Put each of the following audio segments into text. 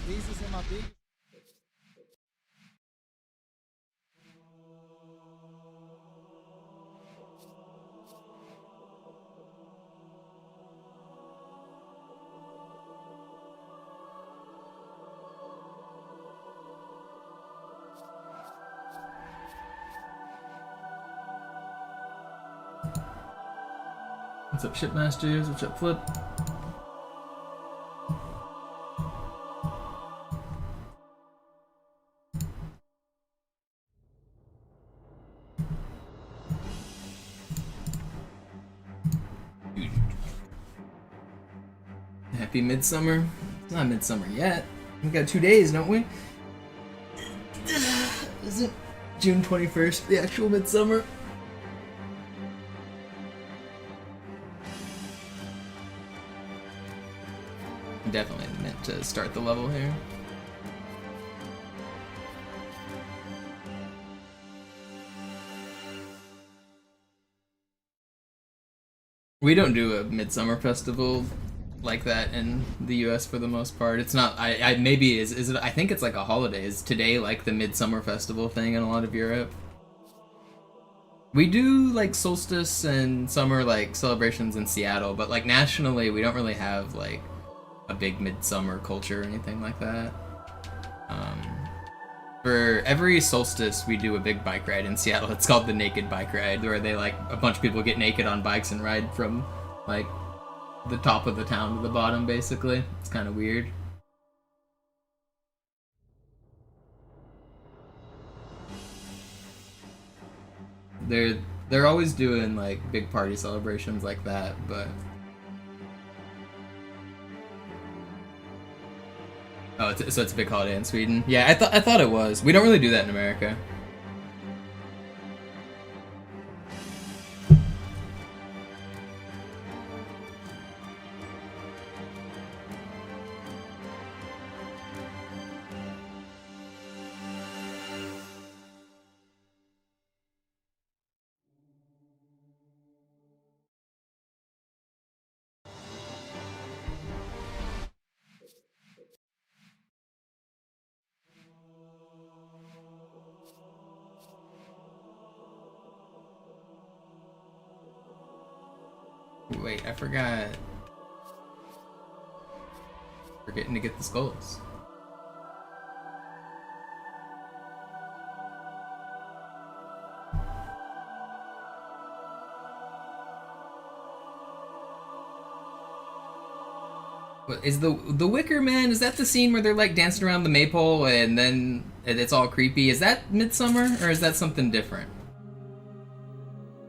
Dieses immer big. What's up, Shipmasters? What's up, Flip? Happy Midsummer. It's not Midsummer yet. We got 2 days, don't we? Isn't June 21st the actual Midsummer? Definitely meant to start the level here. We don't do a Midsummer festival like that in the US for the most part. It's not. I maybe is it? I think it's like a holiday. Is today like the Midsummer festival thing in a lot of Europe? We do like solstice and summer like celebrations in Seattle, but like nationally, we don't really have like a big midsummer culture or anything like that. For every solstice, we do a big bike ride in Seattle. It's called the Naked Bike Ride, where they like a bunch of people get naked on bikes and ride from like the top of the town to the bottom, basically. It's kind of weird. They're always doing like big party celebrations like that, but oh, so it's a big holiday in Sweden. Yeah, I thought it was. We don't really do that in America. Wait, I forgot. Forgetting to get the skulls. What is the Wicker Man? Is that the scene where they're like dancing around the maypole and then it's all creepy? Is that Midsummer or is that something different?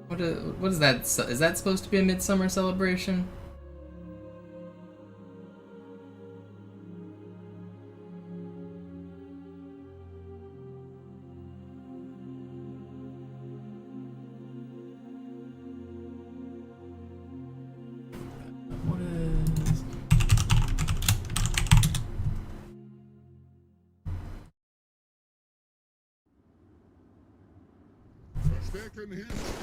What is that? Is that supposed to be a Midsummer celebration? What is? Verstärken hilft.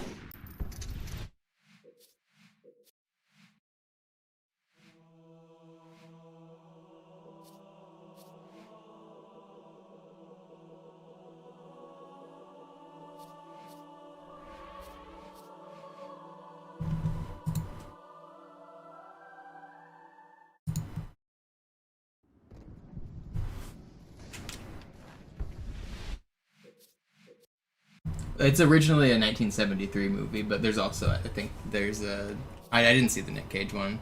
It's originally a 1973 movie, but there's also, I think there's a... I didn't see the Nick Cage one.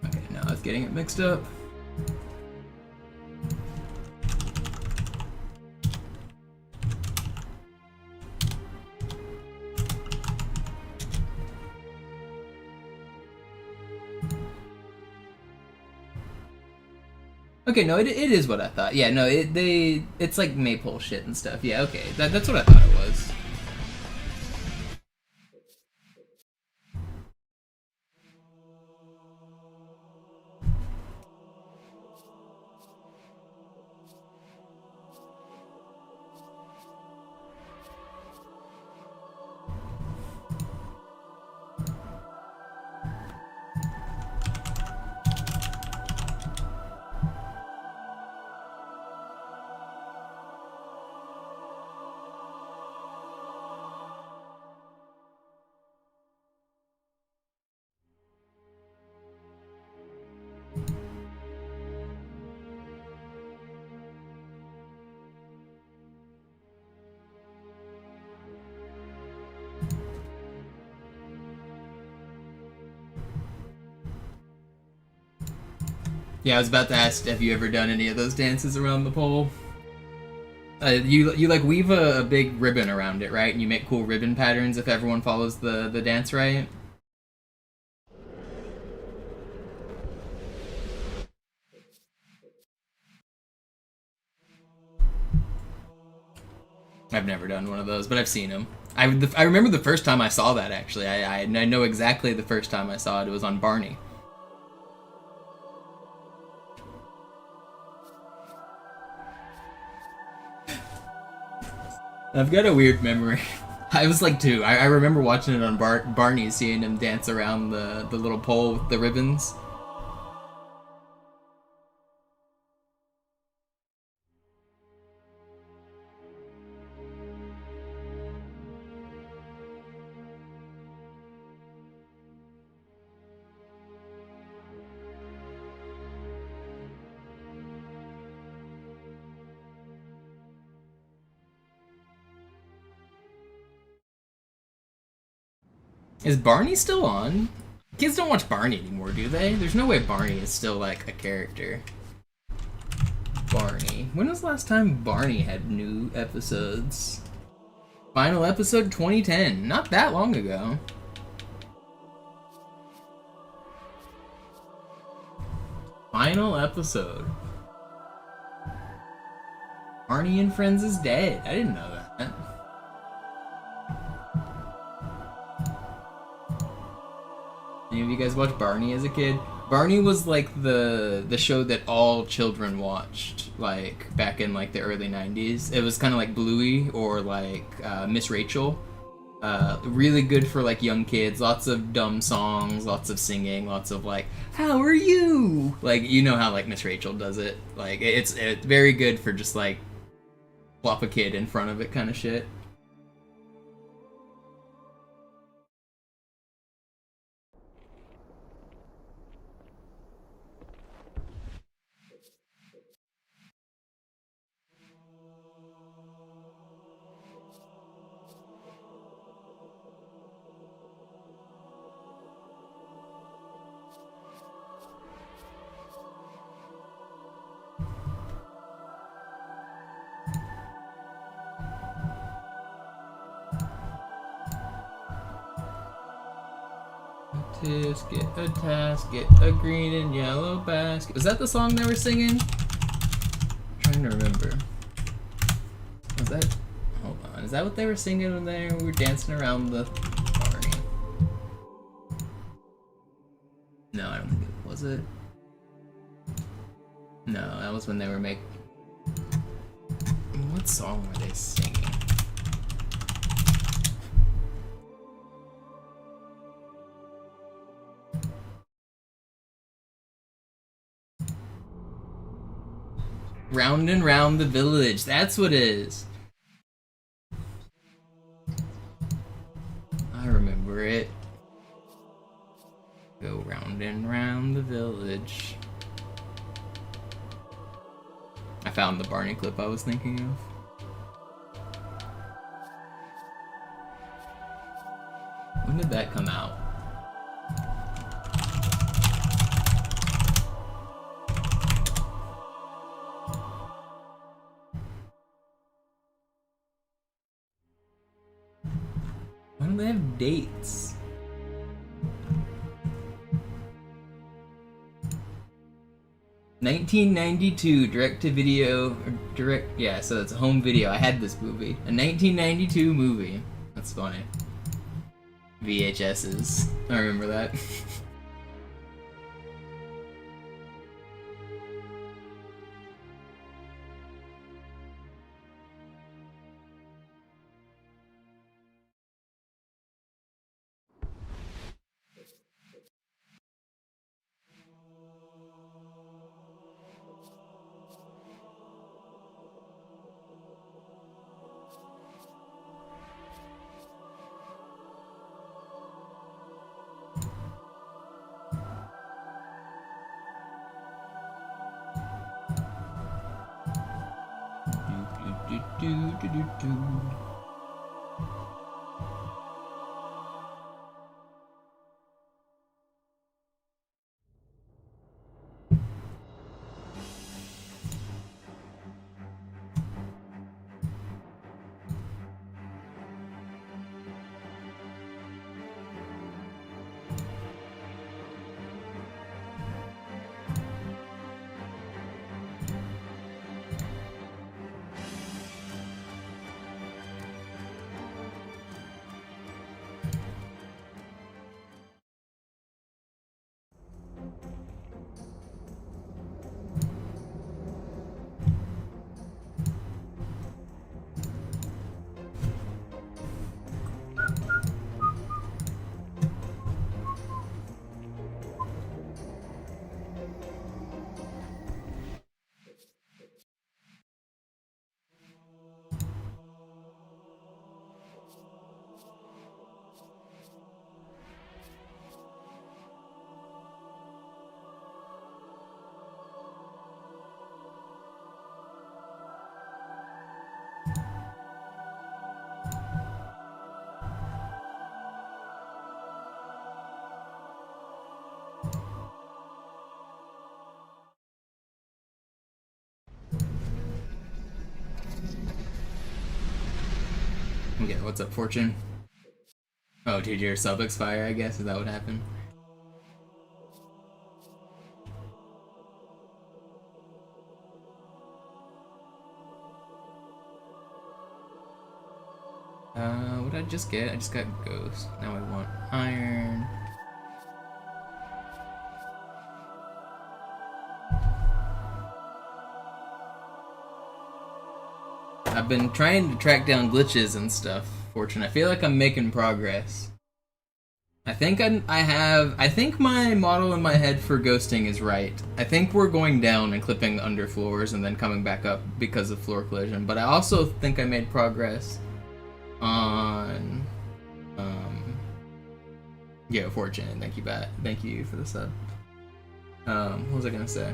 Okay, now I was getting it mixed up. Okay, no, it is what I thought. Yeah, no, it's like maypole shit and stuff. Yeah, okay, that's what I thought it was. Yeah, I was about to ask, have you ever done any of those dances around the pole? You like weave a big ribbon around it, right? And you make cool ribbon patterns if everyone follows the dance right. I've never done one of those, but I've seen them. I remember the first time I saw that actually. I know exactly the first time I saw it. It was on Barney. I've got a weird memory. I was like 2. I remember watching it on Barney, seeing him dance around the little pole with the ribbons. Is Barney still on? Kids don't watch Barney anymore, do they? There's no way Barney is still like a character. Barney. When was the last time Barney had new episodes? Final episode 2010. Not that long ago. Final episode. Barney and Friends is dead. I didn't know that. Any of you guys watch Barney as a kid? Barney was like the show that all children watched, like back in like the early 90s. It was kind of like Bluey or like Miss Rachel. Really good for like young kids. Lots of dumb songs, lots of singing, lots of like, "How are you?" Like, you know how like Miss Rachel does it. Like it's very good for just like plop a kid in front of it kind of shit. Get a task, get a green and yellow basket. Was that the song they were singing? I'm trying to remember. Was that? Hold on. Is that what they were singing when they were dancing around the Barney? No, I don't think it was it. No, that was when they were making. What song were they singing? Round and round the village. That's what it is. I remember it. Go round and round the village. I found the Barney clip I was thinking of. When did that come out? Why don't they have dates? 1992 direct-to-video, yeah, so that's a home video. I had this movie. A 1992 movie. That's funny. VHSs. I remember that. Do. Okay, what's up, Fortune? Oh, did your sub expire, I guess? Is that what happened? What did I just get? I just got Ghost. Now I want Iron. I've been trying to track down glitches and stuff, Fortune. I feel like I'm making progress. I think I think my model in my head for ghosting is right. I think we're going down and clipping under floors and then coming back up because of floor collision. But I also think I made progress on yeah, Fortune. Thank you, Bat. Thank you for the sub. What was I gonna say?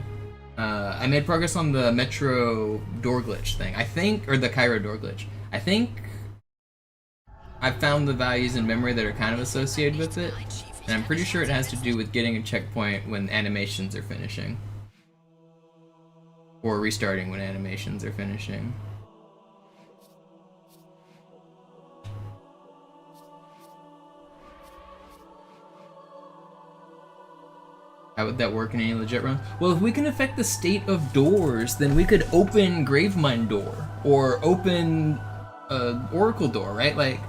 I made progress on the Metro door glitch thing. I think, or the Cairo door glitch. I think I found the values in memory that are kind of associated with it, and I'm pretty sure it has to do with getting a checkpoint when animations are finishing. Or restarting when animations are finishing. How would that work in any legit run? Well, if we can affect the state of doors, then we could open Gravemind door, or open Oracle door, right? Like,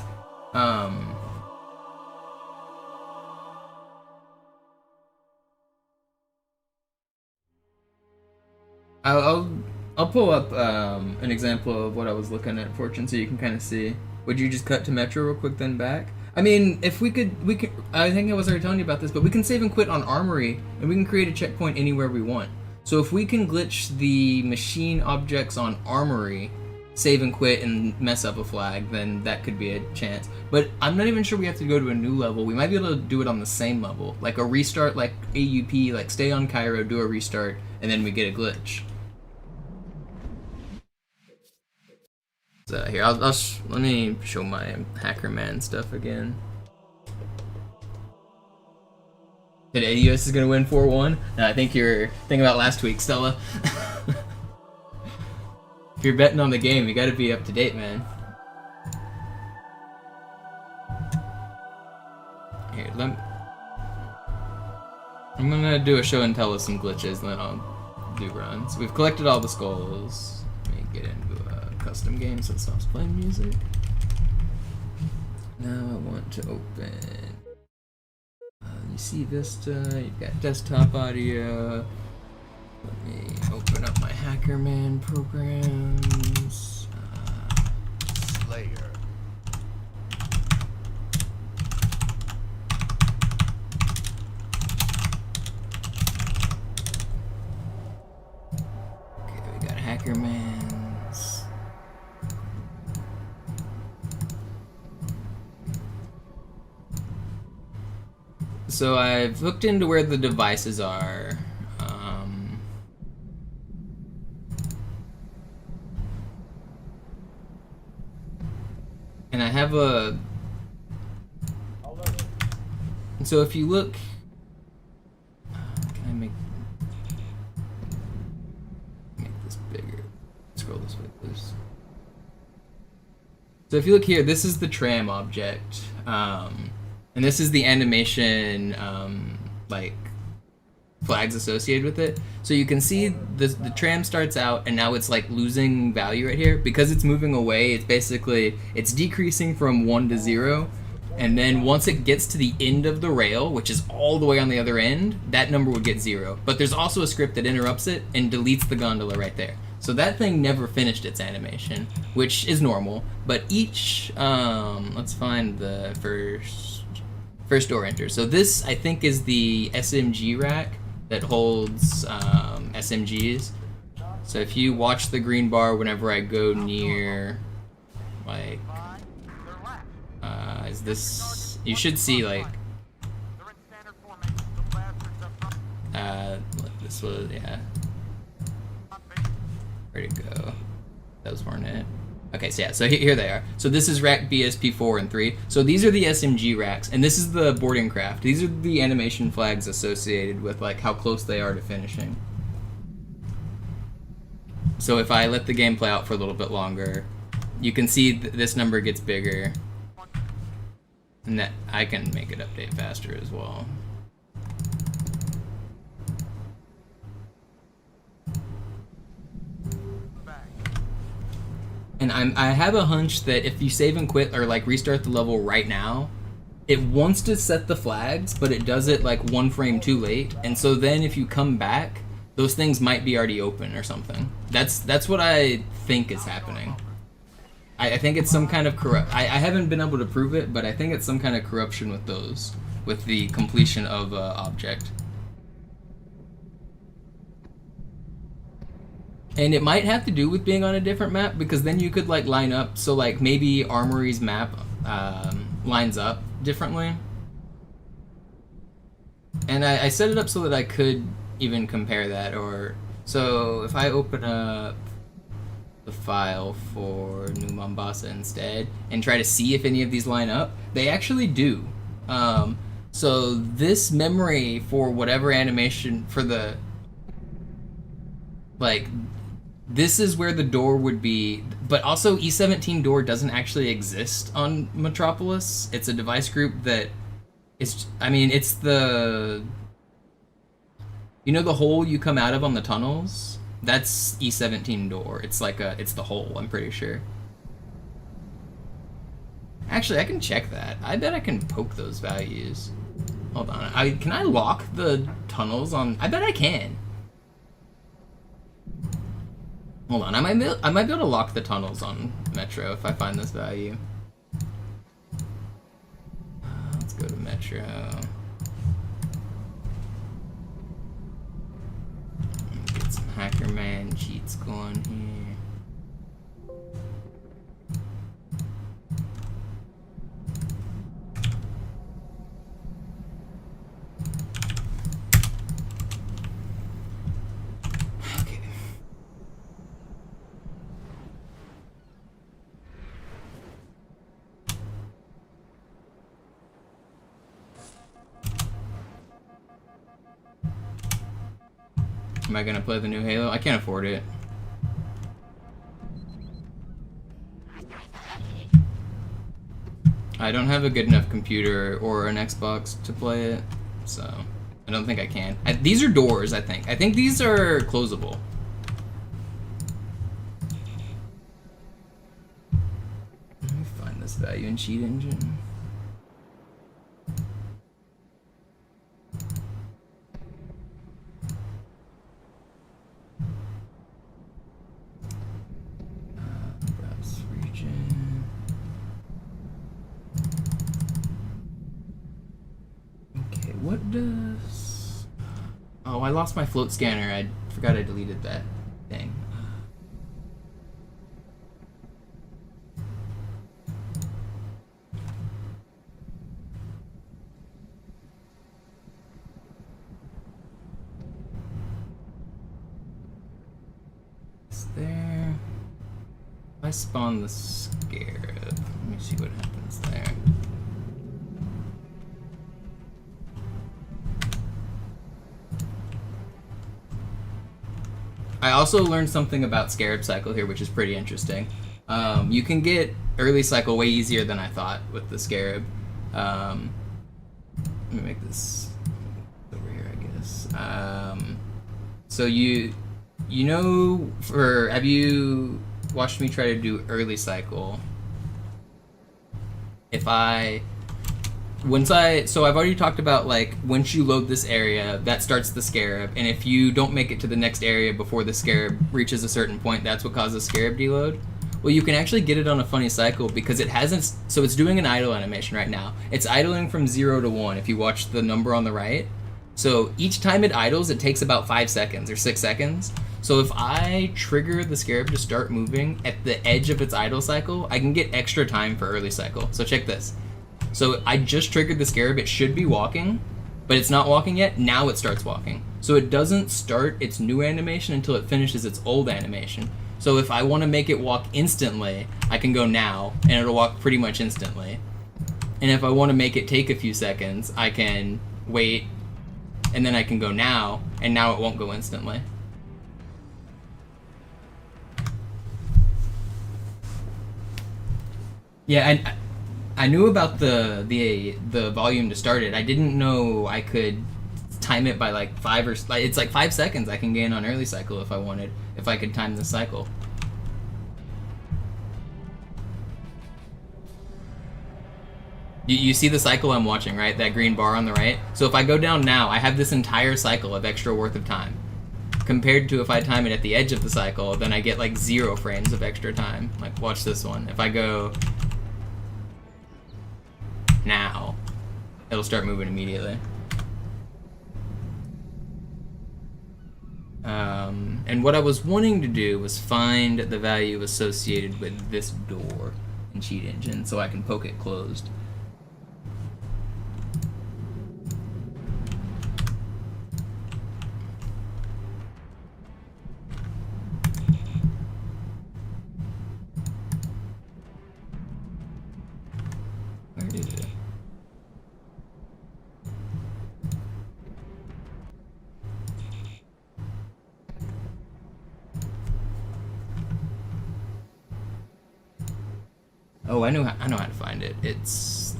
I'll pull up an example of what I was looking at, Fortune, so you can kind of see. Would you just cut to Metro real quick, then back? I mean, if we could, I think I was already telling you about this, but we can save and quit on Armory, and we can create a checkpoint anywhere we want. So if we can glitch the machine objects on Armory, save and quit, and mess up a flag, then that could be a chance. But I'm not even sure we have to go to a new level. We might be able to do it on the same level. Like a restart, like AUP, like stay on Cairo, do a restart, and then we get a glitch. So here, let me show my Hacker Man stuff again. Today, the US is gonna win 4-1. No, I think you're thinking about last week, Stella. If you're betting on the game, you gotta be up to date, man. Here, I'm gonna do a show and tell with some glitches, and then I'll do runs. We've collected all the skulls. Let me get into a custom game so it stops playing music. Now I want to open you see Vista, you've got desktop audio. Let me open up my HackerMan programs. Slayer. Okay, we got HackerMans. So I've looked into where the devices are. And I have a... So if you look... Can I make this bigger? Scroll this way, please. So if you look here, this is the tram object. And this is the animation, like, flags associated with it. So you can see the tram starts out and now it's like losing value right here. Because it's moving away, it's basically, it's decreasing from 1 to 0. And then once it gets to the end of the rail, which is all the way on the other end, that number would get 0. But there's also a script that interrupts it and deletes the gondola right there. So that thing never finished its animation, which is normal. But each, let's find the first door enter. So this, I think, is the SMG rack that holds SMGs. So if you watch the green bar whenever I go near, like, is this, you should see, like, this was, yeah. Where'd it go? Those weren't it. Okay, so yeah, so here they are. So this is rack BSP 4 and 3. So these are the SMG racks, and this is the boarding craft. These are the animation flags associated with like how close they are to finishing. So if I let the game play out for a little bit longer, you can see this number gets bigger. And that I can make it update faster as well. And I have a hunch that if you save and quit or like restart the level right now, it wants to set the flags, but it does it like 1 frame too late. And so then if you come back, those things might be already open or something. That's what I think is happening. I think it's some kind of corrupt. I haven't been able to prove it, but I think it's some kind of corruption with those, with the completion of object. And it might have to do with being on a different map, because then you could like line up, so like maybe Armory's map lines up differently. And I set it up so that I could even compare that, or so if I open up the file for New Mombasa instead and try to see if any of these line up, they actually do. So this memory for whatever animation for the, like, this is where the door would be, but also E17 door doesn't actually exist on Metropolis. It's a device group that is, I mean, it's the, you know the hole you come out of on the tunnels? That's E17 door. It's like it's the hole, I'm pretty sure. Actually, I can check that. I bet I can poke those values. Hold on, can I lock the tunnels on, I bet I can. Hold on, I might be able to lock the tunnels on Metro if I find this value. Let's go to Metro. Get some HackerMan cheats going here. Am I gonna play the new Halo? I can't afford it. I don't have a good enough computer or an Xbox to play it, so I don't think I can. These are doors, I think. I think these are closable. Let me find this value in cheat engine. Browse region. Okay, what does... Oh, I lost my float scanner. I forgot I deleted that thing. It's there. If I spawn the scarab, let me see what happens there. I also learned something about Scarab Cycle here, which is pretty interesting. You can get early cycle way easier than I thought with the Scarab. Let me make this over here, I guess. So you know, have you watched me try to do early cycle? So I've already talked about, like, once you load this area, that starts the Scarab, and if you don't make it to the next area before the Scarab reaches a certain point, that's what causes Scarab deload. Well, you can actually get it on a funny cycle because it hasn't, so it's doing an idle animation right now. It's idling from 0 to 1 if you watch the number on the right. So each time it idles, it takes about 5 seconds or 6 seconds. So if I trigger the Scarab to start moving at the edge of its idle cycle, I can get extra time for early cycle. So check this. So I just triggered the Scarab. It should be walking, but it's not walking yet. Now it starts walking. So it doesn't start its new animation until it finishes its old animation. So if I want to make it walk instantly, I can go now, and it'll walk pretty much instantly. And if I want to make it take a few seconds, I can wait, and then I can go now, and now it won't go instantly. Yeah, I knew about the volume to start it. I didn't know I could time it by like it's like 5 seconds I can gain on early cycle if I wanted, if I could time the cycle. You see the cycle I'm watching, right? That green bar on the right? So if I go down now, I have this entire cycle of extra worth of time. Compared to if I time it at the edge of the cycle, then I get like 0 frames of extra time. Like, watch this one. If I go now, it'll start moving immediately. And what I was wanting to do was find the value associated with this door in Cheat Engine so I can poke it closed. Where is it? Oh, I know how to find it. It's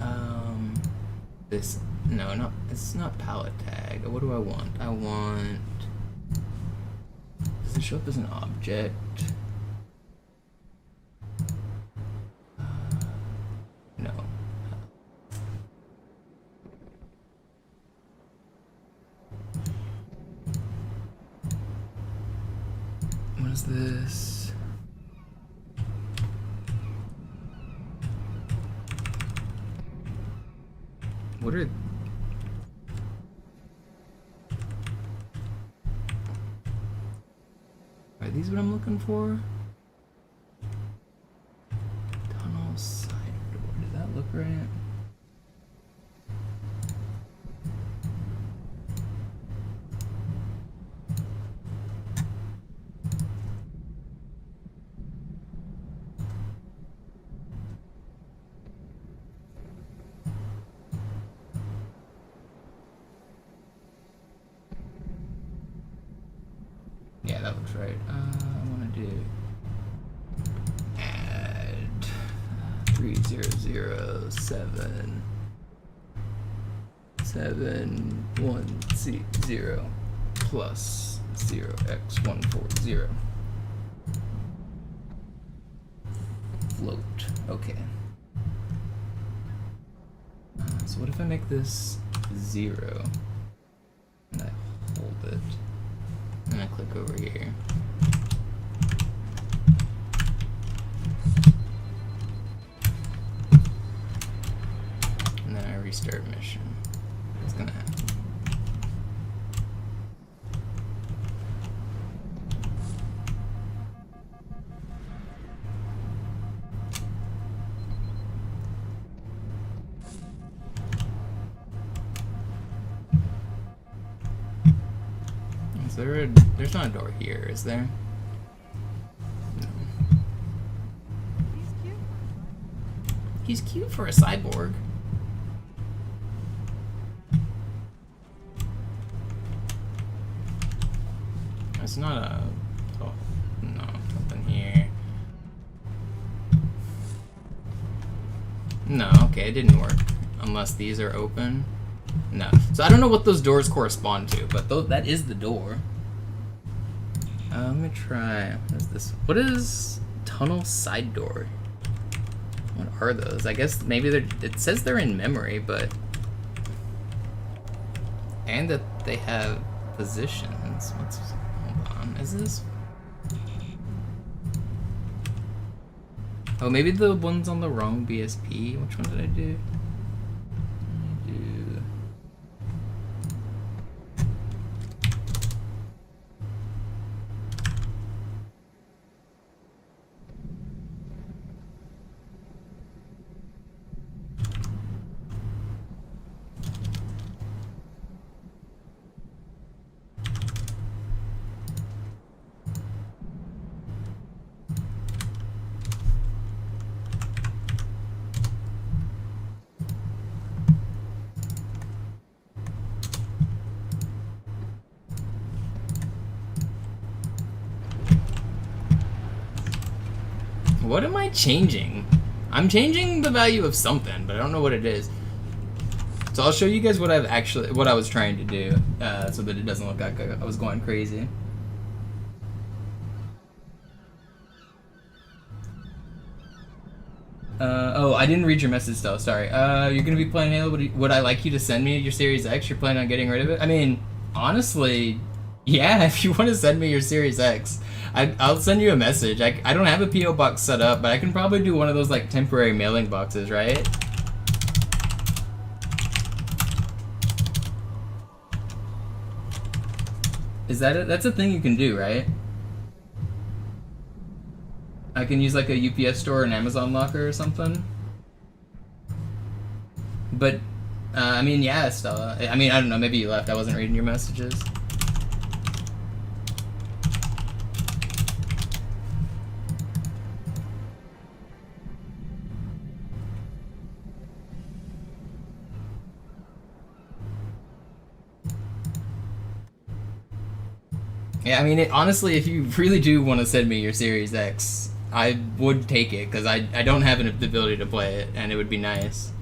this. No, it's not palette tag. What do I want? I want. Does it show up as an object? No. What is this? What are these what I'm looking for? Tunnel side door. Did that look right? Yeah, that looks right. I want to do add 3007 7 710 plus 0x140. Float. Okay. So what if I make this 0 and I hold it and I click over here? And then I restart mission. What's gonna happen? There's not a door here, is there? No. He's cute. He's cute for a cyborg. It's not a... Oh, no, nothing here. No, okay, it didn't work. Unless these are open. No. So I don't know what those doors correspond to, but that is the door. Let me try. What is this? What is tunnel side door? What are those? I guess maybe they're... It says they're in memory, but... And that they have positions. Hold on. Is this... Oh, maybe the one's on the wrong BSP. Which one did I do? What am I changing? I'm changing the value of something, but I don't know what it is. So I'll show you guys what what I was trying to do, so that it doesn't look like I was going crazy. Oh, I didn't read your message though, sorry. You're gonna be playing Halo, would I like you to send me your Series X? You're planning on getting rid of it? I mean, honestly, yeah, if you want to send me your Series X, I'll send you a message. I don't have a P.O. box set up, but I can probably do one of those like temporary mailing boxes, right? Is that it? That's a thing you can do, right? I can use like a UPS store or an Amazon locker or something. But, I mean, yeah, Stella. I mean, I don't know, maybe you left. I wasn't reading your messages. Yeah, I mean, honestly, if you really do want to send me your Series X, I would take it, because I don't have the ability to play it, and it would be nice.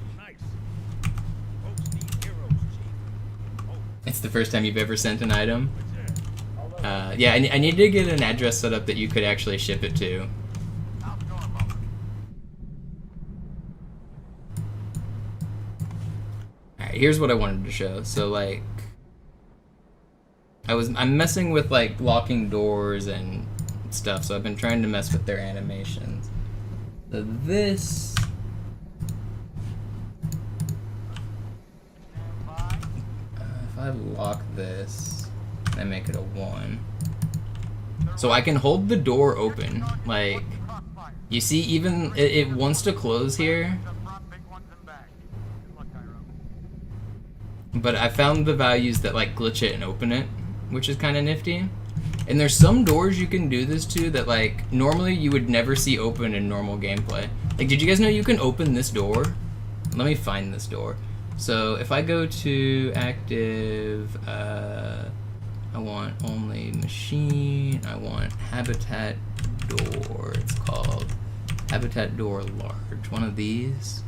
It's the first time you've ever sent an item? Yeah, I need to get an address set up that you could actually ship it to. Alright, here's what I wanted to show. So, like... I'm messing with like locking doors and stuff, so I've been trying to mess with their animations. So this if I lock this and I make it a 1, so I can hold the door open. Like, you see, even it wants to close here, but I found the values that like glitch it and open it, which is kind of nifty. And there's some doors you can do this to that like normally you would never see open in normal gameplay. Like, did you guys know you can open this door? Let me find this door. So if I go to active, I want only machine, I want habitat door, it's called habitat door large, one of these.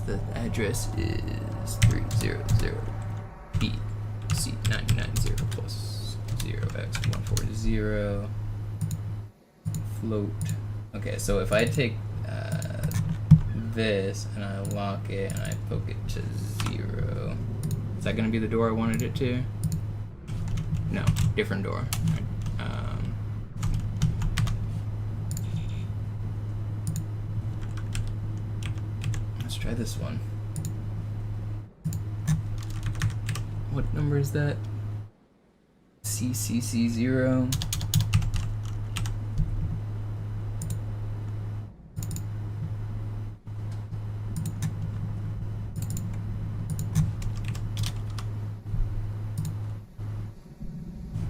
The address is 300 BC 990 plus 0x140 float. Okay, so if I take this and I lock it and I poke it to 0, is that gonna be the door I wanted it to? No, different door. Let's try this one. What number is that? CCC0.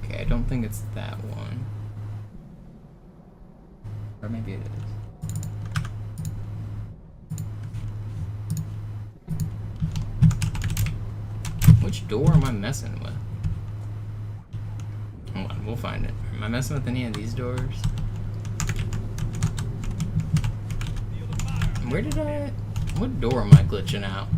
Okay, I don't think it's that one. Or maybe it is. Which door am I messing with? Hold on, we'll find it. Am I messing with any of these doors? Where did I... What door am I glitching out?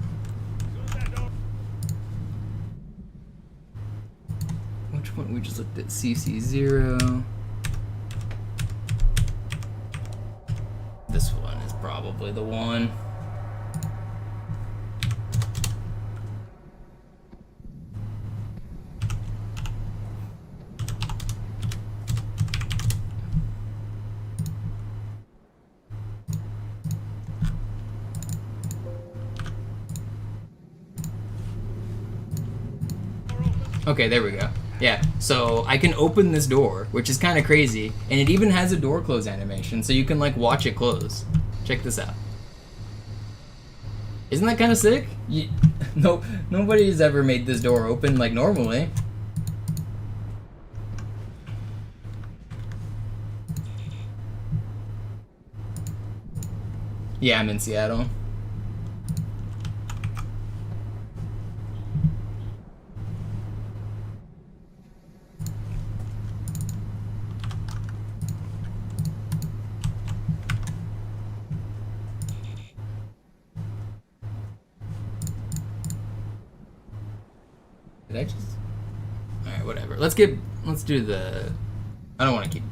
Which one? We just looked at CC0. This one is probably the one. Okay, there we go. Yeah, so I can open this door, which is kind of crazy, and it even has a door close animation, so you can like watch it close. Check this out. Isn't that kind of sick? No, nobody's ever made this door open like normally. Yeah, I'm in Seattle. Did I just... Alright, whatever. Let's do the... I don't want to keep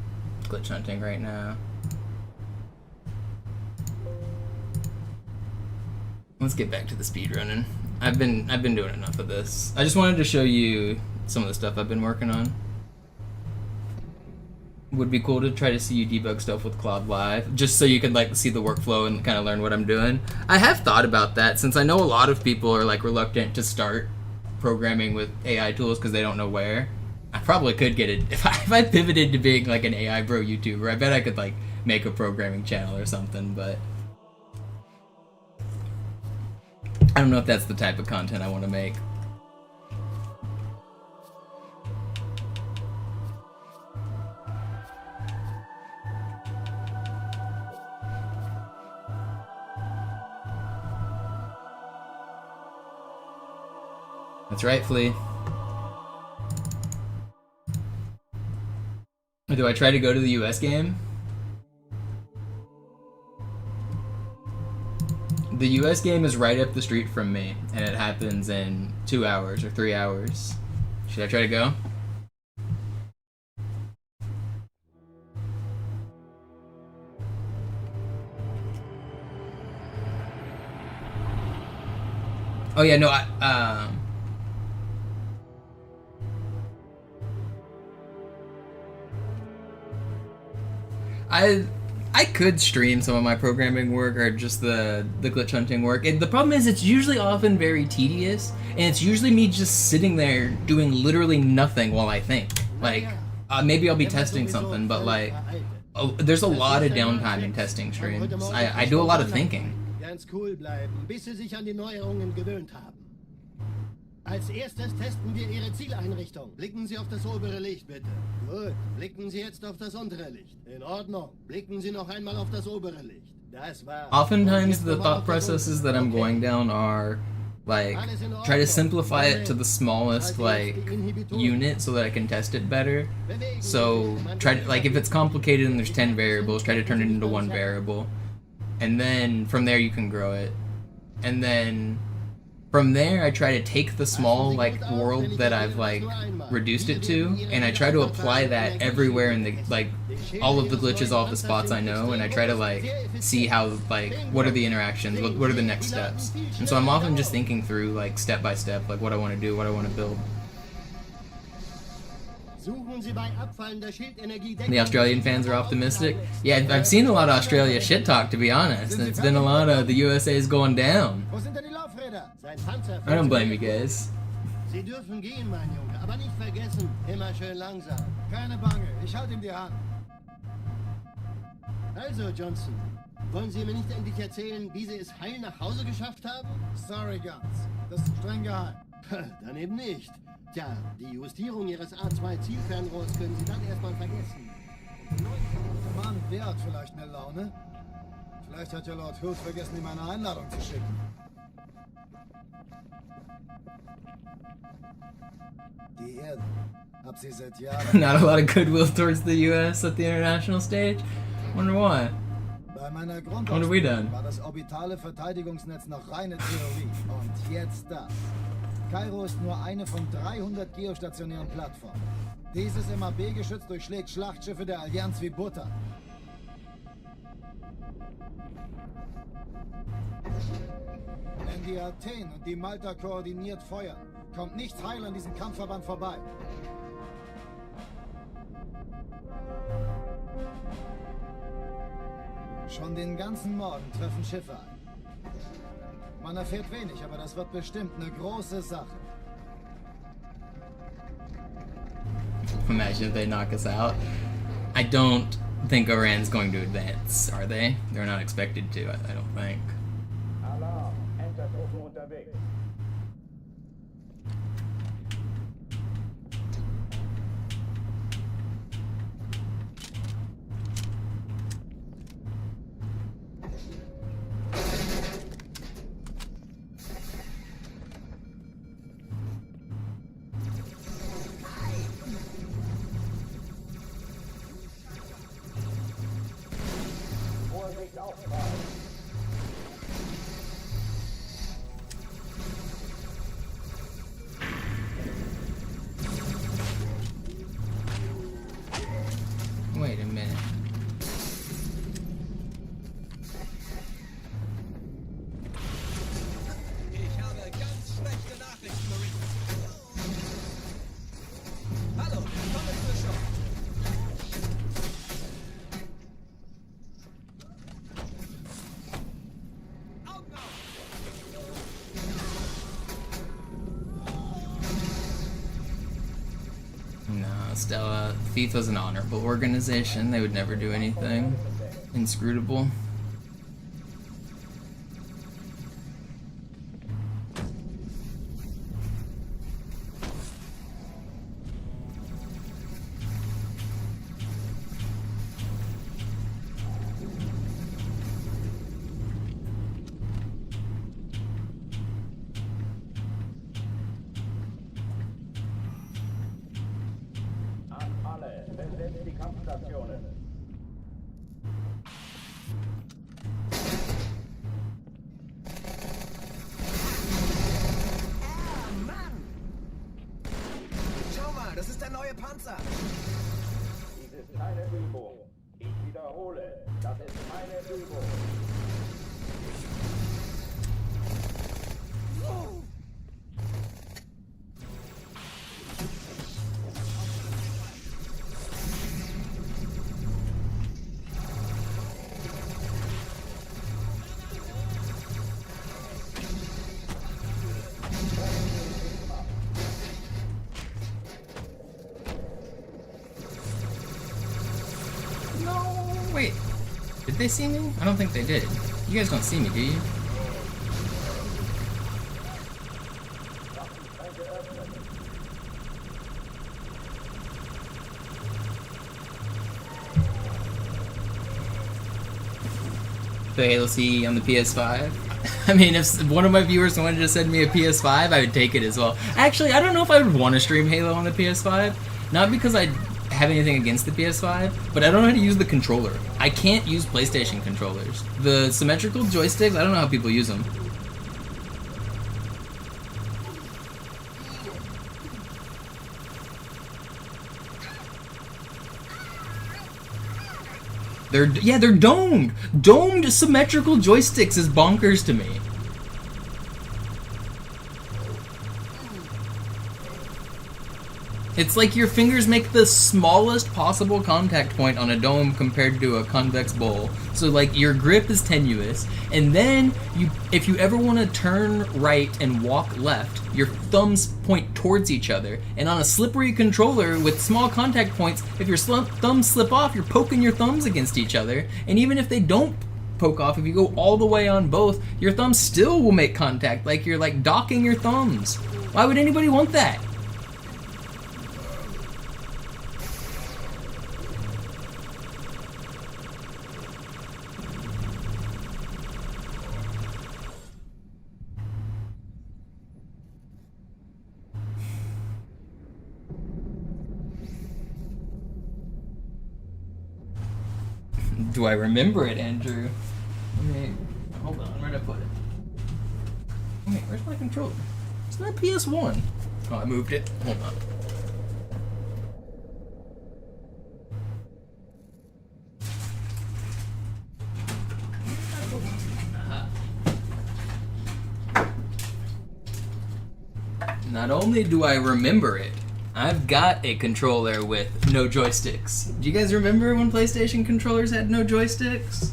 glitch hunting right now. Let's get back to the speedrunning. I've been doing enough of this. I just wanted to show you some of the stuff I've been working on. Would be cool to try to see you debug stuff with Claude Live, just so you could like see the workflow and kind of learn what I'm doing. I have thought about that, since I know a lot of people are like reluctant to start programming with AI tools because they don't know where. I probably could get it if I pivoted to being like an AI bro YouTuber. I bet I could like make a programming channel or something, but I don't know if that's the type of content I want to make. That's right, Flea. Do I try to go to the US game? The US game is right up the street from me, and it happens in 2 hours or 3 hours. Should I try to go? Oh yeah, no, I could stream some of my programming work or just the glitch hunting work. And the problem is it's usually often very tedious, and it's usually me just sitting there doing literally nothing while I think. Like, maybe I'll be testing something, but like, there's a lot of downtime in testing streams. I do a lot of thinking. Ganz cool bleiben, bis Sie sich an die Neuerungen gewöhnt haben. Als erstes testen wir Ihre Zieleinrichtung. Blicken Sie auf das obere Licht, bitte. Gut, blicken Sie jetzt auf das untere Licht. In Ordnung. Blicken Sie noch einmal auf das obere Licht. Das war's. Oftentimes the thought processes that I'm going down are like, try to simplify it to the smallest like unit so that I can test it better. So try to, like, if it's complicated and there's 10 variables, try to turn it into one variable. And then from there you can grow it. and then from there I try to take the small like world that I've like reduced it to, and I try to apply that everywhere in the like all of the glitches, all of the spots I know, and I try to like see how like what are the interactions, what are the next steps. And so I'm often just thinking through like step by step, like what I want to do, what I want to build. The Australian fans are optimistic. Yeah, I've seen a lot of Australia shit talk, to be honest, and it's been a lot of the USA's going down. I don't blame you guys. Sie dürfen gehen, mein Junge, aber nicht vergessen, immer schön langsam. Keine Bange, ich halte ihm die Hand. Also, Johnson, wollen Sie mir nicht endlich erzählen, wie Sie es heil nach Hause geschafft haben? Sorry, Guns, das ist streng geheim. Dann eben nicht. Tja, die Justierung Ihres A2-Zielfernrohrs können Sie dann erstmal vergessen. Mann, der hat vielleicht eine Laune. Vielleicht hat ja Lord Hood vergessen, ihm eine Einladung zu schicken. Die Erde. Hab sie seit Jahren. Not a lot of goodwill towards the US at the international stage. Wonder why. Bei meiner What have we done? war das orbitale Verteidigungsnetz noch reine Theorie. Und jetzt das. Kairo ist nur eine von 300 geostationären Plattformen. Dieses MAB-Geschütz durchschlägt Schlachtschiffe der Allianz wie Butter. Wenn die Athen und die Malta koordiniert feuern, kommt nichts heil an diesem Kampfverband vorbei. Schon den ganzen Morgen treffen Schiffe ein. Man erfährt wenig, aber das wird bestimmt eine große Sache. Imagine if they knock us out. I don't think Iran's going to advance, are they? They're not expected to, I don't think. Alarm, Entertruppen unterwegs. Wait a minute. Ich habe ganz schlechte Nachrichten, Marine. Hallo, kommen wir schon. Augen auf! No, Stella. FIFA's an honorable organization. They would never do anything inscrutable. An alle, besetzt die Kampfstationen. Schau mal, das ist der neue Panzer. Dies ist keine Übung. Ich wiederhole, das ist keine Übung. No, wait. Did they see me? I don't think they did. You guys don't see me, do you? So Halo C on the PS5. I mean, if one of my viewers wanted to send me a PS5, I would take it as well. Actually, I don't know if I would want to stream Halo on the PS5. Not because I have anything against the PS5, but I don't know how to use the controller. I can't use PlayStation controllers. The symmetrical joysticks, I don't know how people use them. They're domed. Domed symmetrical joysticks is bonkers to me. It's like your fingers make the smallest possible contact point on a dome compared to a convex bowl. So like your grip is tenuous, and then if you ever want to turn right and walk left, your thumbs point towards each other. And on a slippery controller with small contact points, if your thumbs slip off, you're poking your thumbs against each other. And even if they don't poke off, if you go all the way on both, your thumbs still will make contact, like you're like docking your thumbs. Why would anybody want that? Do I remember it, Andrew? Hold on, where'd I put it? Wait, where's my controller? It's not PS1. Oh, I moved it. Hold on. Not only do I remember it, I've got a controller with no joysticks. Do you guys remember when PlayStation controllers had no joysticks?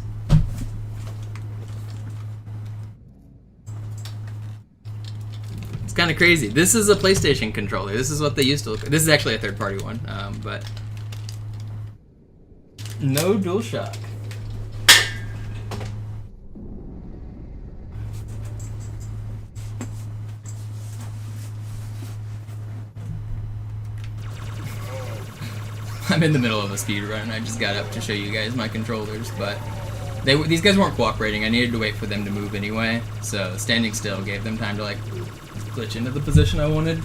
It's kind of crazy. This is a PlayStation controller. This is what they used to look like. This is actually a third-party one, but no DualShock. I'm in the middle of a speed run. I just got up to show you guys my controllers, but these guys weren't cooperating. I needed to wait for them to move anyway, so standing still gave them time to like glitch into the position I wanted.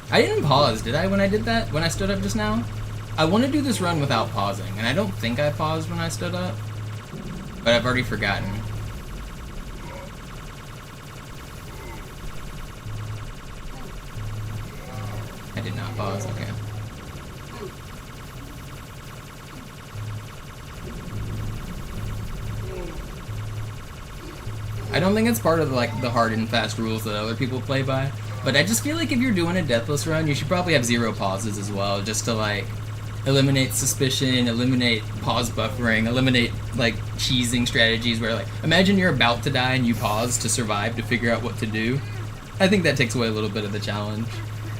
I didn't pause, did I, when I did that? When I stood up just now? I want to do this run without pausing, and I don't think I paused when I stood up, but I've already forgotten. I did not pause, okay. I don't think it's part of like the hard and fast rules that other people play by, but I just feel like if you're doing a Deathless run, you should probably have 0 pauses as well, just to like eliminate suspicion, eliminate pause buffering, eliminate like cheesing strategies where like, imagine you're about to die and you pause to survive to figure out what to do. I think that takes away a little bit of the challenge.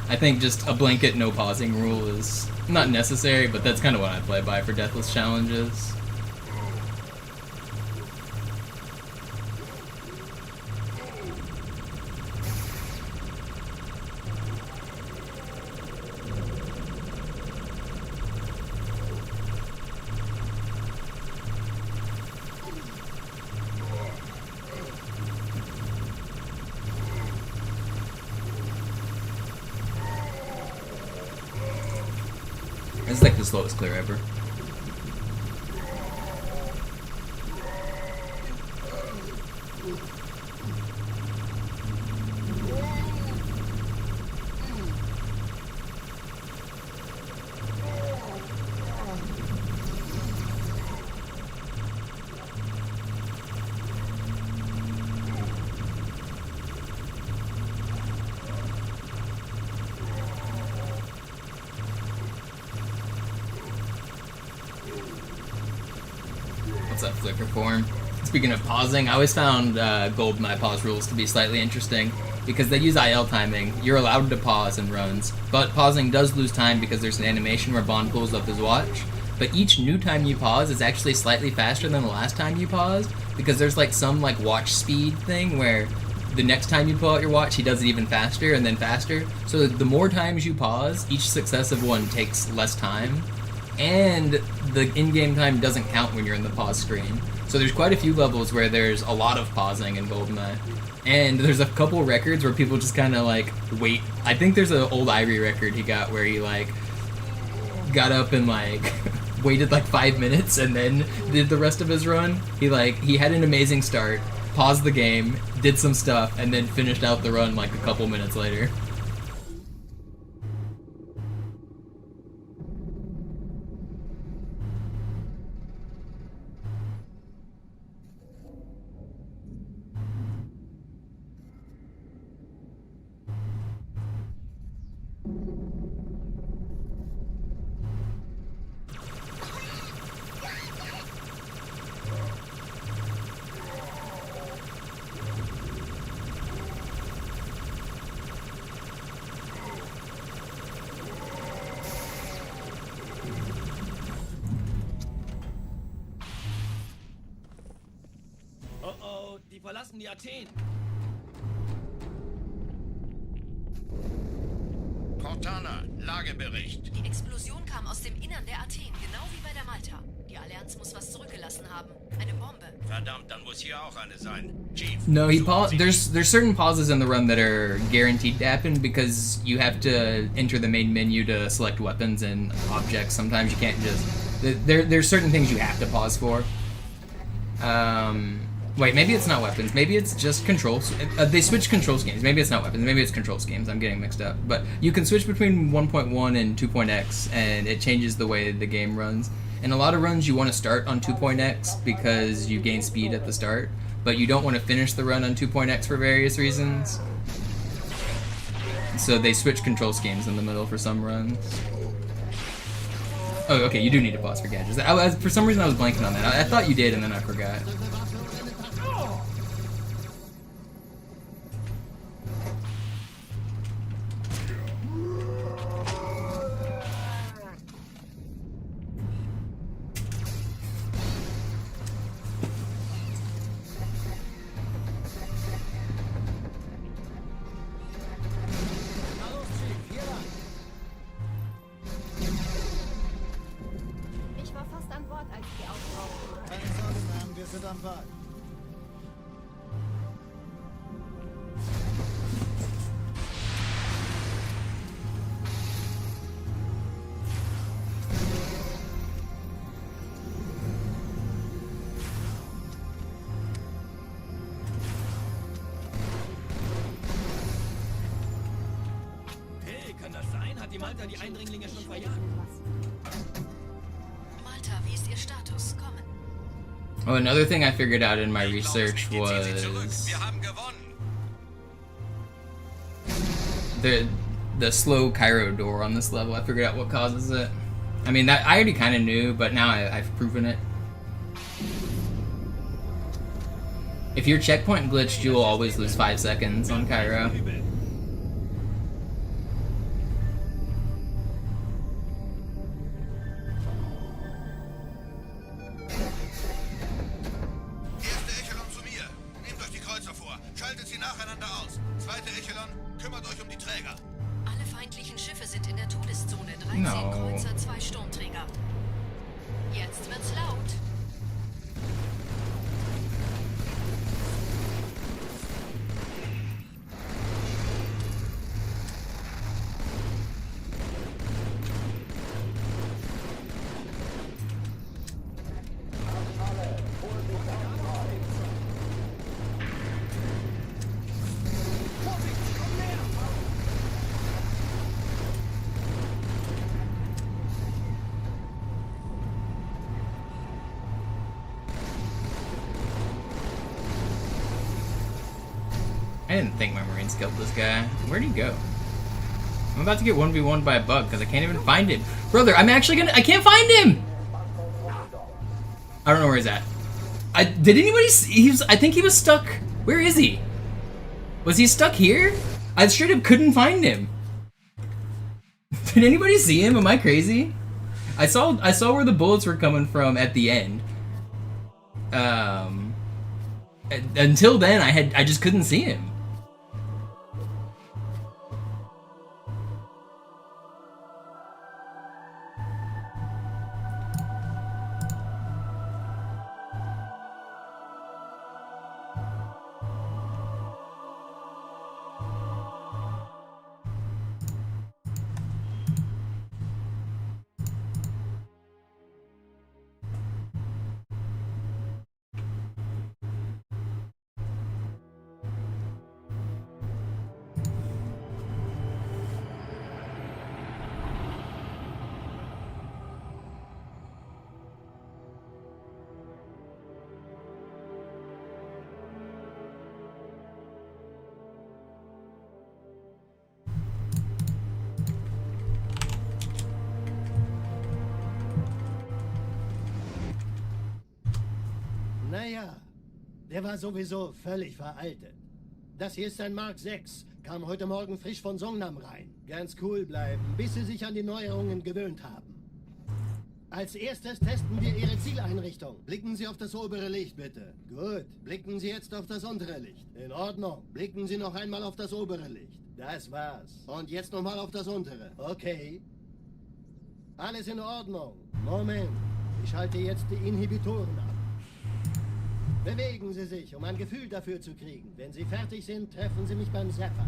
I think just a blanket no pausing rule is not necessary, but that's kind of what I play by for Deathless challenges. It's like the slowest clear ever. What's up, Flicker Form? Speaking of pausing, I always found GoldenEye pause rules to be slightly interesting because they use IL timing. You're allowed to pause in runs, but pausing does lose time because there's an animation where Bond pulls up his watch. But each new time you pause is actually slightly faster than the last time you paused because there's like some like watch speed thing where the next time you pull out your watch, he does it even faster and then faster. So the more times you pause, each successive one takes less time. And the in-game time doesn't count when you're in the pause screen. So there's quite a few levels where there's a lot of pausing in GoldenEye. And there's a couple records where people just kind of like wait. I think there's an old Irie record he got where he like got up and like waited like 5 minutes and then did the rest of his run. He had an amazing start, paused the game, did some stuff, and then finished out the run like a couple minutes later. verlassen die Athen. Cortana, Lagebericht. Die Explosion kam aus dem Innern der Athen, genau wie bei der Malta. Die Allianz muss was zurückgelassen haben. Eine Bombe. Verdammt, dann muss hier auch eine sein. Chief. No, he suchen Sie there's certain pauses in the run that are guaranteed to happen because you have to enter the main menu to select weapons and objects. Sometimes you can't just there's certain things you have to pause for. Wait, maybe it's not weapons. Maybe it's just controls. They switch control schemes. Maybe it's not weapons. Maybe it's control schemes. I'm getting mixed up. But you can switch between 1.1 and 2.x, and it changes the way the game runs. In a lot of runs, you want to start on 2.x because you gain speed at the start, but you don't want to finish the run on 2.x for various reasons. So they switch control schemes in the middle for some runs. Oh, okay, you do need to pause for gadgets. For some reason, I was blanking on that. I thought you did, and then I forgot. Ich war fast an Bord, als die auftauchten. Keine Sorge, Ma'am, wir sind am Ball. Hey, kann das sein? Hat die Malta die Eindringlinge schon verjagt? Malta, wie ist Ihr Status? Kommen. Oh, another thing I figured out in my research Sie zurück. was Wir haben gewonnen. the slow Cairo door on this level. I figured out what causes it. I mean, that I already kind of knew, but now I've proven it. If your checkpoint glitched, you'll always lose 5 seconds on Cairo. Erste Echelon zu mir. Nehmt euch die Kreuzer vor. Schaltet sie nacheinander aus. Zweite Echelon, kümmert euch um die Träger. Alle feindlichen Schiffe sind in der Todeszone. 13 No. Kreuzer, 2 Sturmträger. Jetzt wird's laut. I didn't think my Marines killed this guy. Where'd he go? I'm about to get 1v1'd by a bug because I can't even find him. Brother, I can't find him! I don't know where he's at. Did anybody see? I think he was stuck. Where is he? Was he stuck here? I straight up couldn't find him. Did anybody see him? Am I crazy? I saw where the bullets were coming from at the end. Until then, I just couldn't see him. Naja, der war sowieso völlig veraltet. Das hier ist ein Mark 6. Kam heute Morgen frisch von Songnam rein. Ganz cool bleiben, bis sie sich an die Neuerungen gewöhnt haben. Als erstes testen wir Ihre Zieleinrichtung. Blicken Sie auf das obere Licht, bitte. Gut. Blicken Sie jetzt auf das untere Licht. In Ordnung. Blicken Sie noch einmal auf das obere Licht. Das war's. Und jetzt nochmal auf das untere. Okay. Alles in Ordnung. Moment. Ich schalte jetzt die Inhibitoren ab. Bewegen Sie sich, um ein Gefühl dafür zu kriegen. Wenn Sie fertig sind, treffen Sie mich beim Zapper.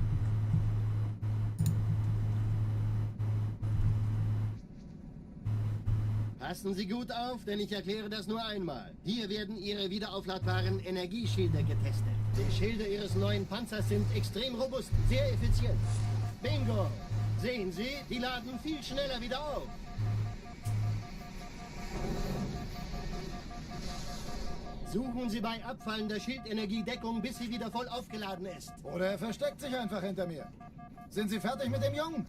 Passen Sie gut auf, denn ich erkläre das nur einmal. Hier werden Ihre wiederaufladbaren Energieschilde getestet. Die Schilde Ihres neuen Panzers sind extrem robust, sehr effizient. Bingo! Sehen Sie, die laden viel schneller wieder auf. Suchen Sie bei abfallender Schildenergie Deckung, bis sie wieder voll aufgeladen ist. Oder er versteckt sich einfach hinter mir. Sind Sie fertig mit dem Jungen?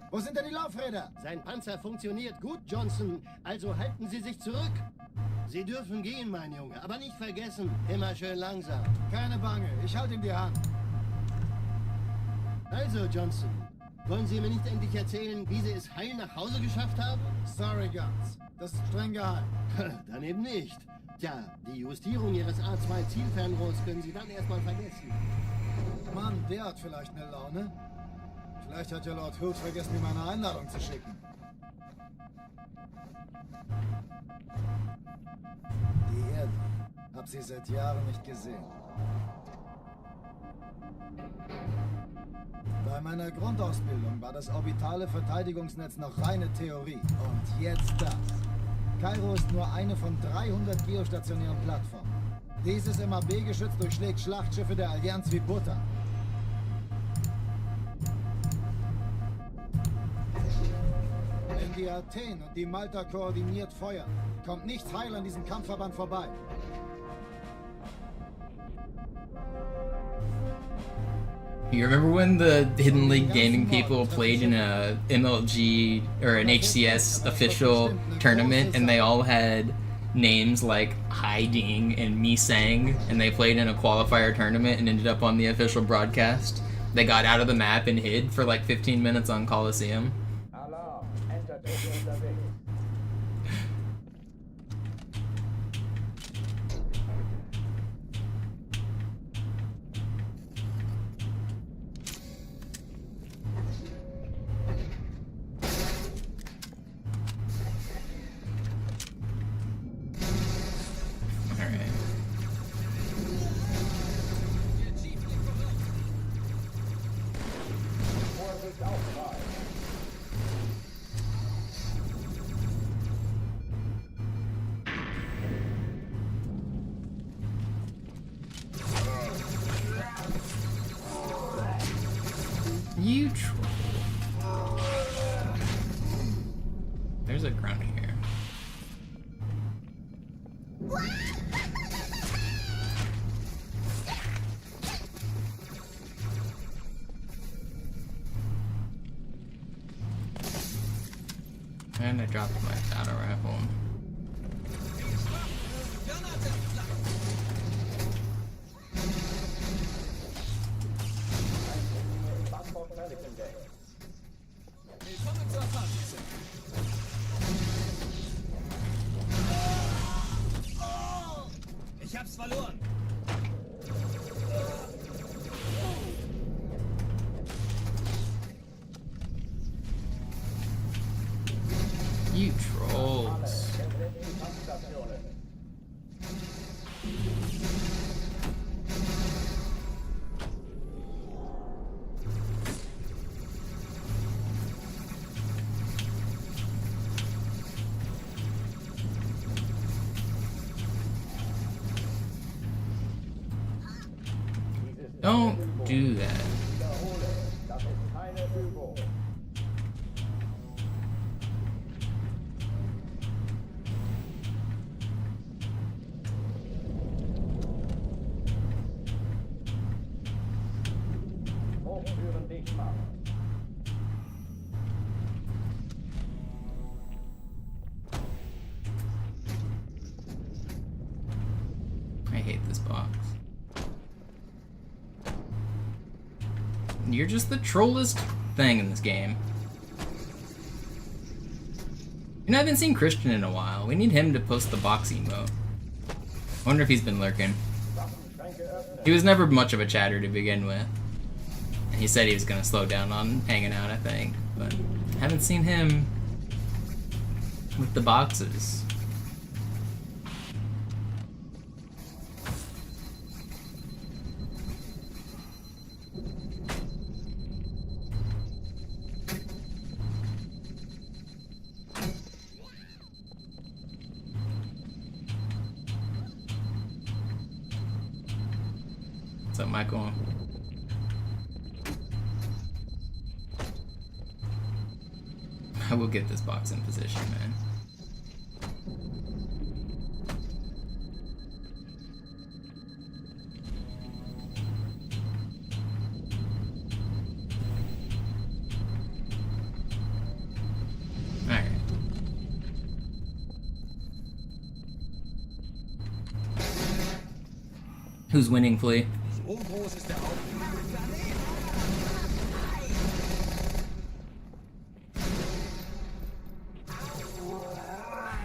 Wo sind denn die Laufräder? Sein Panzer funktioniert gut, Johnson. Also halten Sie sich zurück. Sie dürfen gehen, mein Junge. Aber nicht vergessen, immer schön langsam. Keine Bange, ich halte ihm die Hand. Also, Johnson, wollen Sie mir nicht endlich erzählen, wie Sie es heil nach Hause geschafft haben? Sorry, Guns. Das ist streng geheim. Dann eben nicht. Tja, die Justierung Ihres A2-Zielfernrohrs können Sie dann erstmal vergessen. Mann, der hat vielleicht eine Laune. Vielleicht hat ja Lord Hood vergessen, ihm eine Einladung zu schicken. Die Erde. Hab sie seit Jahren nicht gesehen. Bei meiner Grundausbildung war das orbitale Verteidigungsnetz noch reine Theorie. Und jetzt das. Kairo ist nur eine von 300 geostationären Plattformen. Dieses MAB-Geschütz durchschlägt Schlachtschiffe der Allianz wie Butter. Wenn die Athen und die Malta koordiniert feuern, kommt nichts heil an diesem Kampfverband vorbei. You remember when the Hidden League gaming people played in a MLG or an HCS official tournament and they all had names like Hiding and Misang and they played in a qualifier tournament and ended up on the official broadcast? They got out of the map and hid for like 15 minutes on Coliseum. Alarm! Entertruppe unterwegs. You troll. There's a grunt here. And I dropped my battle rifle. Willkommen zur Fahrtwiese. Ich hab's verloren. You trolls. Don't do that. Das ist keine Übung. Hochführen dicht machen. I hate this box. You're just the trollest thing in this game. You know, I haven't seen Christian in a while. We need him to post the box emote. I wonder if he's been lurking. He was never much of a chatter to begin with. And he said he was gonna slow down on hanging out, I think. But I haven't seen him with the boxes. What's up, Michael? I will get this box in position, man. Alright. Who's winning, Flea? So groß ist der aufgelegte Planet.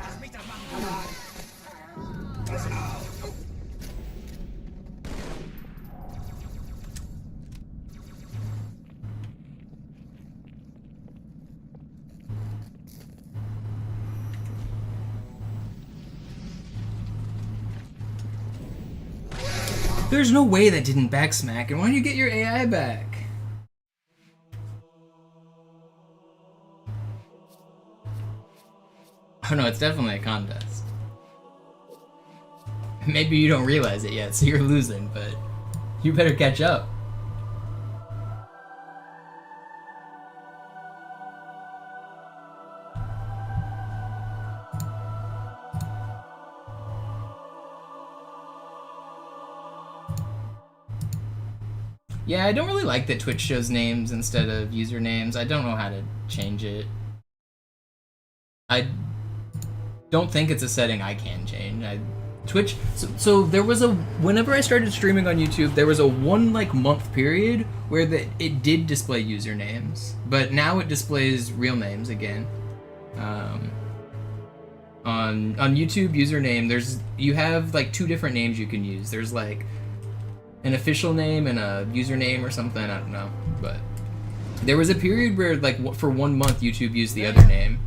Lass mich das machen. Pass auf. There's no way that didn't backsmack, and why do you get your AI back? Oh no, it's definitely a contest. Maybe you don't realize it yet, so you're losing, but you better catch up. Yeah, I don't really like that Twitch shows names instead of usernames. I don't know how to change it. I don't think it's a setting I can change. Twitch, so there was a, whenever I started streaming on YouTube, there was a one month period where it did display usernames, but now it displays real names again. On YouTube username, you have two different names you can use. There's an official name and a username or something, I don't know, but there was a period where for 1 month YouTube used the other name,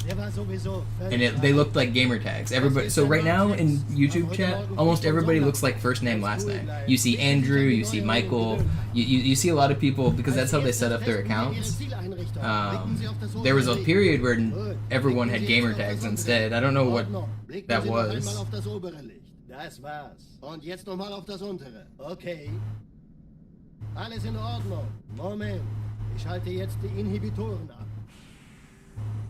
and they looked like gamer tags. Everybody, so right now in YouTube chat, almost everybody looks like first name, last name. You see Andrew, you see Michael, you see a lot that because that's how they set up their accounts. There was a period where everyone had gamer tags instead. I don't know what that was. Das war's. Und jetzt nochmal auf das untere. Okay. Alles in Ordnung. Moment. Ich schalte jetzt die Inhibitoren ab.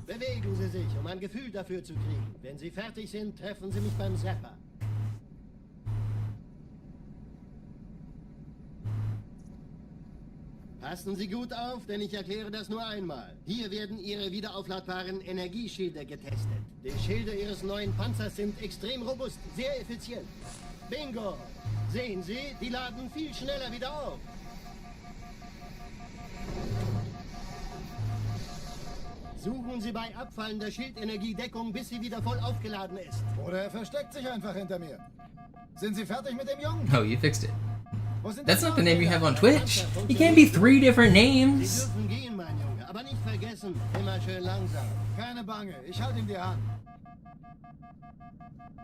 Bewegen Sie sich, um ein Gefühl dafür zu kriegen. Wenn Sie fertig sind, treffen Sie mich beim Zapper. Passen Sie gut auf, denn ich erkläre das nur einmal. Hier werden Ihre wiederaufladbaren Energieschilde getestet. Die Schilde Ihres neuen Panzers sind extrem robust, sehr effizient. Bingo! Sehen Sie, die laden viel schneller wieder auf. Suchen Sie bei abfallender Schildenergie Deckung, bis sie wieder voll aufgeladen ist. Oder er versteckt sich einfach hinter mir. Sind Sie fertig mit dem Jungen? Oh, you fixed it. That's not the name you have on Twitch. You can't be 3 different names. Sie dürfen gehen, mein Junge, aber nicht vergessen, immer schön langsam. Keine Bange, ich halte ihm die Hand.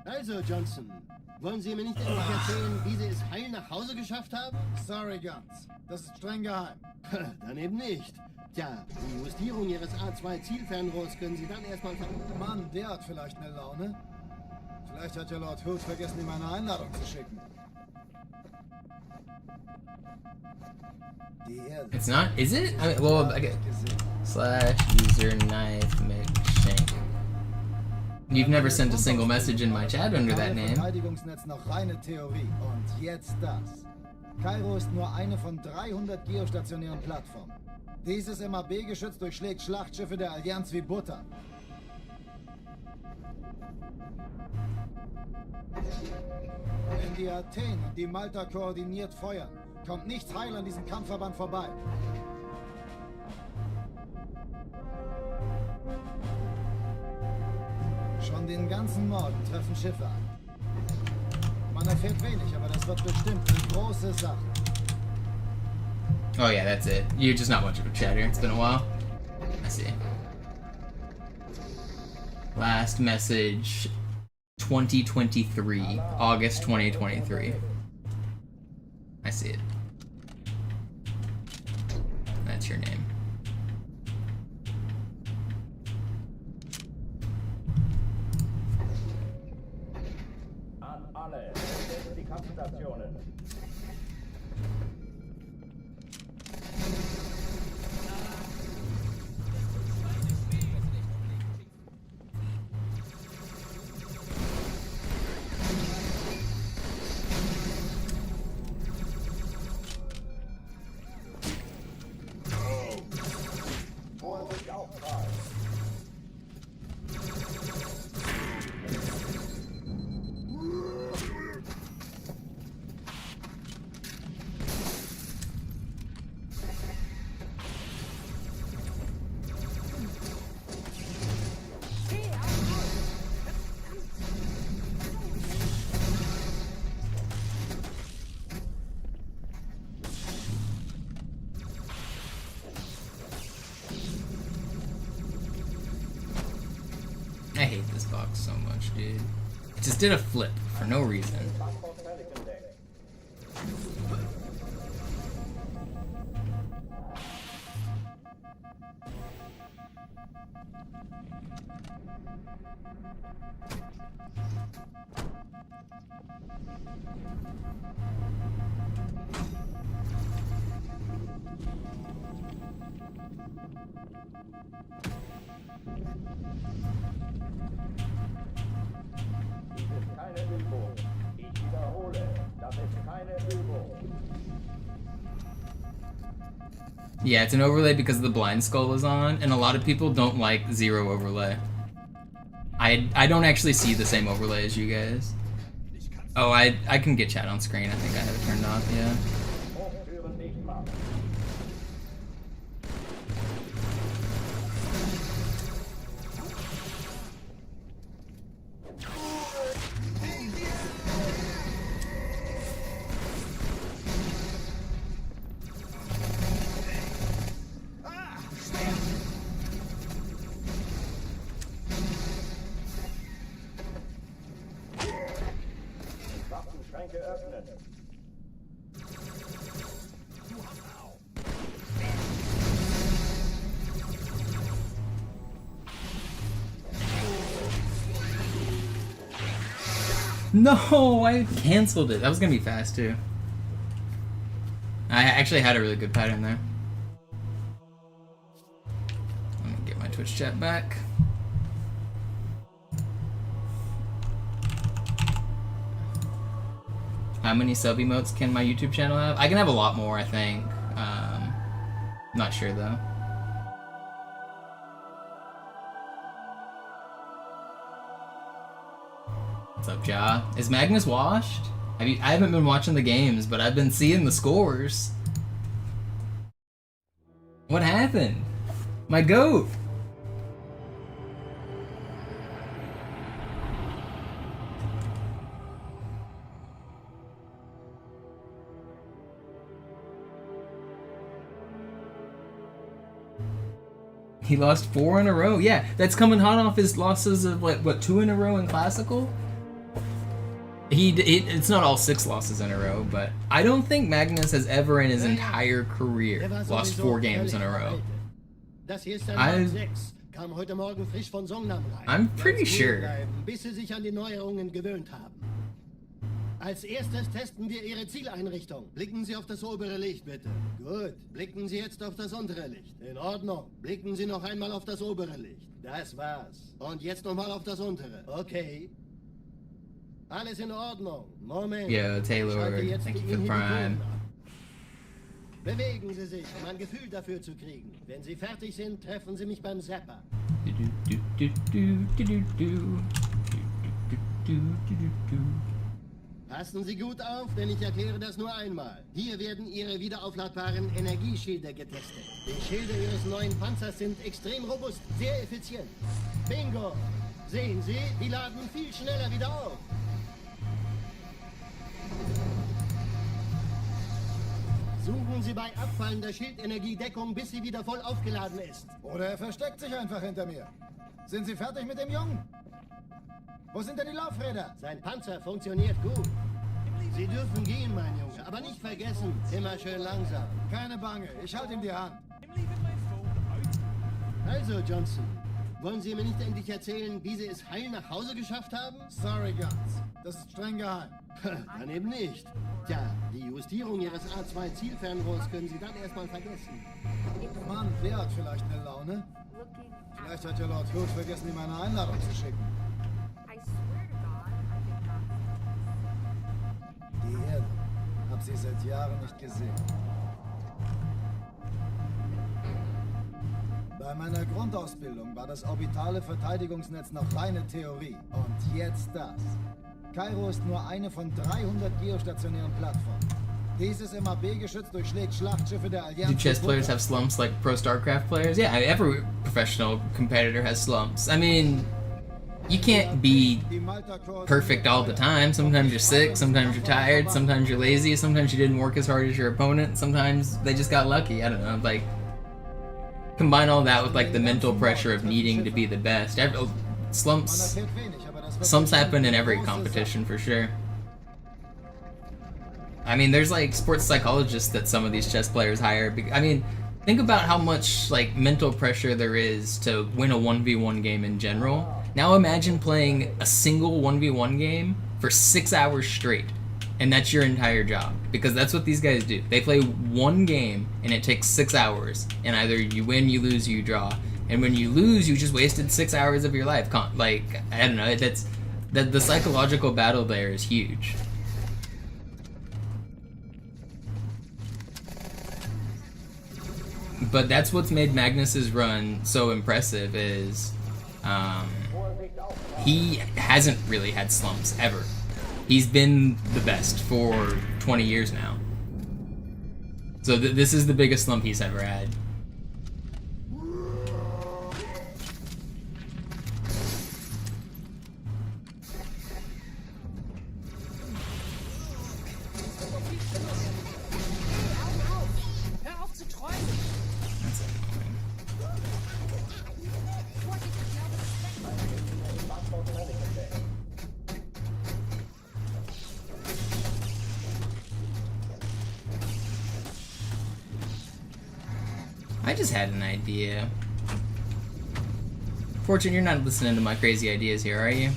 Also, Johnson, wollen Sie mir nicht endlich erzählen, wie Sie es heil nach Hause geschafft haben? Sorry, Guns. Das ist streng geheim. Dann eben nicht. Tja, die Justierung Ihres A2-Zielfernrohrs können Sie dann erstmal Mann, der hat vielleicht eine Laune. Vielleicht hat ja Lord Hood vergessen, ihm eine Einladung zu schicken. It's not, is it? I mean, well, okay. /user knife McShank. You've never sent a single message in my chat under that name. Verteidigungsnetz noch reine Theorie. Und jetzt das. Kairo ist nur eine von 300 geostationären Plattformen. Dieses MAB-Geschütz durchschlägt Schlachtschiffe der Allianz wie Butter. Wenn die Athen und die Malta koordiniert feuern, kommt nichts heil an diesem Kampfverband vorbei. Schon den ganzen Morgen treffen Schiffe an. Man erfährt wenig, aber das wird bestimmt eine große Sache. Oh yeah, that's it. You're just not much of a chatter. It's been a while. I see. Last message, 2023, August 2023. I see it. That's your name. An alle, besetzt die Kampfstationen. Vorsicht Auftrag. I hate this box so much, dude. It just did a flip for no reason. Keine Übung. Ich wiederhole, das ist keine Übung. Yeah, it's an overlay because the blind skull is on, and a lot of people don't like zero overlay. I don't actually see the same overlay as you guys. Oh, I can get chat on screen. I think I have it turned off, yeah. Hochführen nicht machen. Waffenschränke öffnen. No, I canceled it. That was gonna be fast too. I actually had a really good pattern there. I'm gonna get my Twitch chat back. How many sub emotes can my YouTube channel have? I can have a lot more, I think. Not sure though. What's up, Ja? Is Magnus washed? I haven't been watching the games, but I've been seeing the scores. What happened? My goat! He lost 4 in a row. Yeah, that's coming hot off his losses of what 2 in a row in Classical? It's not all 6 losses in a row, but I don't think Magnus has ever in his entire career lost 4 games in a row. I'm pretty sure. Bis Sie sich an die Neuerungen gewöhnt haben. Als erstes testen wir Ihre Zieleinrichtung. Blicken Sie auf das obere Licht, bitte. Gut. Blicken Sie jetzt auf das untere Licht. In Ordnung. Blicken Sie noch einmal auf das obere Licht. Das war's. Und jetzt nochmal auf das untere. Okay. Alles in Ordnung. Moment. Yo, Taylor, thank you for the Prime. Bewegen Sie sich, um ein Gefühl dafür zu kriegen. Wenn Sie fertig sind, treffen Sie mich beim Zapper. Passen Sie gut auf, denn ich erkläre das nur einmal. Hier werden Ihre wiederaufladbaren Energieschilde getestet. Die Schilde Ihres neuen Panzers sind extrem robust, sehr effizient. Bingo! Sehen Sie, die laden viel schneller wieder auf. Suchen Sie bei abfallender Schildenergie Deckung, bis sie wieder voll aufgeladen ist. Oder er versteckt sich einfach hinter mir. Sind Sie fertig mit dem Jungen? Wo sind denn die Laufräder? Sein Panzer funktioniert gut. Sie dürfen gehen, mein Junge, aber nicht vergessen, immer schön langsam. Keine Bange, ich halte ihm die Hand. Also, Johnson, wollen Sie mir nicht endlich erzählen, wie Sie es heil nach Hause geschafft haben? Sorry, Guns. Das ist streng geheim. Dann eben nicht. Tja, die Justierung Ihres A2-Zielfernrohrs können Sie dann erstmal vergessen. Mann, der hat vielleicht eine Laune. Vielleicht hat ja Lord Hood vergessen, ihm eine Einladung zu schicken. Die Erde. Hab sie seit Jahren nicht gesehen. Bei meiner Grundausbildung war das orbitale Verteidigungsnetz noch reine Theorie. Und jetzt das. Kairo ist nur eine von 300 geostationären Plattformen. Dieses MAB-Geschütz durchschlägt Schlachtschiffe der Allianz. Do chess players have slumps like pro StarCraft players? Yeah, every professional competitor has slumps. I mean, you can't be perfect all the time. Sometimes you're sick, sometimes you're tired, sometimes you're lazy, sometimes you didn't work as hard as your opponent, sometimes they just got lucky. I don't know, like, combine all that with like the mental pressure of needing to be the best. Slumps happen in every competition for sure. I mean, there's like sports psychologists that some of these chess players hire. I mean, think about how much like mental pressure there is to win a 1v1 game in general. Now imagine playing a single 1v1 game for 6 hours straight, and that's your entire job, because that's what these guys do. They play one game and it takes 6 hours, and either you win, you lose, you draw. And when you lose, you just wasted 6 hours of your life. Like, I don't know, the psychological battle there is huge. But that's what's made Magnus's run so impressive is he hasn't really had slumps ever. He's been the best for 20 years now. So this is the biggest slump he's ever had. I just had an idea. Fortune, you're not listening to my crazy ideas here, are you?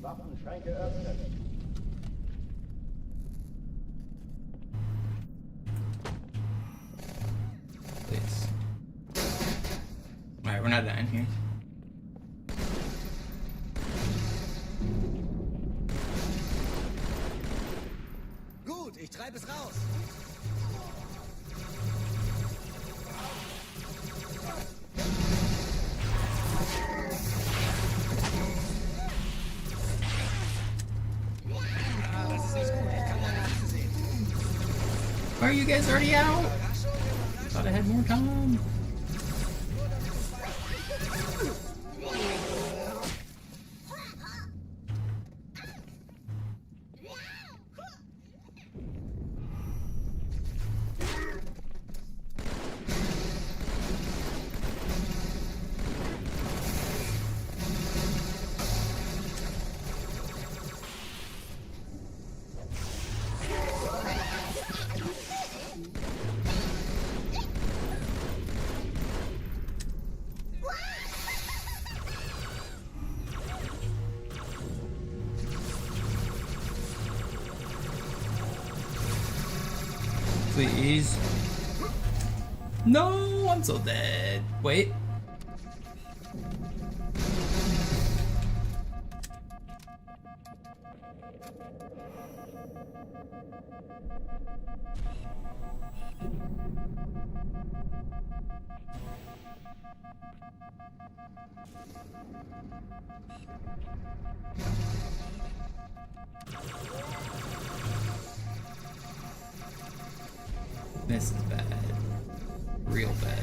Waffenschränke öffnen. Please. Alright, we're not dying here. Gut, ich treibe es raus. Are you guys already out? Thought I had more time. Please. No, I'm so dead. Wait. This is bad. Real bad.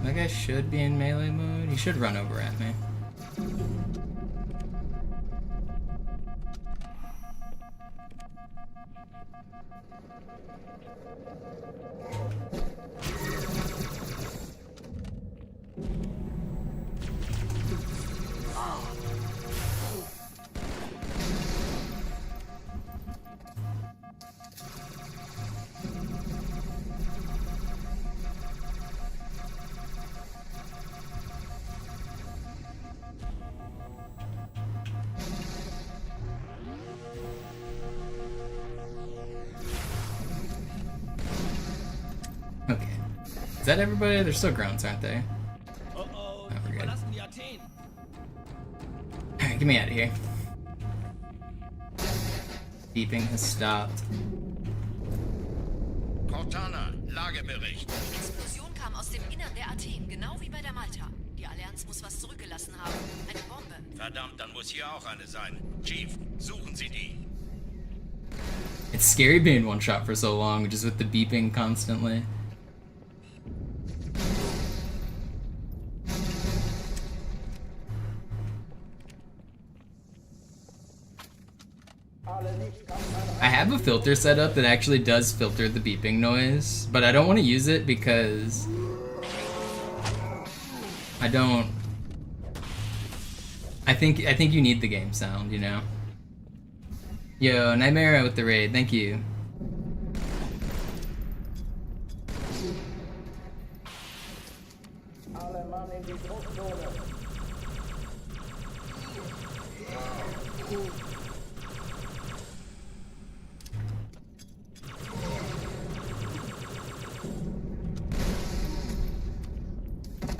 That guy should be in melee mode. He should run over at me. Okay. Is that everybody? They're still grunts, aren't they? Oh, Oh, we're good. verlassen die Athen. Alright, get me out of here. Beeping has stopped. Cortana, Lagebericht. Die Explosion kam aus dem Innern der Athen, genau wie bei der Malta. Die Allianz muss was zurückgelassen haben. Eine Bombe. Verdammt, dann muss hier auch eine sein. Chief, suchen Sie die. It's scary being one shot for so long, just with the beeping constantly. I have a filter set up that actually does filter the beeping noise, but I don't want to use it because I think you need the game sound, you know. Yo, Nightmare with the raid, thank you. Alle Mann in die Druckzone.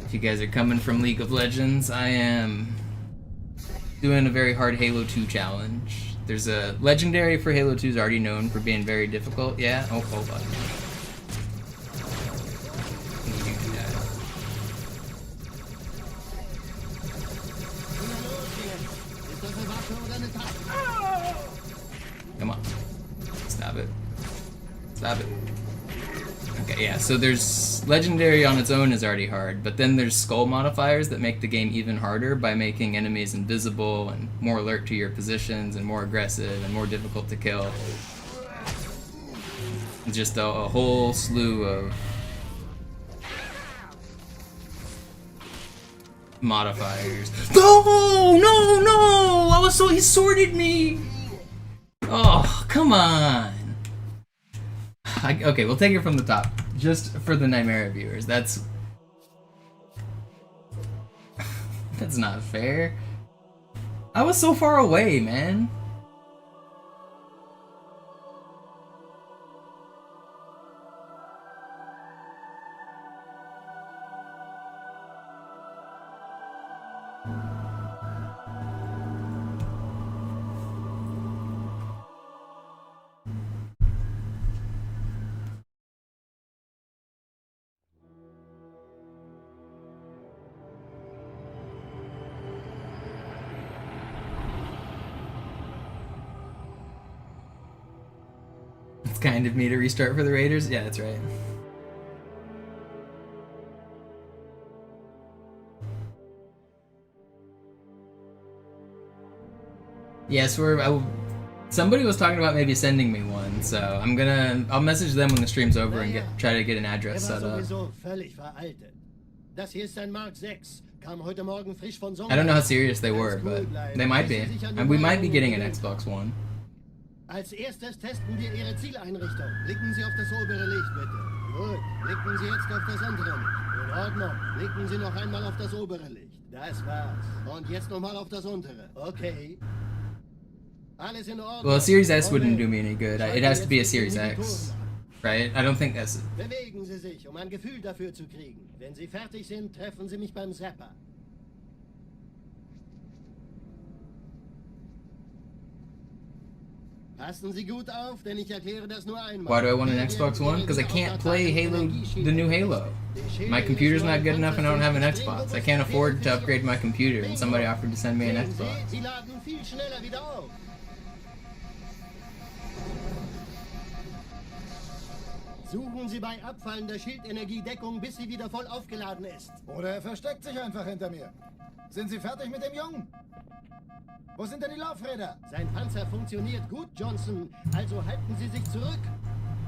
If you guys are coming from League of Legends, I am doing a very hard Halo 2 challenge. There's a legendary for Halo 2 is already known for being very difficult. Yeah? Oh, hold on. Come on. Stop it. Stop it. Okay, yeah, so there's legendary on its own is already hard, but then there's skull modifiers that make the game even harder by making enemies invisible and more alert to your positions and more aggressive and more difficult to kill. It's just a whole slew of modifiers. No! No, no! He sorted me! Oh, come on! Okay, we'll take it from the top, just for the Nightmare viewers. That's not fair. I was so far away, man. It's kind of me to restart for the Raiders. Yeah, that's right. Yes, somebody was talking about maybe sending me one, so I'll message them when the stream's over and try to get an address set up. I don't know how serious they were, but they might be. And we might be getting an Xbox One. Als erstes testen wir Ihre Zieleinrichtung. Blicken Sie auf das obere Licht, bitte. Gut. Blicken Sie jetzt auf das untere Licht. In Ordnung. Blicken Sie noch einmal auf das obere Licht. Das war's. Und jetzt nochmal auf das untere. Okay. Alles in Ordnung. Well, a Series S wouldn't do me any good. It has to be a Series X, right? I don't think that's... Bewegen Sie sich, um ein Gefühl dafür zu kriegen. Wenn Sie fertig sind, treffen Sie mich beim Zapper. Passen Sie gut auf, denn ich erkläre das nur einmal. Why do I want an Xbox One? Because I can't play Halo, the new Halo. My computer's not good enough and I don't have an Xbox. I can't afford to upgrade my computer and somebody offered to send me an Xbox. Sie laden viel schneller wieder auf. Suchen Sie bei abfallender Schildenergiedeckung, bis sie wieder voll aufgeladen ist. Oder er versteckt sich einfach hinter mir. Sind Sie fertig mit dem Jungen? Wo sind denn die Laufräder? Sein Panzer funktioniert gut, Johnson. Also halten Sie sich zurück.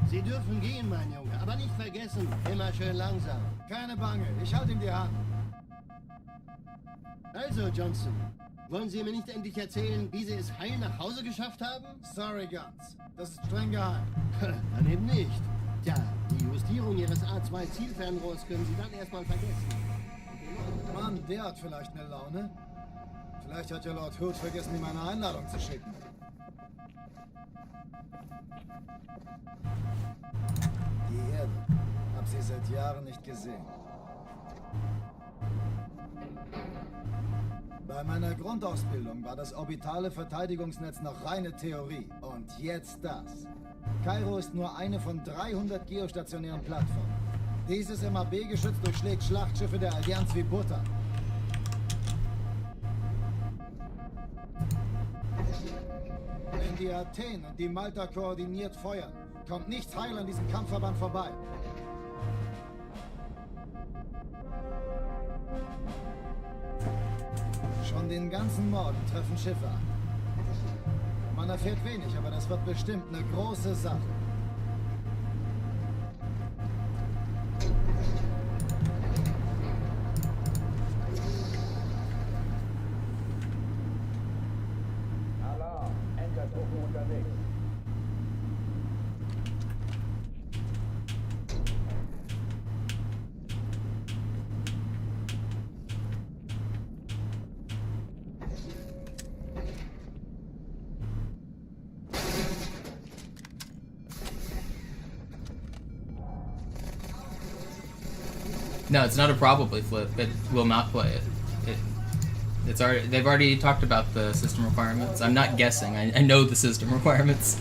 Sie dürfen gehen, mein Junge. Aber nicht vergessen, immer schön langsam. Keine Bange, ich halte ihm die Hand. Also, Johnson, wollen Sie mir nicht endlich erzählen, wie Sie es heil nach Hause geschafft haben? Sorry, Guns. Das ist streng geheim. Dann eben nicht. Tja, die Justierung Ihres A2-Zielfernrohrs können Sie dann erstmal vergessen. Mann, der hat vielleicht eine Laune. Vielleicht hat ja Lord Hood vergessen, ihm eine Einladung zu schicken. Die Erde. Hab sie seit Jahren nicht gesehen. Bei meiner Grundausbildung war das orbitale Verteidigungsnetz noch reine Theorie. Und jetzt das. Kairo ist nur eine von 300 geostationären Plattformen. Dieses MAB-Geschütz durchschlägt Schlachtschiffe der Allianz wie Butter. Wenn die Athen und die Malta koordiniert feuern, kommt nichts heil an diesem Kampfverband vorbei. Schon den ganzen Morgen treffen Schiffe an. Man erfährt wenig, aber das wird bestimmt eine große Sache. Alarm, Entertruppen unterwegs. No, it's not a probably flip. It will not play it. It's already. They've already talked about the system requirements. I'm not guessing. I know the system requirements.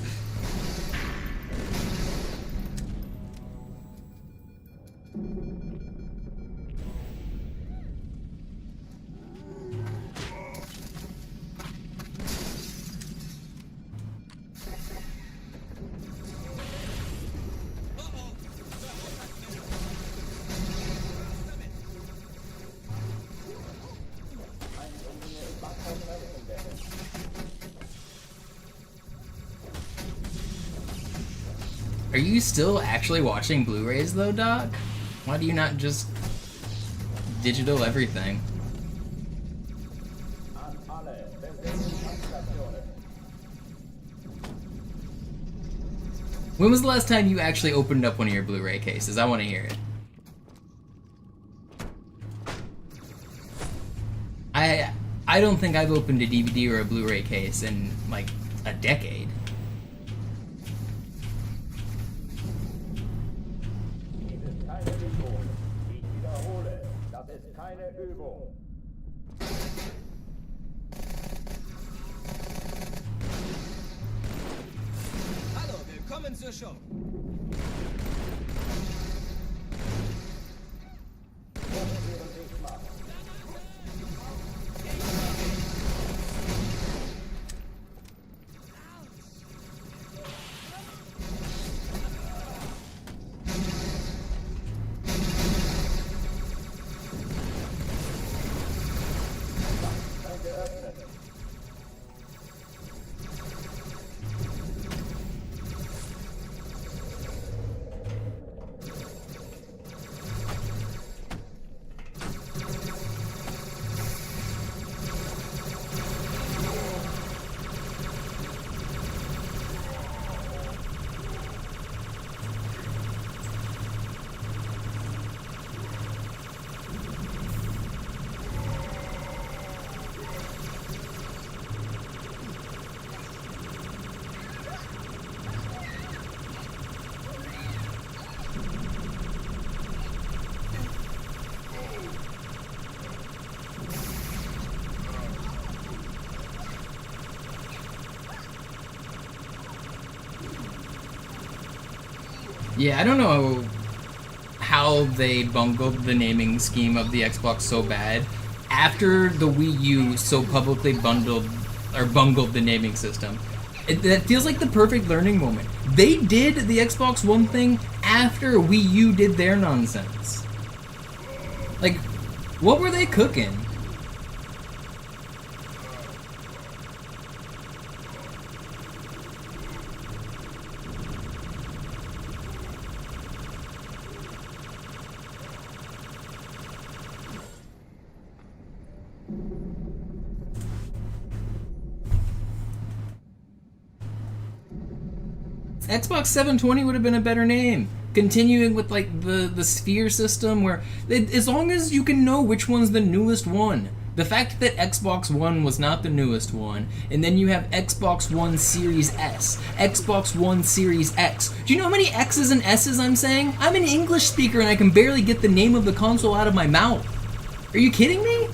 Are you still actually watching Blu-rays though, Doc? Why do you not just digital everything? An alle befindlichen Stationen. When was the last time you actually opened up one of your Blu-ray cases? I want to hear it. I don't think I've opened a DVD or a Blu-ray case in like a decade. Dies ist keine Übung. Ich wiederhole, das ist keine Übung. Hallo, willkommen zur Show. Yeah, I don't know how they bungled the naming scheme of the Xbox so bad after the Wii U so publicly bungled the naming system. That feels like the perfect learning moment. They did the Xbox One thing after Wii U did their nonsense. Like, what were they cooking? Xbox 720 would have been a better name. Continuing with like the sphere system where as long as you can know which one's the newest one. The fact that Xbox One was not the newest one, and then you have Xbox One Series S, Xbox One Series X. Do you know how many X's and S's I'm saying? I'm an English speaker and I can barely get the name of the console out of my mouth. Are you kidding me?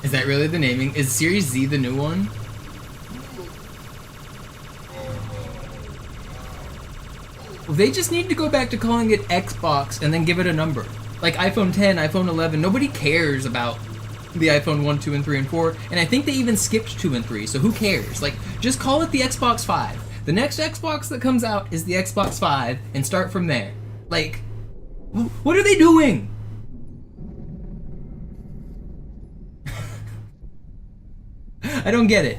Is that really the naming? Is Series Z the new one? Well, they just need to go back to calling it Xbox and then give it a number. Like iPhone 10, iPhone 11, nobody cares about the iPhone 1, 2, and 3, and 4, and I think they even skipped 2 and 3, so who cares? Like, just call it the Xbox 5. The next Xbox that comes out is the Xbox 5, and start from there. Like, what are they doing? I don't get it.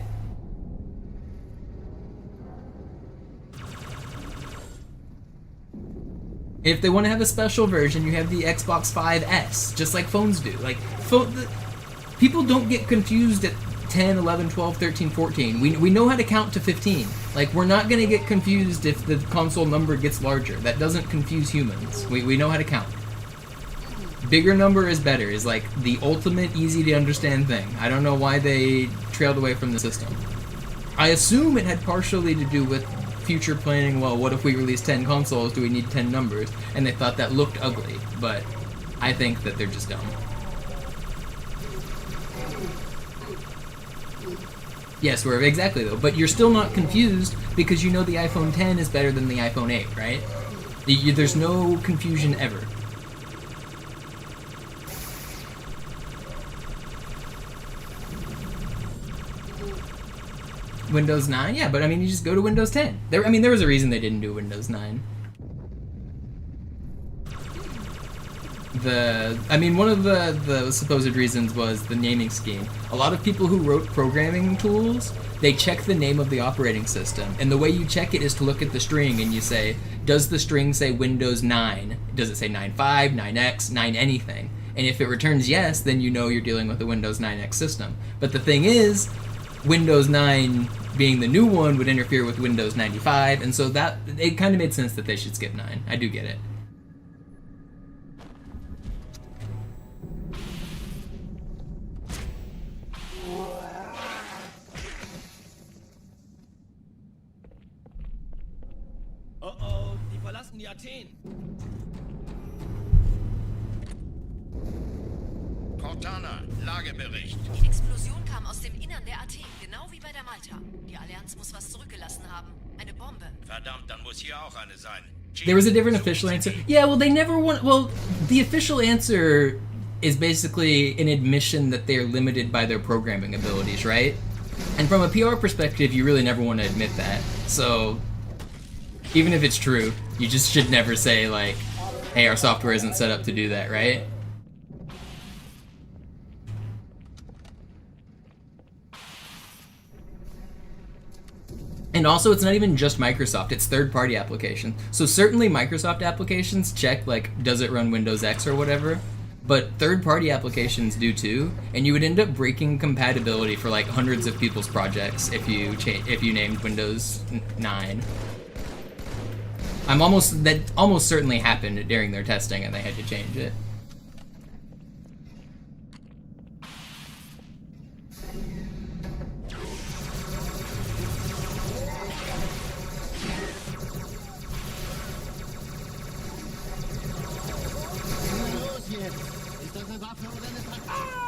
If they want to have a special version, you have the Xbox 5S, just like phones do. Like, people don't get confused at 10, 11, 12, 13, 14. We know how to count to 15. Like, we're not going to get confused if the console number gets larger. That doesn't confuse humans. We know how to count. Bigger number is better, is like the ultimate easy to understand thing. I don't know why they trailed away from the system. I assume it had partially to do with future planning. Well, what if we release 10 consoles? Do we need 10 numbers? And they thought that looked ugly, but I think that they're just dumb. Yes, we're exactly though, but you're still not confused because you know the iPhone 10 is better than the iPhone 8, right? There's no confusion ever. Windows 9? Yeah, but I mean, you just go to Windows 10. There was a reason they didn't do Windows 9. One of the supposed reasons was the naming scheme. A lot of people who wrote programming tools, they check the name of the operating system, and the way you check it is to look at the string and you say, does the string say Windows 9? Does it say 9.5, 9X, 9 anything? And if it returns yes, then you know you're dealing with a Windows 9X system. But the thing is, Windows 9 being the new one would interfere with Windows 95, and so that it kind of made sense that they should skip 9. I do get it. Oh, die verlassen die Athen. Cortana, Lagebericht. Die Explosion kam aus dem Innern der Athen, genau wie bei der Malta. Die Allianz muss was zurückgelassen haben. Eine Bombe. Verdammt, dann muss hier auch eine sein. There was a different official answer. Yeah, well, they never want. Well, the official answer is basically an admission that they're limited by their programming abilities, right? And from a PR perspective, you really never want to admit that. So, Even if it's true, you just should never say, like, hey, our software isn't set up to do that, right? And also, it's not even just Microsoft, it's third-party applications. So certainly Microsoft applications check, like, does it run Windows X or whatever, but third-party applications do too, and you would end up breaking compatibility for, like, hundreds of people's projects if you named Windows 9. That almost certainly happened during their testing and they had to change it. Los jetzt! Ist das eine Waffe oder eine Traktion?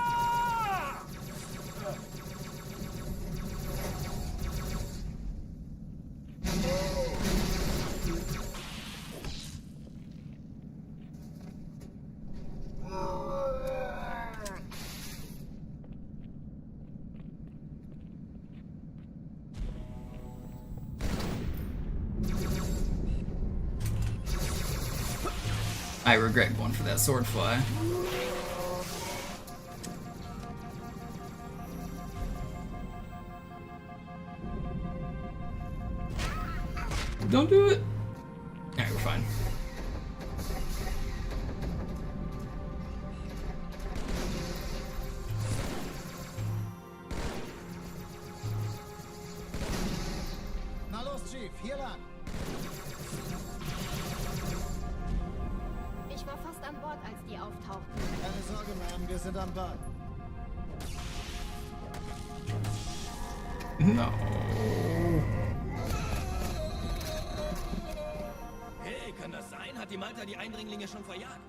I regret going for that sword fly. Don't do it. Alright, we're fine. Na los, Chief, hier lang. Ich war fast an Bord, als die auftauchten. Keine Sorge, Ma'am, wir sind am Ball. No. Hey, kann das sein? Hat die Malta die Eindringlinge schon verjagt?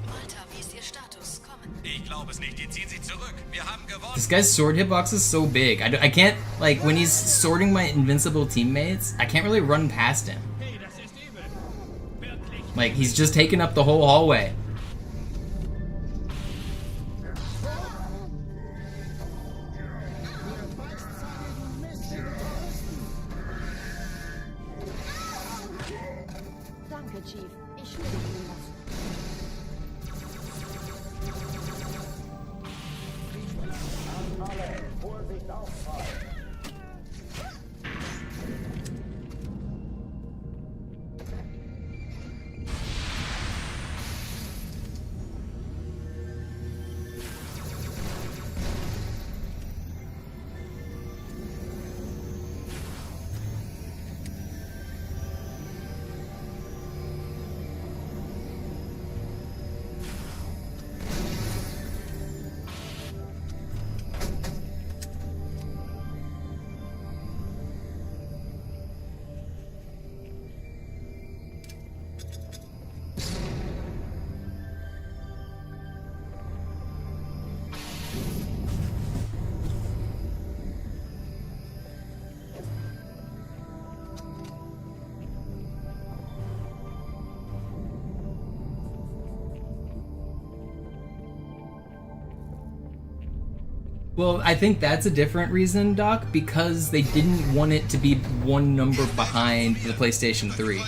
Malta, wie ist Ihr Status? Kommen. Ich glaube es nicht, die ziehen sich zurück. Wir haben gewonnen. This guy's sword hitbox is so big. I can't, like, when he's sorting my invincible teammates, I can't really run past him. Hey, das ist übel. Wirklich. Like, he's just taking up the whole hallway. Danke, Chief. Ich schulde Ihnen was. Alle, Vorsicht Aufprall. Well, I think that's a different reason, Doc, because they didn't want it to be one number behind the PlayStation 3.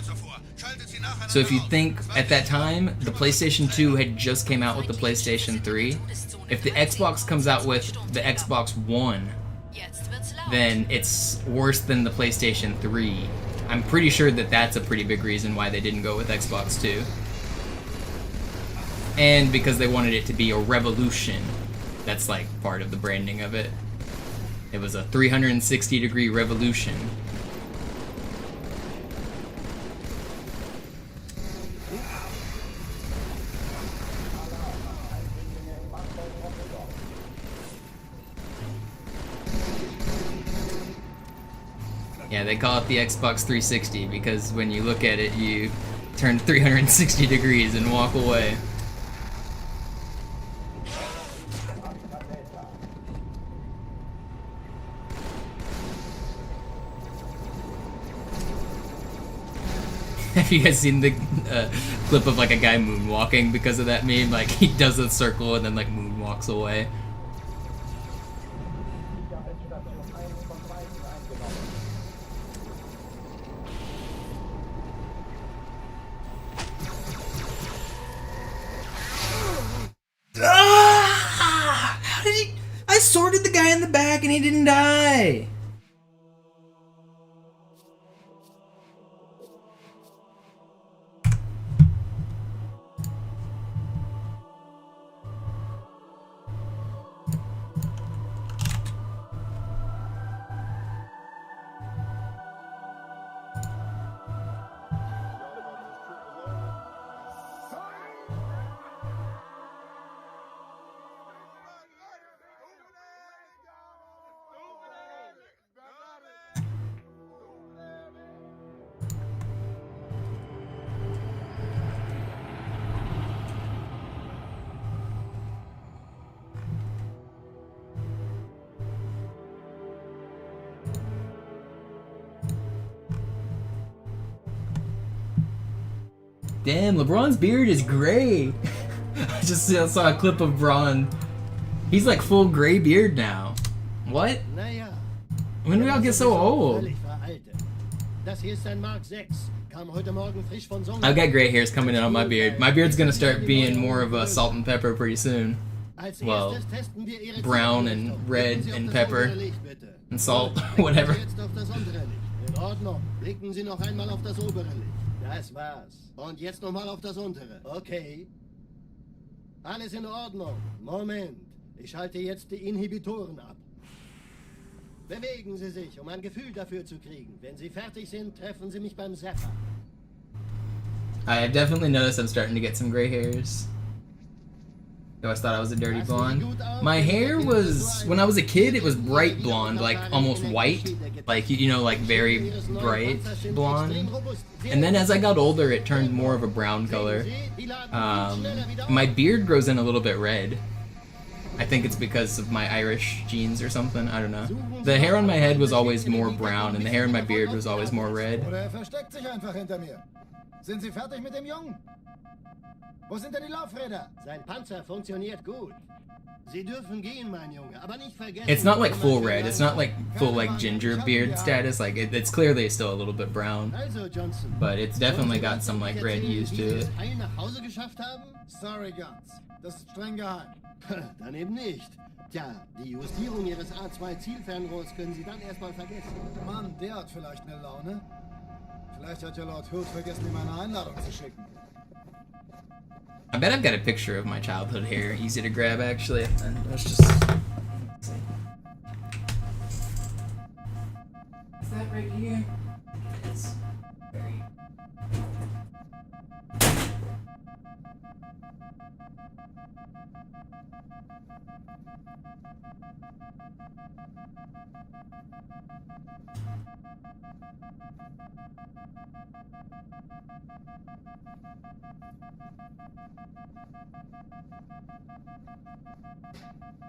So if you think, at that time, the PlayStation 2 had just came out with the PlayStation 3. If the Xbox comes out with the Xbox One, then it's worse than the PlayStation 3. I'm pretty sure that that's a pretty big reason why they didn't go with Xbox 2. And because they wanted it to be a revolution. That's like part of the branding of it. It was a 360-degree revolution. Yeah, they call it the Xbox 360 because when you look at it, you turn 360 degrees and walk away. Have you guys seen the clip of like a guy moonwalking because of that meme? Like he does a circle and then like moonwalks away. Sicherheitsstation 1 von Weißen eingenommen. way! Damn, LeBron's beard is gray. I just saw a clip of Braun. He's like full gray beard now. What? Naja. When did we all get so old? Völlig veraltet. Das hier ist ein Mark 6. Kam heute Morgen frisch von Sonne. I've got gray hairs coming in on my beard. My beard's gonna start being more of a salt and pepper pretty soon. Als Well, erstes testen wir Ihre brown Zieleinrichtung. and red Blicken Sie auf and das pepper obere Licht, bitte. and salt, Gut, blicken whatever. Sie jetzt auf das untere Licht. In Ordnung. Blicken Sie noch einmal auf das obere Licht. Das war's. Und jetzt nochmal auf das untere. Okay. Alles in Ordnung. Moment. Ich schalte jetzt die Inhibitoren ab. Bewegen Sie sich, um ein Gefühl dafür zu kriegen. Wenn Sie fertig sind, treffen Sie mich beim Zapper. I have definitely noticed I'm starting to get some gray hairs. I always thought I was a dirty blonde. My hair was, when I was a kid, it was bright blonde, like almost white. Like, you know, like very bright blonde. And then as I got older, it turned more of a brown color. My beard grows in a little bit red. I think it's because of my Irish genes or something, I don't know. The hair on my head was always more brown, and the hair in my beard was always more red. Oder versteckt sich einfach hinter mir. Sind Sie fertig mit dem Jungen? Wo sind denn die Laufräder? Sein Panzer funktioniert gut. Sie dürfen gehen, mein Junge, aber nicht vergessen. It's not like full red, it's not like full like ginger beard status, like it's clearly still a little bit brown. Also, Johnson. But it's definitely got some like red hues to it. Heil nach Hause geschafft haben? Sorry, Guns. Das ist streng geheim. Dann eben nicht. Tja, die Justierung Ihres A2-Zielfernrohrs können Sie dann erstmal vergessen. Mann, der hat vielleicht eine Laune. Vielleicht hat ja Lord Hood vergessen, ihm eine Einladung zu schicken. I bet I've got a picture of my childhood hair, easy to grab actually. And let's just let's see. Is that right here? It is. Very.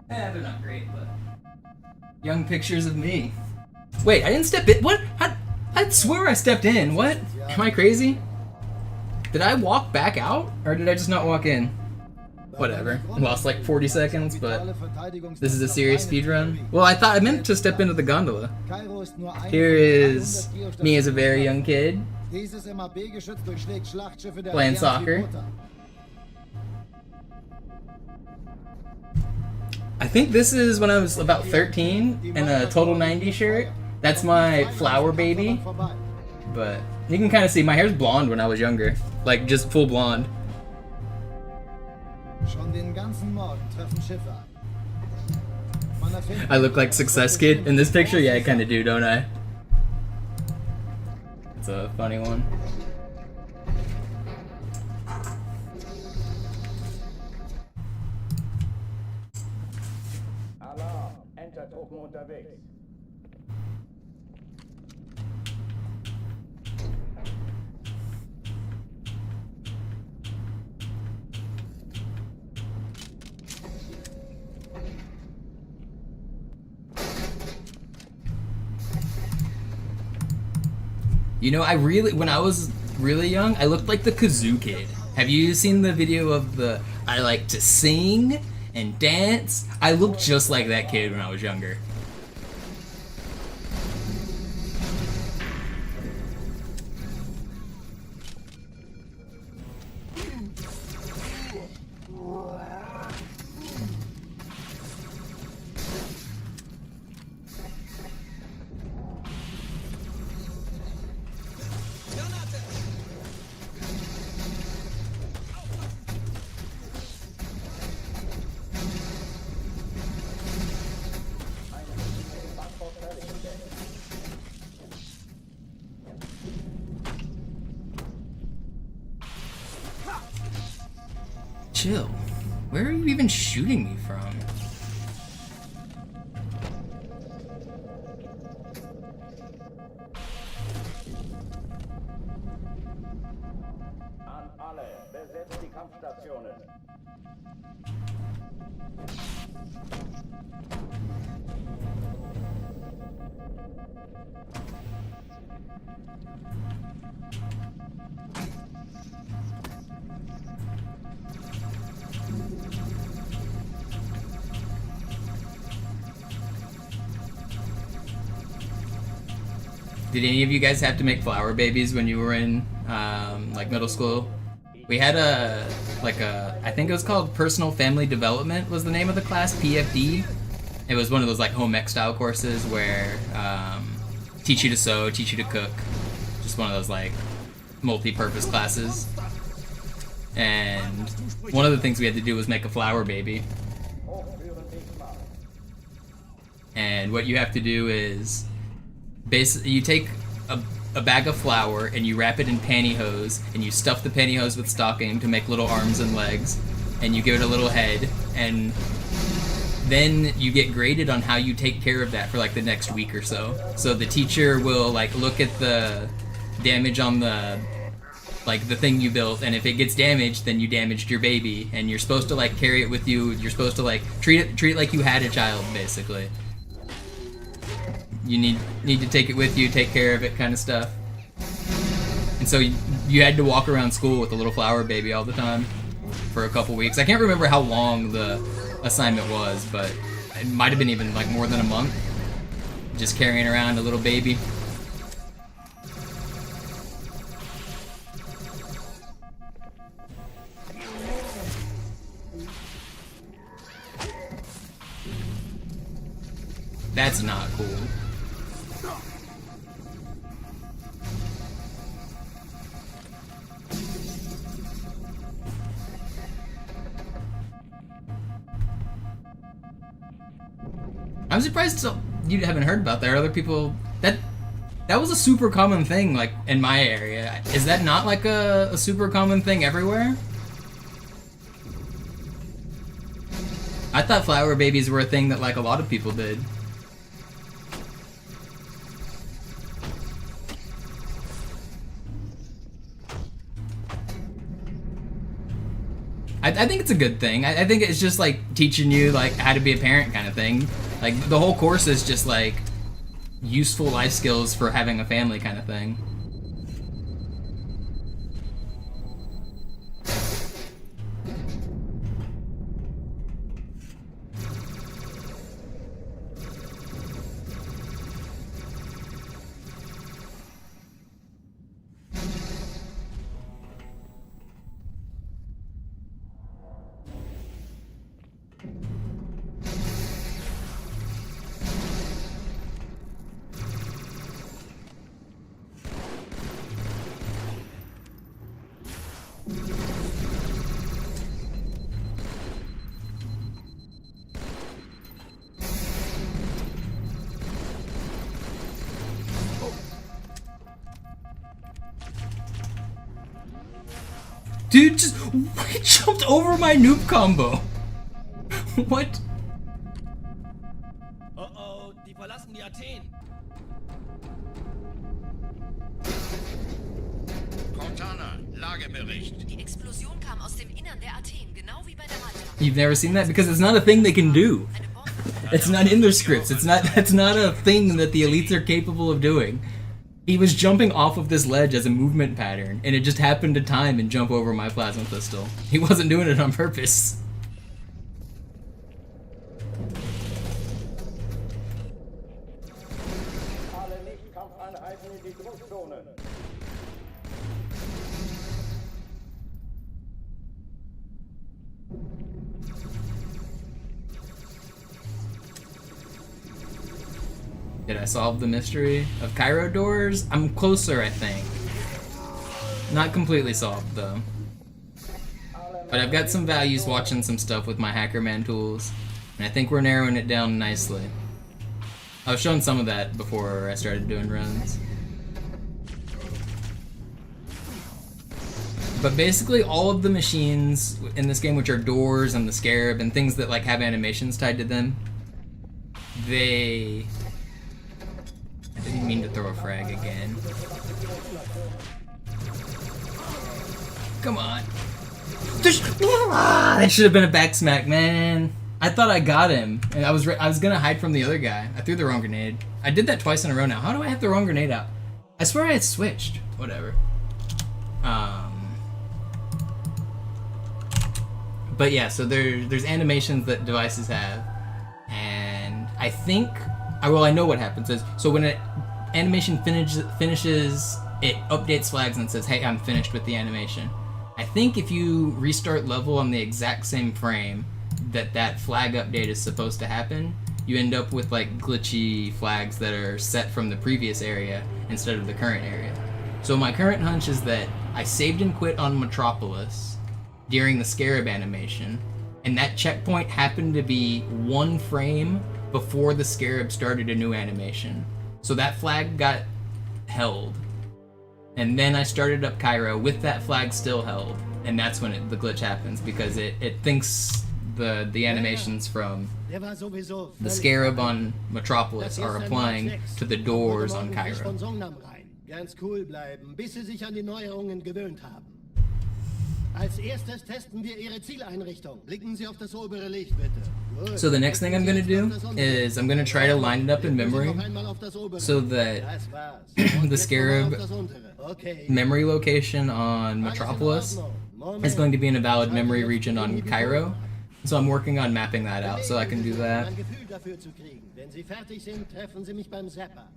They're not great, but young pictures of me. Wait, I didn't step in. What? I swear I stepped in. What? Am I crazy? Did I walk back out, or did I just not walk in? Whatever. Lost like 40 seconds, but this is a serious speedrun. Well, I meant to step into the gondola. Here is me as a very young kid playing soccer. I think this is when I was about 13 in a Total 90 shirt. That's my flower baby. But you can kind of see my hair's blonde when I was younger. Like just full blonde. I look like Success Kid in this picture? Yeah, I kind of do, don't I? It's a funny one. Alarm, Entertruppen unterwegs. You know, when I was really young, I looked like the Kazoo Kid. Have you seen the video of I like to sing and dance? I looked just like that kid when I was younger. chill. Where are you even shooting me from? An alle, besetzt die Kampfstationen. Did any of you guys have to make flower babies when you were in like middle school? We had I think it was called Personal Family Development was the name of the class, PFD. It was one of those like home ec style courses where teach you to sew, teach you to cook. Just one of those like multi-purpose classes. And one of the things we had to do was make a flower baby. And what you have to do is basically you take a bag of flour and you wrap it in pantyhose and you stuff the pantyhose with stocking to make little arms and legs, and you give it a little head, and then you get graded on how you take care of that for like the next week or so. So the teacher will like look at the damage on the like the thing you built, and if it gets damaged, then you damaged your baby, and you're supposed to like carry it with you. You're supposed to like treat it like you had a child, basically. You need to take it with you, take care of it, kind of stuff. And so you had to walk around school with a little flower baby all the time for a couple weeks. I can't remember how long the assignment was, but it might have been even like more than a month. Just carrying around a little baby. That's not cool. I'm surprised you haven't heard about that. Other people that was a super common thing like in my area. Is that not like a super common thing everywhere? I thought flower babies were a thing that like a lot of people did. I think it's a good thing. I think it's just like teaching you like how to be a parent kind of thing. Like the whole course is just like useful life skills for having a family kind of thing. Dude just jumped over my noob combo. What? Oh oh, die verlassen die Athen. Cortana, Lagebericht. Die Explosion kam aus dem Innern der Athen, genau wie bei der Malta. You've never seen that? Because it's not a thing they can do. Eine Bombe. It's not in their scripts. That's not a thing that the elites are capable of doing. He was jumping off of this ledge as a movement pattern, and it just happened to time and jump over my plasma pistol. He wasn't doing it on purpose. Alle Lichtkampfeinheiten in die Druckzone. Did I solve the mystery of Cairo doors? I'm closer, I think. Not completely solved, though. But I've got some values watching some stuff with my Hackerman tools, and I think we're narrowing it down nicely. I was showing some of that before I started doing runs. But basically all of the machines in this game, which are doors and the scarab and things that like have animations tied to them, I didn't mean to throw a frag again. Come on. That should have been a back smack, man. I thought I got him, and I was gonna hide from the other guy. I threw the wrong grenade. I did that twice in a row now. How do I have the wrong grenade out? I swear I had switched. Whatever. But yeah, so there's animations that devices have, and I think, well, I know what happens is, so when an animation finishes, it updates flags and says, hey, I'm finished with the animation. I think if you restart level on the exact same frame that flag update is supposed to happen, you end up with like glitchy flags that are set from the previous area instead of the current area. So my current hunch is that I saved and quit on Metropolis during the scarab animation, and that checkpoint happened to be one frame before the scarab started a new animation. So that flag got held. And then I started up Cairo with that flag still held, and that's when the glitch happens, because it thinks the animations from the scarab on Metropolis are applying to the doors on Cairo. Ganz cool bleiben, bis Sie sich an die Neuerungen gewöhnt haben. Als erstes testen wir Ihre Zieleinrichtung. Blicken Sie auf das obere Licht, bitte. Gut. So the next thing I'm going to do is I'm going to try to line it up in memory so that the scarab memory location on Metropolis is going to be in a valid memory region on Cairo. So I'm working on mapping that out so I can do that. Ein Gefühl dafür zu kriegen. Wenn Sie fertig sind, treffen Sie mich beim Zapper.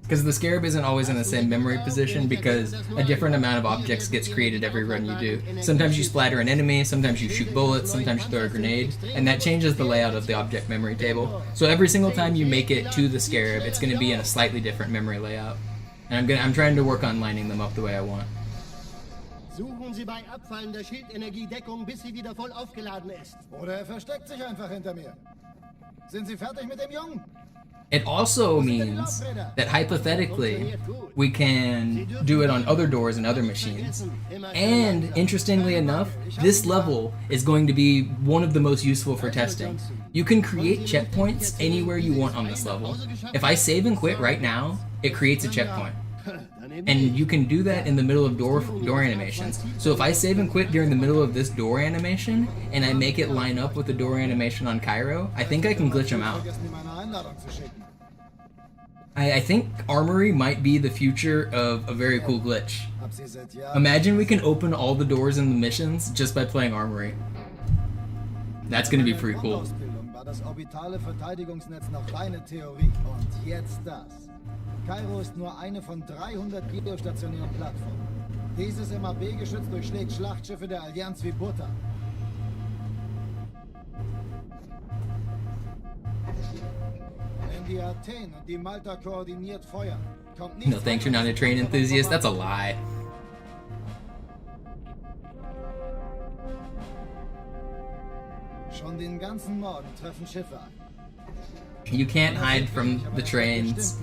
Because the scarab isn't always in the same memory position, because a different amount of objects gets created every run you do. Sometimes you splatter an enemy, sometimes you shoot bullets, sometimes you throw a grenade, and that changes the layout of the object memory table. So every single time you make it to the scarab, it's going to be in a slightly different memory layout. And I'm trying to work on lining them up the way I want. Suchen Sie bei Abfallen der Schildenergie Deckung, bis sie wieder voll aufgeladen ist. Oder versteckt sich einfach hinter mir. Sind Sie fertig mit dem Jungen? It also means that hypothetically, we can do it on other doors and other machines. And interestingly enough, this level is going to be one of the most useful for testing. You can create checkpoints anywhere you want on this level. If I save and quit right now, it creates a checkpoint. And you can do that in the middle of door animations. So if I save and quit during the middle of this door animation, and I make it line up with the door animation on Cairo, I think I can glitch them out. I think Armory might be the future of a very cool glitch. Imagine we can open all the doors in the missions just by playing Armory. That's gonna be pretty cool. War das orbitale Verteidigungsnetz noch reine Theorie. Und jetzt das. Cairo ist nur eine von 300 geostationären Plattformen. Dieses MAB-Geschütz durchschlägt Schlachtschiffe der Allianz wie Butter. Wenn die Athen und die Malta koordiniert feuern, kommt nicht... No thanks, you're not a train enthusiast. That's a lie. Schon den ganzen Morgen treffen Schiffe an. You can't hide from the trains.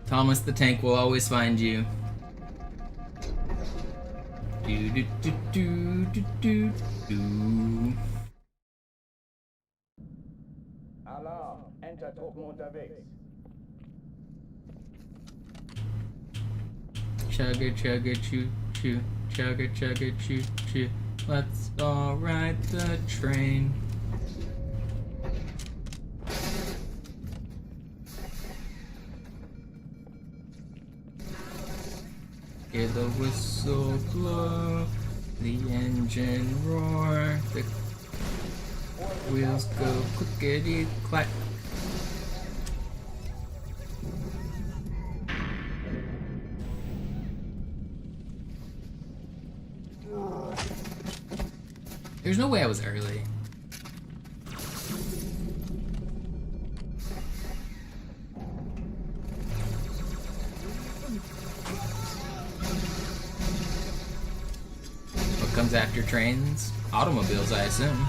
Thomas the Tank will always find you. Do do do do do do do. Alarm, Entertruppen unterwegs. Chugga chugga choo choo, chugga chugga choo choo. Let's all ride the train. Hear the whistle blow, the engine roar, the wheels go clickety clack. There's no way I was early. What comes after trains? Automobiles, I assume.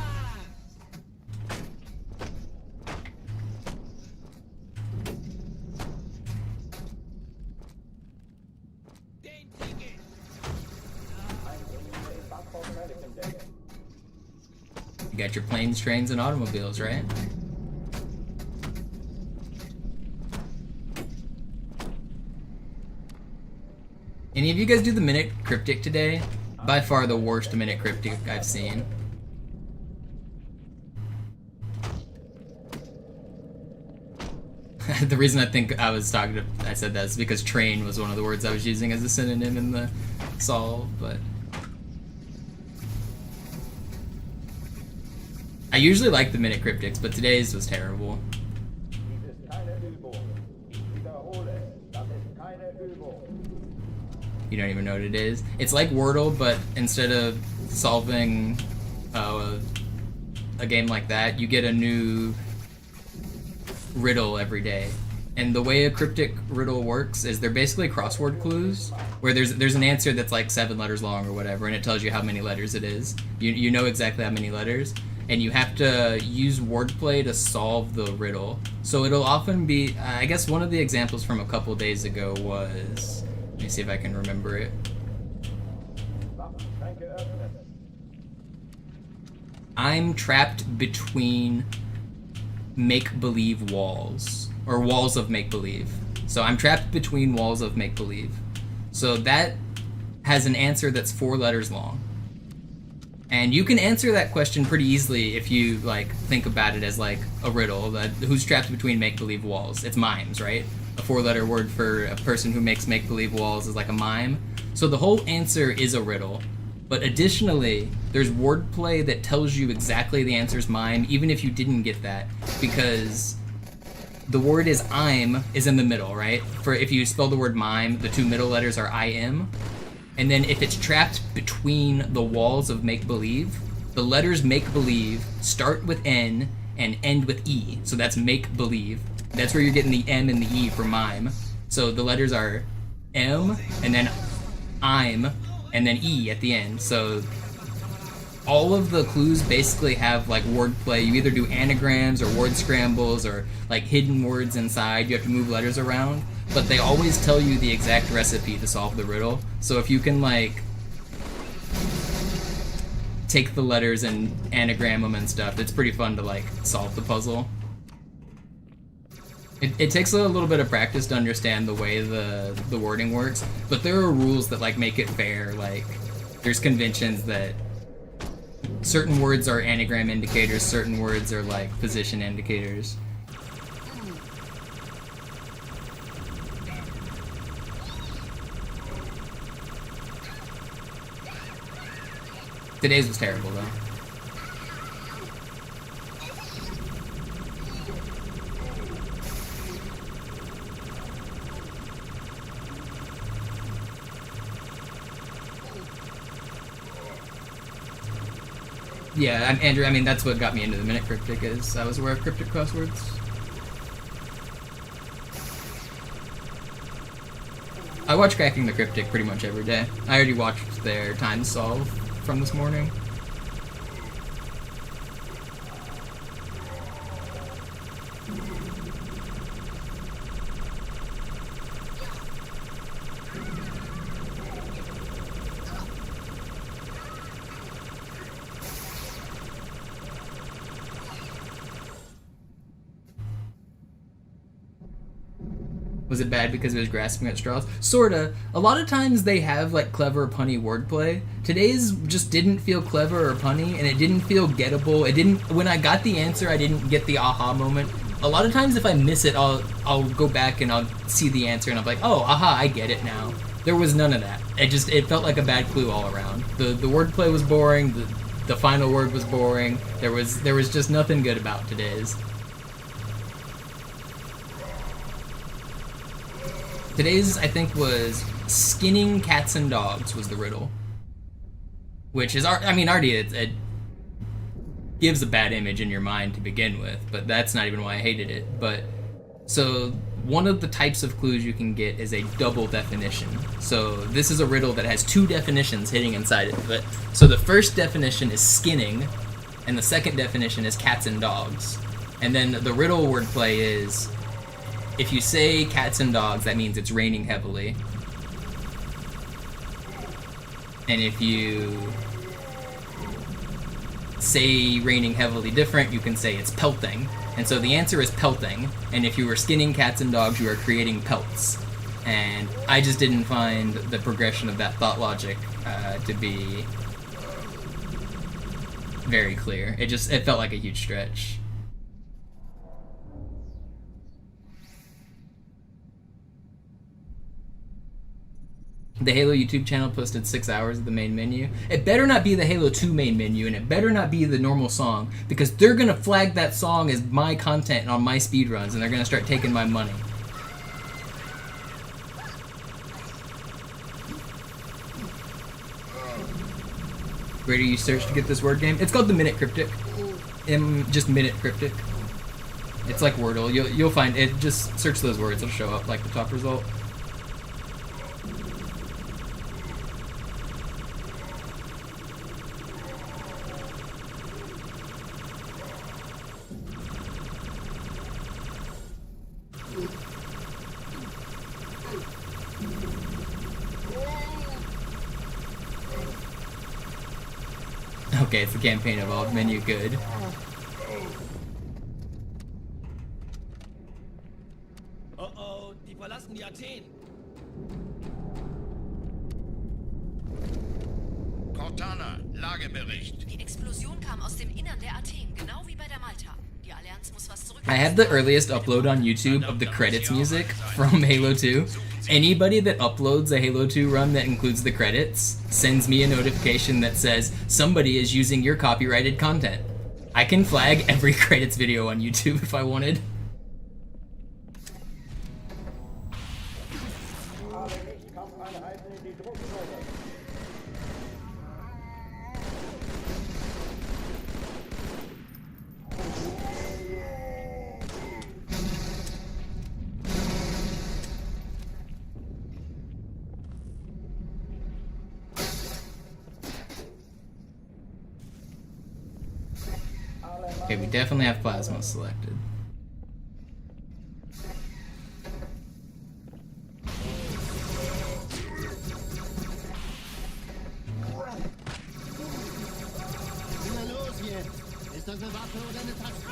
You got your planes, trains, and automobiles, right? Any of you guys do the minute cryptic today? By far the worst minute cryptic I've seen. The reason I think I said that is because train was one of the words I was using as a synonym in the solve, but I usually like the minute cryptics, but today's was terrible. Dies ist keine Übung. Ich wiederhole, das ist keine Übung. You don't even know what it is. It's like Wordle, but instead of solving a game like that, you get a new riddle every day. And the way a cryptic riddle works is they're basically crossword clues, where there's an answer that's like 7 letters long or whatever, and it tells you how many letters it is. You know exactly how many letters, and you have to use wordplay to solve the riddle. So it'll often be, I guess one of the examples from a couple days ago was, let me see if I can remember it. Waffenschränke öffnen. I'm trapped between make-believe walls, or walls of make-believe. So I'm trapped between walls of make-believe. So that has an answer that's 4 letters long. And you can answer that question pretty easily if you like think about it as like a riddle. That who's trapped between make-believe walls? It's mimes, right? A 4-letter word for a person who makes make-believe walls is like a mime. So the whole answer is a riddle. But additionally, there's wordplay that tells you exactly the answer's mime, even if you didn't get that, because the word is I'm is in the middle, right? For if you spell the word mime, the 2 middle letters are IM. And then if it's trapped between the walls of make-believe, the letters make-believe start with N and end with E. So that's make-believe. That's where you're getting the M and the E for mime. So the letters are M, and then I'm, and then E at the end. So all of the clues basically have like wordplay. You either do anagrams or word scrambles or like hidden words inside. You have to move letters around, but they always tell you the exact recipe to solve the riddle. So if you can like take the letters and anagram them and stuff, it's pretty fun to like solve the puzzle. It takes a little bit of practice to understand the way the wording works, but there are rules that like make it fair. Like there's conventions that certain words are anagram indicators, certain words are like position indicators. Today's was terrible though. Yeah, Andrew, I mean, that's what got me into the minute cryptic, is I was aware of cryptic crosswords. I watch Cracking the Cryptic pretty much every day. I already watched their time solve from this morning. Was it bad because it was grasping at straws? Sorta. A lot of times they have like clever punny wordplay. Today's just didn't feel clever or punny, and it didn't feel gettable. It didn't. When I got the answer, I didn't get the aha moment. A lot of times if I miss it, I'll go back and I'll see the answer and I'm like, oh, aha, I get it now. There was none of that. It felt like a bad clue all around. The wordplay was boring. The final word was boring. There was just nothing good about today's. Today's, I think, was skinning cats and dogs was the riddle. Which is, I mean, already it gives a bad image in your mind to begin with, but that's not even why I hated it. But, so, one of the types of clues you can get is a double definition. So, this is a riddle that has 2 definitions hidden inside of it. So, the first definition is skinning, and the second definition is cats and dogs. And then the riddle wordplay is, if you say cats and dogs, that means it's raining heavily. And if you say raining heavily different, you can say it's pelting. And so the answer is pelting, and if you were skinning cats and dogs, you are creating pelts. And I just didn't find the progression of that thought logic to be very clear. It felt like a huge stretch. The Halo YouTube channel posted 6 hours of the main menu. It better not be the Halo 2 main menu, and it better not be the normal song, because they're gonna flag that song as my content on my speedruns, and they're gonna start taking my money. Where do you search to get this word game? It's called the Minute Cryptic. Just Minute Cryptic. It's like Wordle. You'll find it. Just search those words. It'll show up like the top result. Okay, it's the campaign evolved menu. Good. Oh oh, die verlassen die Athen. Cortana, Lagebericht. Die Explosion kam aus dem Innern der Athen, genau wie bei der Malta. Die Allianz muss was zurück. I have the earliest upload on YouTube of the credits music from Halo 2. Anybody that uploads a Halo 2 run that includes the credits sends me a notification that says somebody is using your copyrighted content. I can flag every credits video on YouTube if I wanted. Alle Nicht-Kampfeinheiten in die Druckzone. Okay, we definitely have plasma selected. Na los jetzt! Ist das eine Waffe oder eine Taste?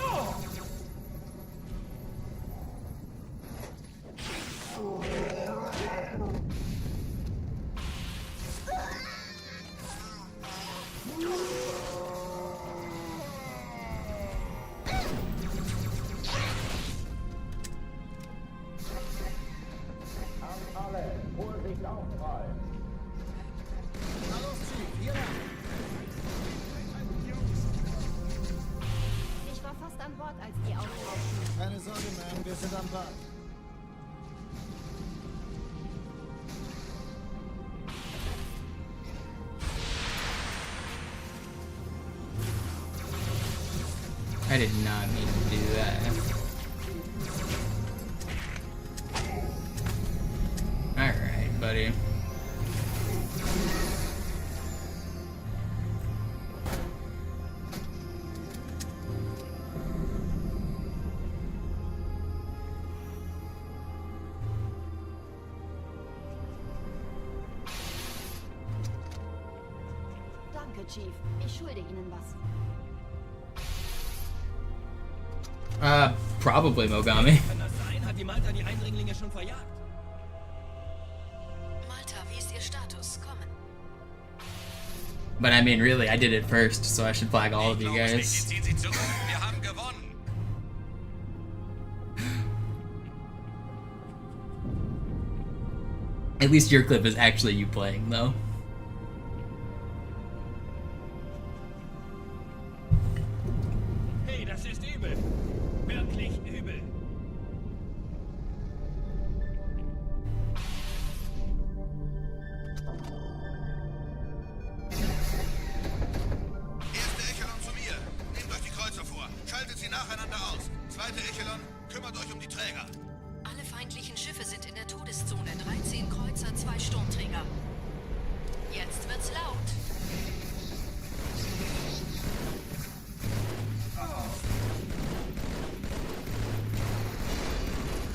Alle, Vorsicht Aufprall. Na los, Chief, hier lang. Ich war fast an Bord, als die auftauchten. Keine Sorge, Ma'am, wir sind am Bad. I did not mean to do that. Alright, buddy. Danke, Chief. Ich schulde Ihnen was. Probably Mogami. Kann das sein? Hat die Malta die Eindringlinge schon verjagt? Malta, wie ist Ihr Status? Kommen. But I mean, really, I did it first, so I should flag all of you Ich glaube, guys. Sie ziehen sich zurück. Wir haben gewonnen. At least your clip is actually you playing, though. Hey, das ist übel. Wirklich übel. Erste Echelon zu mir. Nehmt euch die Kreuzer vor. Schaltet sie nacheinander aus. Zweite Echelon, kümmert euch um die Träger. Alle feindlichen Schiffe sind in der Todeszone. 13 Kreuzer, 2 Sturmträger. Jetzt wird's laut.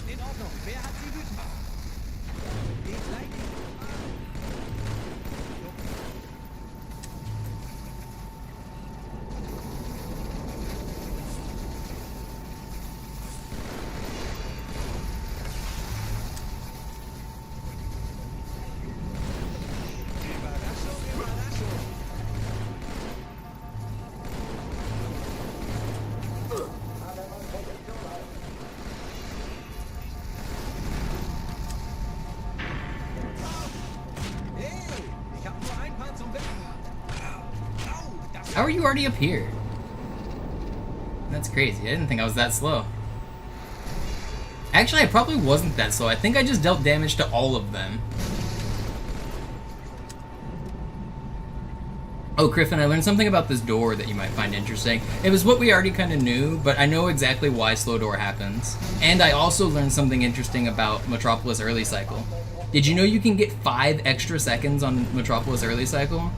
In Ordnung. Wer hat sie wütend? Geht gleich. How are you already up here? That's crazy. I didn't think I was that slow. Actually, I probably wasn't that slow. I think I just dealt damage to all of them. Oh, Griffin, I learned something about this door that you might find interesting. It was what we already kind of knew, but I know exactly why slow door happens. And I also learned something interesting about Metropolis early cycle. Did you know you can get 5 extra seconds on Metropolis early cycle?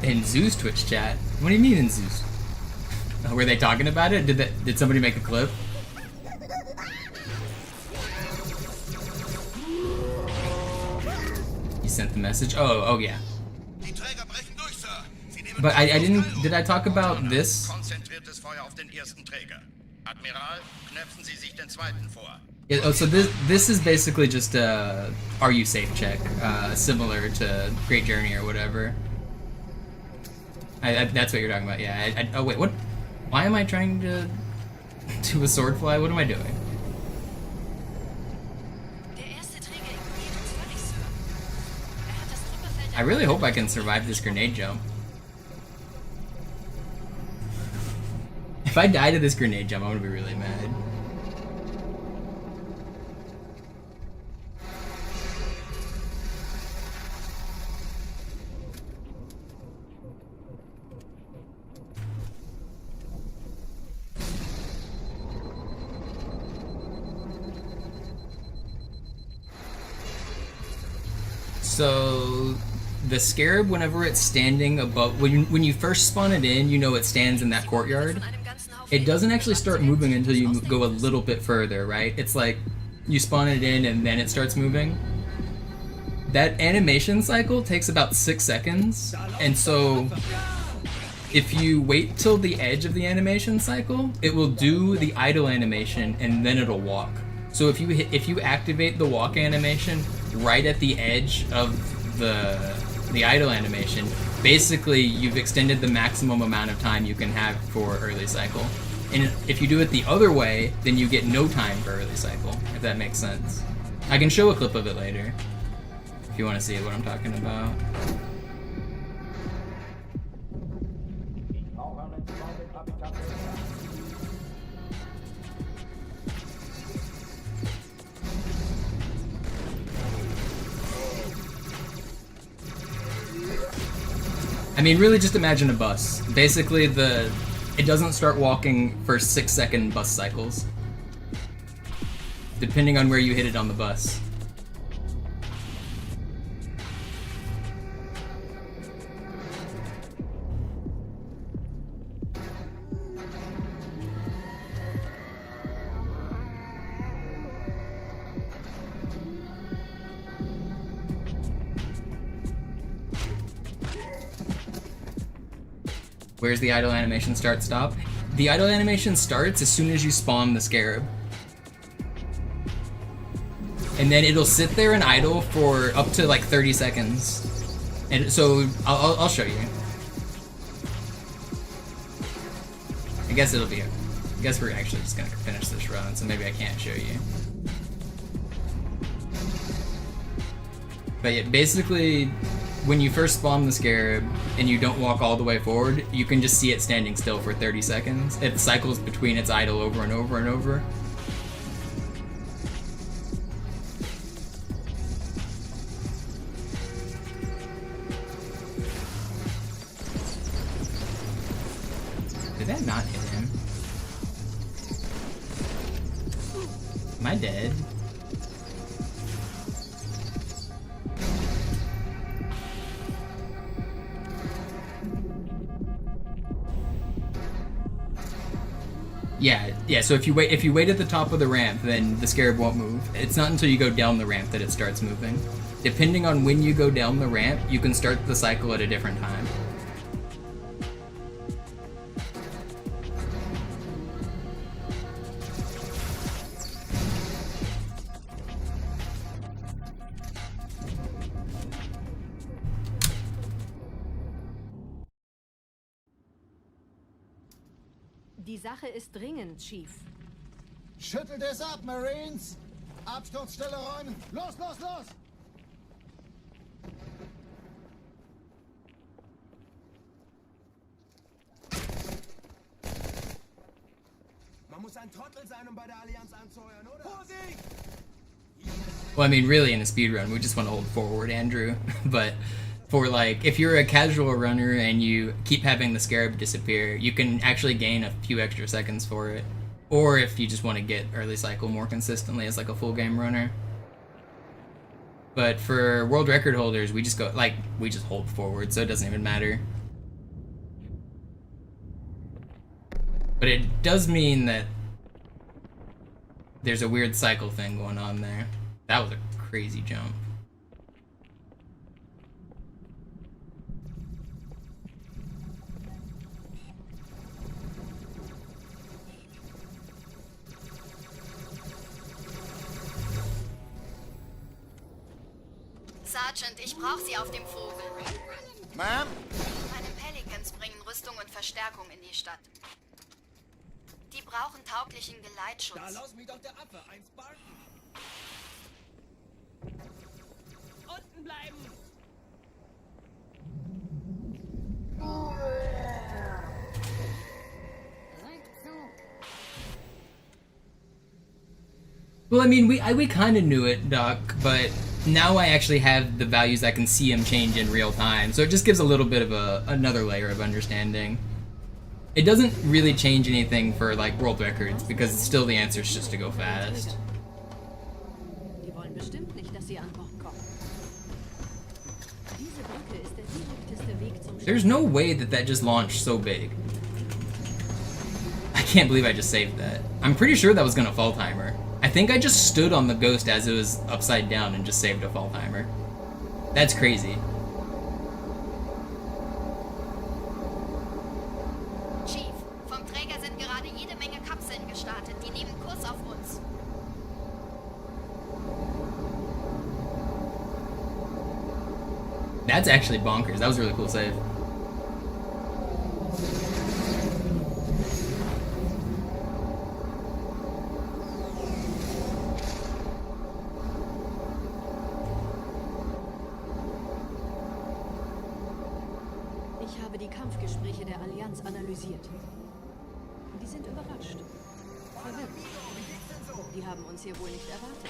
In Zeus Twitch chat? What do you mean in Zeus? Were they talking about it? Did somebody make a clip? You sent the message? Oh yeah. But I didn't. Did I talk about this? Konzentriertes Feuer auf den ersten Träger. Admiral, knöpfen Sie sich den zweiten vor. Yeah, oh, so this is basically just a are you safe check, similar to Great Journey or whatever. That's what you're talking about, yeah. Oh wait, what? Why am I trying to do a sword fly? What am I doing? I really hope I can survive this grenade jump. If I die to this grenade jump, I'm gonna be really mad. So the scarab, whenever it's standing above, when you first spawn it in, you know it stands in that courtyard. It doesn't actually start moving until you go a little bit further, right? It's like you spawn it in and then it starts moving. That animation cycle takes about 6 seconds, and so if you wait till the edge of the animation cycle, it will do the idle animation and then it'll walk. So if you activate the walk animation right at the edge of the idle animation, basically you've extended the maximum amount of time you can have for early cycle. And if you do it the other way, then you get no time for early cycle, if that makes sense. I can show a clip of it later, if you want to see what I'm talking about. I mean, really just imagine a bus. Basically, it doesn't start walking for 6-second bus cycles, depending on where you hit it on the bus. Where's the idle animation start stop? The idle animation starts as soon as you spawn the scarab. And then it'll sit there and idle for up to like 30 seconds. And so I'll show you. I guess we're actually just gonna finish this run, so maybe I can't show you. But yeah, basically, when you first spawn the scarab and you don't walk all the way forward, you can just see it standing still for 30 seconds. It cycles between its idle over and over and over. Did that not hit him? Am I dead? Yeah, so if you wait at the top of the ramp, then the scarab won't move. It's not until you go down the ramp that it starts moving. Depending on when you go down the ramp, you can start the cycle at a different time. Die Sache ist dringend, Chief. Schüttelt es ab, Marines! Absturzstelle räumen! Los, los, los! Man muss ein Trottel sein, um bei der Allianz anzuheuern, oder? Vorsicht! Well, I mean, really, in a speedrun, we just want to hold forward, Andrew. But for, like, if you're a casual runner and you keep having the Scarab disappear, you can actually gain a few extra seconds for it. Or if you just want to get early cycle more consistently as, like, a full game runner. But for world record holders, we just go, like, we just hold forward, so it doesn't even matter. But it does mean that there's a weird cycle thing going on there. That was a crazy jump. Sergeant, ich brauche Sie auf dem Vogel. Ma'am? Meine Pelicans bringen Rüstung und Verstärkung in die Stadt. Die brauchen tauglichen Geleitschutz. Da lass mich doch der Affe, ein Spartan. Unten bleiben! Well, I mean, we kind of knew it, Doc, but now I actually have the values I can see them change in real time, so it just gives a little bit of another layer of understanding. It doesn't really change anything for, like, world records, because still the answer is just to go fast. Die wollen bestimmt nicht, dass sie an Bord kommen. Diese Brücke ist der direkteste Weg zum There's no way that that just launched so big. I can't believe I just saved that. I'm pretty sure that was gonna fall timer. I think I just stood on the ghost as it was upside down and just saved a fall timer. That's crazy. Chief, vom Träger sind gerade jede Menge Kapseln gestartet. Die nehmen Kurs auf uns. That's actually bonkers. That was a really cool save. Ich habe die Kampfgespräche der Allianz analysiert. Die sind überrascht. Verwirrt. Die haben uns hier wohl nicht erwartet.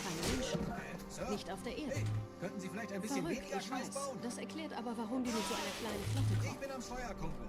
Keine Menschen. Nicht auf der Erde. Könnten Sie vielleicht ein bisschen Verrückt, weniger ich Scheiß weiß. bauen? Das erklärt aber, warum die mit so einer kleinen Flotte Ich kommen. bin am Steuer, Kumpel.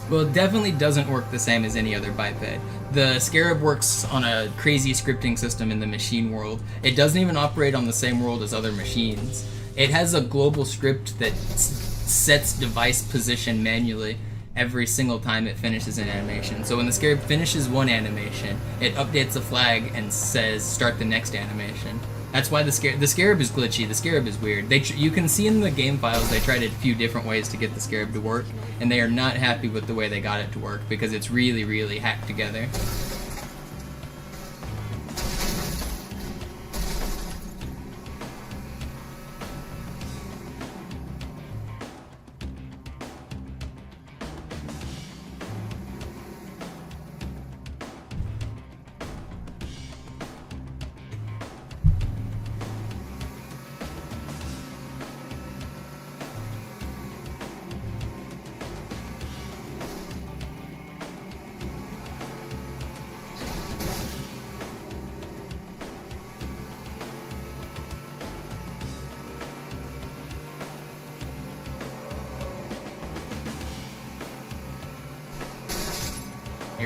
Well, it definitely doesn't work the same as any other biped. The Scarab works on a crazy scripting system in the machine world. It doesn't even operate on the same world as other machines. It has a global script that sets device position manually every single time it finishes an animation. So when the Scarab finishes one animation, it updates the flag and says start the next animation. That's why the Scarab is glitchy. The Scarab is weird. You can see in the game files they tried a few different ways to get the Scarab to work, and they are not happy with the way they got it to work because it's really, really hacked together.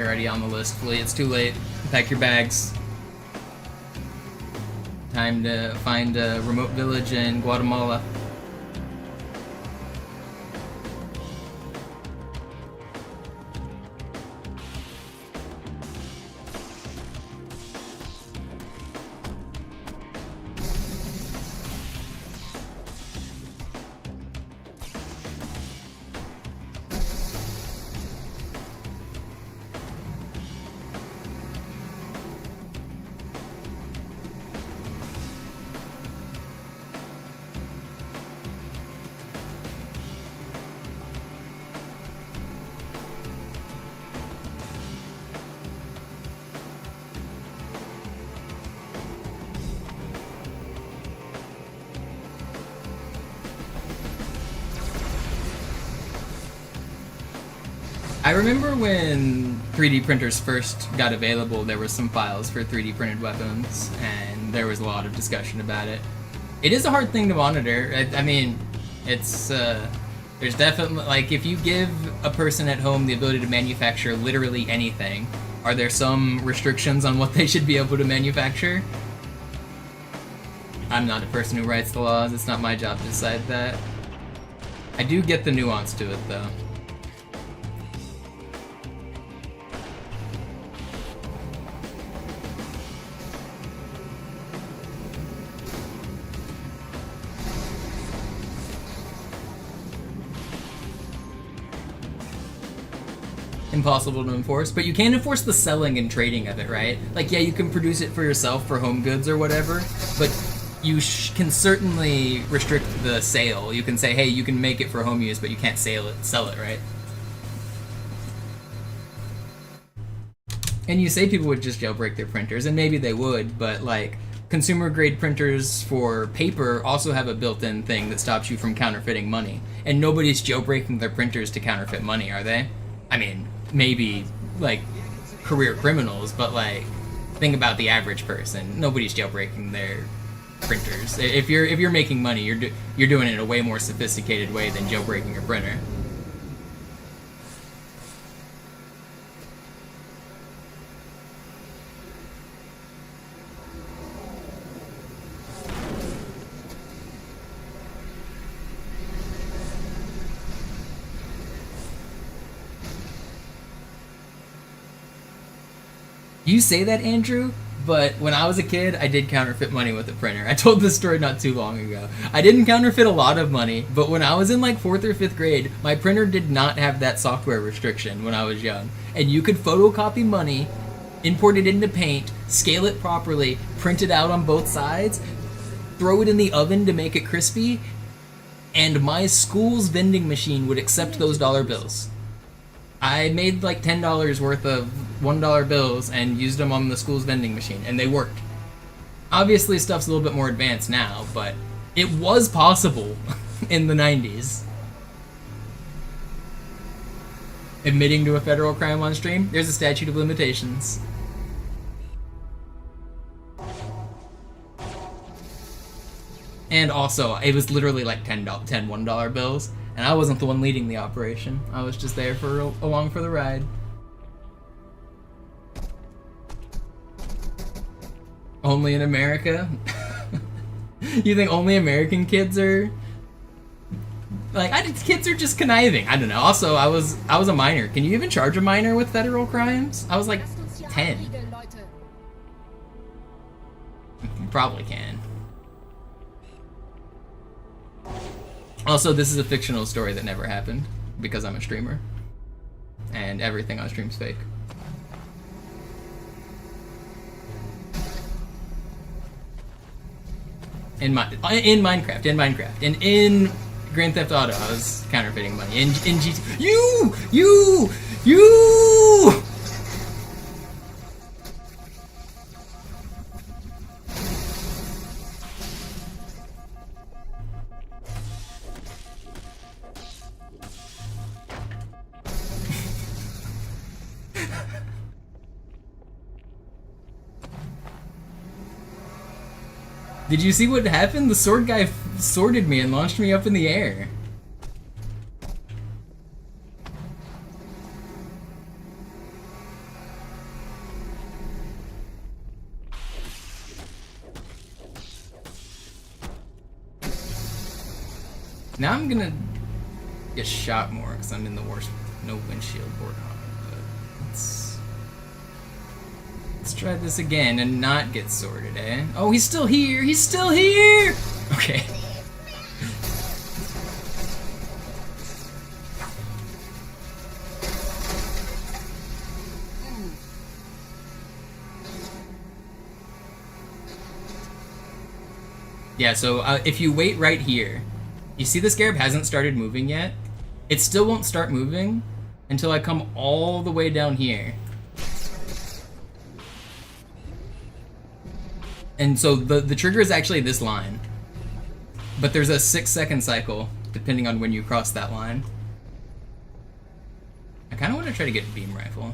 You're already on the list, Flea. It's too late. Pack your bags. Time to find a remote village in Guatemala. I remember when 3D printers first got available, there were some files for 3D printed weapons, and there was a lot of discussion about it. It is a hard thing to monitor. I mean, it's, there's definitely, like, if you give a person at home the ability to manufacture literally anything, are there some restrictions on what they should be able to manufacture? I'm not a person who writes the laws, it's not my job to decide that. I do get the nuance to it, though. Impossible to enforce, but you can enforce the selling and trading of it, right? Like, yeah, you can produce it for yourself for home goods or whatever, but you can certainly restrict the sale. You can say, hey, you can make it for home use, but you can't sell it, right? And you say people would just jailbreak their printers, and maybe they would, but like, consumer grade printers for paper also have a built-in thing that stops you from counterfeiting money, and nobody's jailbreaking their printers to counterfeit money, are they? I mean, maybe, like, career criminals, but, like, think about the average person. Nobody's jailbreaking their printers. If you're making money, you're doing it in a way more sophisticated way than jailbreaking your printer. You say that, Andrew, but when I was a kid, I did counterfeit money with a printer. I told this story not too long ago. I didn't counterfeit a lot of money, but when I was in like 4th or 5th grade, my printer did not have that software restriction when I was young. And you could photocopy money, import it into Paint, scale it properly, print it out on both sides, throw it in the oven to make it crispy, and my school's vending machine would accept those dollar bills. I made like $10 worth of $1 bills and used them on the school's vending machine, and they worked. Obviously, stuff's a little bit more advanced now, but it was possible in the 90s. Admitting to a federal crime on stream? There's a statute of limitations. And also, it was literally like $10 $1 bills. And I wasn't the one leading the operation. I was just there for along for the ride. Only in America? You think only American kids are... Like, kids are just conniving. I don't know. Also, I was a minor. Can you even charge a minor with federal crimes? I was like 10. You probably can. Also, this is a fictional story that never happened, because I'm a streamer. And everything on stream's fake. In Minecraft. And in Grand Theft Auto, I was counterfeiting money. In GT... You! Did you see what happened? The sword guy sworded me and launched me up in the air. Now I'm gonna get shot more because I'm in the worst no windshield board. But let's try this again and not get sorted, eh? Oh, he's still here! He's still here! Okay. Yeah, so if you wait right here, you see the scarab hasn't started moving yet? It still won't start moving until I come all the way down here. And so the trigger is actually this line. But there's a 6-second cycle, depending on when you cross that line. I kind of want to try to get a beam rifle.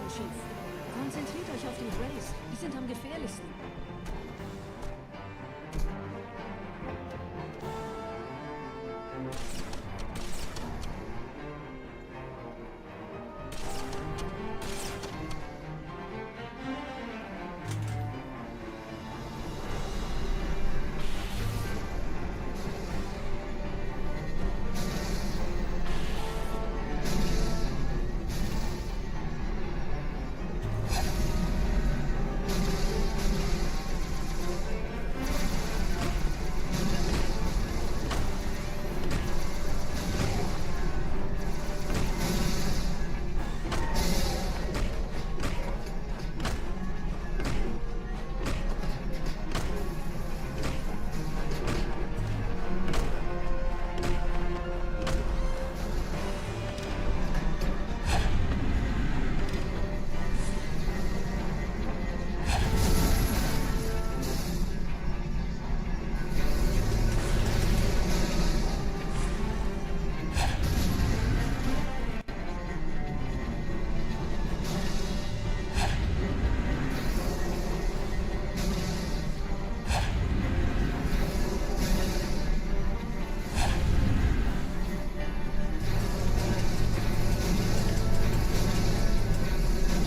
Chief. Konzentriert euch auf die Grays. Die sind am gefährlichsten.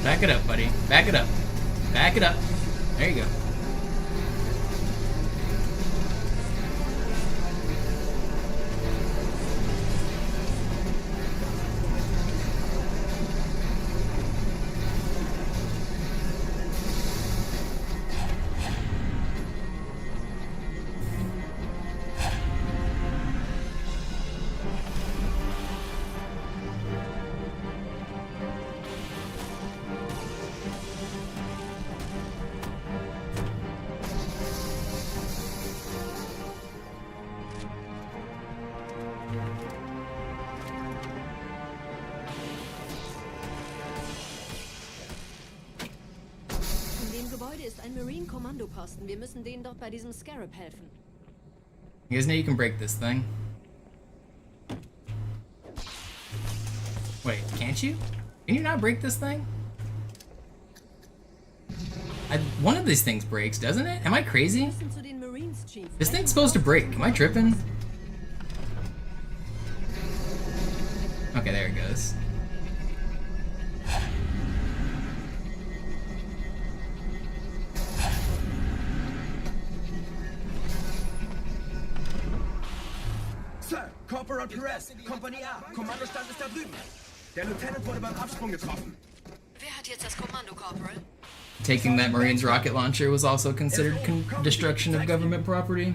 Back it up, buddy. Back it up. Back it up. There you go. Ist ein Marine-Kommandoposten. Wir müssen denen dort bei diesem Scarab helfen. You guys know you can break this thing? Wait, can't you? Can you not break this thing? One of these things breaks, doesn't it? Am I crazy? This thing's supposed to break. Am I tripping? Okay, there it goes. Corporal Perez, Kompanie A, Kommandostand ist da drüben. Der Lieutenant wurde beim Absprung getroffen. Wer hat jetzt das Kommando, Corporal? Taking that Marine's rocket launcher was also considered destruction of government property.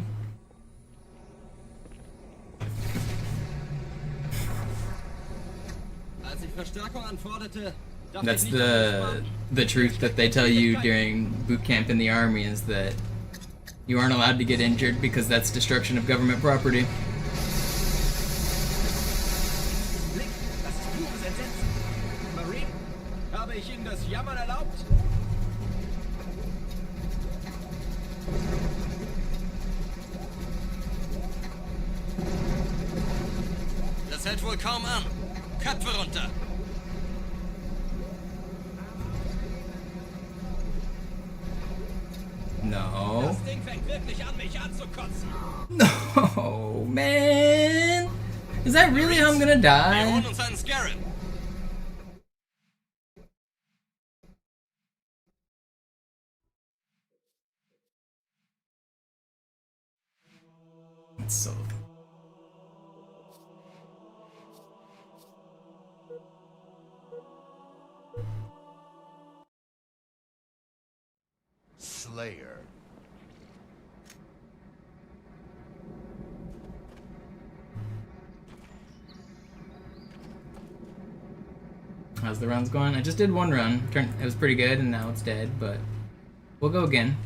Als ich Verstärkung anforderte, That's the truth that they tell you during boot camp in the army, is that you aren't allowed to get injured because that's destruction of government property. Blick, das ist pures Entsetzen. Marine, habe ich Ihnen das Jammern erlaubt? Das hält wohl kaum an. Köpfe runter. No. Das Ding fängt wirklich an, mich anzukotzen. No, man. Is that really how I'm gonna Wir die? holen uns einen Scarab. That's so. Slayer. How's the runs going? I just did one run. It was pretty good, and now it's dead, but we'll go again.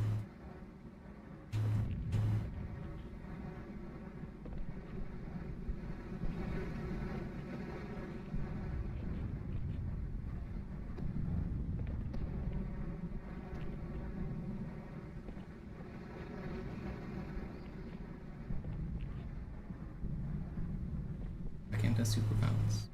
I can't do super balance.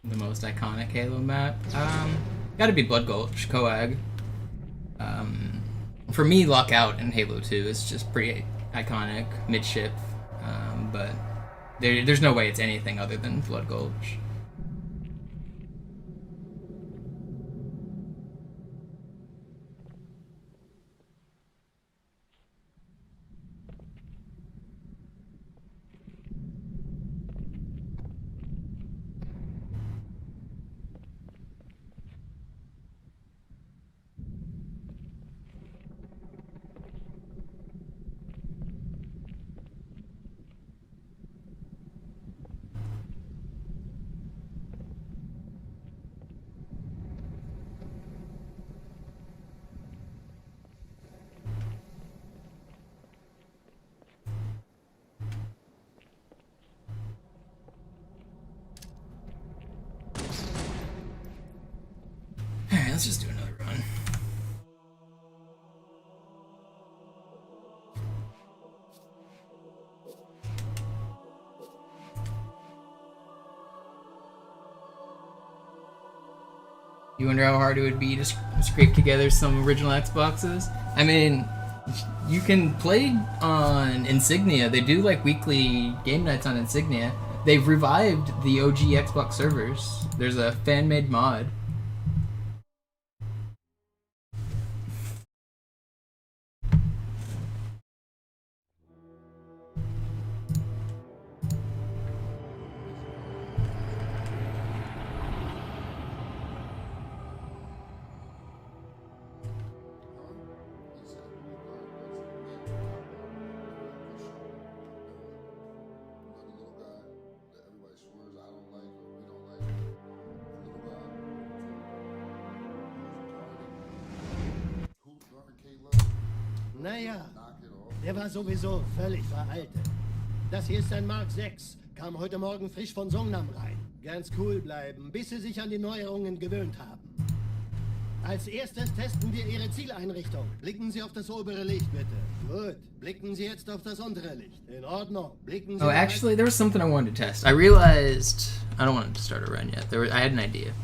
The most iconic Halo map? Gotta be Blood Gulch, Coag. For me, Lockout in Halo 2 is just pretty iconic, midship, but there's no way it's anything other than Blood Gulch. Alright, let's just do another run. You wonder how hard it would be to scrape together some original Xboxes? I mean, you can play on Insignia. They do like weekly game nights on Insignia. They've revived the OG Xbox servers. There's a fan-made mod. Naja, der war sowieso völlig veraltet. Das hier ist ein Mark 6. Kam heute Morgen frisch von Songnam rein. Ganz cool bleiben, bis Sie sich an die Neuerungen gewöhnt haben. Als erstes testen wir Ihre Zieleinrichtung. Blicken Sie auf das obere Licht, bitte. Gut. Blicken Sie jetzt auf das untere Licht. In Ordnung. Blicken Sie... Oh, actually, there was something I wanted to test. I realized... I don't want to start a run yet. I had an idea.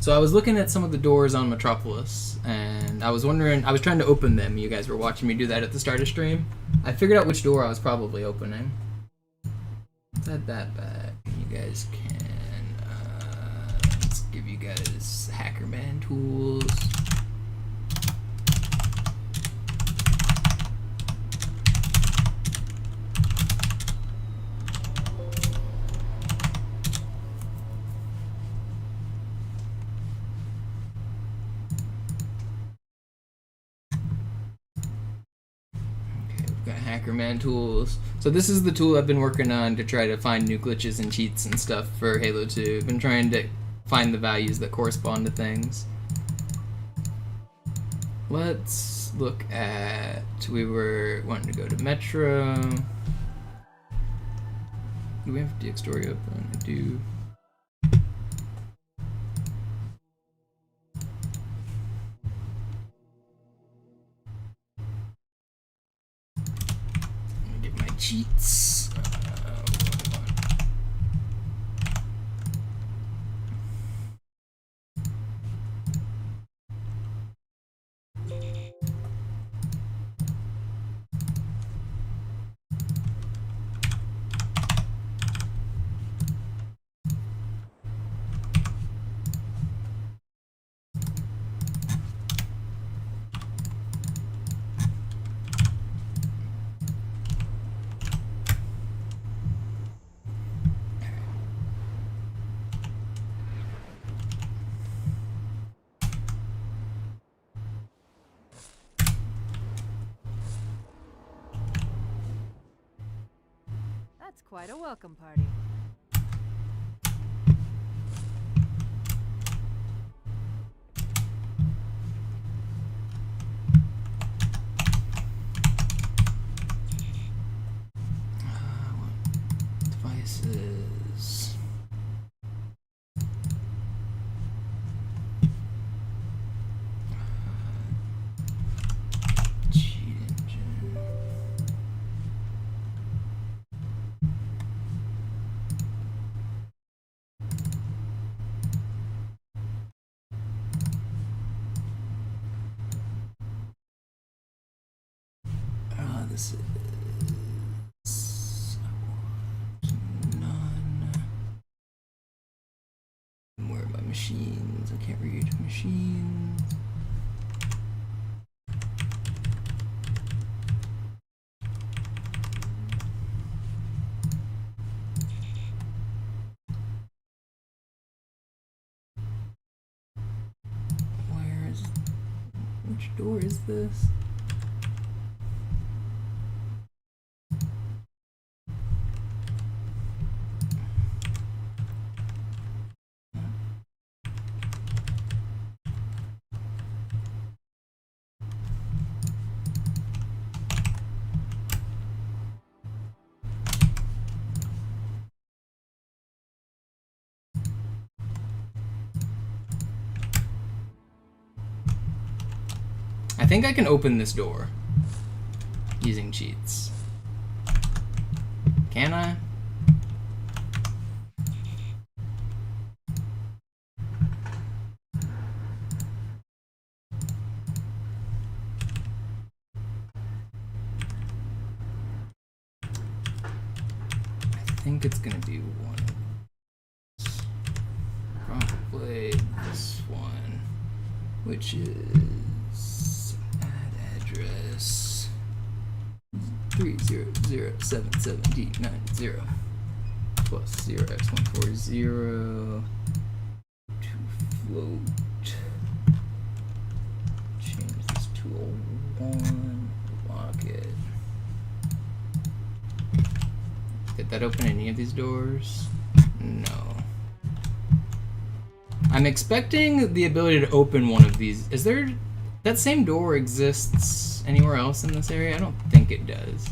So I was looking at some of the doors on Metropolis, and I was wondering, I was trying to open them. You guys were watching me do that at the start of stream. I figured out which door I was probably opening. Let's add that back. You guys can, let's give you guys Hackerman tools. Got Hackerman tools. So this is the tool I've been working on to try to find new glitches and cheats and stuff for Halo 2. I've been trying to find the values that correspond to things. Let's look at, we were wanting to go to Metro. Do we have DX Story open? I do. Get my cheats. That's quite a welcome party. Devices. Cheat engine. This is none. Where are my machines? I can't read machines. Where is, which door is this? I think I can open this door using cheats. Can I? I think it's gonna be one of these. Probably this one, which is address 30077D90 plus 0x140 to float. Change this to a 1. Lock it. Did that open any of these doors? No. I'm expecting the ability to open one of these. Is there... that same door exists anywhere else in this area? I don't think it does.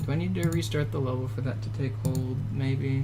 Do I need to restart the level for that to take hold, maybe?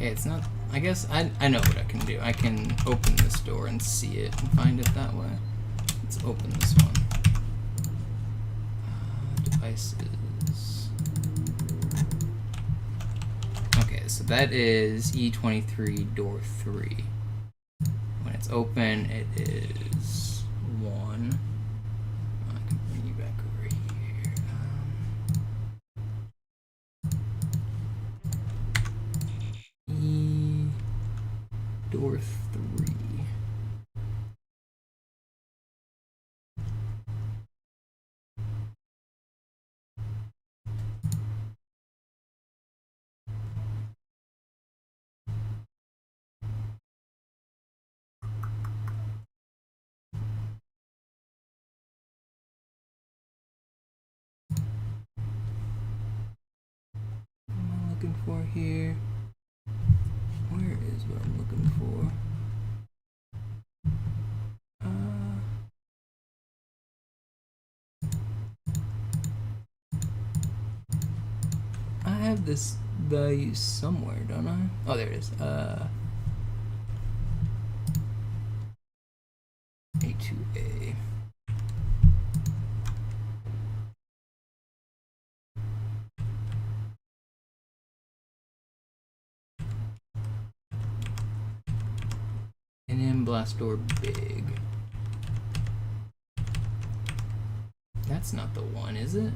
Okay, it's not... I guess I know what I can do. I can open this door and see it and find it that way. Let's open this one. Devices. Okay, so that is E23 door 3. When it's open, it is 1. I can bring you back over here. E door 3. What am I looking for here? Where is what I'm looking for? I have this value somewhere, don't I? Oh, there it is. A2A. And then blast door big. That's not the one, is it?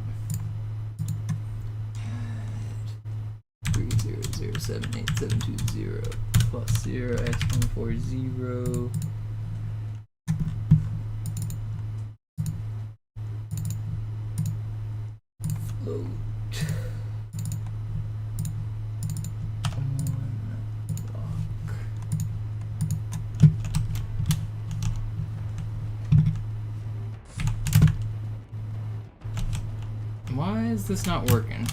3007870 plus 0 x140. Float. Why is this not working?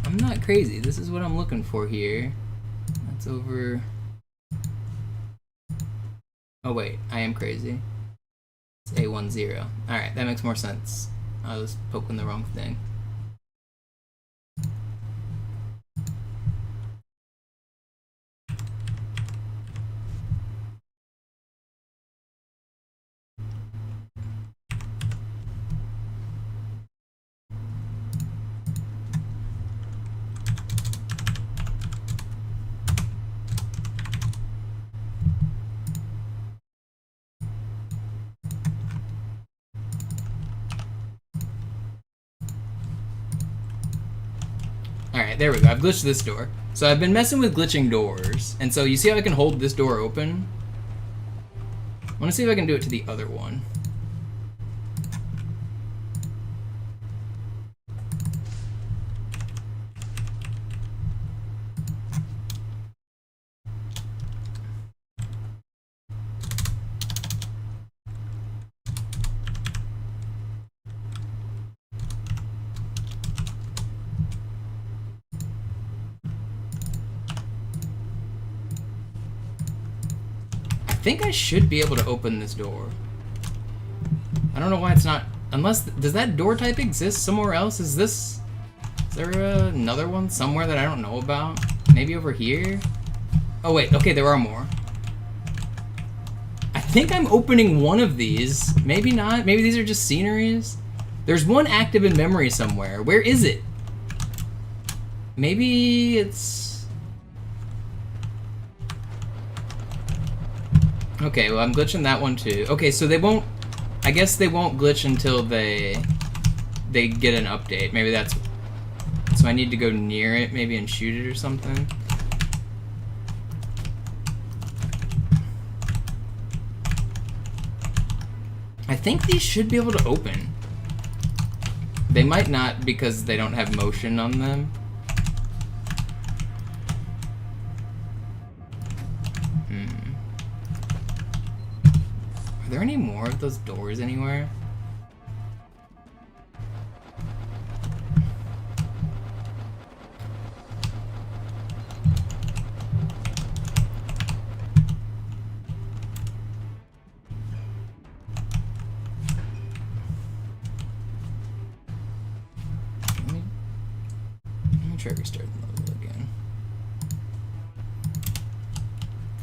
I'm not crazy. This is what I'm looking for here. That's over... Oh wait, I am crazy. It's A10. Alright, that makes more sense. I was poking the wrong thing. Alright, there we go. I've glitched this door. So I've been messing with glitching doors. And so you see how I can hold this door open? I want to see if I can do it to the other one. I think I should be able to open this door. I don't know why it's not... Unless... Does that door type exist somewhere else? Is there another one somewhere that I don't know about? Maybe over here? Oh wait, okay, there are more. I think I'm opening one of these. Maybe not. Maybe these are just sceneries. There's one active in memory somewhere. Where is it? Maybe it's... Okay, well I'm glitching that one too. Okay, so they won't... I guess they won't glitch until they get an update. Maybe that's... So I need to go near it maybe and shoot it or something. I think these should be able to open. They might not because they don't have motion on them. Are there any more of those doors anywhere? Let me try restarting the level again.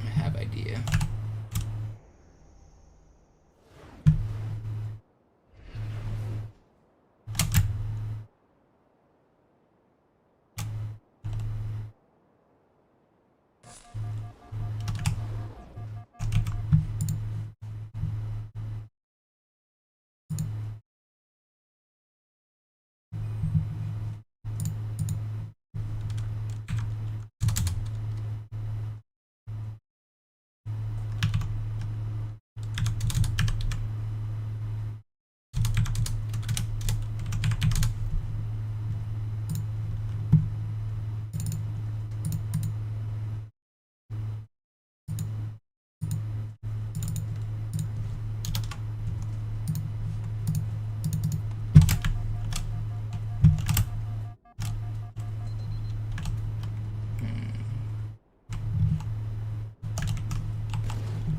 I have idea.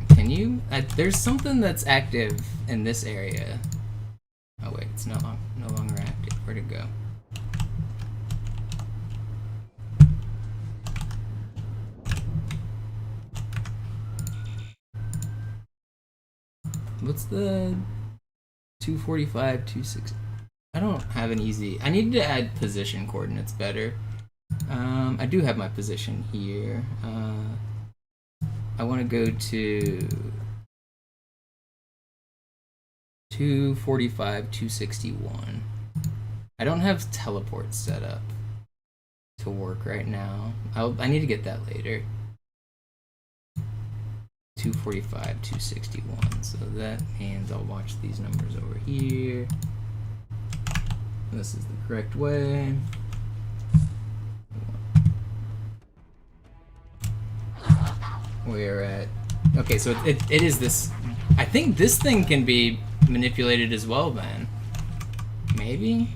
Can you? There's something that's active in this area. Oh wait, it's no longer active. Where'd it go? What's the 245, 260? I don't have an easy. I need to add position coordinates better. I do have my position here. I want to go to 245, 261. I don't have teleport set up to work right now. I need to get that later. 245, 261. So that means I'll watch these numbers over here. This is the correct way. We're at... Okay, so it is this... I think this thing can be manipulated as well, man. Maybe?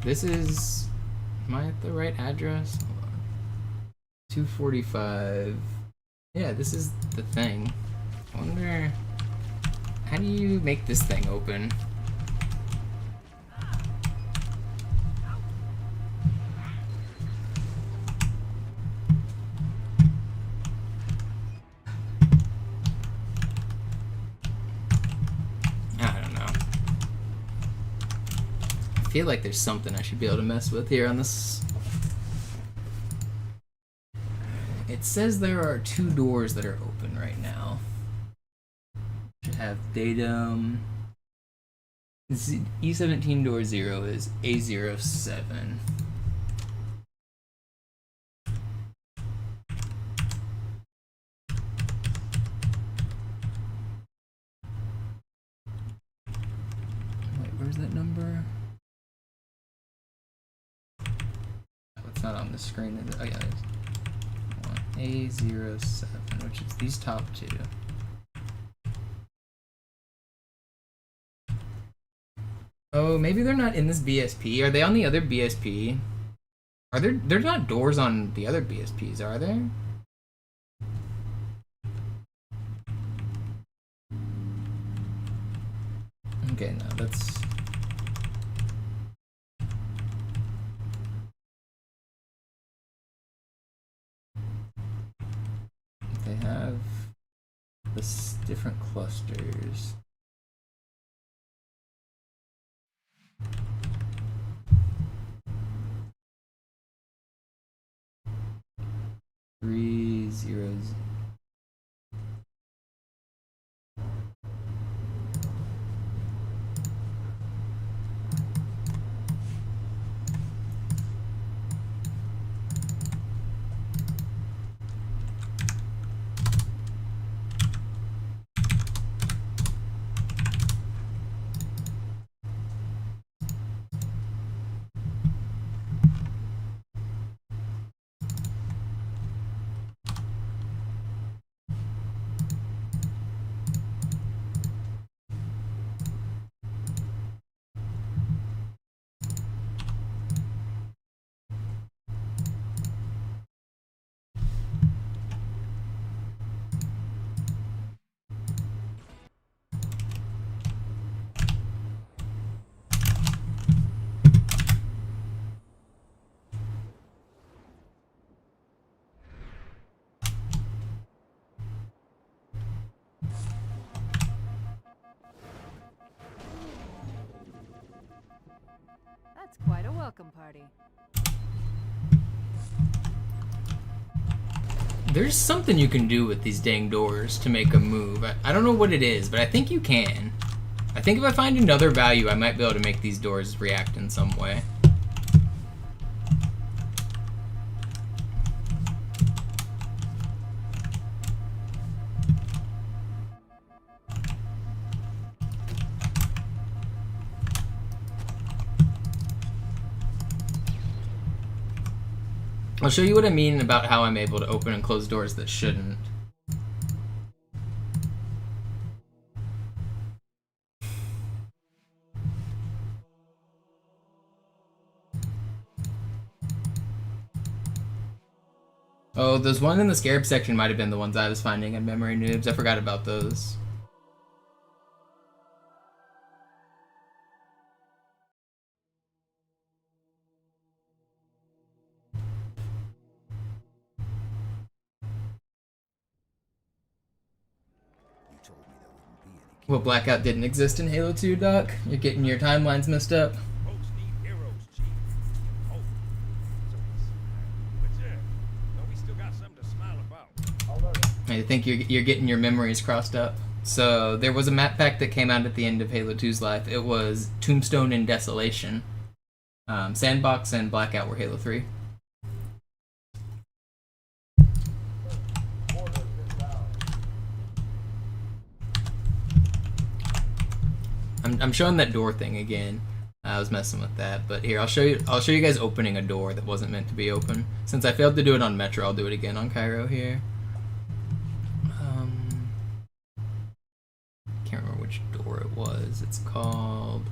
This is... Am I at the right address? Hold on. 245... Yeah, this is the thing. I wonder... How do you make this thing open? I feel like there's something I should be able to mess with here on this. It says there are 2 doors that are open right now. Should have datum. E17 door 0 is A07. Wait, where's that number? It's not on the screen. Oh yeah, it's A07, which is these top 2. Oh, maybe they're not in this BSP. Are they on the other BSP? Are there? There's not doors on the other BSPs, are there? Okay, no, that's... They have this different clusters. Three zeros. Welcome party. There's something you can do with these dang doors to make them move. I don't know what it is, but I think you can. I think if I find another value, I might be able to make these doors react in some way. I'll show you what I mean about how I'm able to open and close doors that shouldn't. Oh, those one in the scarab section might have been the ones I was finding in Memory Noobs. I forgot about those. Well, Blackout didn't exist in Halo 2, Doc. You're getting your timelines messed up. Folks need heroes, Chief. Oh, but yeah, no, we still got something to smile about. I think you're getting your memories crossed up. So there was a map pack that came out at the end of Halo 2's life. It was Tombstone and Desolation. Sandbox and Blackout were Halo 3. I'm showing that door thing again. I was messing with that, but here I'll show you guys opening a door that wasn't meant to be open. Since I failed to do it on Metro, I'll do it again on Cairo here. Can't remember which door it was. It's called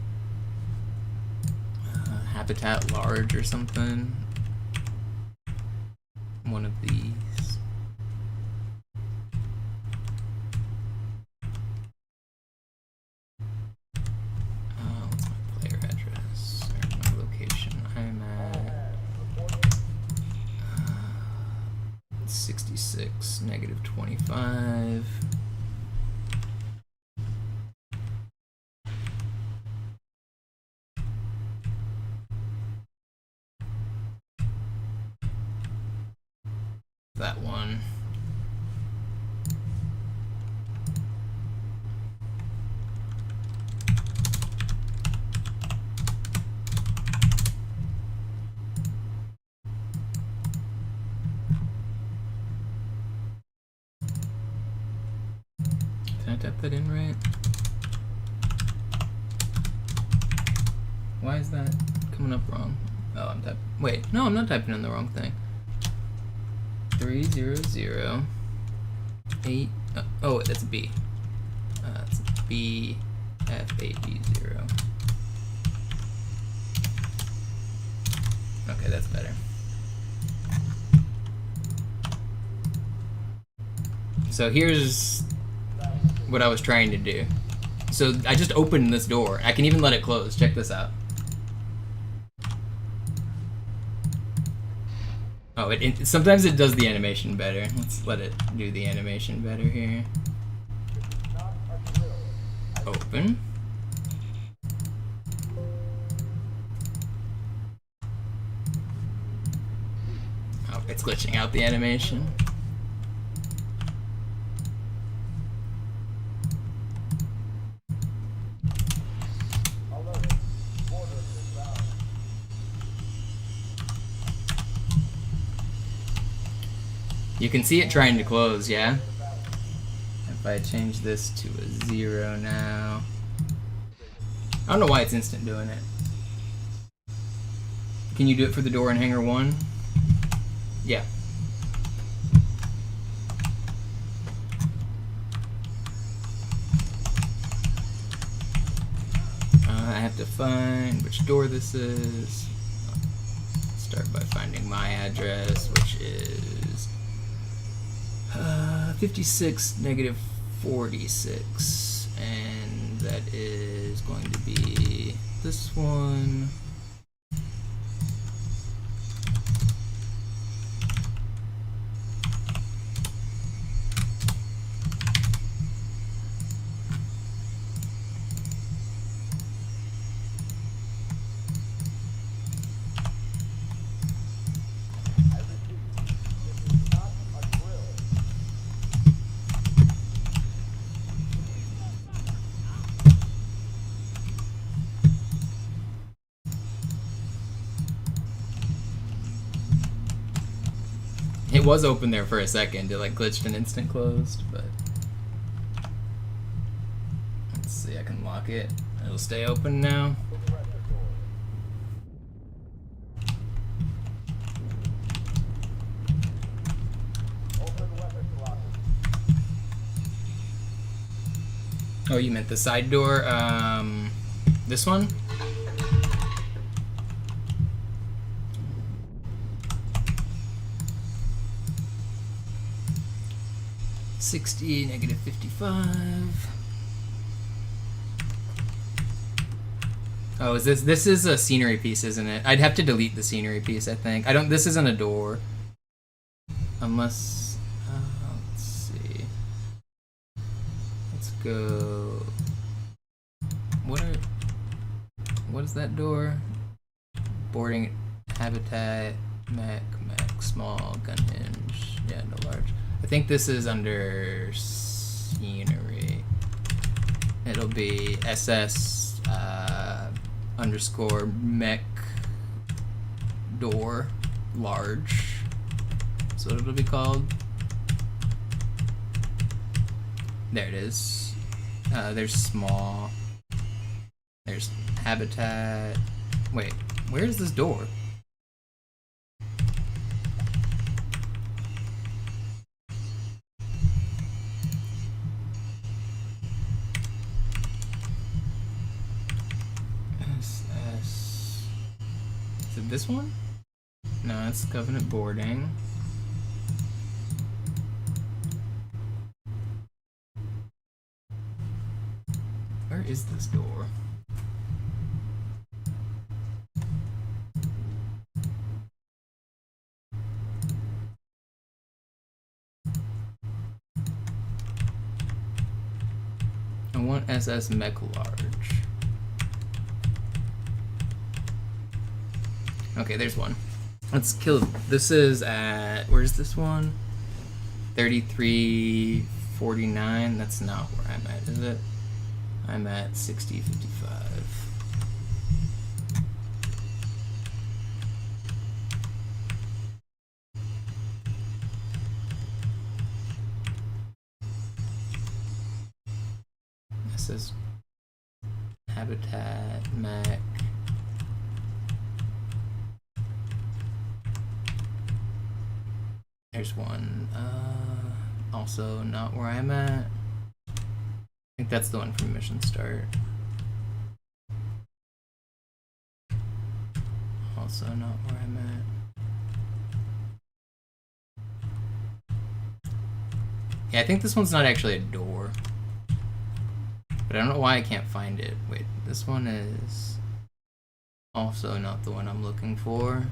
Habitat Large or something. One of these. What's my player address? Or my location? I'm at 66, -25. That one. Did I type that in right? Why is that coming up wrong? Oh, I'm typing. Wait, no, I'm not typing in the wrong thing. 300 8. Oh, that's a B. It's B F8B0. Okay, that's better. So here's what I was trying to do. So I just opened this door. I can even let it close. Check this out. Oh, sometimes it does the animation better. Let's let it do the animation better here. Open. Oh, it's glitching out the animation. You can see it trying to close, yeah? If I change this to a 0 now. I don't know why it's instant doing it. Can you do it for the door in Hangar 1? Yeah. I have to find which door this is. Start by finding my address, which is 56 -46, and that is going to be this one. it was open there for a second. It like glitched and instant closed, but let's see. I can lock it. It'll stay open now. Oh, you meant the side door? This one? -60, -55. Oh, is this is a scenery piece, isn't it? I'd have to delete the scenery piece, I think. This isn't a door. Unless, let's see. Let's go. What is that door? Boarding habitat, mech, small, gun hinge. Yeah, no large. I think this is under scenery. It'll be SS underscore mech door large. That's what it'll be called. There it is. There's small. There's habitat. Wait, where is this door? SS. Is it this one? No, it's Covenant boarding. Where is this door? I want SS mech large. Okay, there's one. Let's kill. This is at, where's this one? 3349. That's not where I'm at, is it? I'm at 6055. This is habitat mech. There's one. Also not where I'm at. I think that's the one from mission start. Also not where I'm at. Yeah, I think this one's not actually a door. But I don't know why I can't find it. Wait, this one is also not the one I'm looking for.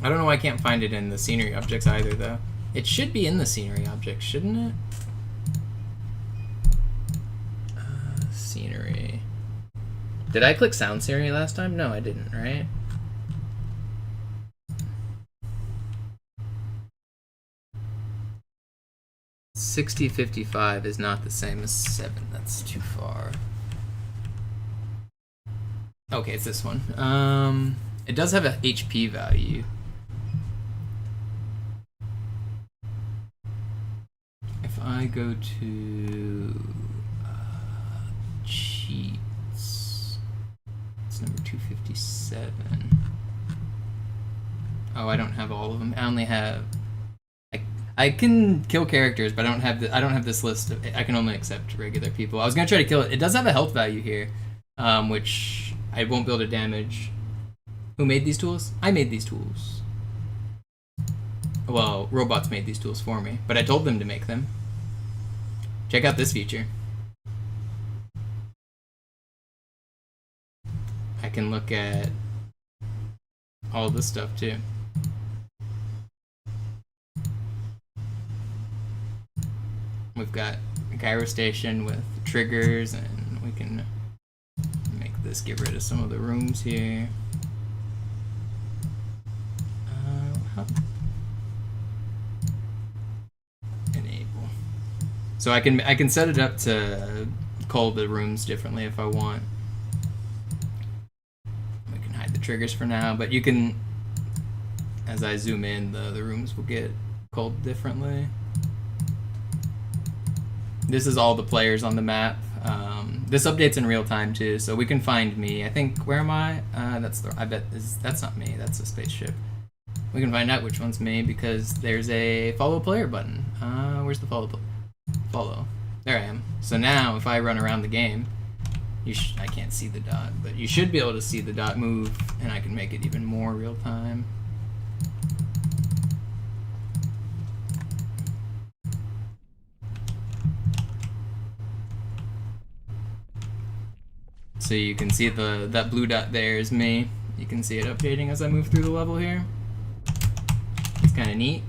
I don't know why I can't find it in the scenery objects either, though. It should be in the scenery objects, shouldn't it? Scenery. Did I click sound scenery last time? No, I didn't, right? $60.55 is not the same as 7. That's too far. Okay, it's this one. It does have a HP value. If I go to cheats, it's number 257. Oh, I don't have all of them. I only have. I can kill characters, but I don't have this list of. I can only accept regular people. I was gonna try to kill it. It does have a health value here, which I won't be able to damage. Who made these tools? I made these tools. Well, robots made these tools for me, but I told them to make them. Check out this feature. I can look at all this stuff too. We've got a gyro station with triggers, and we can make this get rid of some of the rooms here. Enable. So I can set it up to call the rooms differently if I want. We can hide the triggers for now, but you can, as I zoom in, the rooms will get called differently. This is all the players on the map. This updates in real time too, so we can find me. I think, where am I? That's not me, that's a spaceship. We can find out which one's me because there's a follow player button. Where's the follow? There I am. So now if I run around the game, I can't see the dot, but you should be able to see the dot move, and I can make it even more real time. So you can see that blue dot there is me. You can see it updating as I move through the level here. It's kind of neat.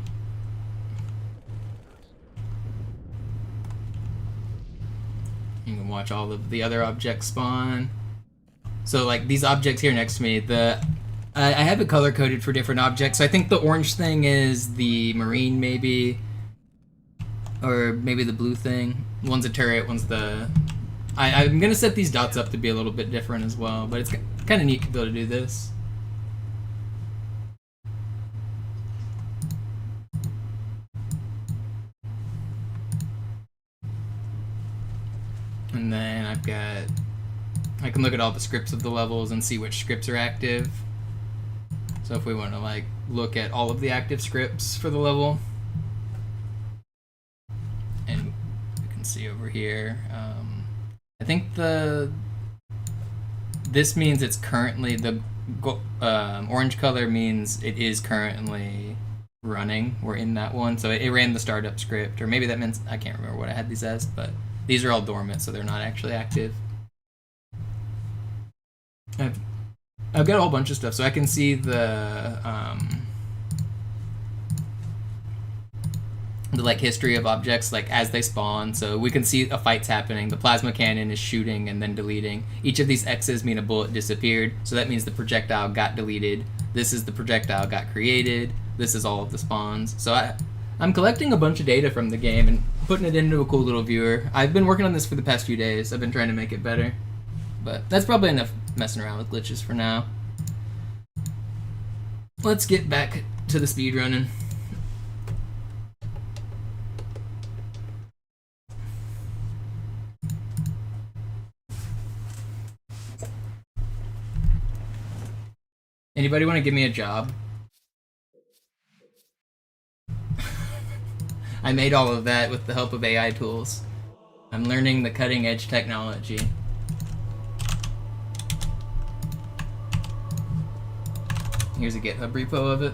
You can watch all of the other objects spawn. So like these objects here next to me, I have it color coded for different objects. So I think the orange thing is the Marine maybe, or maybe the blue thing. One's a turret, one's the... I'm gonna set these dots up to be a little bit different as well, but it's kind of neat to be able to do this. And then I can look at all the scripts of the levels and see which scripts are active. So if we want to like look at all of the active scripts for the level, and we can see over here, I think this means it's currently, the orange color means it is currently running. We're in that one, so it ran the startup script, or maybe that means, I can't remember what I had these as, but these are all dormant, so they're not actually active. I've got a whole bunch of stuff, so I can see the like history of objects like as they spawn. So we can see a fight's happening. The plasma cannon is shooting and then deleting. Each of these X's mean a bullet disappeared, so that means the projectile got deleted. This is the projectile got created. This is all of the spawns. So I'm collecting a bunch of data from the game and putting it into a cool little viewer. I've been working on this for the past few days. I've been trying to make it better. But that's probably enough messing around with glitches for now. Let's get back to the speedrunning. Anybody want to give me a job? I made all of that with the help of AI tools. I'm learning the cutting edge technology. Here's a GitHub repo of it.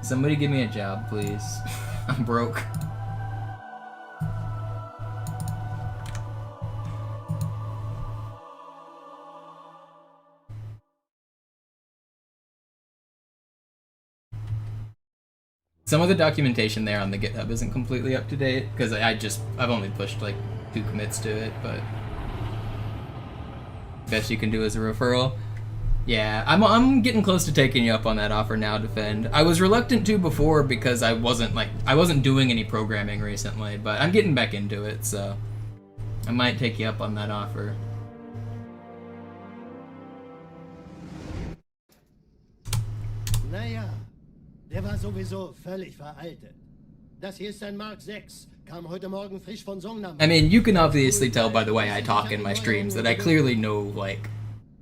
Somebody give me a job, please. I'm broke. Some of the documentation there on the GitHub isn't completely up to date because I've only pushed like 2 commits to it, but best you can do is a referral. Yeah, I'm getting close to taking you up on that offer now, Defend. I was reluctant to before because I wasn't doing any programming recently, but I'm getting back into it, so I might take you up on that offer. Naja, der war sowieso völlig veraltet. Das hier ist ein Mark 6. Kam heute Morgen frisch von Songnam. I mean, you can obviously tell by the way I talk in my streams that I clearly know, like,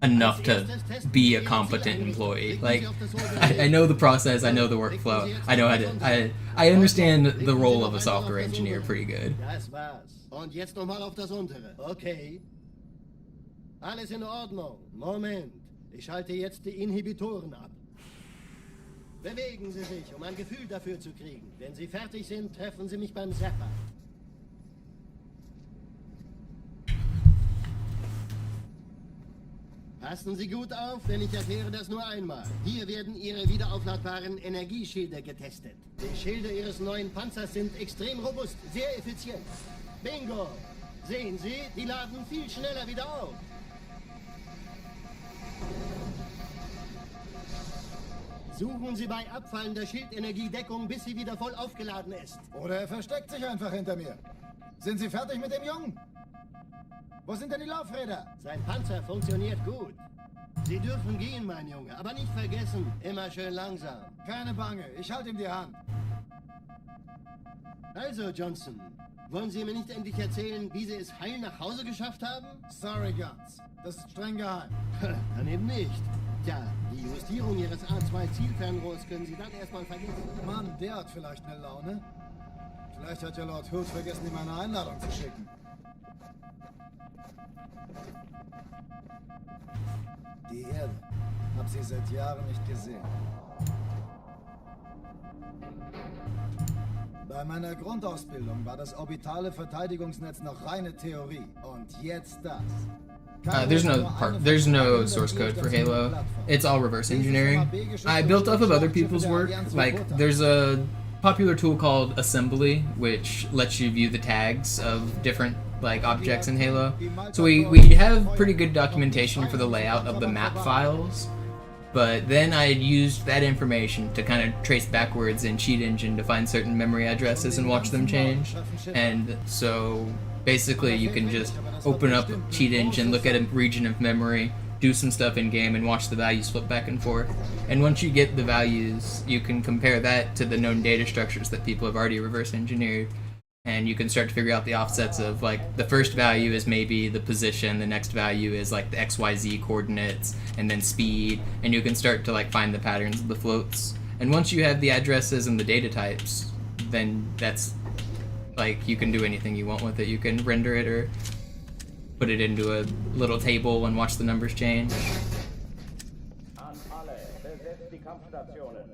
enough to be a competent employee. Like, I know the process, I know the workflow, I know how to... I understand the role of a software engineer pretty good. Das war's. Und jetzt nochmal auf das untere. Okay. Alles in Ordnung. Moment. Ich schalte jetzt die Inhibitoren ab. Bewegen Sie sich, um ein Gefühl dafür zu kriegen. Wenn Sie fertig sind, treffen Sie mich beim Zapper. Passen Sie gut auf, denn ich erkläre das nur einmal. Hier werden Ihre wiederaufladbaren Energieschilde getestet. Die Schilde Ihres neuen Panzers sind extrem robust, sehr effizient. Bingo! Sehen Sie, die laden viel schneller wieder auf. Suchen Sie bei abfallender Schildenergie Deckung, bis sie wieder voll aufgeladen ist. Oder er versteckt sich einfach hinter mir. Sind Sie fertig mit dem Jungen? Wo sind denn die Laufräder? Sein Panzer funktioniert gut. Sie dürfen gehen, mein Junge, aber nicht vergessen, immer schön langsam. Keine Bange, ich halte ihm die Hand. Also, Johnson, wollen Sie mir nicht endlich erzählen, wie Sie es heil nach Hause geschafft haben? Sorry, Guns. Das ist streng geheim. Dann eben nicht. Tja, die Justierung Ihres A2-Zielfernrohrs können Sie dann erstmal vergessen. Mann, der hat vielleicht eine Laune. Vielleicht hat ja Lord Hood vergessen, ihm eine Einladung zu schicken. Die Erde. Hab sie seit Jahren nicht gesehen. Bei meiner Grundausbildung war das orbitale Verteidigungsnetz noch reine Theorie. Und jetzt das. There's no source code for Halo. It's all reverse engineering. I built off of other people's work. Like, there's a popular tool called Assembly, which lets you view the tags of different like objects in Halo. So we have pretty good documentation for the layout of the map files. But then I used that information to kind of trace backwards in Cheat Engine to find certain memory addresses and watch them change. And so basically you can just open up Cheat Engine, look at a region of memory, do some stuff in game, and watch the values flip back and forth. And once you get the values, you can compare that to the known data structures that people have already reverse engineered. And you can start to figure out the offsets of, like, the first value is maybe the position, the next value is like the XYZ coordinates, and then speed, and you can start to like find the patterns of the floats. And once you have the addresses and the data types, then that's like, you can do anything you want with it. You can render it or put it into a little table and watch the numbers change. An alle, besetzt die Kampfstationen.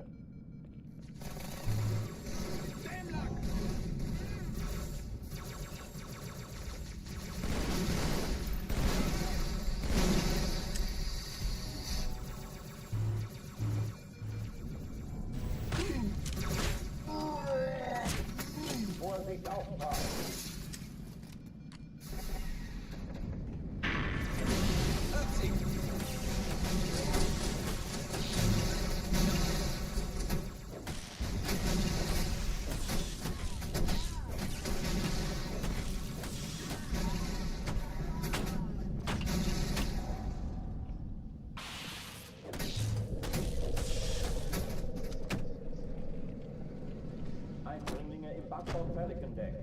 Vorsicht aufpassen. Eindringlinge im Backbord Pelican Deck.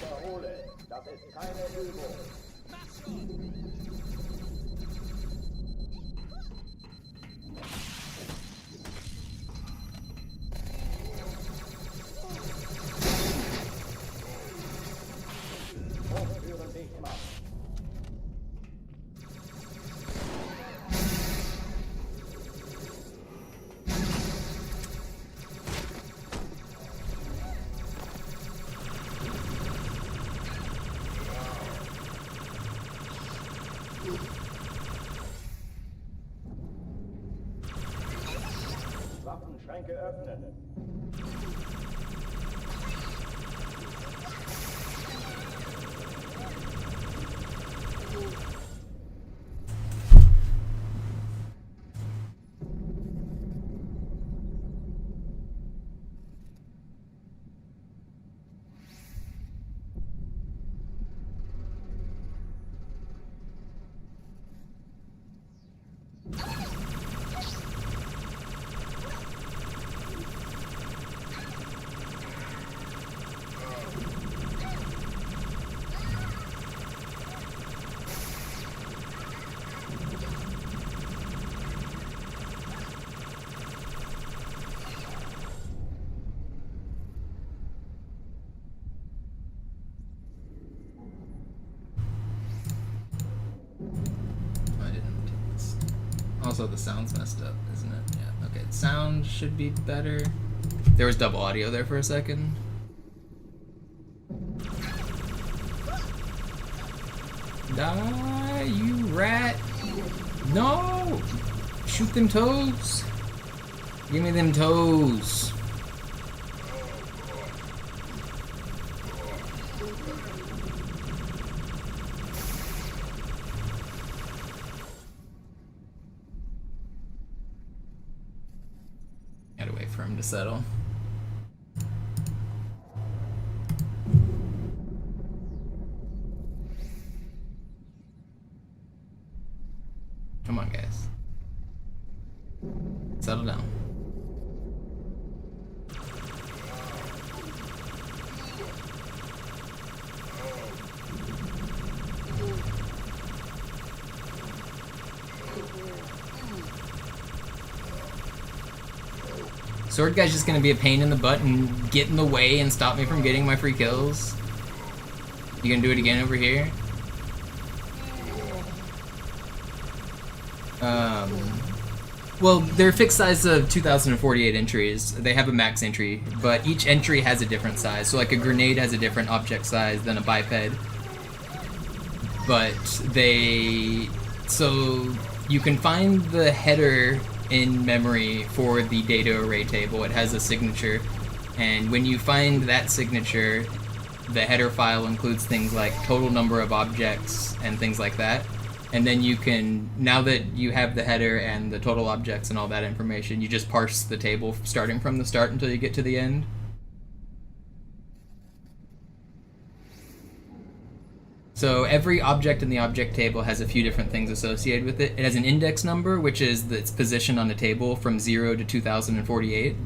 Wiederhole, das ist keine Übung. Hochführen dich mal. Waffenschränke öffnen. Also, the sound's messed up, isn't it? Yeah. Okay, sound should be better. There was double audio there for a second. Die, you rat! No! Shoot them toes! Give me them toes! Gotta wait for him to settle. Come on, guys. Settle down. Sword guy's just gonna be a pain in the butt and get in the way and stop me from getting my free kills. You gonna do it again over here? Well, they're a fixed size of 2,048 entries. They have a max entry, but each entry has a different size. So like a grenade has a different object size than a biped. But so you can find the header in memory for the data array table. It has a signature, and when you find that signature, the header file includes things like total number of objects and things like that. And then you can, now that you have the header and the total objects and all that information, you just parse the table starting from the start until you get to the end. So every object in the object table has a few different things associated with it. It has an index number, which is its position on the table from 0 to 2048.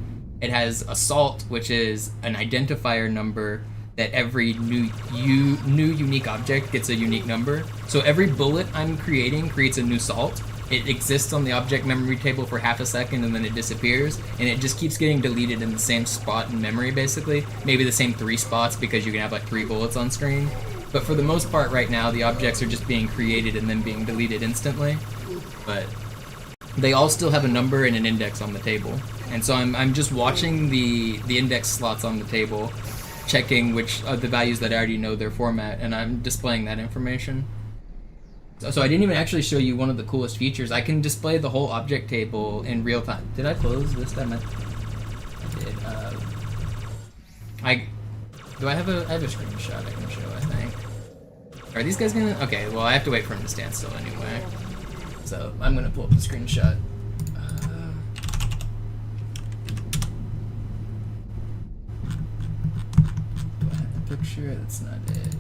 It has assault, which is an identifier number that every new unique object gets a unique number. So every bullet I'm creating creates a new salt. It exists on the object memory table for half a second and then it disappears, and it just keeps getting deleted in the same spot in memory, basically. Maybe the same 3 spots because you can have like 3 bullets on screen. But for the most part right now, the objects are just being created and then being deleted instantly. But they all still have a number and an index on the table. And so I'm just watching the index slots on the table, checking which of the values that I already know their format, and I'm displaying that information. So I didn't even actually show you one of the coolest features. I can display the whole object table in real time. Did I close this time? I did. I have a screenshot I can show, I think. Are these guys gonna? Okay, well I have to wait for him to stand still anyway. So I'm gonna pull up the screenshot. Picture, that's not it.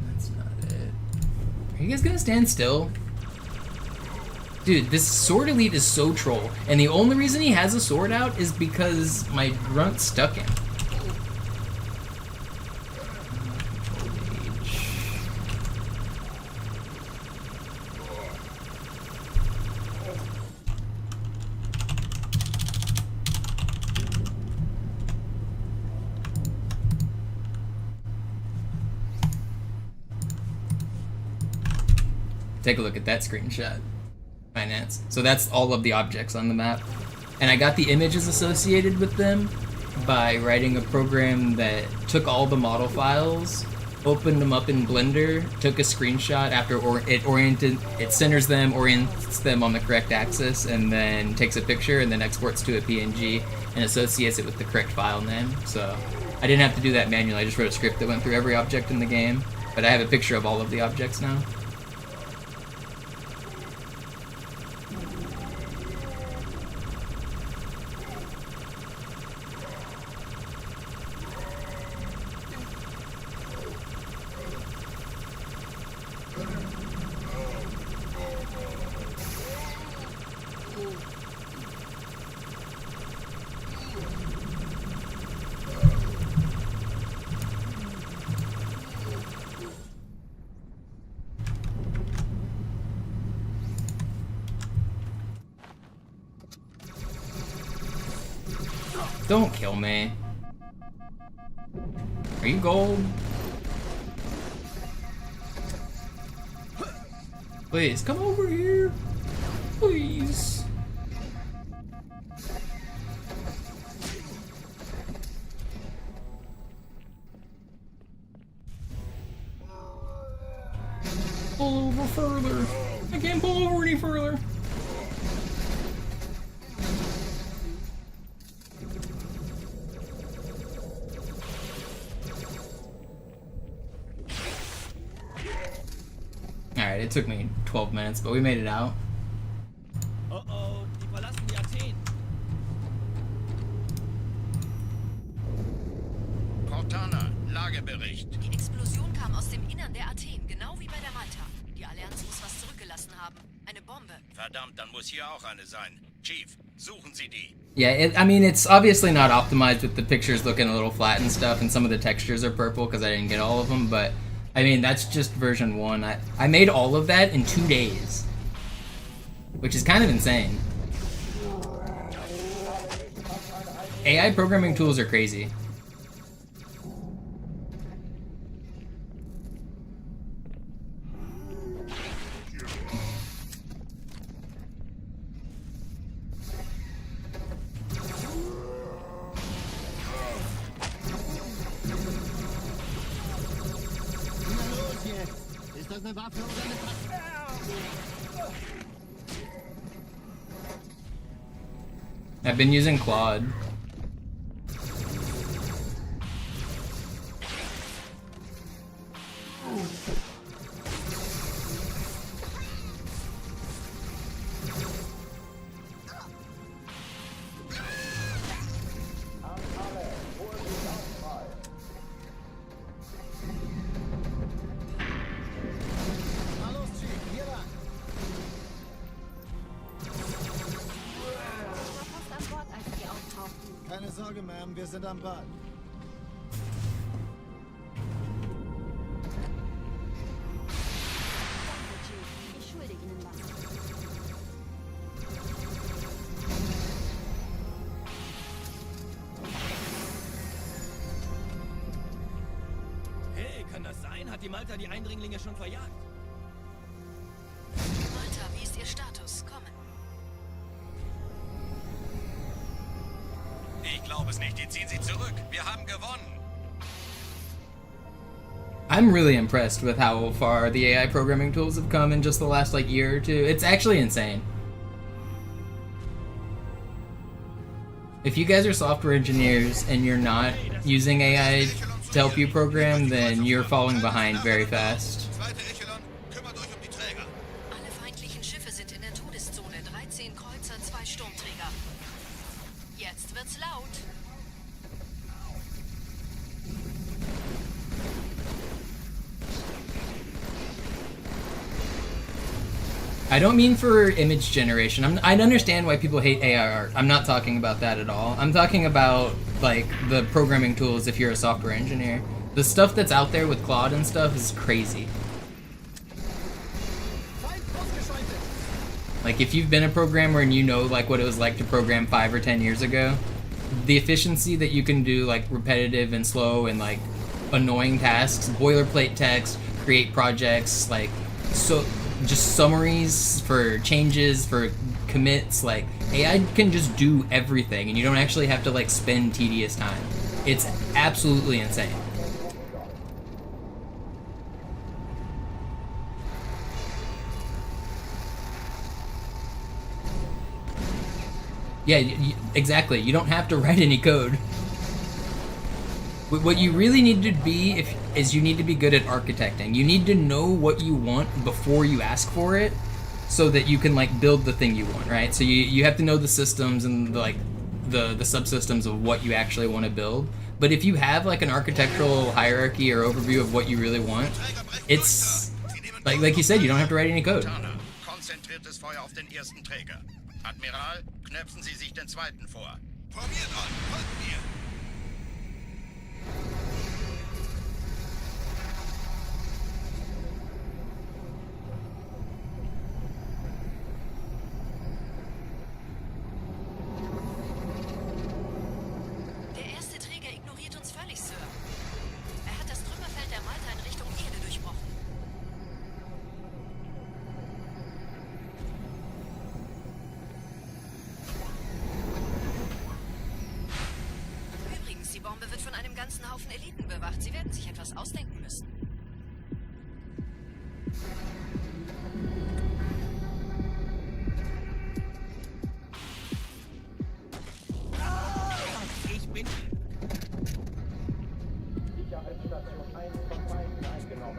That's not it. Are you guys gonna stand still? Dude, this sword elite is so troll, and the only reason he has a sword out is because my grunt stuck him. Take a look at that screenshot. Finance. So that's all of the objects on the map. And I got the images associated with them by writing a program that took all the model files, opened them up in Blender, took a screenshot after it centers them, orients them on the correct axis, and then takes a picture and then exports to a PNG and associates it with the correct file name. So I didn't have to do that manually. I just wrote a script that went through every object in the game. But I have a picture of all of the objects now. Don't kill me. Are you gold? Please, come over here. Please. Pull over further. I can't pull over any further. Alright, it took me 12 minutes, but we made it out. Oh oh, die verlassen die Athen. Cortana, Lagebericht. Die Explosion kam aus dem Innern der Athen, genau wie bei der Malta. Die Allianz muss was zurückgelassen haben. Eine Bombe. Verdammt, dann muss hier auch eine sein. Chief, suchen Sie die. Yeah, I mean, it's obviously not optimized with the pictures looking a little flat and stuff, and some of the textures are purple because I didn't get all of them, but I mean, that's just version 1. I made all of that in 2 days, which is kind of insane. AI programming tools are crazy. Ist das eine Waffe oder eine Waffe? I've been using Claude. Keine Sorge, Ma'am, wir sind am Ball. Ich schulde Ihnen was. Hey, kann das sein? Hat die Malta die Eindringlinge schon verjagt? Malta, wie ist Ihr Status? Kommen. Ich glaube es nicht, die ziehen sie zurück. Wir haben gewonnen. I'm really impressed with how far the AI programming tools have come in just the last like year or two. It's actually insane. If you guys are software engineers and you're not using AI to help you program, then you're falling behind very fast. Zweite Echelon, kümmert euch um die Träger. Alle feindlichen Schiffe sind in der Todeszone. 13 Kreuzer, 2 Sturmträger. Jetzt wird's laut. I don't mean for image generation. I understand why people hate AI art. I'm not talking about that at all. I'm talking about like the programming tools if you're a software engineer. The stuff that's out there with Claude and stuff is crazy. Like if you've been a programmer and you know like what it was like to program 5 or 10 years ago, the efficiency that you can do like repetitive and slow and like annoying tasks, boilerplate text, create projects, like so just summaries for changes, for commits, like AI can just do everything and you don't actually have to like spend tedious time. It's absolutely insane. Yeah, exactly. You don't have to write any code. What you really need to be is you need to be good at architecting. You need to know what you want before you ask for it, so that you can like build the thing you want, right? So you have to know the systems and the subsystems of what you actually want to build. But if you have like an architectural hierarchy or overview of what you really want, it's like you said, you don't have to write any code. Konzentriertes Feuer auf den ersten Träger. Admiral, knöpfen Sie sich den zweiten vor. Formiert an, folgt mir. Der erste Träger ignoriert uns völlig, Sir. Er hat das Trümmerfeld der Malta in Richtung Erde durchbrochen. ganzen Haufen Eliten bewacht. Sie werden sich etwas ausdenken müssen. Ich bin... Sicherheitsstation 1 von Feinden eingenommen.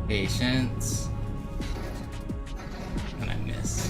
Patience. And I miss.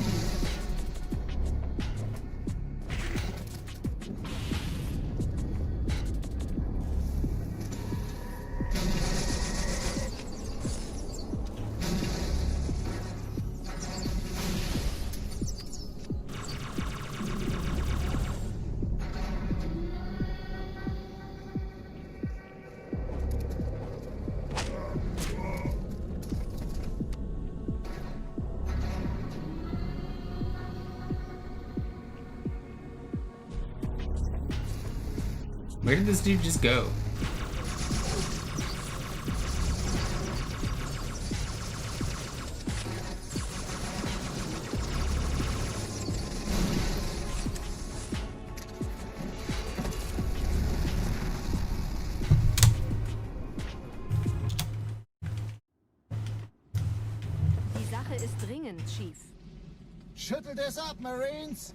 Where did this dude just go? Die Sache ist dringend, Chief. Schüttelt es ab, Marines!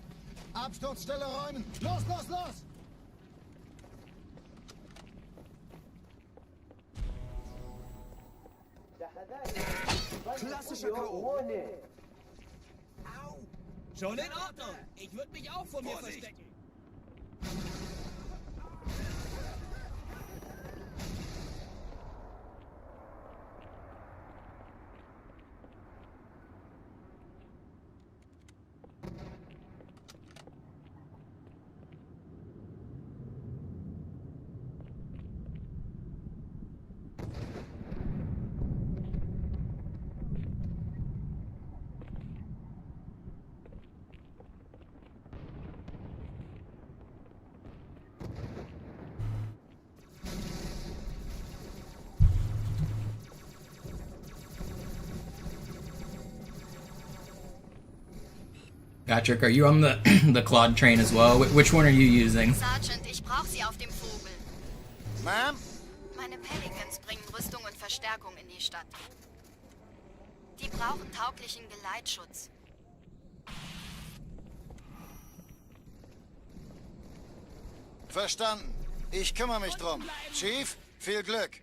Absturzstelle räumen! Los, los, los! Klassischer K.O. Au! Schon in Ordnung. Ich würde mich auch vor mir verstecken. Patrick, are you on the the Claude train as well? Which one are you using? Sergeant, ich brauche Sie auf dem Vogel. Ma'am? Meine Pelicans bringen Rüstung und Verstärkung in die Stadt. Die brauchen tauglichen Geleitschutz. Verstanden. Ich kümmere mich drum. Chief, viel Glück.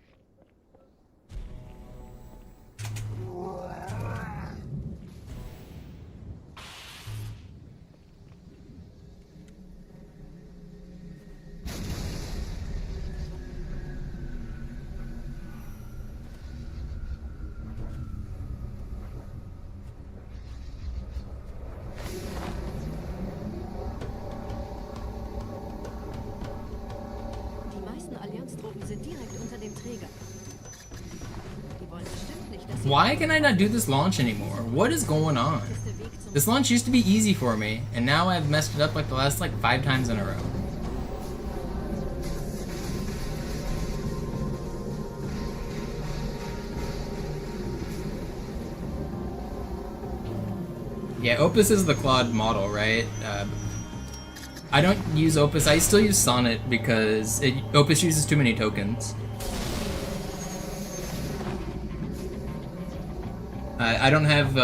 Why can I not do this launch anymore? What is going on? This launch used to be easy for me, and now I've messed it up like the last 5 times in a row. Yeah, Opus is the Claude model, right? I don't use Opus. I still use Sonnet because Opus uses too many tokens. I don't have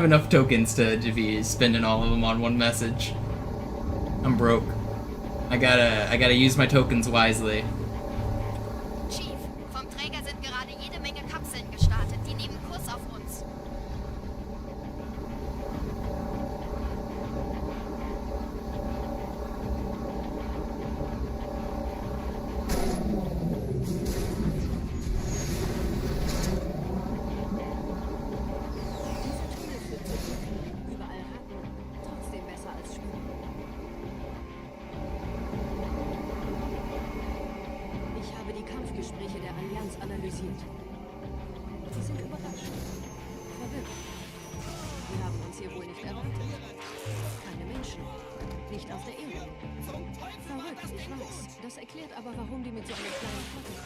enough tokens to be spending all of them on one message. I'm broke. I gotta use my tokens wisely. Chief, vom Träger sind gerade jede Menge Kapseln gestartet. Die nehmen Kurs auf uns. Kampfgespräche der Allianz analysiert. Sie sind überrascht. Verwirrt. Wir haben uns hier wohl nicht erwartet. Keine Menschen. Nicht auf der Erde. Verrückt, ich weiß. Das erklärt aber, warum die mit so einer kleinen Flotte kommen.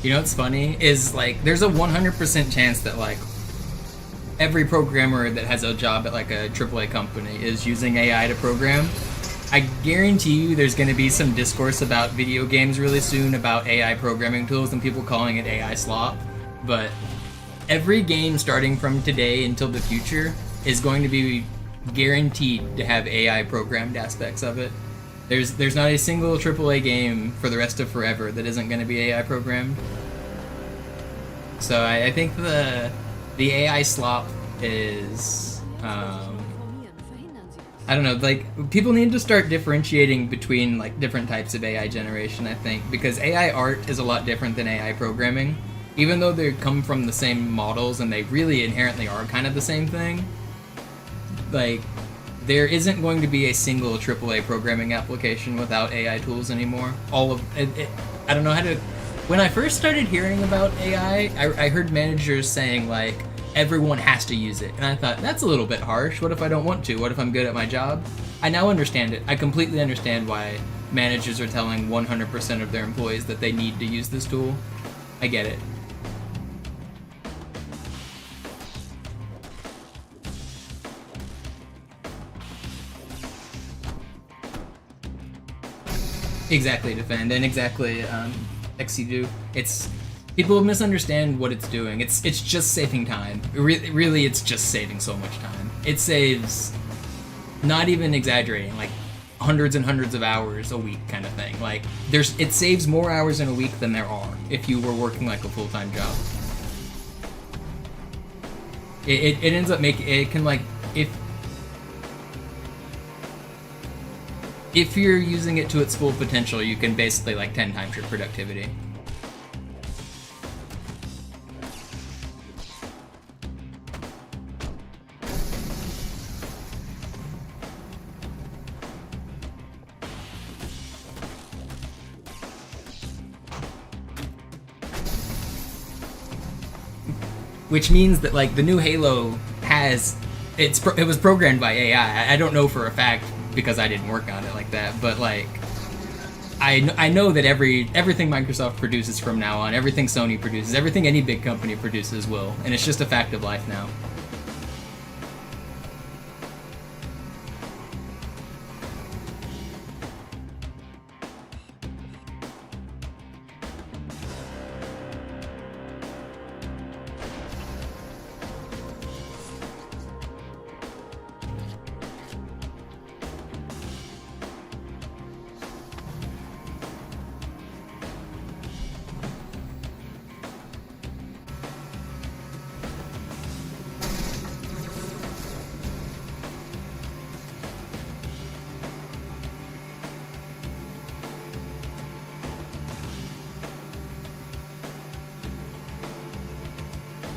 You know what's funny is, like, there's a 100% chance that, like, every programmer that has a job at, like, a AAA company is using AI to program. I guarantee you there's going to be some discourse about video games really soon about AI programming tools and people calling it AI slop. But every game starting from today until the future is going to be guaranteed to have AI programmed aspects of it. There's not a single AAA game for the rest of forever that isn't going to be AI programmed. So I think the AI slop is I don't know, like, people need to start differentiating between, like, different types of AI generation, I think, because AI art is a lot different than AI programming. Even though they come from the same models and they really inherently are kind of the same thing, like, there isn't going to be a single AAA programming application without AI tools anymore. All of it, I don't know how to. When I first started hearing about AI, I heard managers saying, like, everyone has to use it, and I thought, that's a little bit harsh. What if I don't want to? What if I'm good at my job? I now understand it. I completely understand why managers are telling 100% of their employees that they need to use this tool. I get it. Exactly, Defend, and exactly, XCDo. It's... people misunderstand what it's doing. It's just saving time. Really, it's just saving so much time. It saves, not even exaggerating, like, hundreds and hundreds of hours a week kind of thing. Like, it saves more hours in a week than there are if you were working, like, a full-time job. It ends up making... it can, like, if you're using it to its full potential, you can basically, like, 10 times your productivity. Which means that, like, the new Halo has... it was programmed by AI. I don't know for a fact, because I didn't work on it like that, but, like, I know that everything Microsoft produces from now on, everything Sony produces, everything any big company produces will, and it's just a fact of life now.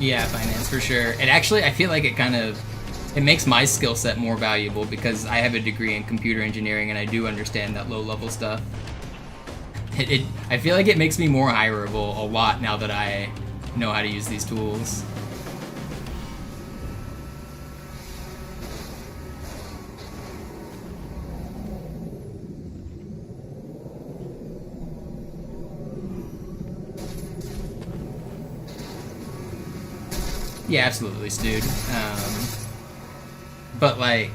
Yeah, finance, for sure. And actually, I feel like it makes my skill set more valuable because I have a degree in computer engineering and I do understand that low-level stuff. I feel like it makes me more hireable a lot now that I know how to use these tools. Yeah, absolutely, dude. But, like,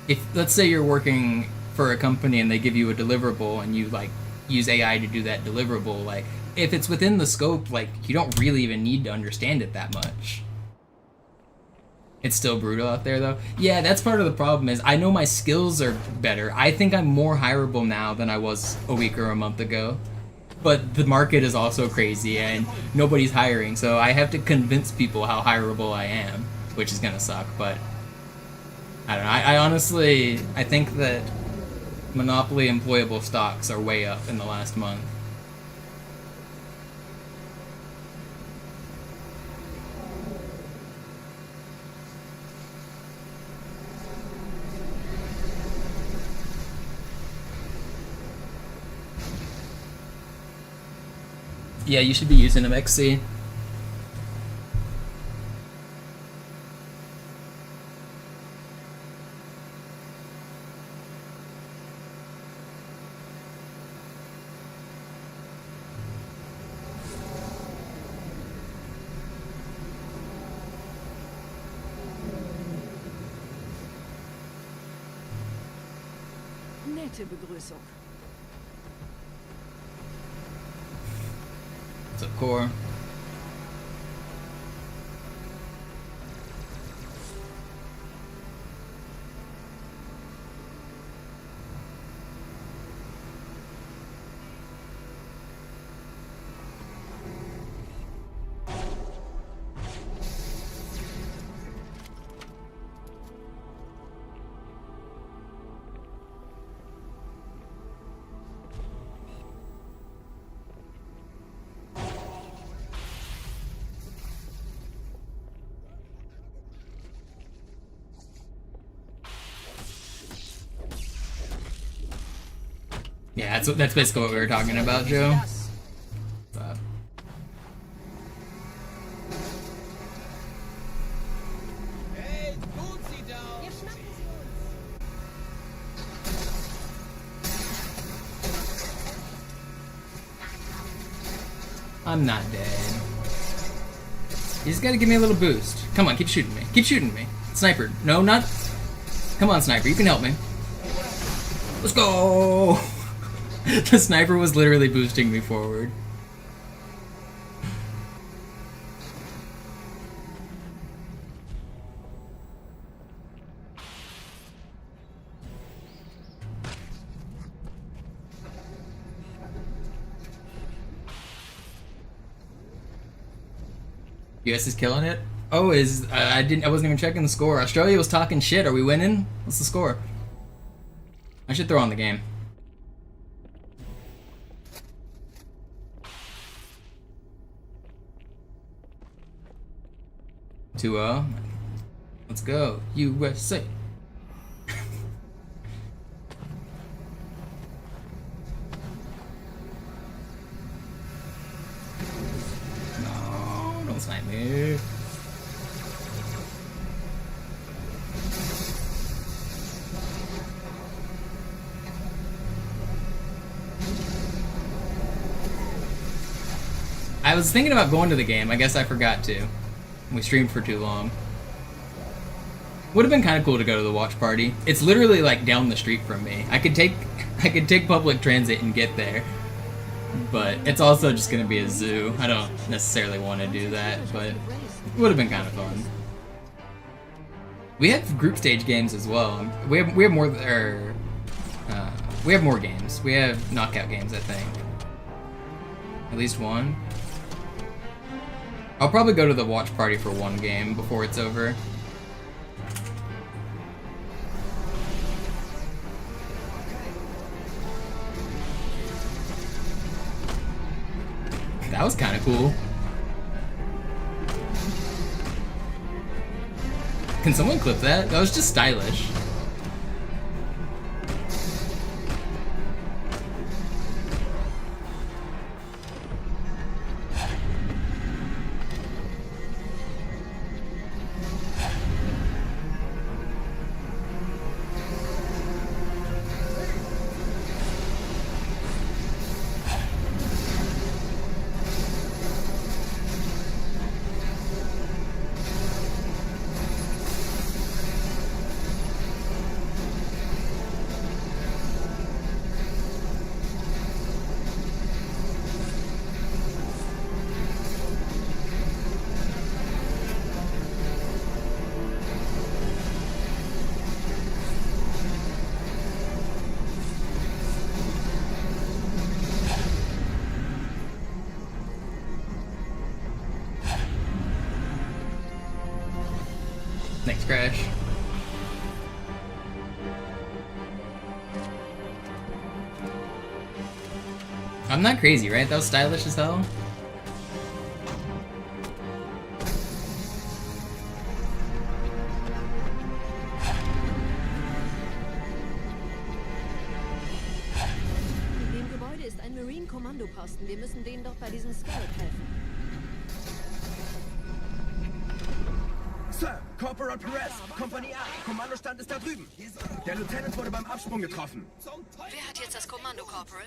if let's say you're working for a company and they give you a deliverable and you like use AI to do that deliverable, like if it's within the scope, like you don't really even need to understand it that much. It's still brutal out there though. Yeah, that's part of the problem is I know my skills are better. I think I'm more hireable now than I was a week or a month ago. But the market is also crazy and nobody's hiring, so I have to convince people how hireable I am, which is gonna suck, but I don't know. I honestly, I think that Monopoly employable stocks are way up in the last month. Yeah, you should be using them XC. Nette Begrüßung. What's up, Core? Yeah, that's basically what we were talking about, Joe. But I'm not dead. You just gotta give me a little boost. Come on, keep shooting me. Keep shooting me. Sniper. No, not... Come on, Sniper, you can help me. Let's go! The sniper was literally boosting me forward. US is killing it. Oh, I wasn't even checking the score. Australia was talking shit. Are we winning? What's the score? I should throw on the game. 2-0. Let's go, USA. No, don't snipe me. I was thinking about going to the game. I guess I forgot to. We streamed for too long. Would have been kind of cool to go to the watch party. It's literally like down the street from me. I could take public transit and get there. But it's also just gonna be a zoo. I don't necessarily want to do that, but it would have been kind of fun. We have group stage games as well. We have more we have more games. We have knockout games, I think. At least one. I'll probably go to the watch party for one game before it's over. That was kind of cool. Can someone clip that? That was just stylish. Let's crash. I'm not crazy, right? That was stylish as hell. In dem Gebäude ist ein Marine-Kommandoposten. Wir müssen denen doch bei diesem Scarab helfen. Sir, Corporal Perez, Kompanie A, Kommandostand ist da drüben. Der Lieutenant wurde beim Absprung getroffen. Wer hat jetzt das Kommando, Corporal?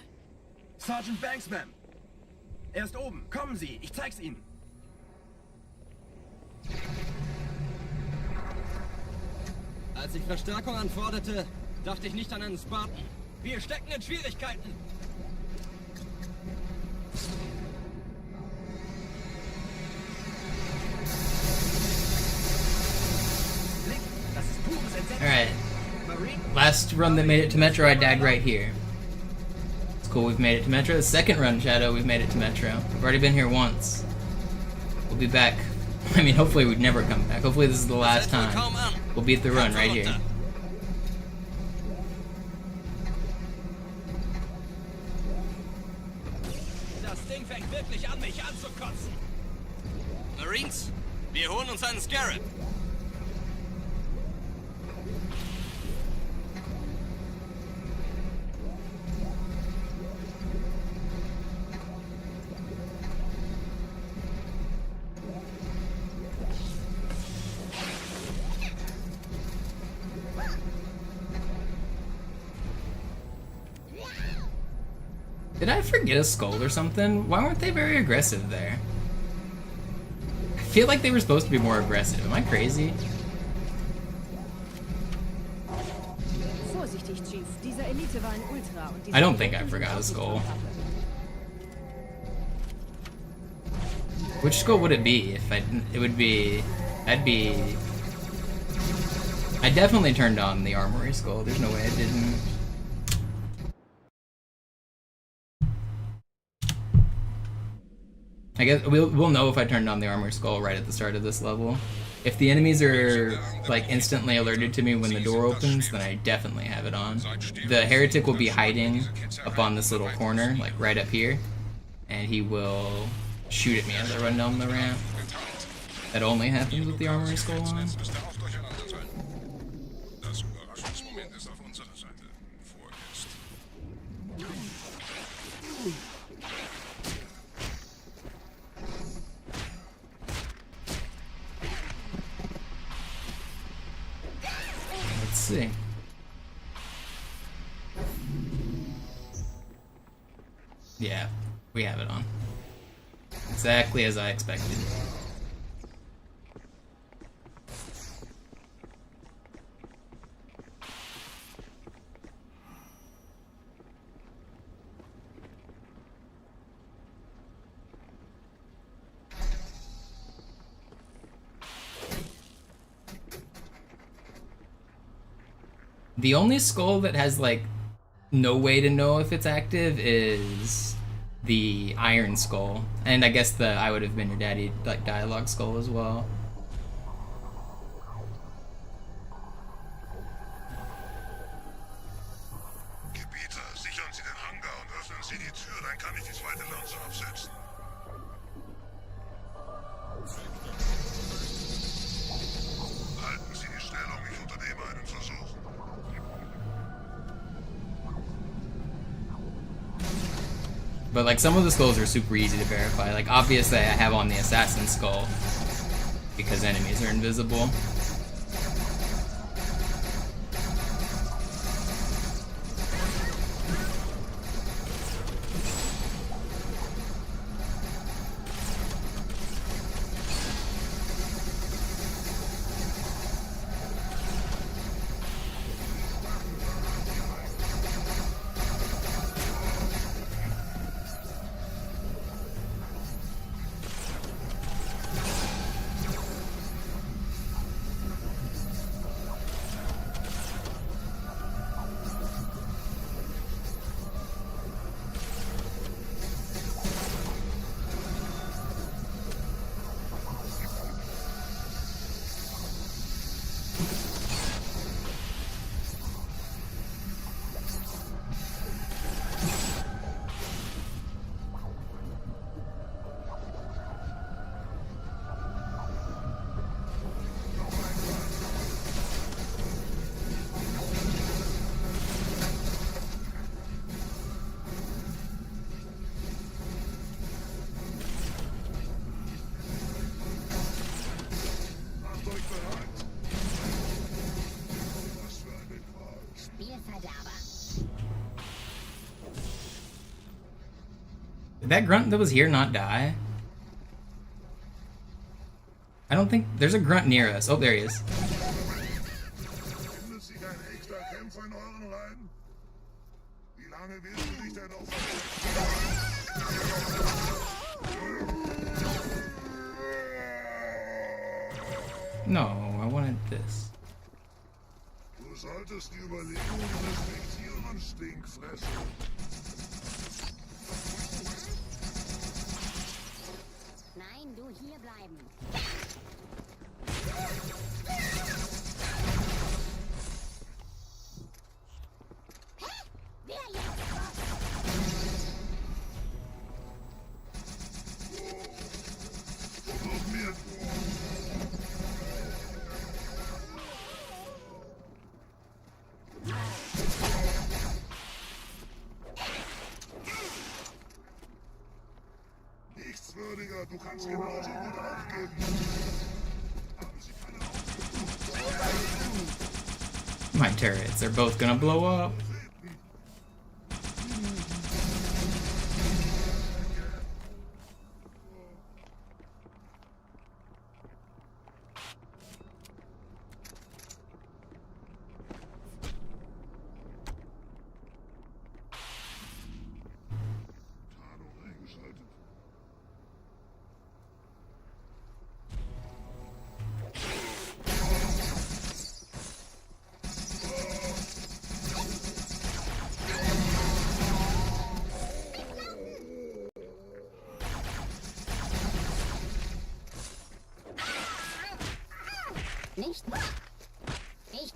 Sergeant Banks, Ma'am. Er ist oben. Kommen Sie, ich zeig's Ihnen. Als ich Verstärkung anforderte, dachte ich nicht an einen Spartan. Wir stecken in Schwierigkeiten. Das ist pures Entsetzen. Alright. Last run that made it to Metro, I died right here. It's cool, we've made it to Metro. The second run, Shadow, we've made it to Metro. We've already been here once. We'll be back. I mean, hopefully we'd never come back. Hopefully this is the last time. We'll beat the run right here. Das Ding fängt wirklich an, mich anzukotzen. Marines, wir holen uns einen Scarab. Did I forget a skull or something? Why weren't they very aggressive there? I feel like they were supposed to be more aggressive. Am I crazy? Vorsichtig, Chief. Dieser Elite war ein Ultra und I don't think I forgot a skull. Which skull would it be if I didn't? It would be... I definitely turned on the armory skull. There's no way I didn't. I guess we'll know if I turned on the armor skull right at the start of this level. If the enemies are like instantly alerted to me when the door opens, then I definitely have it on. The heretic will be hiding up on this little corner, like right up here, and he will shoot at me as I run down the ramp. That only happens with the armor skull on. Let's see. Yeah, we have it on. Exactly as I expected. The only skull that has, like, no way to know if it's active is the iron skull. And I guess the I would have been your daddy, like, dialogue skull as well. Gebieter, sichern Sie den Hangar und öffnen Sie die Tür, dann kann ich die zweite Lanze absetzen. Halten Sie die Stellung, ich unternehme einen Versuch. But like some of the skulls are super easy to verify. Like obviously I have on the assassin skull because enemies are invisible. Did that grunt that was here not die? I don't think... There's a grunt near us. Oh, there he is. No, I wanted this. Du solltest die Überlegungen respektieren, Stinkfresse. Nein, du hier bleiben. Wer jetzt? Nichtswürdiger, du kannst genauso gut aufgeben. Haben Sie keine Augen? My turrets, they're both gonna blow up. Nicht? Ich...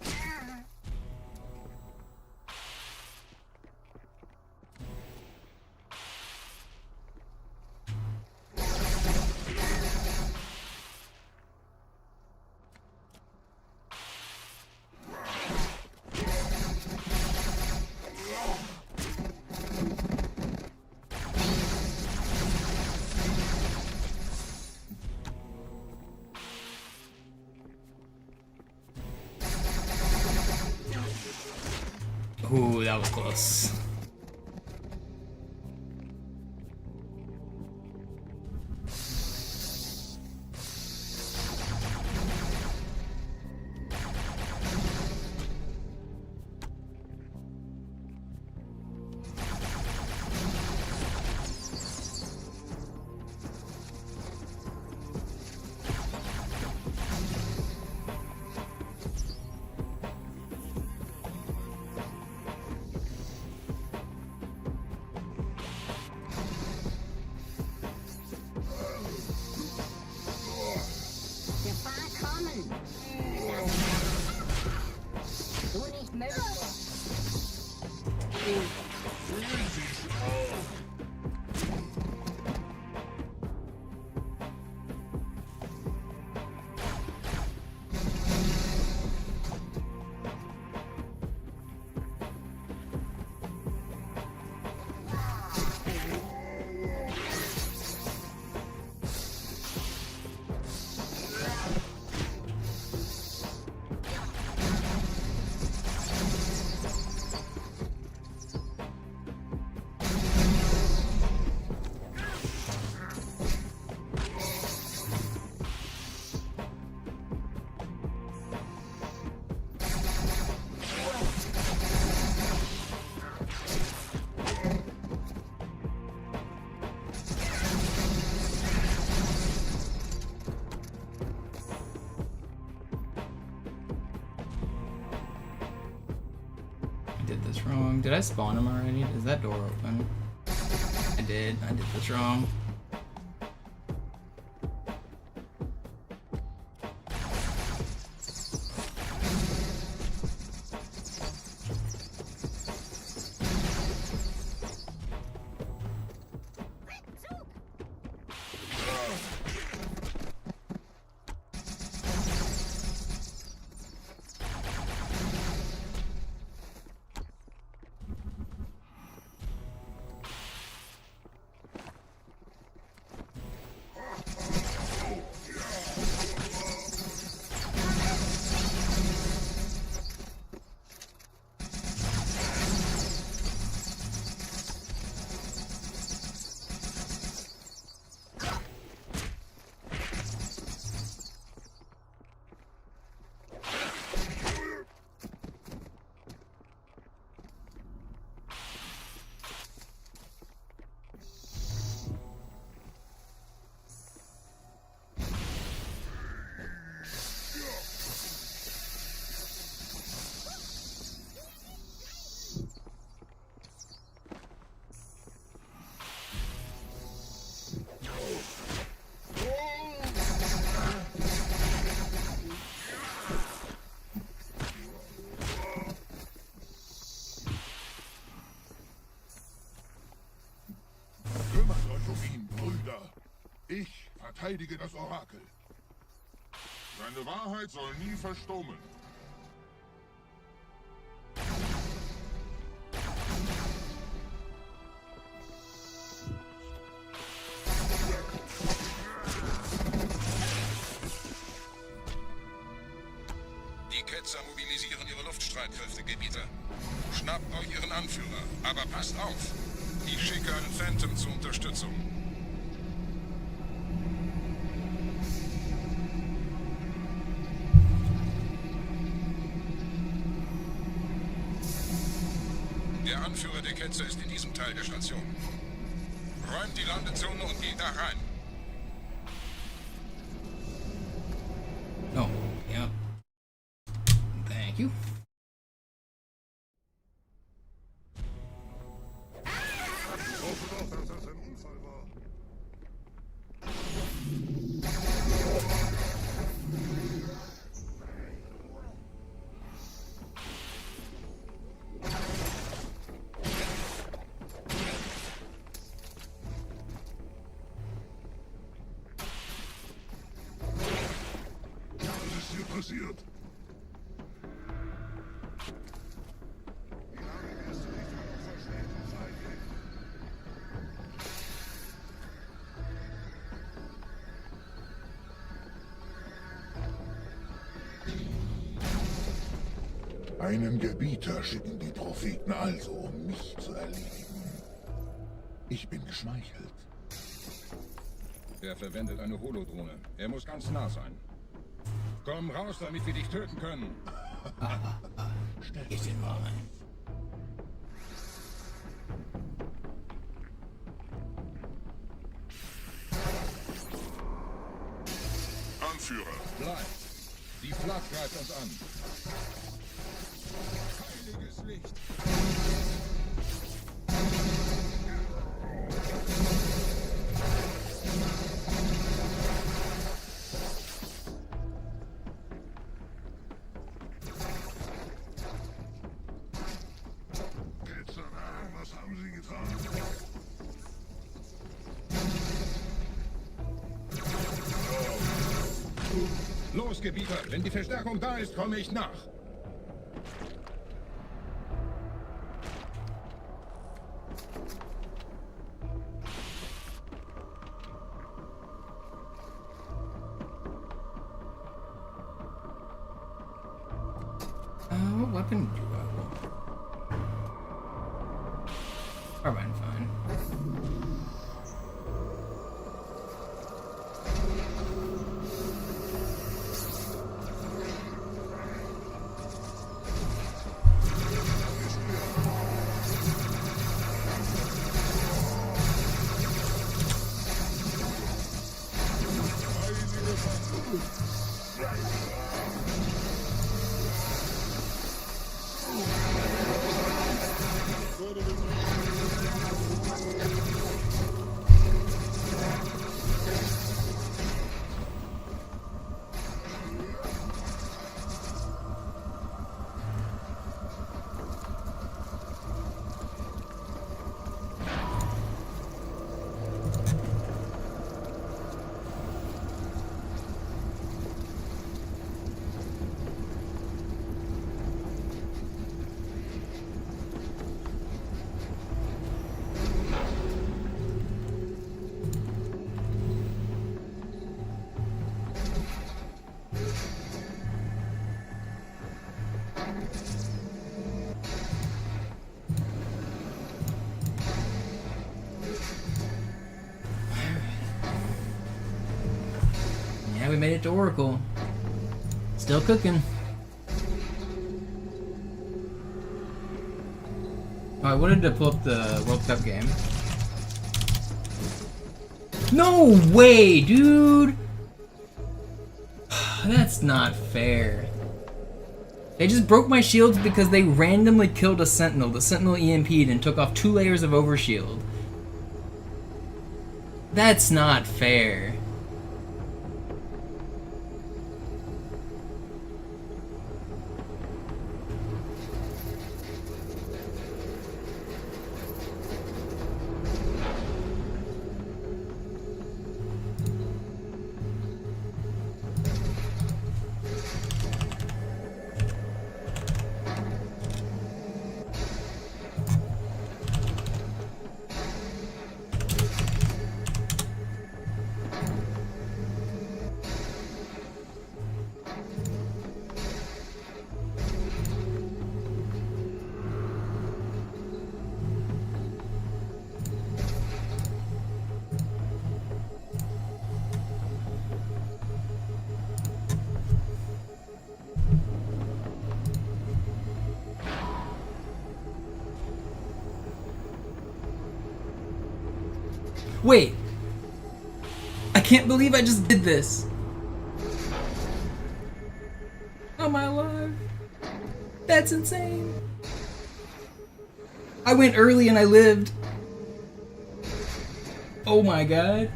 Ooh, that was close. Wrong. Did I spawn him already? Is that door open? I did this wrong. Verteidige das Orakel. Seine Wahrheit soll nie verstummen. Die Ketzer mobilisieren ihre Luftstreitkräfte, Gebieter. Schnappt euch ihren Anführer, aber passt auf. Ich schicke einen Phantom zur Unterstützung. Der Anführer der Ketzer ist in diesem Teil der Station. Räumt die Landezone und geht da rein. Oh, yeah. Thank you. Passiert. Einen Gebieter schicken die Propheten also, um mich zu erledigen. Ich bin geschmeichelt. Er verwendet eine Holodrohne. Er muss ganz nah sein. Komm raus, damit wir dich töten können. Ich den mal rein. Anführer. Bleib. Die Flak greift uns an. Heiliges Licht. Was haben Sie getan? Los, Gebieter! Wenn die Verstärkung da ist, komme ich nach. What weapon do I want? Carbine, fine. Yeah, we made it to Oracle. Still cooking. Oh, I wanted to pull up the World Cup game. No way, dude! That's not fair. They just broke my shields because they randomly killed a sentinel. The sentinel EMP'd and took off 2 layers of overshield. That's not fair. Wait. I can't believe I just did this. Am I alive? That's insane. I went early and I lived. Oh my god.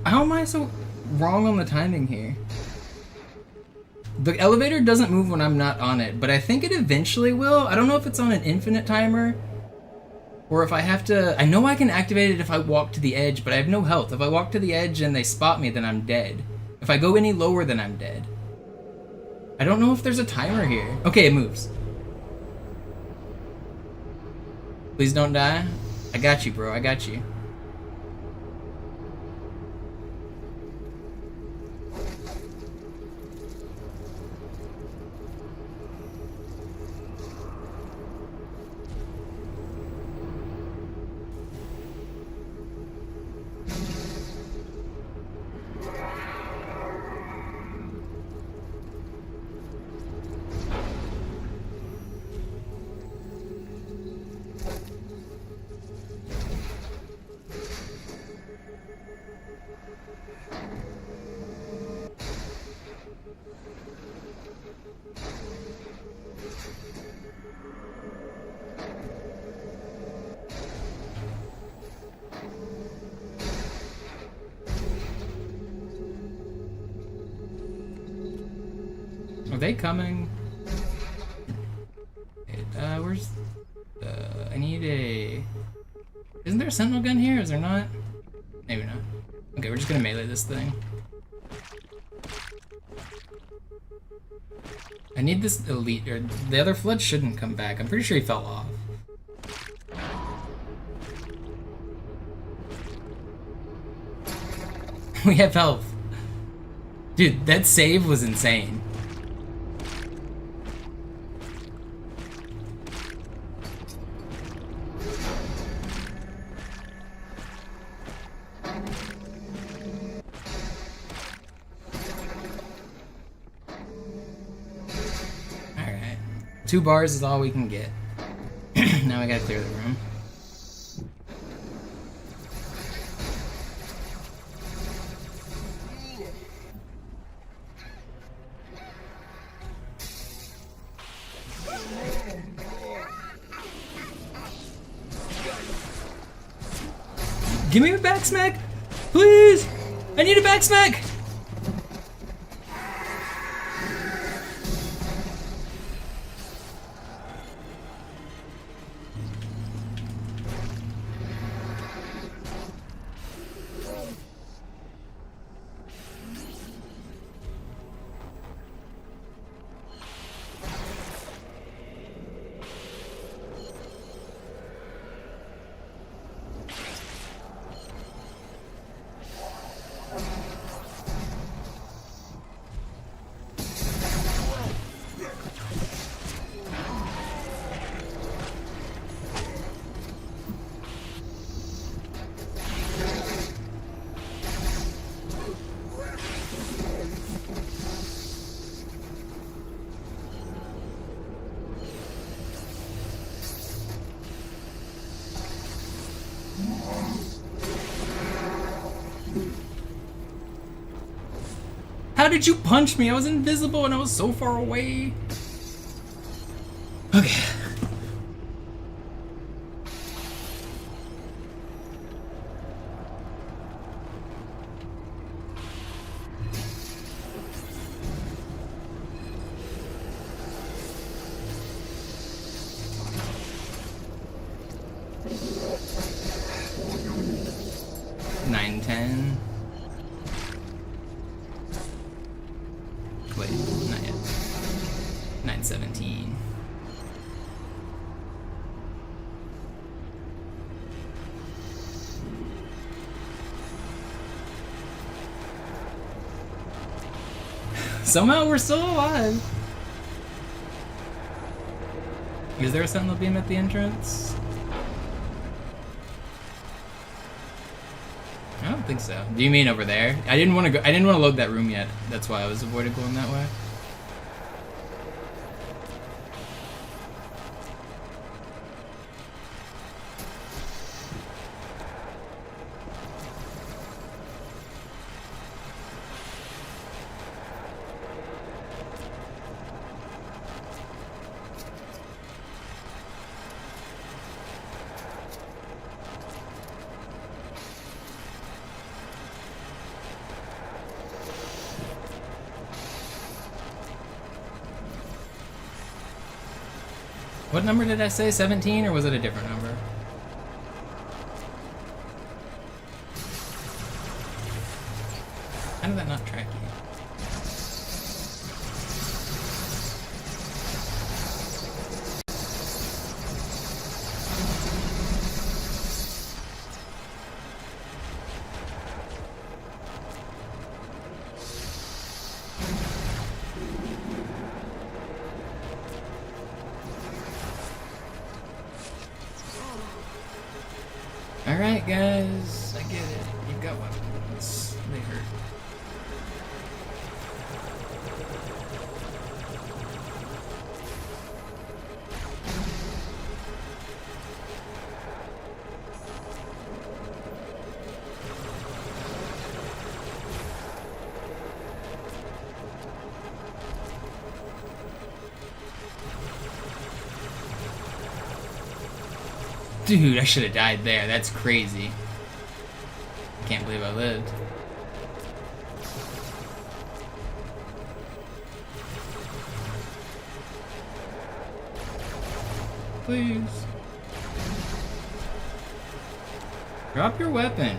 How am I so wrong on the timing here? The elevator doesn't move when I'm not on it, but I think it eventually will. I don't know if it's on an infinite timer or if I have to... I know I can activate it if I walk to the edge, but I have no health. If I walk to the edge and they spot me, then I'm dead. If I go any lower, then I'm dead. I don't know if there's a timer here. Okay, it moves. Please don't die. I got you, bro. I got you. Are they coming? Where's... I need a... Isn't there a sentinel gun here? Is there not? Maybe not. Okay, we're just gonna melee this thing. I need this elite, or the other flood shouldn't come back. I'm pretty sure he fell off. We have health. Dude, that save was insane. Alright. 2 bars is all we can get. Now we gotta clear the room. Give me a back smack! Please! I need a back smack! How did you punch me? I was invisible and I was so far away. Okay. Wait, not yet. 9:17. Somehow we're still alive. Is there a sentinel beam at the entrance? I don't think so. Do you mean over there? I didn't want to go. I didn't want to load that room yet. That's why I was avoiding going that way. What number did I say? 17, or was it a different number? How did that not track you? Alright guys, I get it. You've got weapons. They hurt. Dude, I should have died there. That's crazy. Can't believe I lived. Please. Drop your weapon.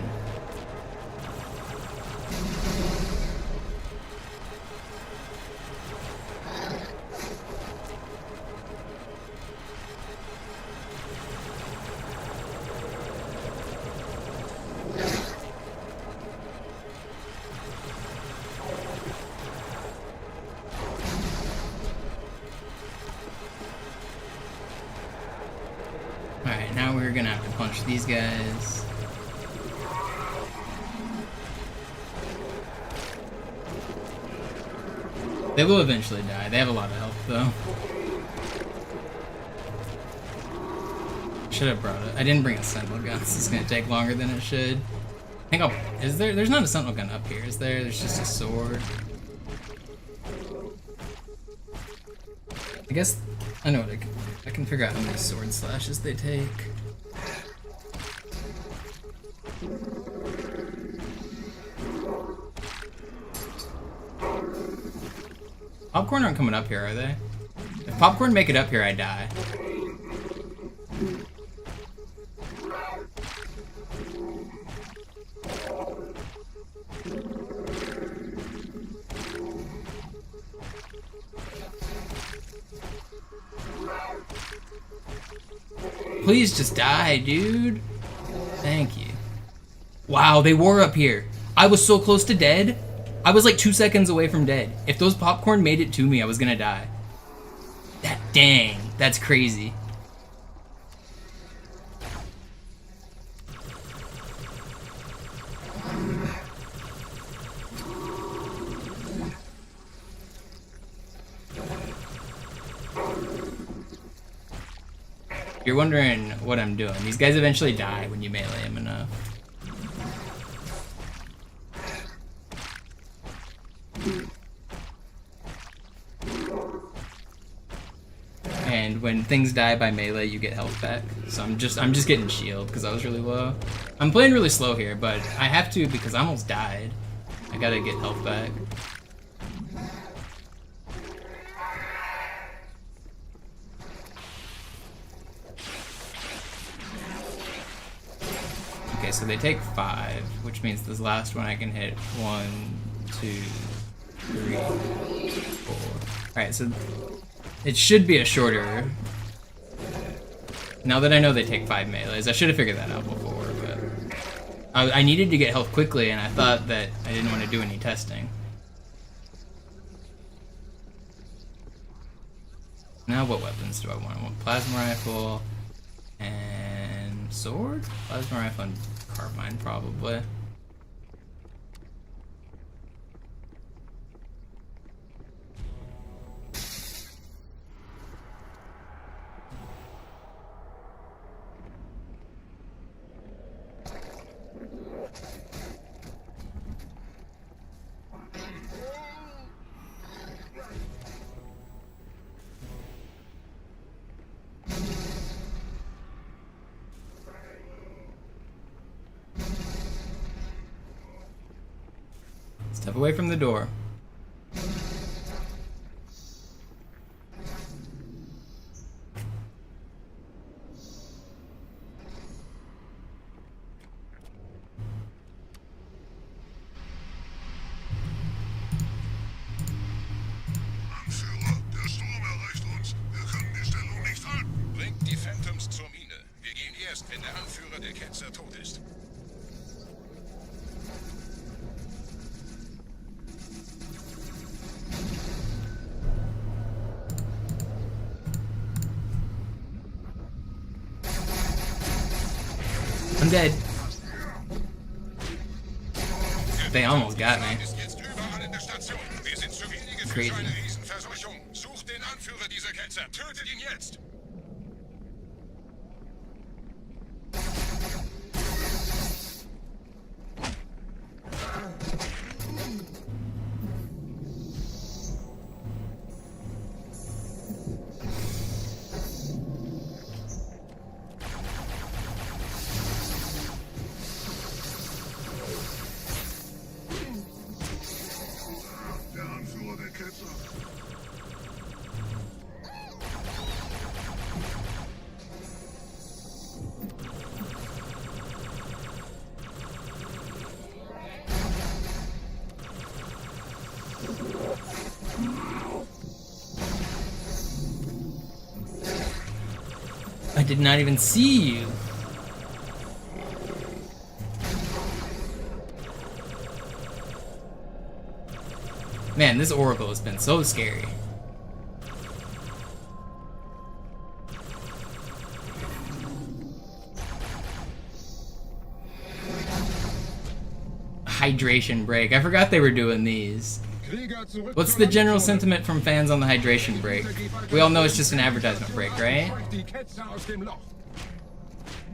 Alright, now we're gonna have to punch these guys. They will eventually die. They have a lot of health, though. Should have brought it. I didn't bring a sentinel gun. This is gonna take longer than it should. I think I'll... Is there... There's not a sentinel gun up here, is there? There's just a sword. I guess... I know what I can figure out how many sword slashes they take. Popcorn aren't coming up here, are they? If popcorn make it up here, I die. Please just die, dude. Thank you. Wow, they were up here. I was so close to dead. I was like 2 seconds away from dead. If those popcorn made it to me, I was gonna die. Dang, that's crazy. You're wondering what I'm doing. These guys eventually die when you melee them enough. And when things die by melee, you get health back. So I'm just getting shield because I was really low. I'm playing really slow here, but I have to because I almost died. I gotta get health back. Okay, so they take 5, which means this last one I can hit 1, 2, 3, 4. Alright, so it should be a shorter. Now that I know they take 5 melees, I should have figured that out before, but I needed to get health quickly, and I thought that I didn't want to do any testing. Now what weapons do I want? I want plasma rifle and sword? Plasma rifle and carbine, probably. Step away from the door. wenn der Anführer der Ketzer tot ist. I'm dead. They almost got me. Wir sind zu wenige für so eine Riesenverseuchung. Sucht den Anführer dieser Ketzer. Tötet ihn jetzt. I did not even see you. Man, this Oracle has been so scary. Hydration break. I forgot they were doing these. What's the general sentiment from fans on the hydration break? We all know it's just an advertisement break, right?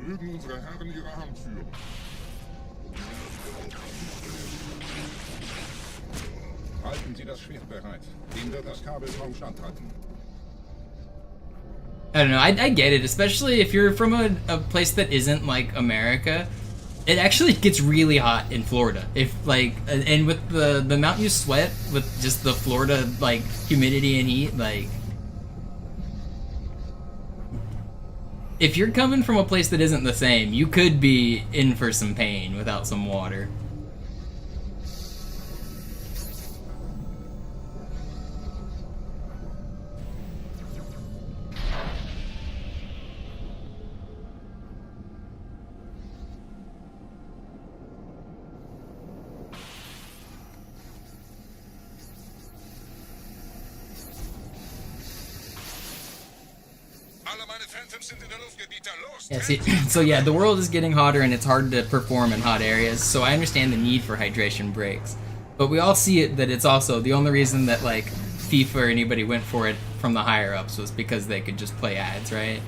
Mögen unsere Herren ihre Hand führen. Halten Sie das Schwert bereit. Dem wird das Kabel kaum standhalten. I don't know, I get it, especially if you're from a place that isn't like America. It actually gets really hot in Florida. If like, and with the amount you sweat with just the Florida like humidity and heat, like, if you're coming from a place that isn't the same, you could be in for some pain without some water. Yeah, see, so yeah, the world is getting hotter and it's hard to perform in hot areas, so I understand the need for hydration breaks. But we all see it that it's also the only reason that like FIFA or anybody went for it from the higher ups was because they could just play ads, right?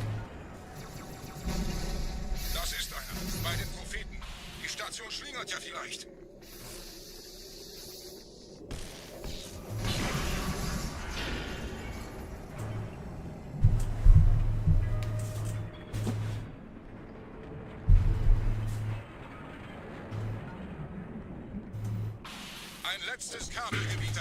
Das ist einer. Bei den Propheten. Die Station schlingert ja vielleicht. Ein letztes Kabelgebieter.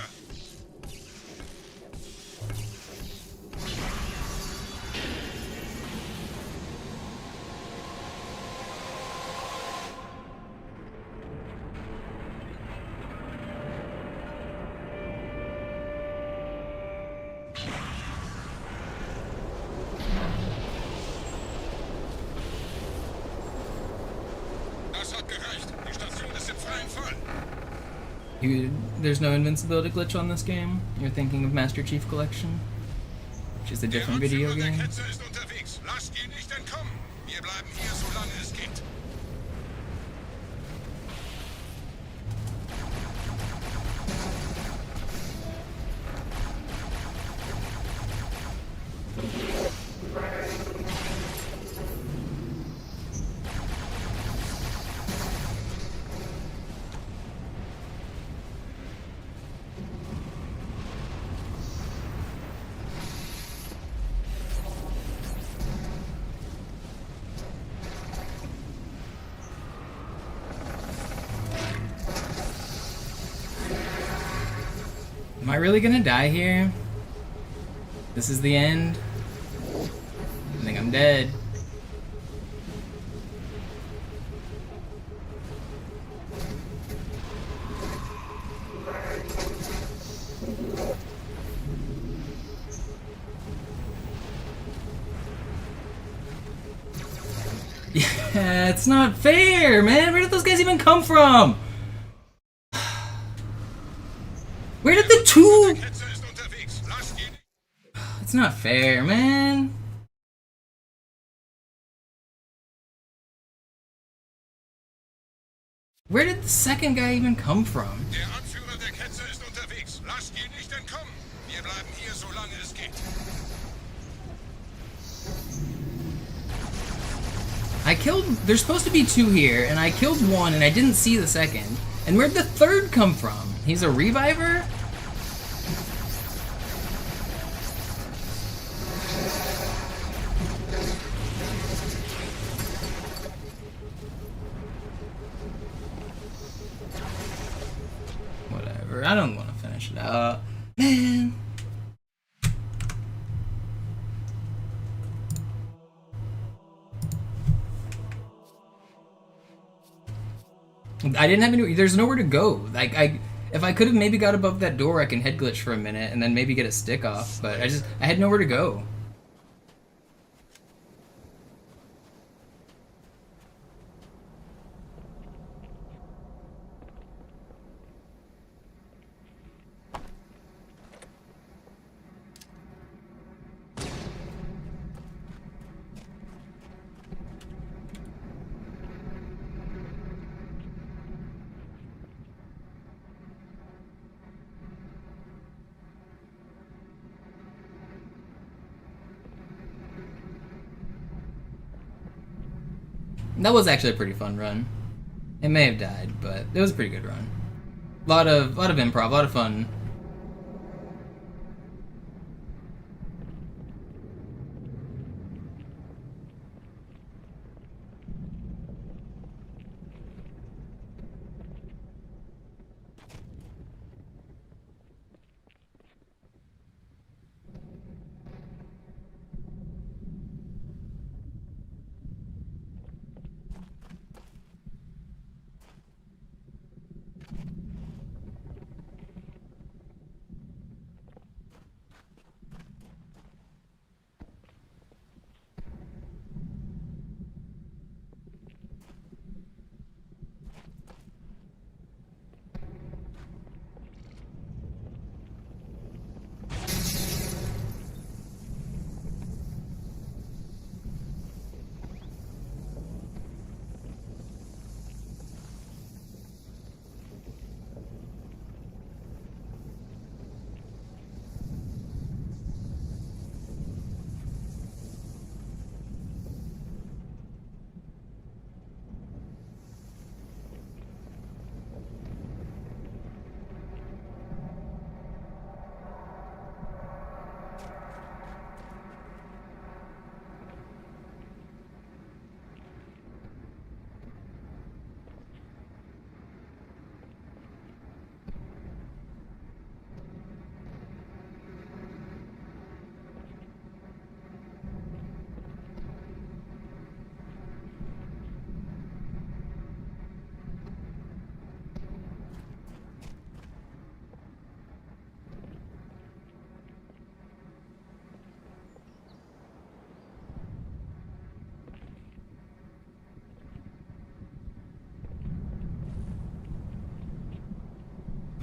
Das hat gereicht. Die Station ist im freien Fall. There's no invincibility glitch on this game? You're thinking of Master Chief Collection? Which is a different video game? Der Ketzer ist unterwegs. Lasst ihn nicht entkommen. Wir bleiben hier, solange es geht. Am I really gonna die here? This is the end? I think I'm dead. Yeah, it's not fair, man. Where did those guys even come from? Where did the two... It's not fair, man. Where did the second guy even come from? Der Anführer der Ketzer ist unterwegs. Lasst ihn nicht entkommen. Wir bleiben hier, solange es geht. I killed... There's supposed to be two here, and I killed one, and I didn't see the second. And where'd the third come from? He's a reviver? Whatever, I don't want to finish it up. Man. I didn't have any. There's nowhere to go. Like if I could have maybe got above that door, I can head glitch for a minute and then maybe get a stick off. But I had nowhere to go. That was actually a pretty fun run. It may have died, but it was a pretty good run. Lot of improv, a lot of fun.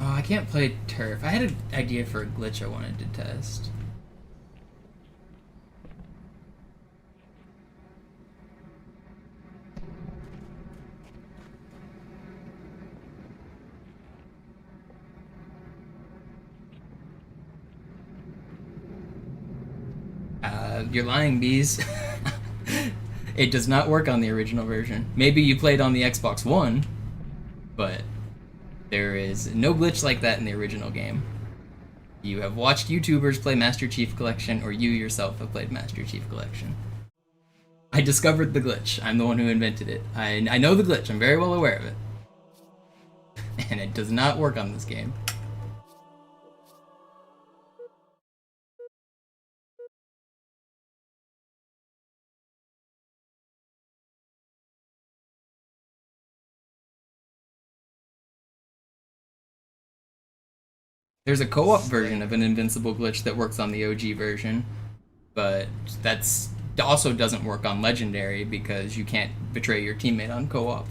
Oh, I can't play turf. I had an idea for a glitch I wanted to test. You're lying, bees. It does not work on the original version. Maybe you played on the Xbox One, but there is no glitch like that in the original game. You have watched YouTubers play Master Chief Collection, or you yourself have played Master Chief Collection. I discovered the glitch. I'm the one who invented it. I know the glitch. I'm very well aware of it. And it does not work on this game. There's a co-op version of an invincible glitch that works on the OG version, but that's also doesn't work on Legendary because you can't betray your teammate on co-op.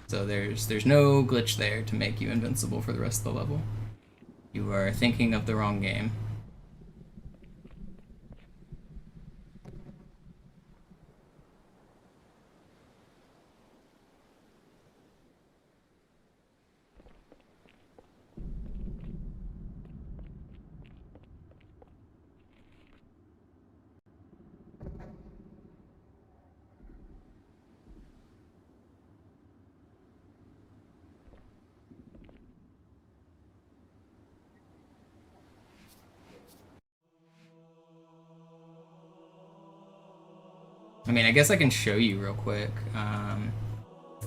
So there's no glitch there to make you invincible for the rest of the level. You are thinking of the wrong game. I mean, I guess I can show you real quick. I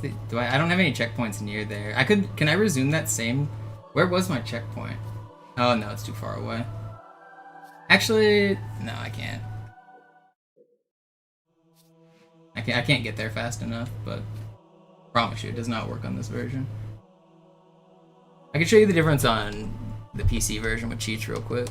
don't have any checkpoints near there. Can I resume that same? Where was my checkpoint? Oh no, it's too far away. Actually, no, I can't. I can't get there fast enough, but I promise you, it does not work on this version. I can show you the difference on the PC version with cheats real quick.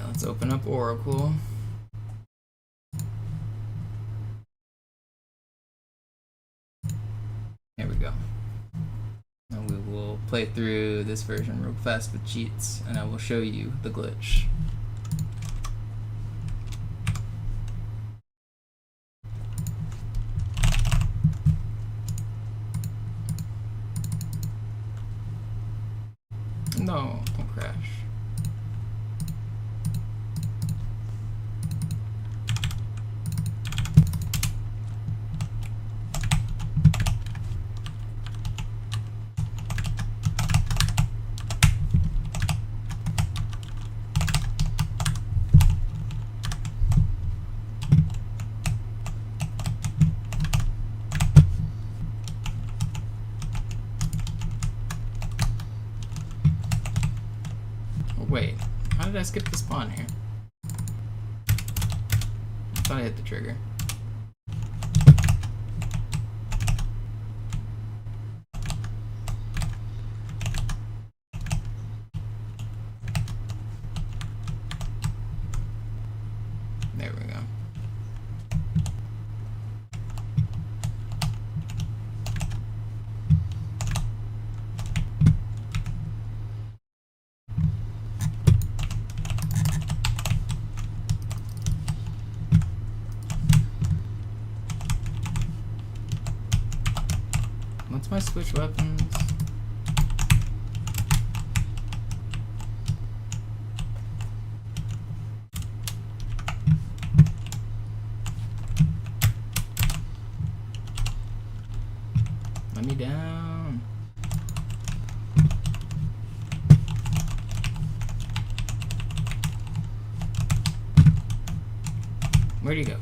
Let's open up Oracle. Here we go. And we will play through this version real fast with cheats, and I will show you the glitch. No, don't crash. Wait, how did I skip the spawn here? I thought I hit the trigger. There we go. What's my switch weapons? Let me down. Where'd he go?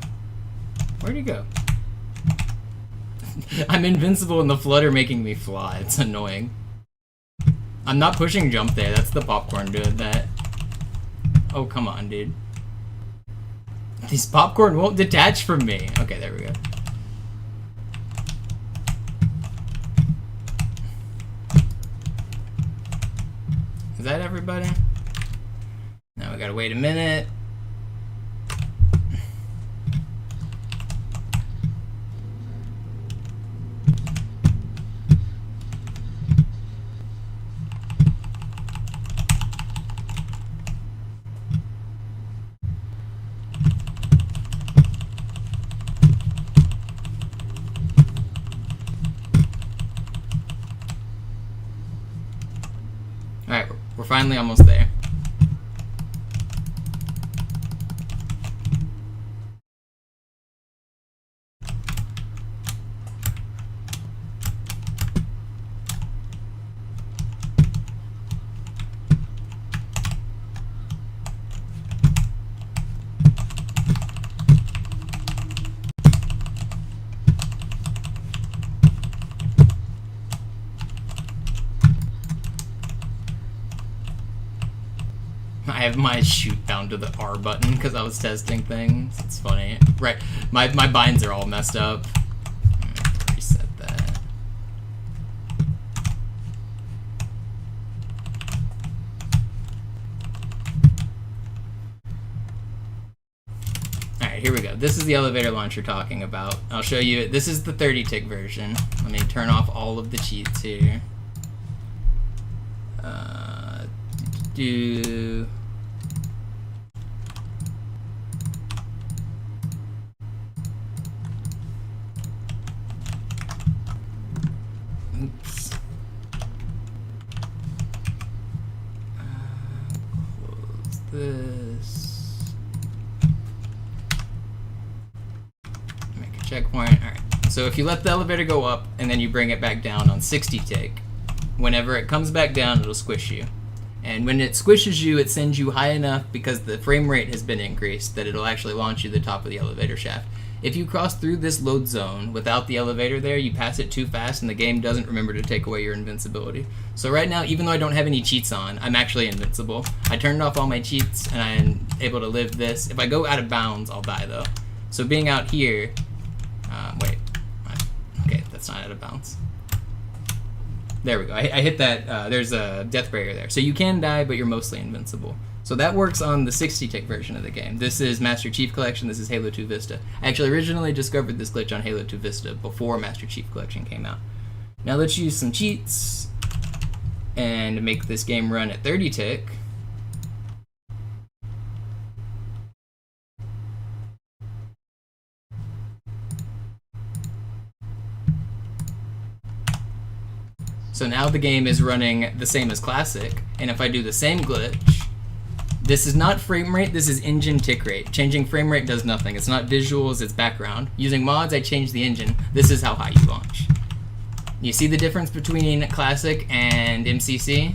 Where'd he go? I'm invincible and the flutter making me fly. It's annoying. I'm not pushing jump there. That's the popcorn doing that. Oh, come on, dude. These popcorn won't detach from me. Okay, there we go. Is that everybody? Now we gotta wait a minute. Alright, we're finally almost there. have my shoot down to the R button because I was testing things. It's funny. Right. My binds are all messed up. Reset that. Alright, here we go. This is the elevator launch you're talking about. I'll show you. This is the 30-tick version. Let me turn off all of the cheats here. Oops. Close this. Make a checkpoint. Alright. So if you let the elevator go up and then you bring it back down on 60 tick, whenever it comes back down, it'll squish you. And when it squishes you, it sends you high enough because the frame rate has been increased that it'll actually launch you to the top of the elevator shaft. If you cross through this load zone without the elevator there, you pass it too fast and the game doesn't remember to take away your invincibility. So right now, even though I don't have any cheats on, I'm actually invincible. I turned off all my cheats and I'm able to live this. If I go out of bounds, I'll die though. So being out here, wait, okay, that's not out of bounds. There we go. I hit that. There's a death barrier there. So you can die, but you're mostly invincible. So that works on the 60-tick version of the game. This is Master Chief Collection. This is Halo 2 Vista. I actually originally discovered this glitch on Halo 2 Vista before Master Chief Collection came out. Now let's use some cheats and make this game run at 30-tick. So now the game is running the same as Classic, and if I do the same glitch, this is not frame rate, this is engine tick rate. Changing frame rate does nothing. It's not visuals, it's background. Using mods, I change the engine. This is how high you launch. You see the difference between Classic and MCC?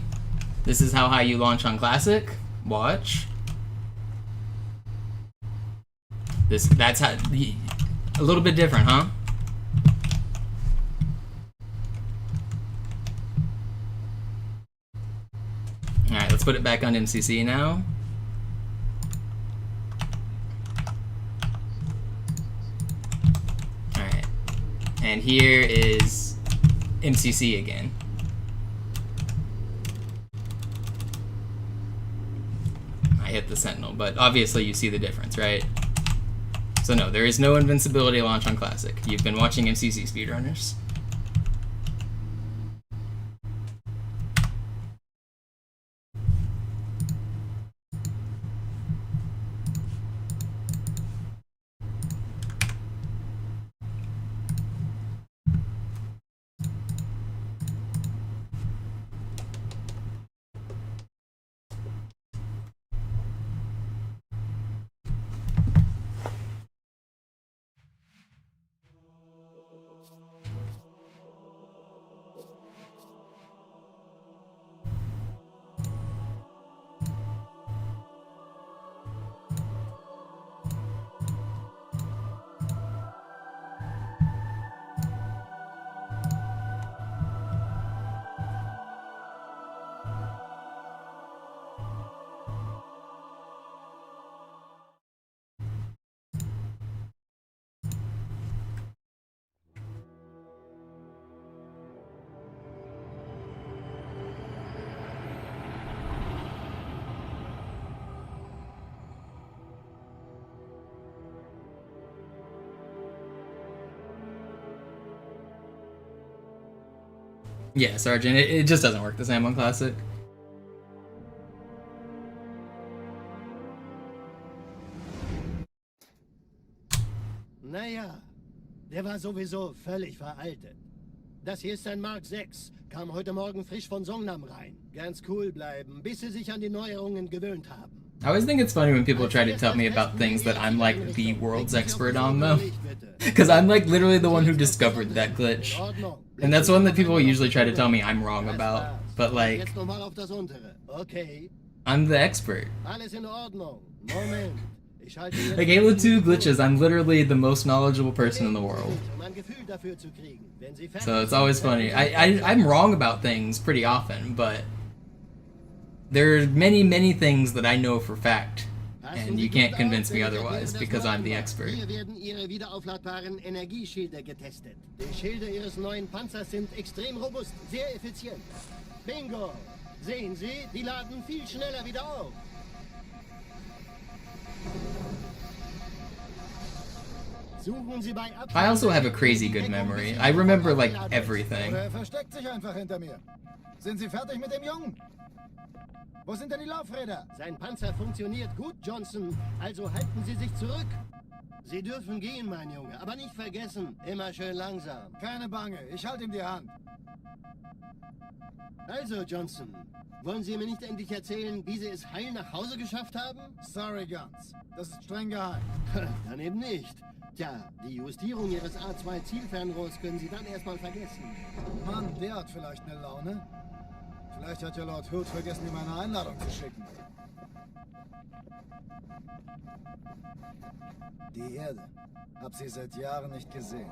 This is how high you launch on Classic. Watch. That's how, a little bit different, huh? Alright, let's put it back on MCC now. Alright. And here is MCC again. I hit the Sentinel, but obviously you see the difference, right? So no, there is no invincibility launch on Classic. You've been watching MCC speedrunners. Yeah, Sergeant, it just doesn't work the same on Classic. Naja, der war sowieso völlig veraltet. Das hier ist ein Mark 6, kam heute Morgen frisch von Songnam rein. Ganz cool bleiben, bis sie sich an die Neuerungen gewöhnt haben. I always think it's funny when people try to tell me about things that I'm like the world's expert on though. Because I'm like literally the one who discovered that glitch. And that's one that people usually try to tell me I'm wrong about. But like, I'm the expert. Like Halo 2 glitches, I'm literally the most knowledgeable person in the world. So it's always funny. I'm wrong about things pretty often, but There are many things that I know for fact, and you can't convince me otherwise because I'm the expert. Hier werden Ihre wiederaufladbaren Energieschilde getestet. Die Schilde Ihres neuen Panzers sind extrem robust, sehr effizient. Bingo! Sehen Sie, die laden viel schneller wieder auf. Suchen Sie bei I also have a crazy good memory. I remember, like, everything. Oder er versteckt sich einfach hinter mir. Sind Sie fertig mit dem Jungen? Wo sind denn die Laufräder? Sein Panzer funktioniert gut, Johnson. Also halten Sie sich zurück. Sie dürfen gehen, mein Junge. Aber nicht vergessen, immer schön langsam. Keine Bange, ich halte ihm die Hand. Also, Johnson, wollen Sie mir nicht endlich erzählen, wie Sie es heil nach Hause geschafft haben? Sorry, Guns. Das ist streng geheim. Dann eben nicht. Tja, die Justierung Ihres A2-Zielfernrohrs können Sie dann erstmal vergessen. Mann, der hat vielleicht eine Laune. Vielleicht hat ja Lord Hood vergessen, ihm eine Einladung zu schicken. Die Erde. Hab sie seit Jahren nicht gesehen.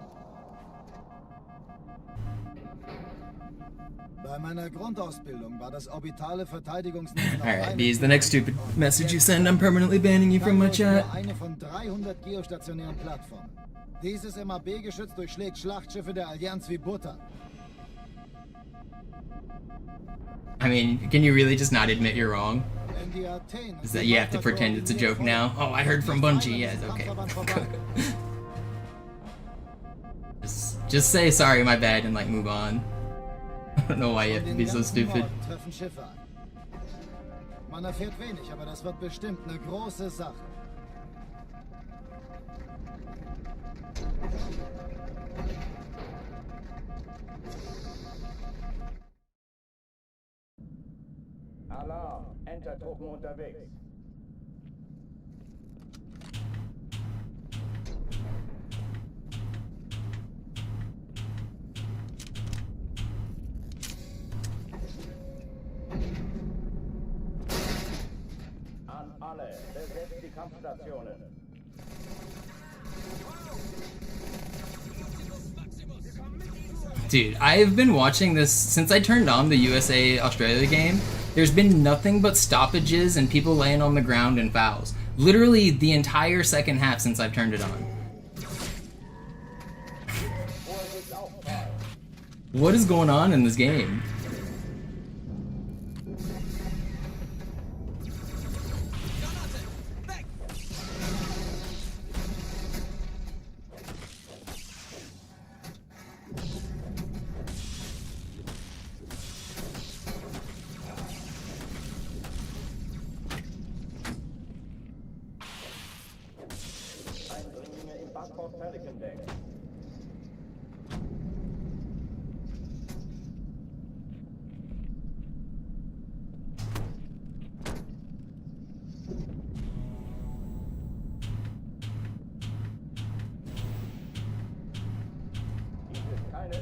Bei meiner Grundausbildung war das orbitale Verteidigungsnetz noch Alright, Bees, the next stupid message you send, I'm permanently banning you from my chat. Eine von 300 geostationären Plattformen. Dieses MAB-Geschütz durchschlägt Schlachtschiffe der Allianz wie Butter. I mean, can you really just not admit you're wrong? Is that you have to pretend it's a joke now? Oh, I heard from Bungie. Yes, okay. just say sorry, my bad, and like move on. I don't know why you have to be so stupid. Man erfährt wenig, aber das wird bestimmt eine große Sache. Alarm, Entertruppen unterwegs. An alle, besetzt die Kampfstationen. Dude, I've been watching this since I turned on the USA-Australia game. There's been nothing but stoppages and people laying on the ground and fouls. Literally the entire second half since I've turned it on. What is going on in this game?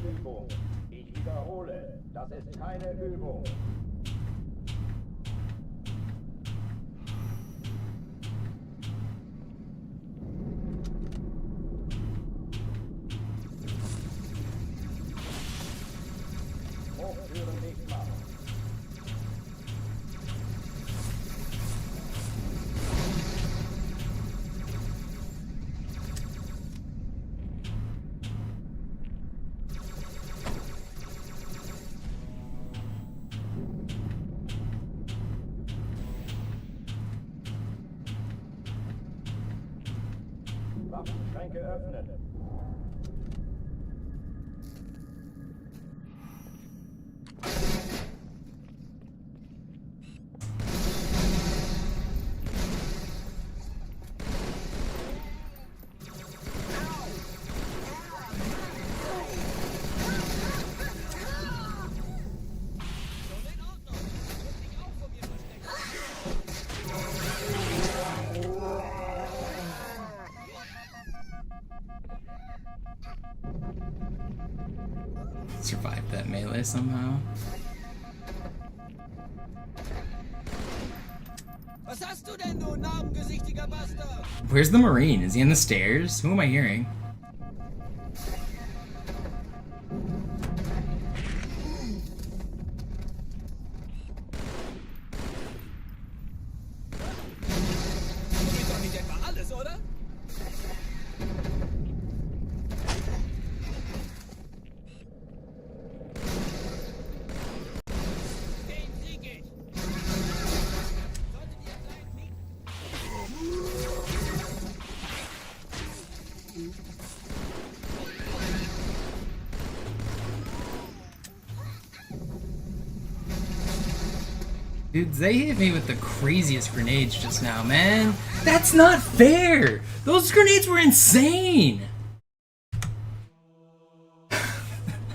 Übung. Ich wiederhole, das ist keine Übung. Hochtüren dicht machen. Waffenschränke öffnen. Survived that melee somehow. Was hast du denn, du narbengesichtiger Bastard? Where's the Marine? Is he in the stairs? Who am I hearing? Dude, they hit me with the craziest grenades just now, man. That's not fair! Those grenades were insane!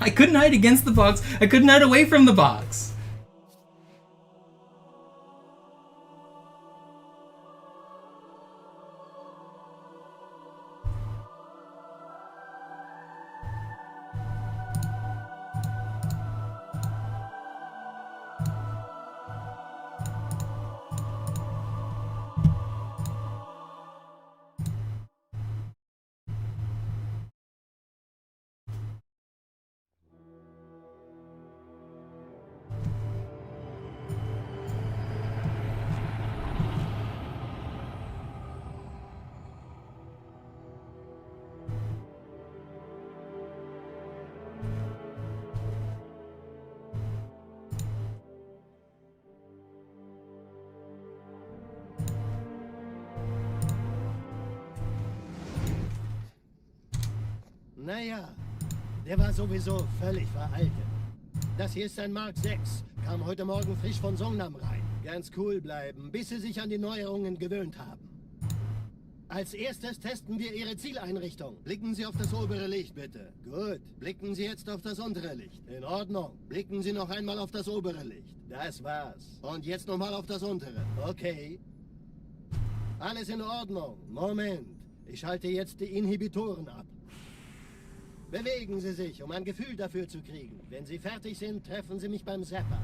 I couldn't hide against the box. I couldn't hide away from the box. Naja, der war sowieso völlig veraltet. Das hier ist ein Mark 6. Kam heute Morgen frisch von Songnam rein. Ganz cool bleiben, bis Sie sich an die Neuerungen gewöhnt haben. Als erstes testen wir Ihre Zieleinrichtung. Blicken Sie auf das obere Licht, bitte. Gut. Blicken Sie jetzt auf das untere Licht. In Ordnung. Blicken Sie noch einmal auf das obere Licht. Das war's. Und jetzt nochmal auf das untere. Okay. Alles in Ordnung. Moment. Ich schalte jetzt die Inhibitoren ab. Bewegen Sie sich, um ein Gefühl dafür zu kriegen. Wenn Sie fertig sind, treffen Sie mich beim Zapper.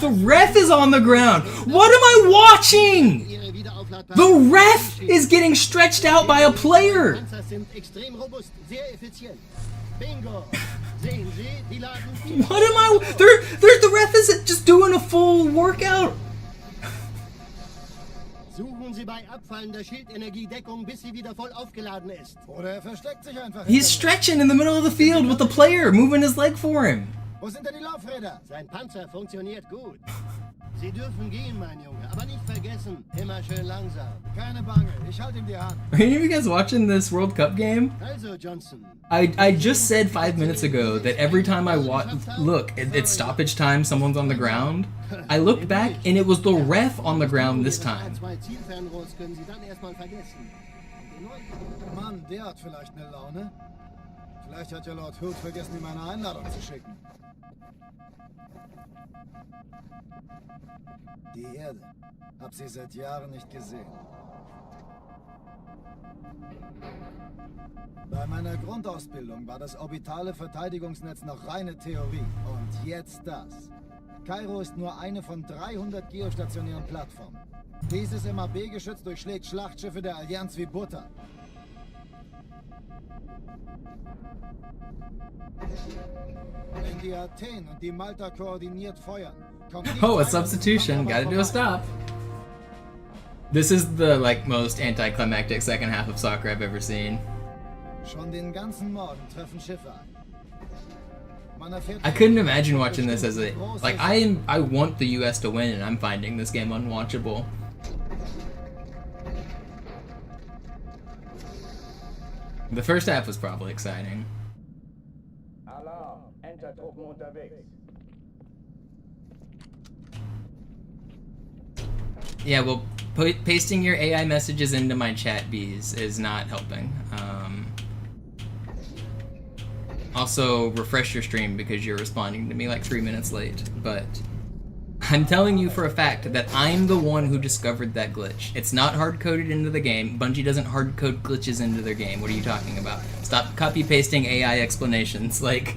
The ref is on the ground! What am I watching? The ref is getting stretched out by a player! What am I... the ref isn't just doing a full workout. Suchen Sie bei abfallender Schildenergiedeckung, bis sie wieder voll aufgeladen ist. Oder versteckt sich einfach. He's stretching in the middle of the field with the player, moving his leg for him. Wo sind denn die Laufräder? Sein Panzer funktioniert gut. Sie dürfen gehen, mein Junge, aber nicht vergessen, immer schön langsam. Keine Bange, ich halte ihm die Hand. Are any of you guys watching this World Cup game? Also, Johnson. I just said 5 minutes ago that every time I look, it's stoppage time, someone's on the ground. I looked back and it was the ref on the ground this time. Mann, der hat vielleicht eine Laune. Vielleicht hat ja Lord Hood vergessen, ihm eine Einladung zu schicken. Die Erde. Hab sie seit Jahren nicht gesehen. Bei meiner Grundausbildung war das orbitale Verteidigungsnetz noch reine Theorie. Und jetzt das. Kairo ist nur eine von 300 geostationären Plattformen. Dieses MAB-Geschütz durchschlägt Schlachtschiffe der Allianz wie Butter. Wenn die Athen und die Malta koordiniert feuern, oh, a substitution. Gotta do a stop. This is the most anticlimactic second half of soccer I've ever seen. Schon den ganzen Morgen treffen Schiffe ein. I couldn't imagine watching this as a I want the US to win, and I'm finding this game unwatchable. The first half was probably exciting. Alarm, Entertruppen unterwegs. Yeah, well, pasting your AI messages into my chat, bees, is not helping. Also, refresh your stream because you're responding to me like 3 minutes late. But I'm telling you for a fact that I'm the one who discovered that glitch. It's not hard-coded into the game. Bungie doesn't hard-code glitches into their game. What are you talking about? Stop copy-pasting AI explanations. Like,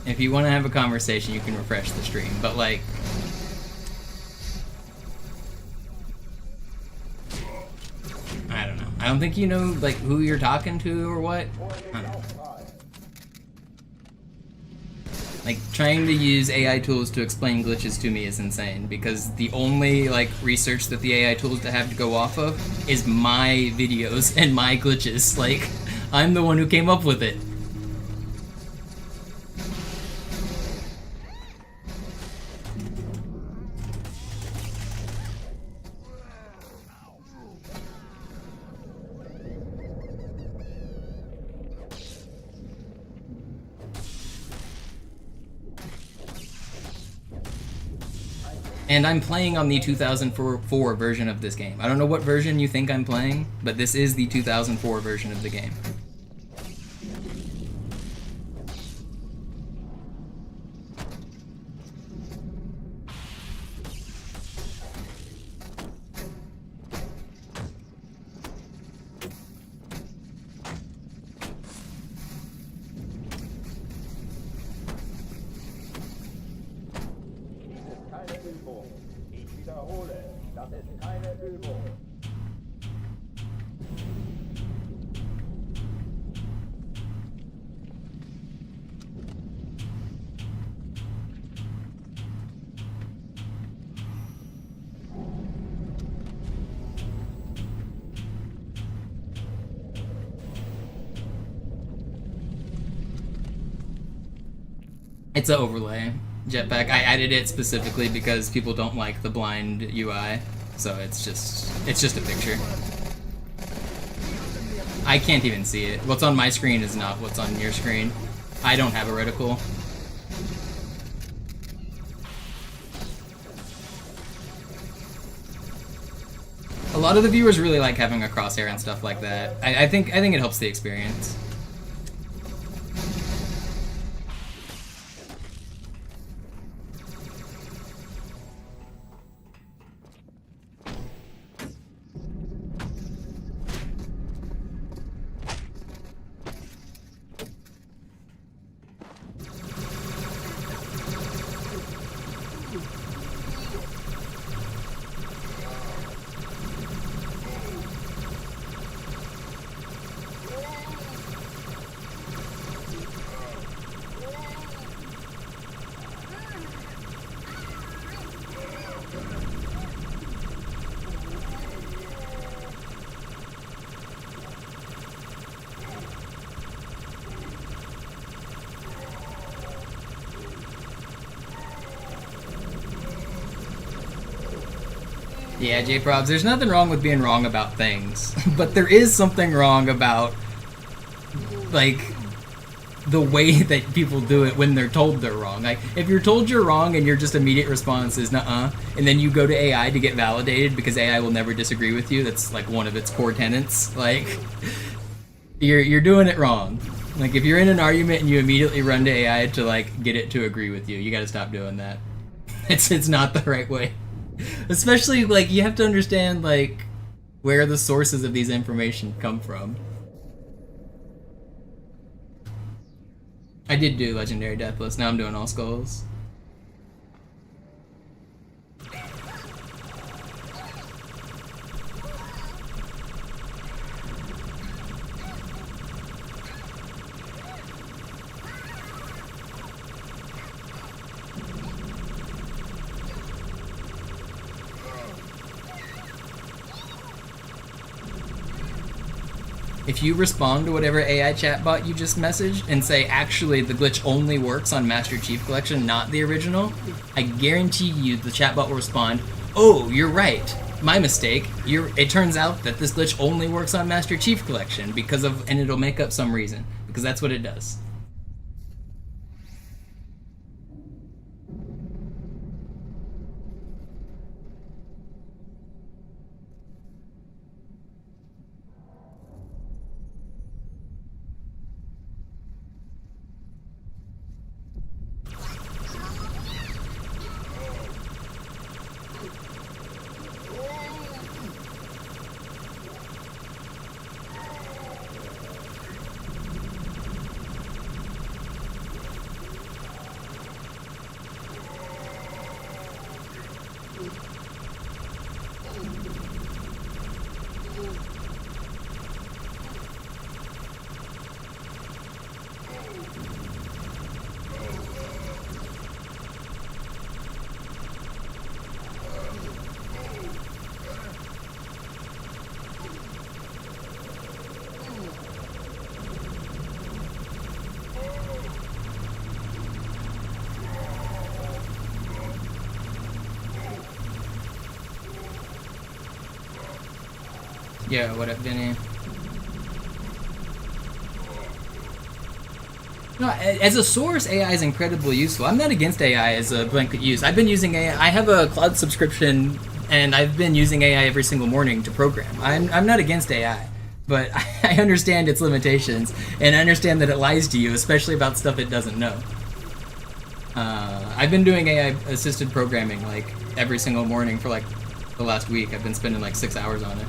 if you want to have a conversation, you can refresh the stream. But, like, I don't know. I don't think you know, like, who you're talking to or what. I don't know. Like, trying to use AI tools to explain glitches to me is insane, because the only, like, research that the AI tools have to go off of is my videos and my glitches. Like, I'm the one who came up with it. And I'm playing on the 2004 version of this game. I don't know what version you think I'm playing, but this is the 2004 version of the game. It's an overlay jetpack. I added it specifically because people don't like the blind UI, so it's just a picture. I can't even see it. What's on my screen is not what's on your screen. I don't have a reticle. A lot of the viewers really like having a crosshair and stuff like that. I think it helps the experience. Yeah, J-Probs, there's nothing wrong with being wrong about things, but there is something wrong about, like, the way that people do it when they're told they're wrong. Like, if you're told you're wrong and your just immediate response is nuh-uh, and then you go to AI to get validated because AI will never disagree with you, that's, like, one of its core tenets, like, you're doing it wrong. Like, if you're in an argument and you immediately run to AI to, like, get it to agree with you, you gotta stop doing that. It's not the right way. Especially, like, you have to understand, like, where the sources of these information come from. I did do Legendary Deathless, now I'm doing All Skulls. If you respond to whatever AI chatbot you just messaged and say, actually, the glitch only works on Master Chief Collection, not the original, I guarantee you the chatbot will respond, oh, you're right. My mistake. It turns out that this glitch only works on Master Chief Collection because of, and it'll make up some reason, because that's what it does. Yeah, what up, Vinny? No, as a source, AI is incredibly useful. I'm not against AI as a blanket use. I've been using AI. I have a cloud subscription, and I've been using AI every single morning to program. I'm not against AI, but I understand its limitations, and I understand that it lies to you, especially about stuff it doesn't know. I've been doing AI-assisted programming like every single morning for like the last week. I've been spending like 6 hours on it.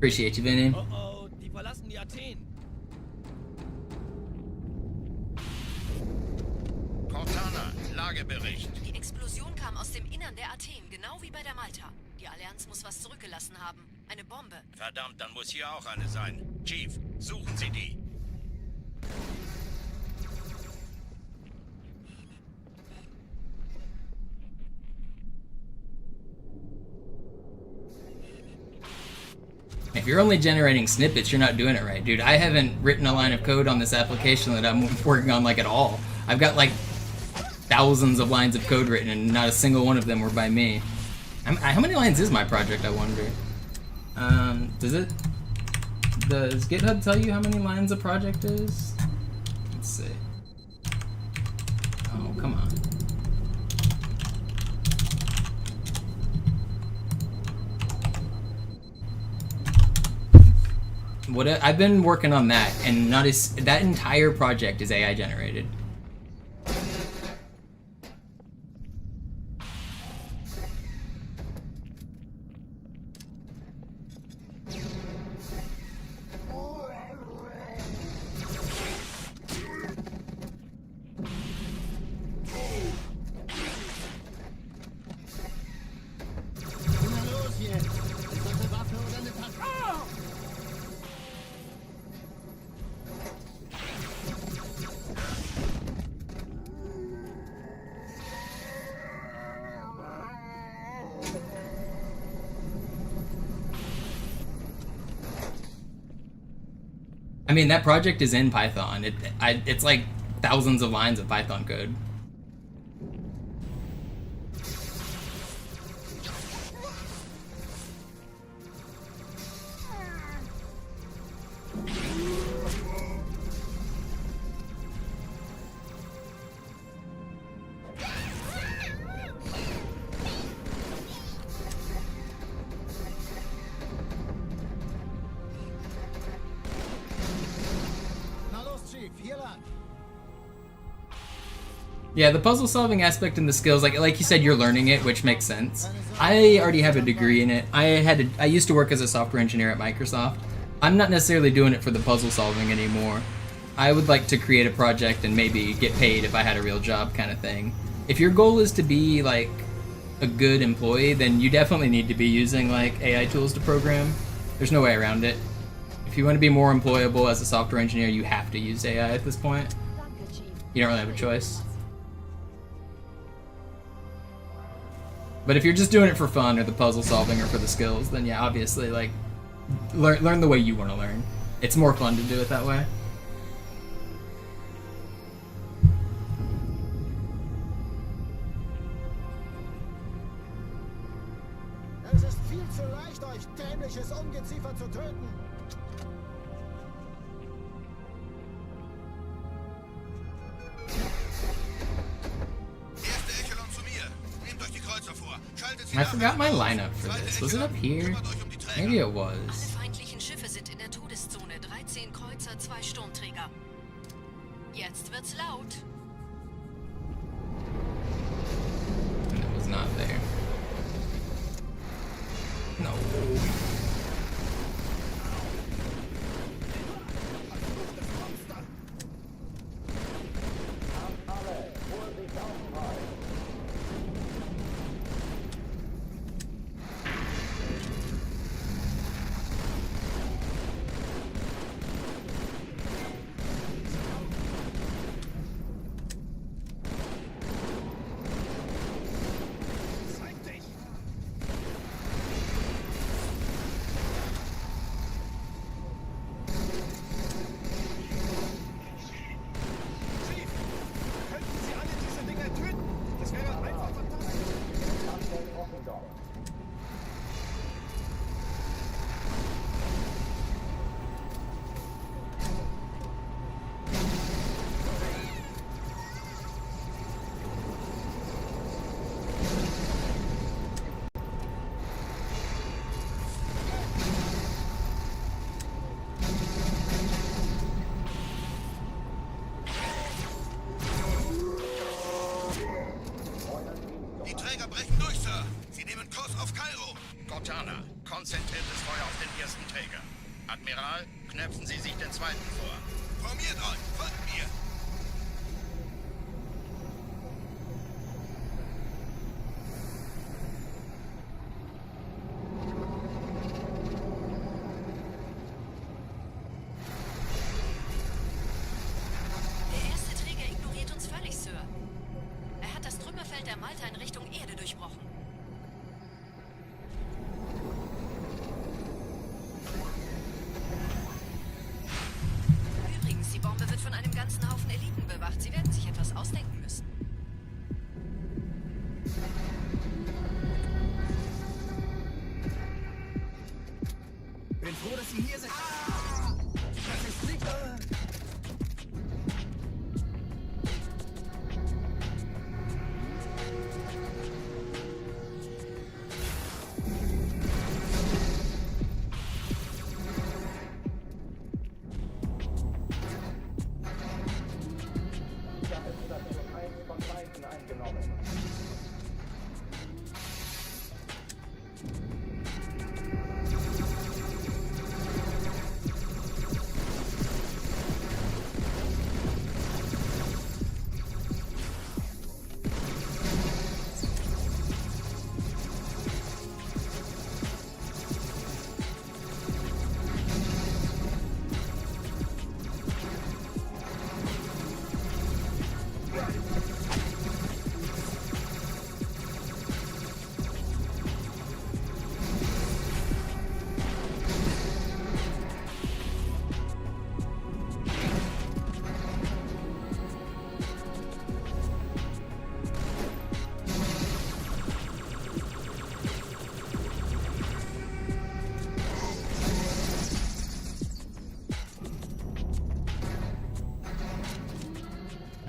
Appreciate you, Vinny. Oh, die verlassen die Athen. Cortana, Lagebericht. Die Explosion kam aus dem Innern der Athen, genau wie bei der Malta. Die Allianz muss was zurückgelassen haben. Eine Bombe. Verdammt, dann muss hier auch eine sein. Chief, suchen Sie die. If you're only generating snippets, you're not doing it right, dude. I haven't written a line of code on this application that I'm working on like at all. I've got like thousands of lines of code written, and not a single one of them were by me. How many lines is my project, I wonder? Does GitHub tell you how many lines a project is? Let's see. Oh, come on. I've been working on that, and that entire project is AI generated. I mean, that project is in Python. It's like thousands of lines of Python code. Yeah, the puzzle solving aspect and the skills, like you said, you're learning it, which makes sense. I already have a degree in it. I used to work as a software engineer at Microsoft. I'm not necessarily doing it for the puzzle solving anymore. I would like to create a project and maybe get paid if I had a real job kind of thing. If your goal is to be like a good employee, then you definitely need to be using like AI tools to program. There's no way around it. If you want to be more employable as a software engineer, you have to use AI at this point. You don't really have a choice. But if you're just doing it for fun or the puzzle solving or for the skills, then yeah, obviously, like, learn the way you want to learn. It's more fun to do it that way. Es ist viel zu leicht, euch dämliches Ungeziefer zu töten. I forgot my lineup for this. Was it up here? Maybe it was. Alle feindlichen Schiffe sind in der Todeszone. 13 Kreuzer, 2 Sturmträger. Jetzt wird's laut. And it was not there. No. Kurs auf Kairo. Cortana, konzentriertes Feuer auf den ersten Träger. Admiral, knöpfen Sie sich den zweiten vor. Formiert euch, folgt mir. Der erste Träger ignoriert uns völlig, Sir. Er hat das Trümmerfeld der Malta in Richtung Erde durchbrochen. Übrigens, die Bombe wird von einem ganzen Haufen Eliten bewacht. Sie werden sich etwas ausdenken müssen. Bin froh, dass Sie hier sind. Das ist nicht... Station 1 von Feinden eingenommen.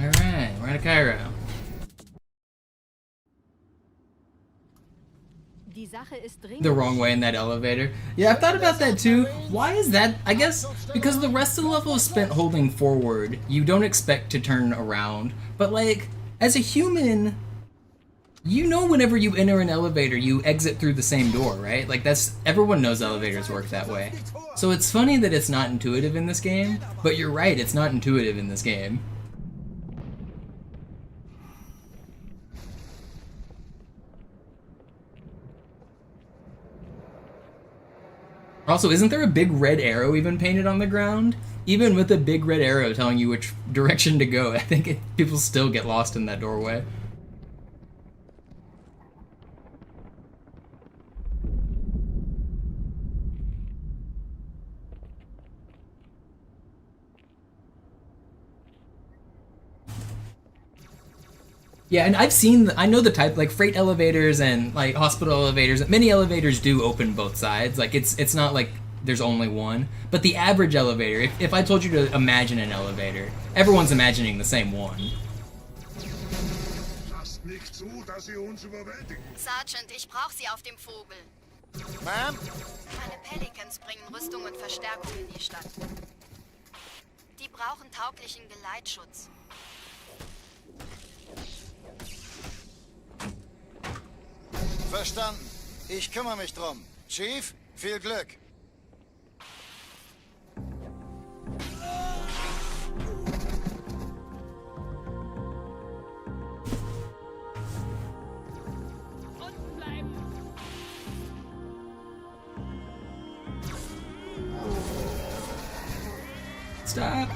Alright, we're at Cairo. Die Sache ist dringend. The wrong way in that elevator. Yeah, I've thought about that too. Why is that? I guess because the rest of the level is spent holding forward. You don't expect to turn around. But like, as a human, you know whenever you enter an elevator, you exit through the same door, right? Like that's, everyone knows elevators work that way. So it's funny that it's not intuitive in this game, but you're right, it's not intuitive in this game. Also, isn't there a big red arrow even painted on the ground? Even with a big red arrow telling you which direction to go, I think people still get lost in that doorway. Yeah, and I know the type, like freight elevators and like hospital elevators. Many elevators do open both sides. Like it's not like there's only one. But the average elevator, if I told you to imagine an elevator, everyone's imagining the same one. Sergeant, ich brauche Sie auf dem Vogel. Ma'am? Meine Pelicans bringen Rüstung und Verstärkung in die Stadt. Die brauchen tauglichen Geleitschutz. Verstanden. Ich kümmere mich drum. Chief, viel Glück. Unten bleiben. Stop.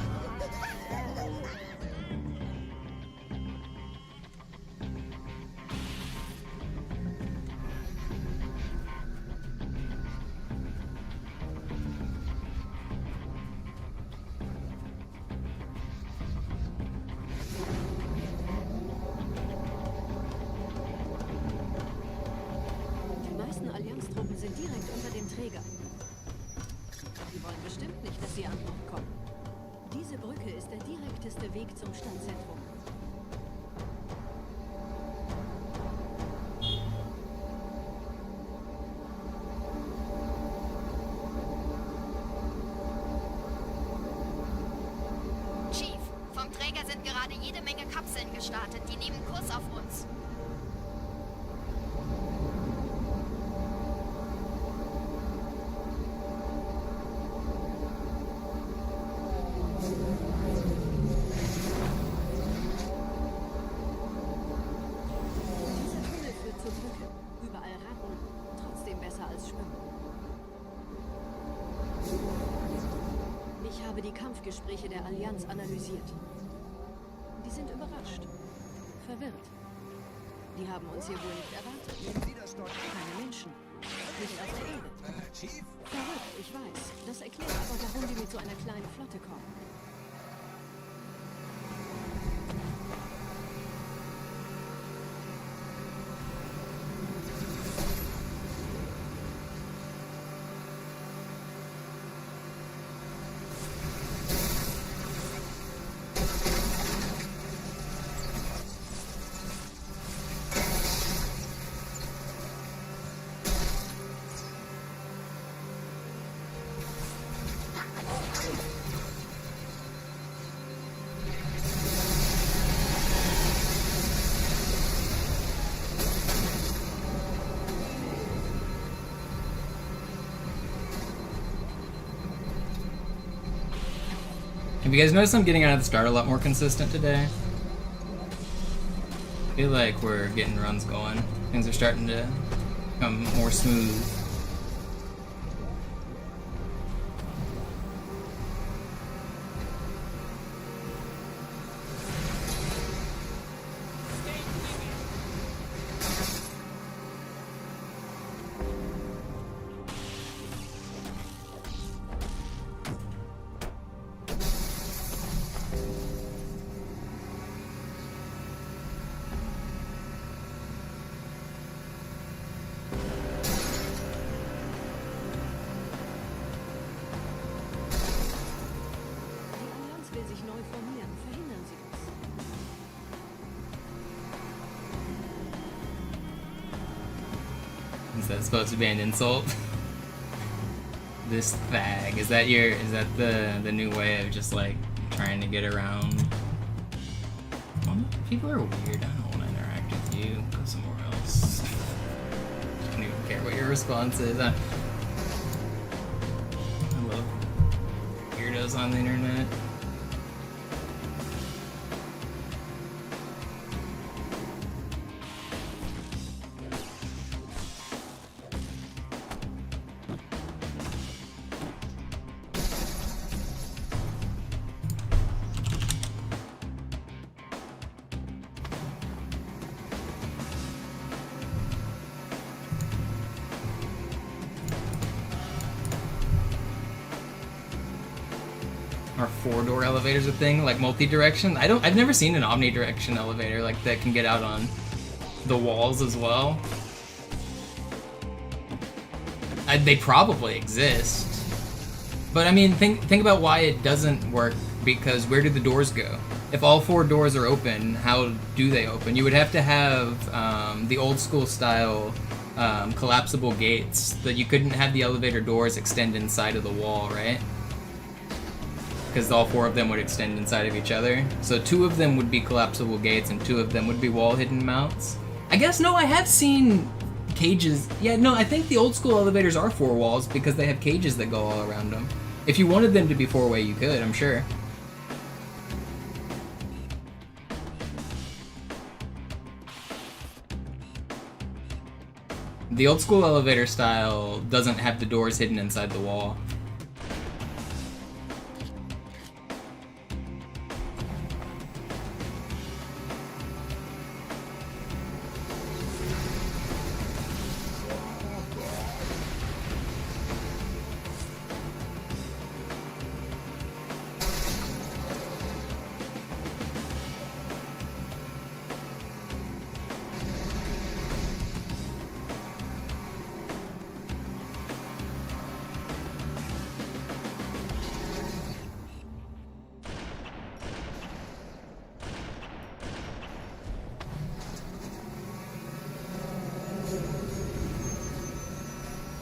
Die meisten Allianztruppen sind direkt unter dem Träger. Die wollen bestimmt nicht, dass sie an Bord kommen. Diese Brücke ist der direkteste Weg zum Stadtzentrum. Chief, vom Träger sind gerade jede Menge Kapseln gestartet. Die nehmen Kurs auf uns. das Schwimmen. Ich habe die Kampfgespräche der Allianz analysiert. Die sind überrascht. Verwirrt. Die haben uns hier wohl nicht erwartet. Keine Menschen. Nicht auf der Erde. Verrückt, ich weiß. Das erklärt aber, warum die mit so einer kleinen Flotte kommen. Have you guys noticed I'm getting out of the start a lot more consistent today? I feel like we're getting runs going. Things are starting to become more smooth. Is that supposed to be an insult? This fag. Is that the new way of just like trying to get around? Well, people are weird. I don't want to interact with you. Go somewhere else. I don't even care what your response is. I love weirdos on the internet. Are 4-door elevators a thing, like multi-direction? I've never seen an omnidirection elevator like that can get out on the walls as well. They probably exist. But I mean, think about why it doesn't work, because where do the doors go? If all 4 doors are open, how do they open? You would have to have the old school style collapsible gates, that you couldn't have the elevator doors extend inside of the wall, right? Because all 4 of them would extend inside of each other. So 2 of them would be collapsible gates and 2 of them would be wall hidden mounts. I guess, no, I have seen cages. Yeah, no, I think the old school elevators are 4 walls because they have cages that go all around them. If you wanted them to be 4-way, you could, I'm sure. The old school elevator style doesn't have the doors hidden inside the wall.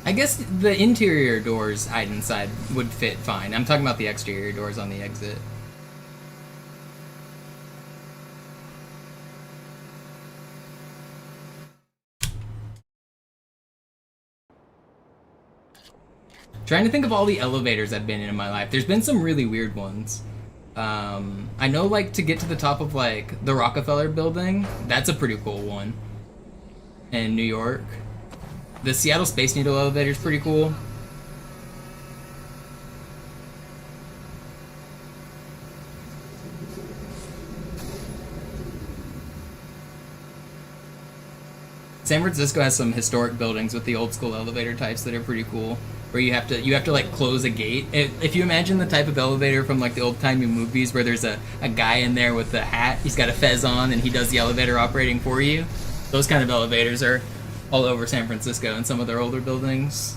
I guess the interior doors hide inside would fit fine. I'm talking about the exterior doors on the exit. Trying to think of all the elevators I've been in my life. There's been some really weird ones. I know, like, to get to the top of, like, the Rockefeller building, that's a pretty cool one. In New York. The Seattle Space Needle elevator is pretty cool. San Francisco has some historic buildings with the old school elevator types that are pretty cool. Where you have to like close a gate. If you imagine the type of elevator from like the old timey movies where there's a guy in there with a hat, he's got a fez on and he does the elevator operating for you. Those kind of elevators are all over San Francisco and some of their older buildings.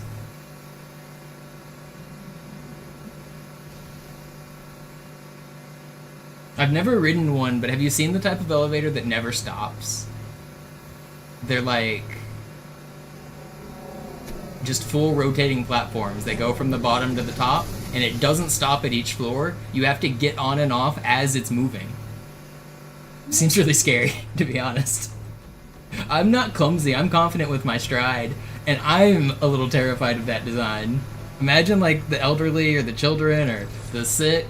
I've never ridden one, but have you seen the type of elevator that never stops? They're like just full rotating platforms. They go from the bottom to the top, and it doesn't stop at each floor. You have to get on and off as it's moving. Seems really scary, to be honest. I'm not clumsy, I'm confident with my stride, and I'm a little terrified of that design. Imagine like the elderly or the children or the sick.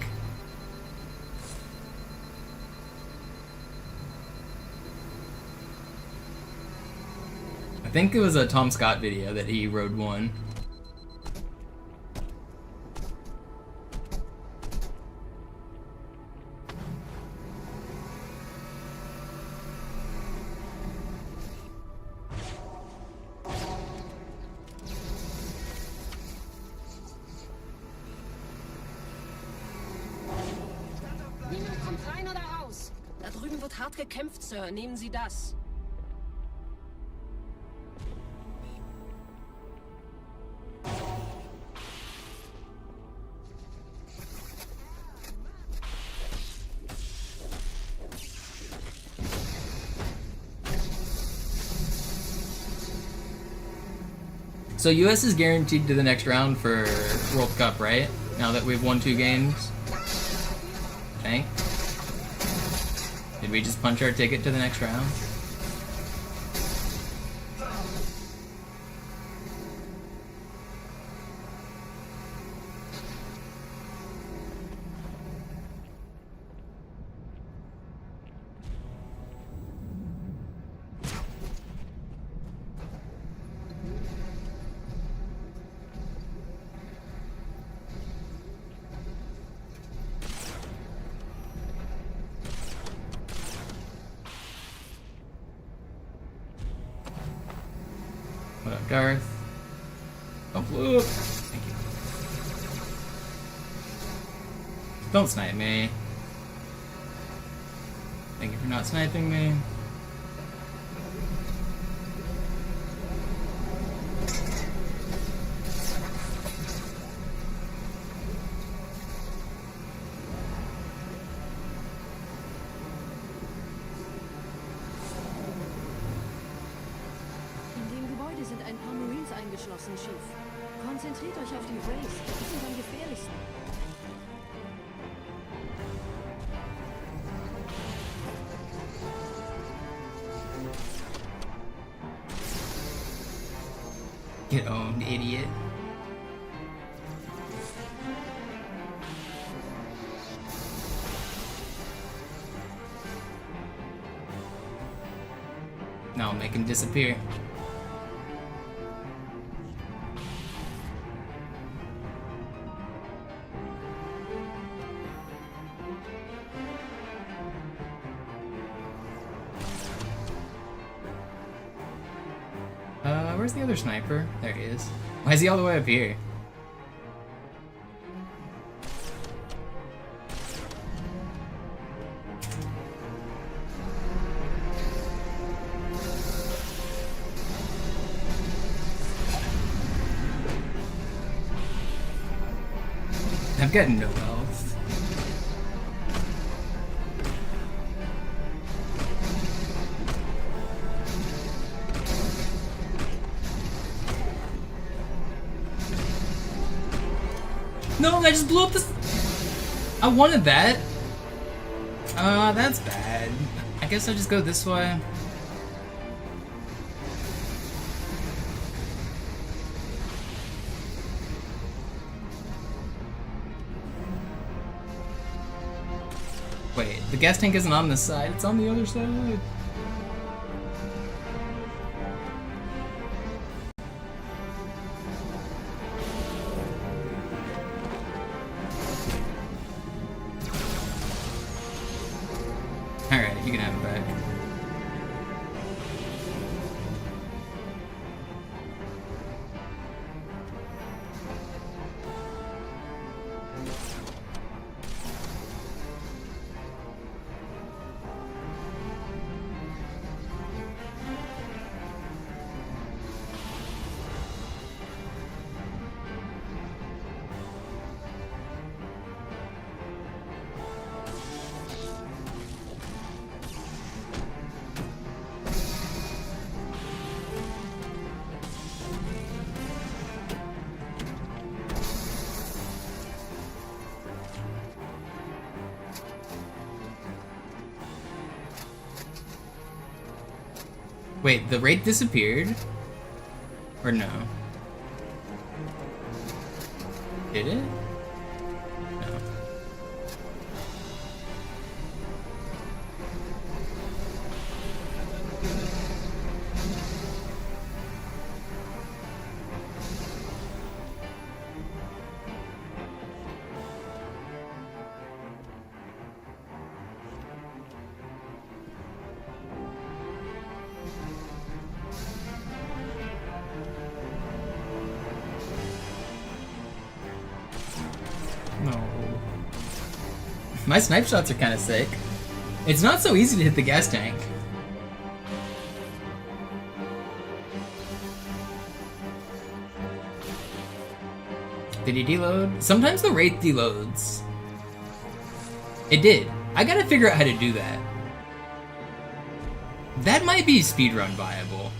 I think it was a Tom Scott video that he rode one. Niemand kommt rein oder raus. Da drüben wird hart gekämpft, Sir. Nehmen Sie das. So US is guaranteed to the next round for World Cup, right? Now that we've won 2 games? I think. Did we just punch our ticket to the next round? What up, Darth? Oh, whoop. Thank you. Don't snipe me. Thank you for not sniping me. Sind ein paar Marines eingeschlossen, Chief. Konzentriert euch auf die Rays. Die sind am gefährlichsten. Get owned, idiot. No, make him disappear. Where's the other sniper? There he is. Why is he all the way up here? I've got no health. No, I just blew up this. I wanted that. That's bad. I guess I'll just go this way. Wait, the gas tank isn't on this side, it's on the other side. Wait, the Wraith disappeared? Or no? Did it? No. No. My snipe shots are kind of sick. It's not so easy to hit the gas tank. Did he deload? Sometimes the Wraith deloads. It did. I gotta figure out how to do that. That might be speedrun viable.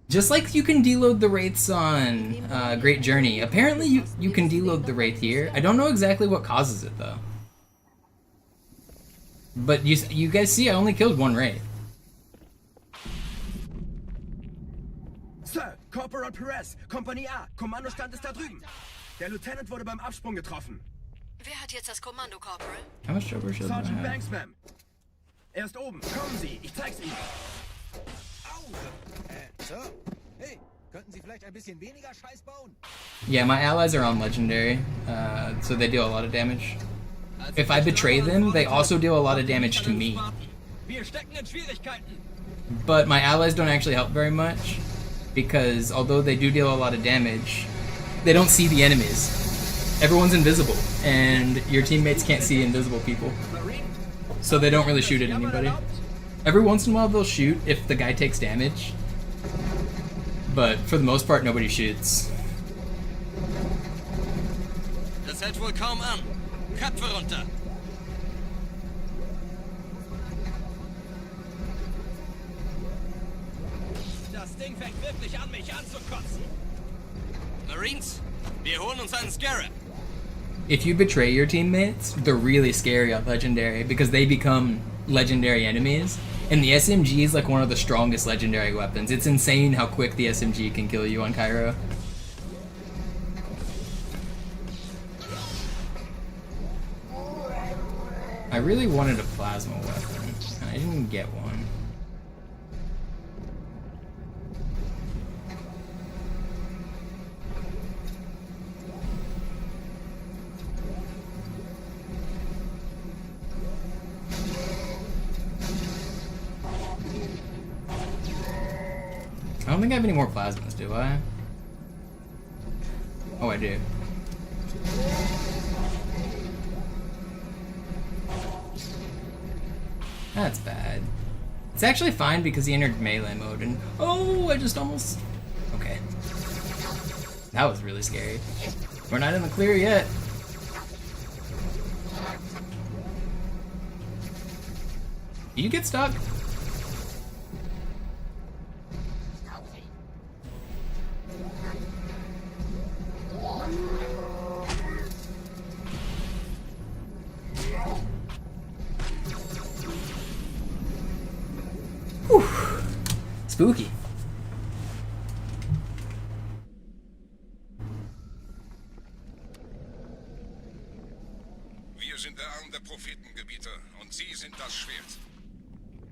Just like you can deload the Wraiths on Great Journey, apparently you can deload the Wraith here. I don't know exactly what causes it though. But you guys see I only killed one Wraith. Sir, Corporal Perez, Kompanie A, Kommandostand ist da drüben. Der Lieutenant wurde beim Absprung getroffen. Wer hat jetzt das Kommando, Corporal? How much trouble should I Sergeant have? Banks, Ma'am. Er ist oben. Kommen Sie, ich zeig's Ihnen. Sir? Hey, könnten Sie vielleicht ein bisschen weniger Scheiß bauen? Yeah, my allies are on Legendary, so they deal a lot of damage. If I betray them, they also deal a lot of damage to me. But my allies don't actually help very much, because although they do deal a lot of damage, they don't see the enemies. Everyone's invisible, and your teammates can't see invisible people. So they don't really shoot at anybody. Every once in a while they'll shoot if the guy takes damage, but for the most part nobody shoots. Das hält wohl kaum an. Köpfe runter. Das Ding fängt wirklich an, mich anzukotzen. Marines, wir holen uns einen Scarab. If you betray your teammates, they're really scary on Legendary because they become legendary enemies. And the SMG is like one of the strongest legendary weapons. It's insane how quick the SMG can kill you on Cairo. I really wanted a plasma weapon, and I didn't get one. I don't think I have any more plasmas, do I? Oh, I do. That's bad. It's actually fine because he entered melee mode and... Oh, I just almost... Okay. That was really scary. We're not in the clear yet. You get stuck. Whew. Spooky. Wir sind der Arm der Prophetengebieter und Sie sind das Schwert.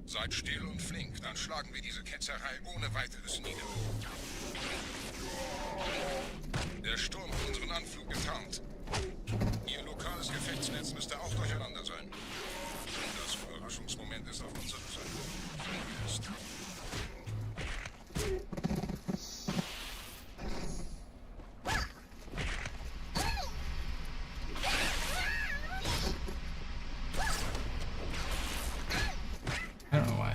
Seid still und flink, dann schlagen wir diese Ketzerei ohne weiteres nieder. Der Sturm hat unseren Anflug getarnt. Ihr lokales Gefechtsnetz müsste auch durcheinander sein. Das Überraschungsmoment ist auf unserer Seite. I don't know why.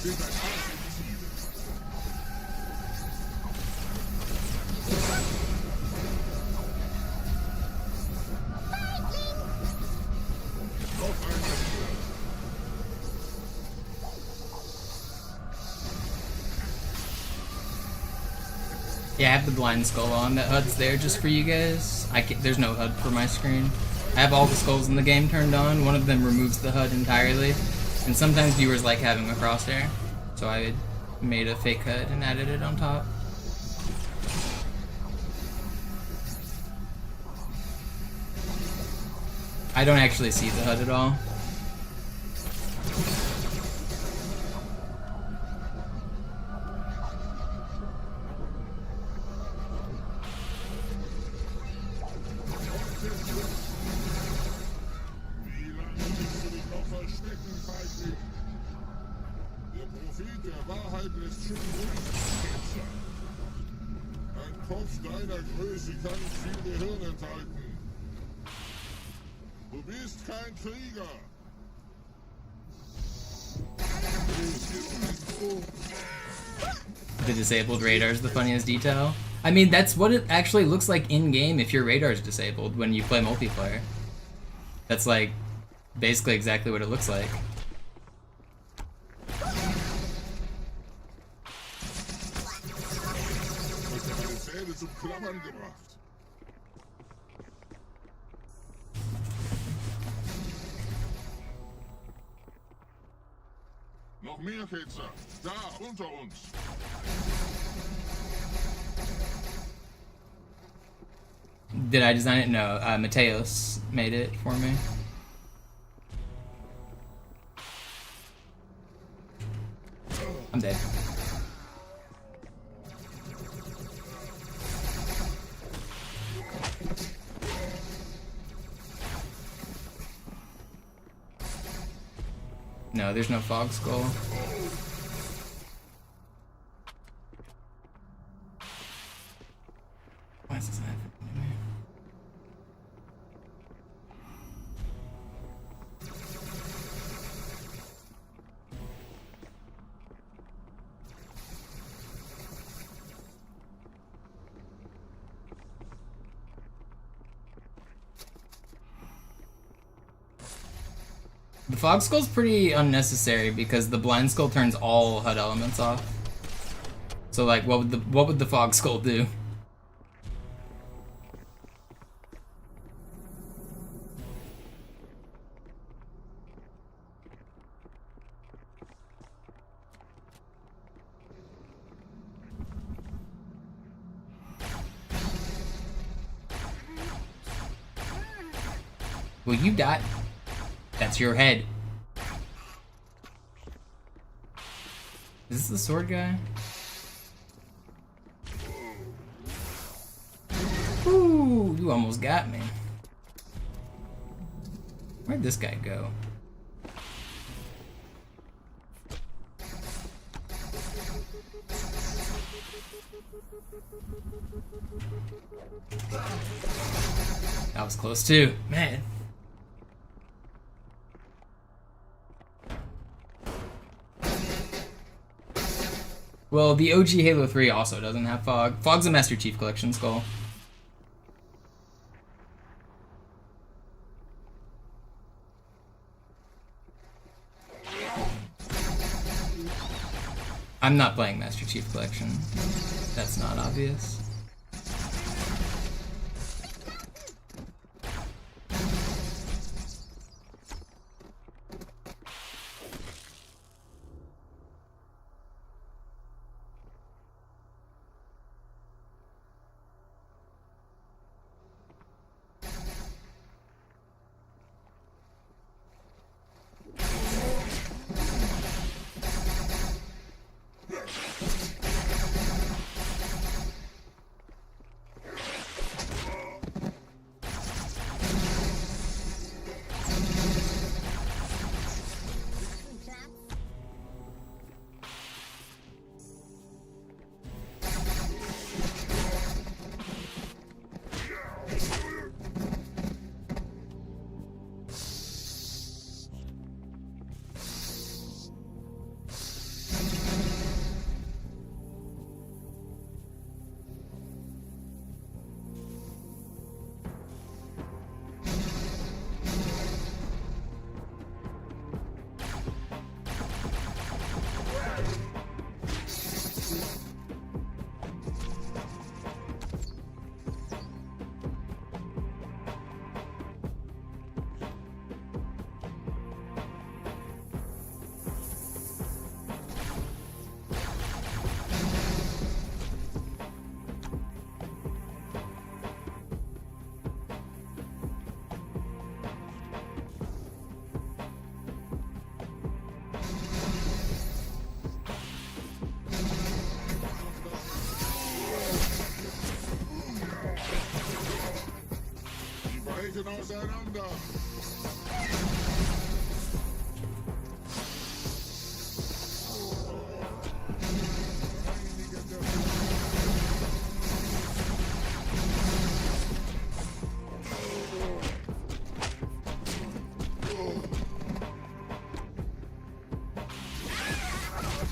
Yeah, I have the blind skull on. That HUD's there just for you guys. There's no HUD for my screen. I have all the skulls in the game turned on. One of them removes the HUD entirely. And sometimes viewers like having a crosshair. So I made a fake HUD and added it on top. I don't actually see the HUD at all. The disabled radar is the funniest detail. I mean, that's what it actually looks like in-game if your radar is disabled when you play multiplayer. That's like basically exactly what it looks like. Noch mehr Ketzer. Da, unter uns. Did I design it? No, Mateos made it for me. I'm dead. No, there's no fog skull. Why is this happening to me? The fog skull's pretty unnecessary because the blind skull turns all HUD elements off. So like, what would the fog skull do? Will you die? That's your head. Is this the sword guy? Ooh, you almost got me. Where'd this guy go? That was close too, man. Well, the OG Halo 3 also doesn't have fog. Fog's a Master Chief Collection skull. I'm not playing Master Chief Collection. That's not obvious.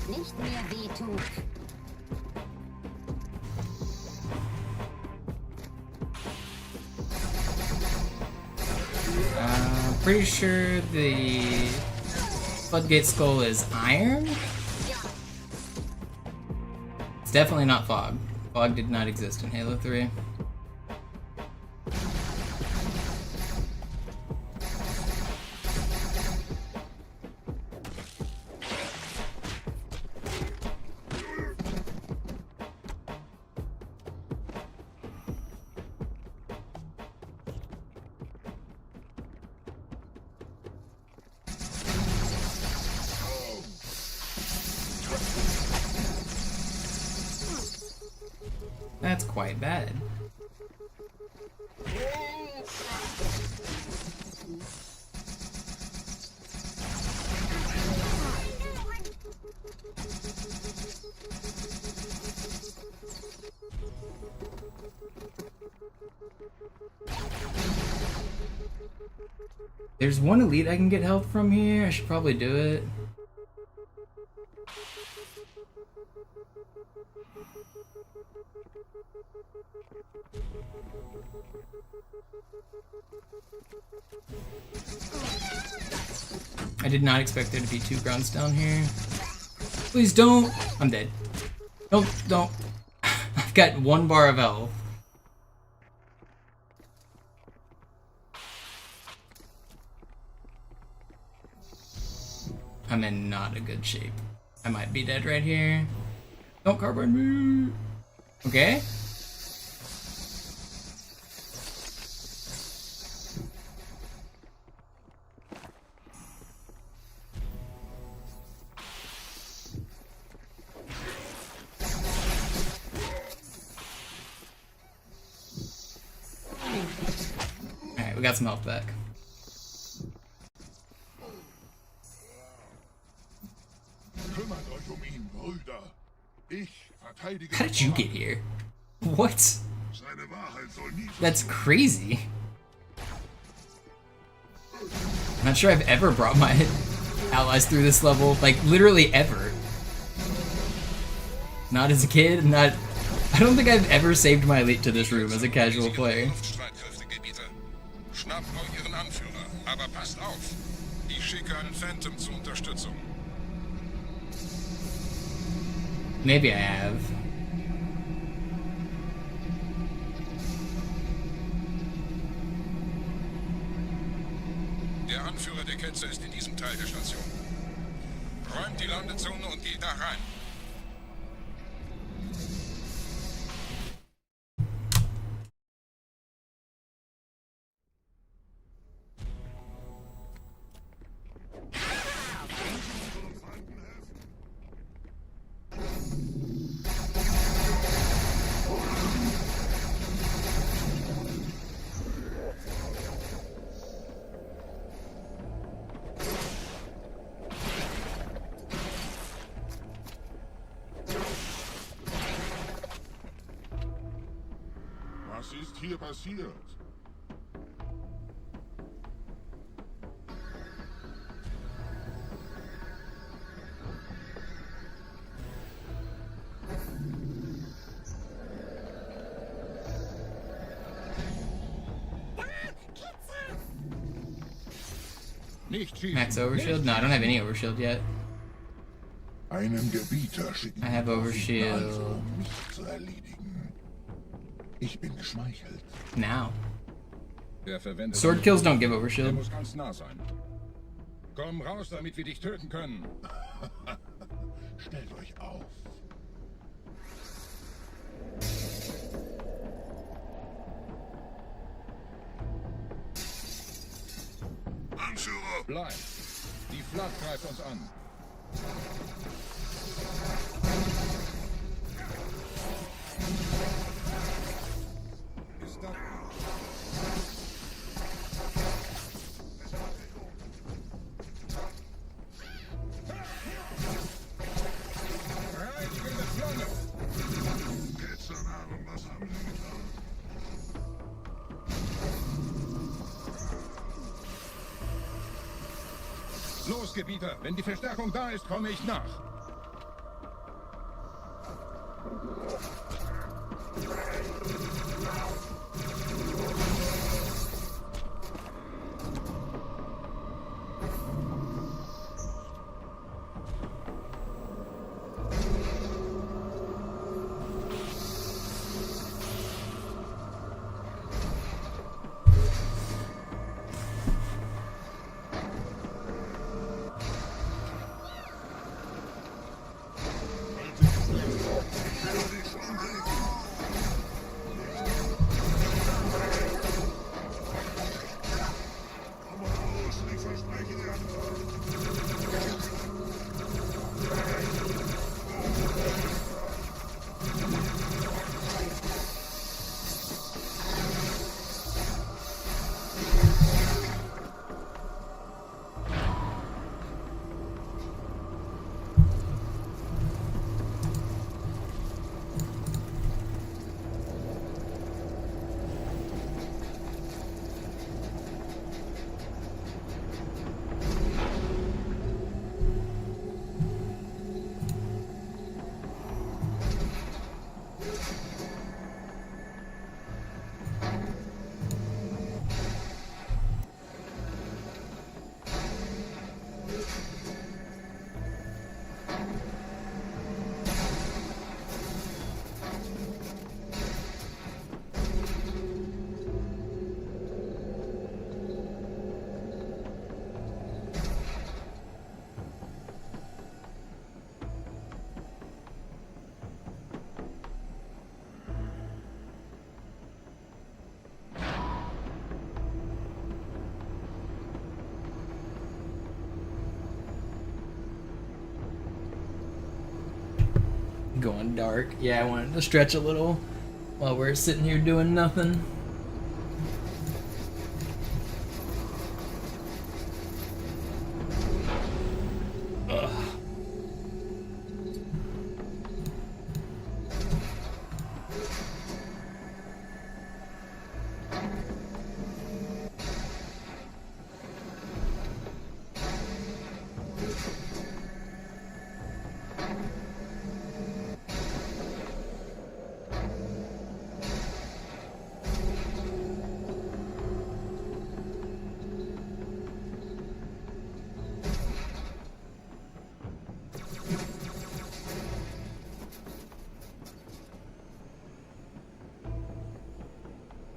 Nicht mehr wehtun. Pretty sure the Floodgate Skull is iron? It's definitely not fog. Fog did not exist in Halo 3. That's quite bad. There's one elite I can get health from here. I should probably do it. I did not expect there to be 2 grunts down here. Please don't! I'm dead. Nope, don't. I've got 1 bar of health. I'm in not a good shape. I might be dead right here. Don't carbine me! Okay. Alright, we got some health back. How did you get here? What? That's crazy. I'm not sure I've ever brought my allies through this level, like literally ever. Not as a kid, not... I don't think I've ever saved my elite to this room as a casual player. Schnappt euch ihren Anführer, aber passt auf. Ich schicke einen Phantom zur Unterstützung. Maybe I have. Der Anführer der Ketzer ist in diesem Teil der Station. Räumt die Landezone und geht da rein. Was ist hier passiert? Max overshield? No, I don't have any overshield yet. Einen Gebieter schicken. I have overshield. Also, um mich zu erledigen. Ich bin geschmeichelt. Now. Der Sword kills don't give Er overshield. muss ganz nah sein. Komm raus, damit wir dich töten können. Stellt euch auf. Anführer! Bleib. Die Flat greift uns an. Los, Gebieter, wenn die Verstärkung da ist, komme ich nach. Going dark. Yeah, I wanted to stretch a little while we're sitting here doing nothing. Ugh.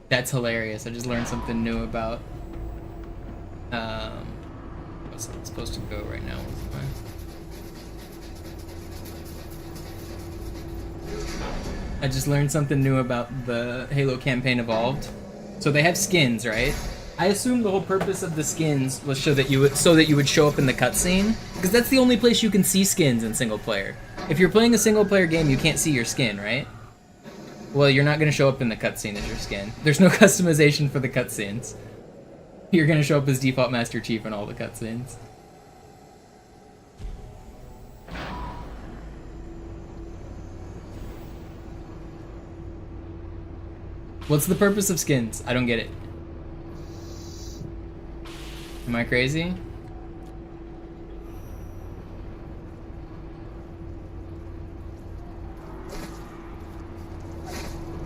That's hilarious. I just learned something new about what's it supposed to go right now. I just learned something new about the Halo campaign Evolved. So they have skins, right? I assume the whole purpose of the skins was so that you would show up in the cutscene, because that's the only place you can see skins in single player. If you're playing a single player game, you can't see your skin, right? Well, you're not going to show up in the cutscene as your skin. There's no customization for the cutscenes. You're going to show up as default Master Chief in all the cutscenes. What's the purpose of skins? I don't get it. Am I crazy?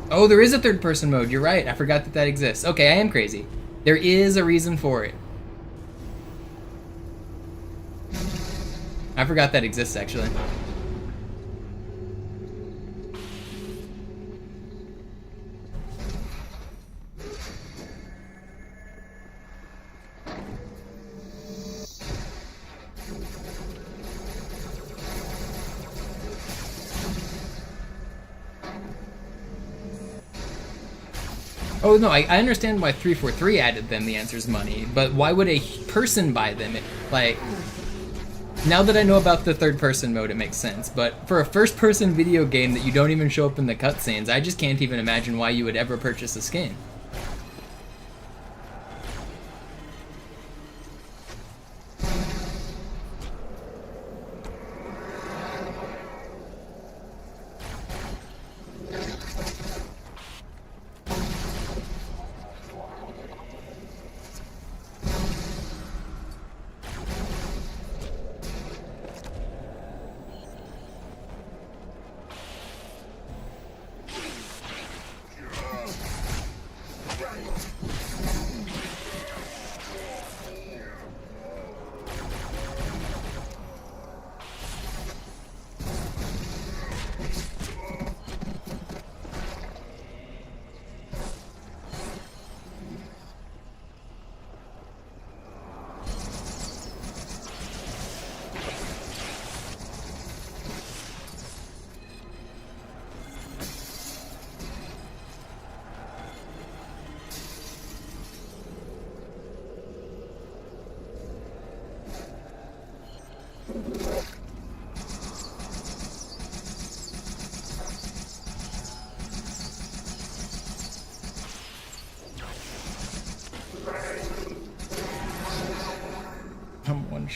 Oh, there is a third-person mode. You're right. I forgot that that exists. Okay, I am crazy. There is a reason for it. I forgot that exists, actually. Oh, no, I understand why 343 added them, the answer's money, but why would a person buy them? Like, now that I know about the third-person mode, it makes sense, but for a first-person video game that you don't even show up in the cutscenes, I just can't even imagine why you would ever purchase a skin.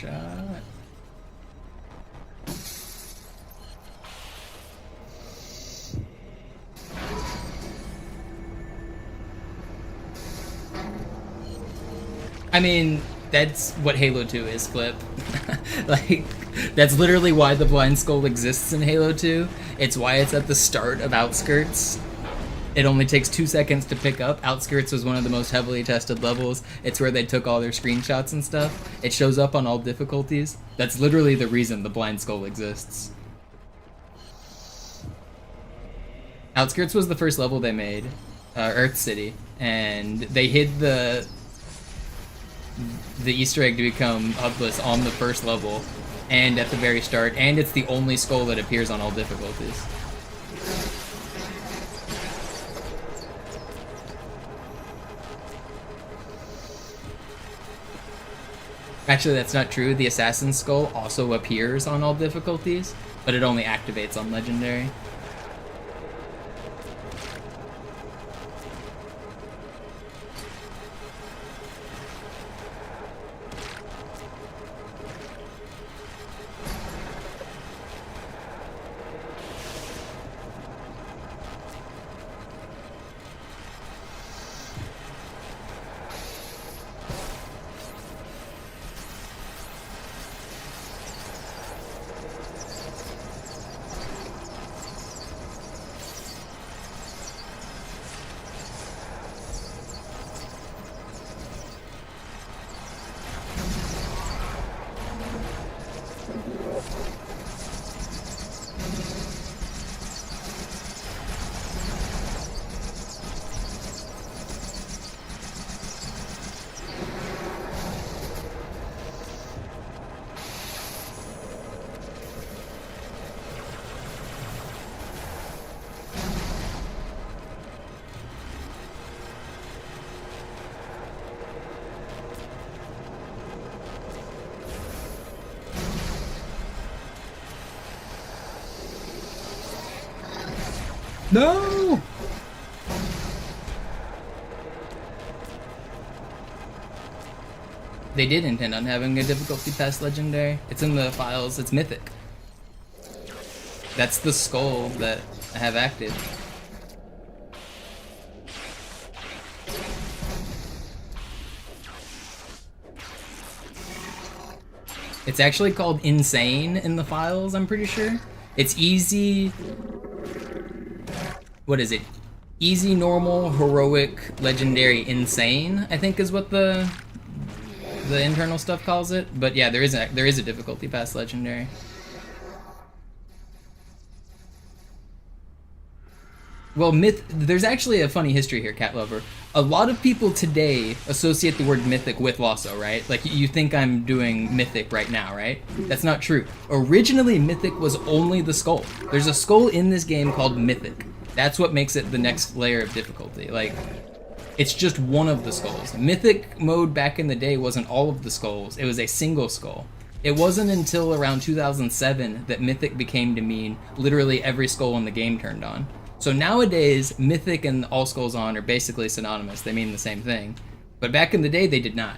shot. I mean, that's what Halo 2 is, Flip. Like, that's literally why the blind skull exists in Halo 2. It's why it's at the start of Outskirts. It only takes 2 seconds to pick up. Outskirts was one of the most heavily tested levels. It's where they took all their screenshots and stuff. It shows up on all difficulties. That's literally the reason the blind skull exists. Outskirts was the first level they made, Earth City, and they hid the Easter egg to become Deathless on the first level and at the very start, and it's the only skull that appears on all difficulties. Actually, that's not true. The Assassin's Skull also appears on all difficulties, but it only activates on Legendary. No! They did intend on having a difficulty past Legendary. It's in the files, it's Mythic. That's the skull that I have active. It's actually called Insane in the files, I'm pretty sure. It's easy... What is it? Easy, normal, heroic, legendary, insane, I think is what the internal stuff calls it. But yeah, there is a difficulty past legendary. Well, there's actually a funny history here, Cat Lover. A lot of people today associate the word mythic with LASO, right? Like, you think I'm doing mythic right now, right? That's not true. Originally, mythic was only the skull. There's a skull in this game called mythic. That's what makes it the next layer of difficulty. Like, it's just one of the skulls. Mythic mode back in the day wasn't all of the skulls. It was a single skull. It wasn't until around 2007 that mythic became to mean literally every skull in the game turned on. So nowadays, mythic and all skulls on are basically synonymous. They mean the same thing. But back in the day, they did not.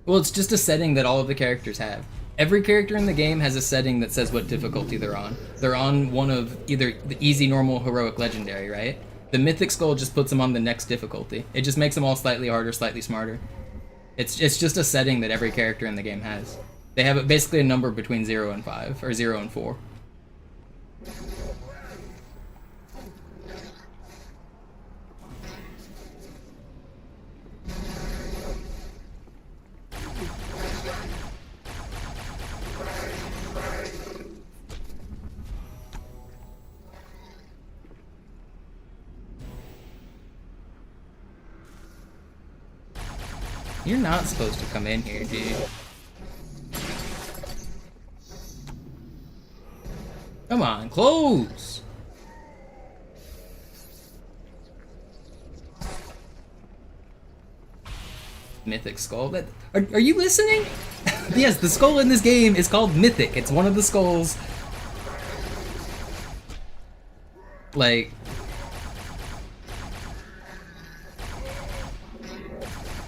Well, it's just a setting that all of the characters have. Every character in the game has a setting that says what difficulty they're on. They're on one of either the easy, normal, heroic, legendary, right? The mythic skull just puts them on the next difficulty. It just makes them all slightly harder, slightly smarter. It's just a setting that every character in the game has. They have basically a number between 0 and 5, or 0 and 4. You're not supposed to come in here, dude. Come on, close! Mythic skull? Are you listening? Yes, the skull in this game is called Mythic. It's one of the skulls. Like...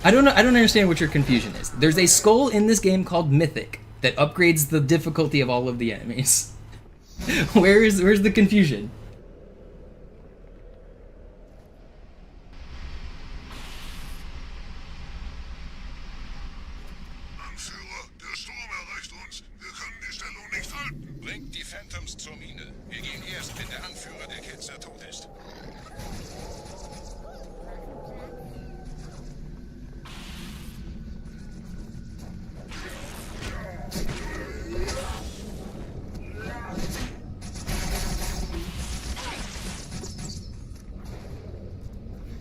I don't understand what your confusion is. There's a skull in this game called Mythic that upgrades the difficulty of all of the enemies. Where's the confusion? Anführer, der Sturm erreicht uns. Wir können die Stellung nicht halten. Bringt die Phantoms zur Mine. Wir gehen erst, wenn der Anführer der Ketzer tot ist.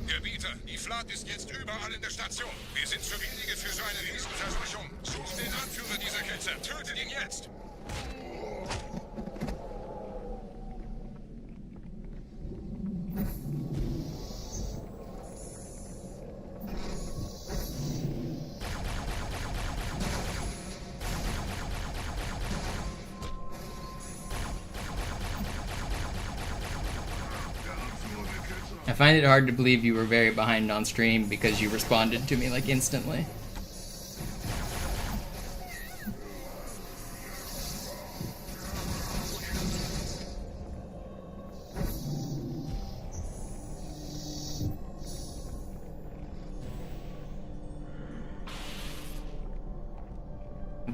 Gebieter, die Flat ist jetzt überall in der Station. Wir sind zu wenige für so eine Riesenverseuchung. Sucht den Anführer dieser Ketzer. Tötet ihn jetzt! I find it hard to believe you were very behind on stream because you responded to me like instantly.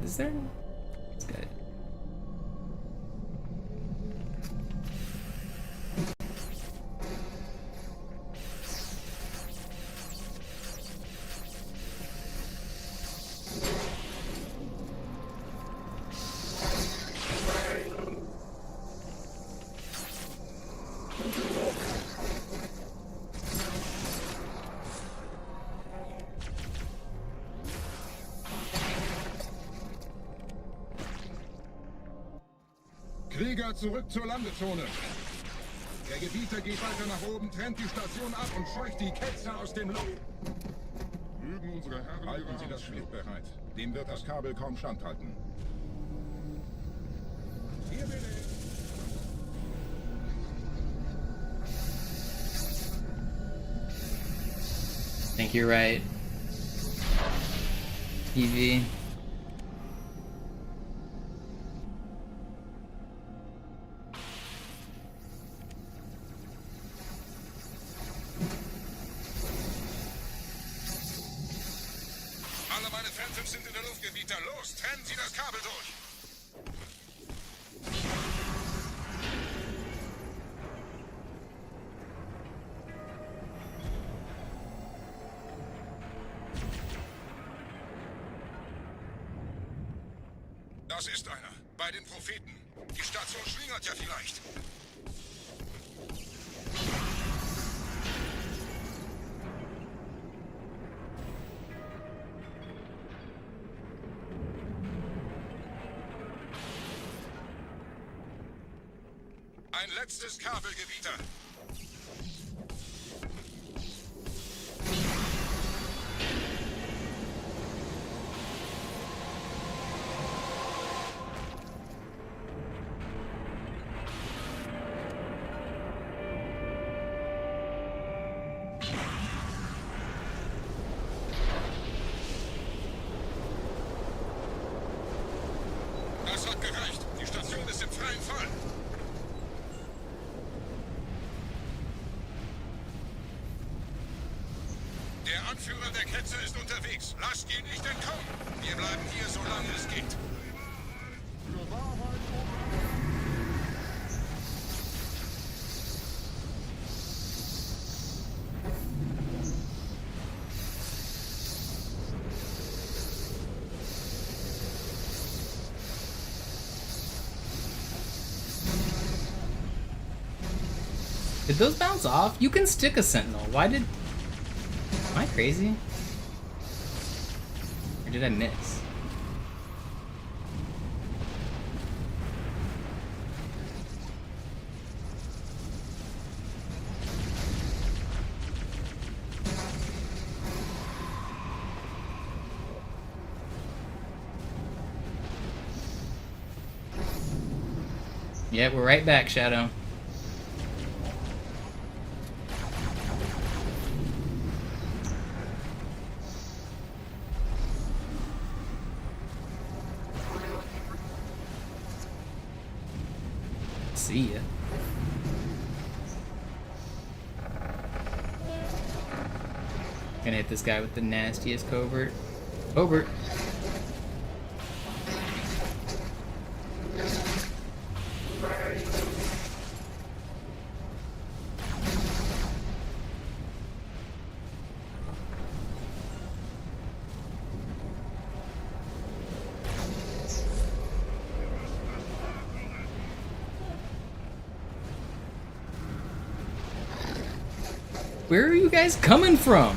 Is there? That's good. Krieger, zurück zur Landezone. Der Gebieter geht weiter nach oben, trennt die Station ab und scheucht die Ketzer aus dem Loch. Mögen unsere Herren halten Sie das Schliff bereit. Dem wird das Kabel kaum standhalten. Hier bin ich. I think you're right. EV. Alle meine Phantoms sind in der Luft, Gebieter. Los, trennen Sie das Kabel durch! Das ist einer. Bei den Propheten. Die Station schlingert ja vielleicht. Ein letztes Kabel, Gebieter. Das hat gereicht. Die Station ist im freien Fall. Der Anführer der Ketzer ist unterwegs. Lasst ihn nicht entkommen. Wir bleiben hier, solange es geht. Did those bounce off? You can stick a sentinel. Why did... Am I crazy? Or did I miss? Yeah, we're right back, Shadow. See ya. Gonna hit this guy with the nastiest covert. Covert. Where are you guys coming from?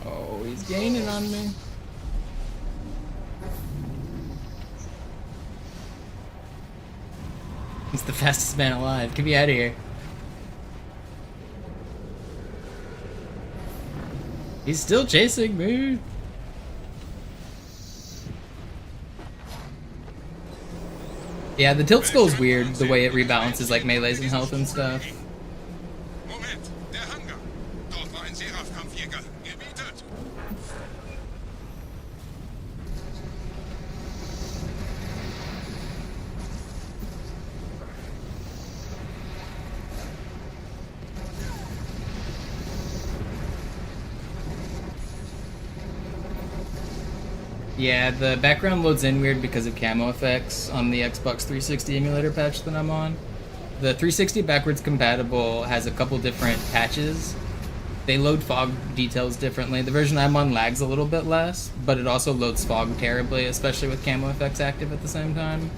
Oh, he's gaining on me. He's the fastest man alive. Get me out of here. He's still chasing me. Yeah, the tilt skull's weird, the way it rebalances like melees and health and stuff. Moment, der Hangar. Dort war ein Seraph-Kampfjäger. Gebietet. Yeah, the background loads in weird because of camo effects on the Xbox 360 emulator patch that I'm on. The 360 backwards compatible has a couple different patches. They load fog details differently. The version I'm on lags a little bit less, but it also loads fog terribly, especially with camo effects active at the same time.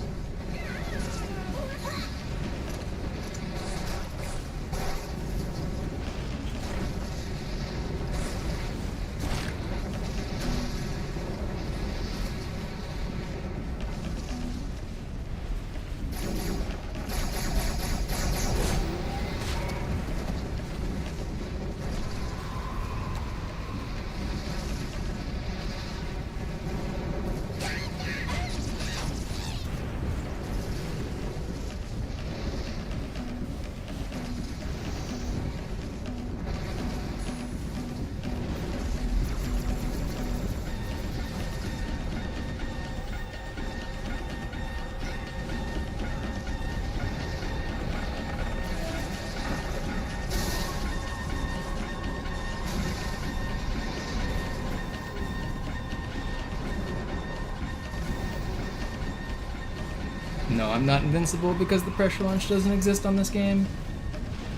No, I'm not invincible because the pressure launch doesn't exist on this game.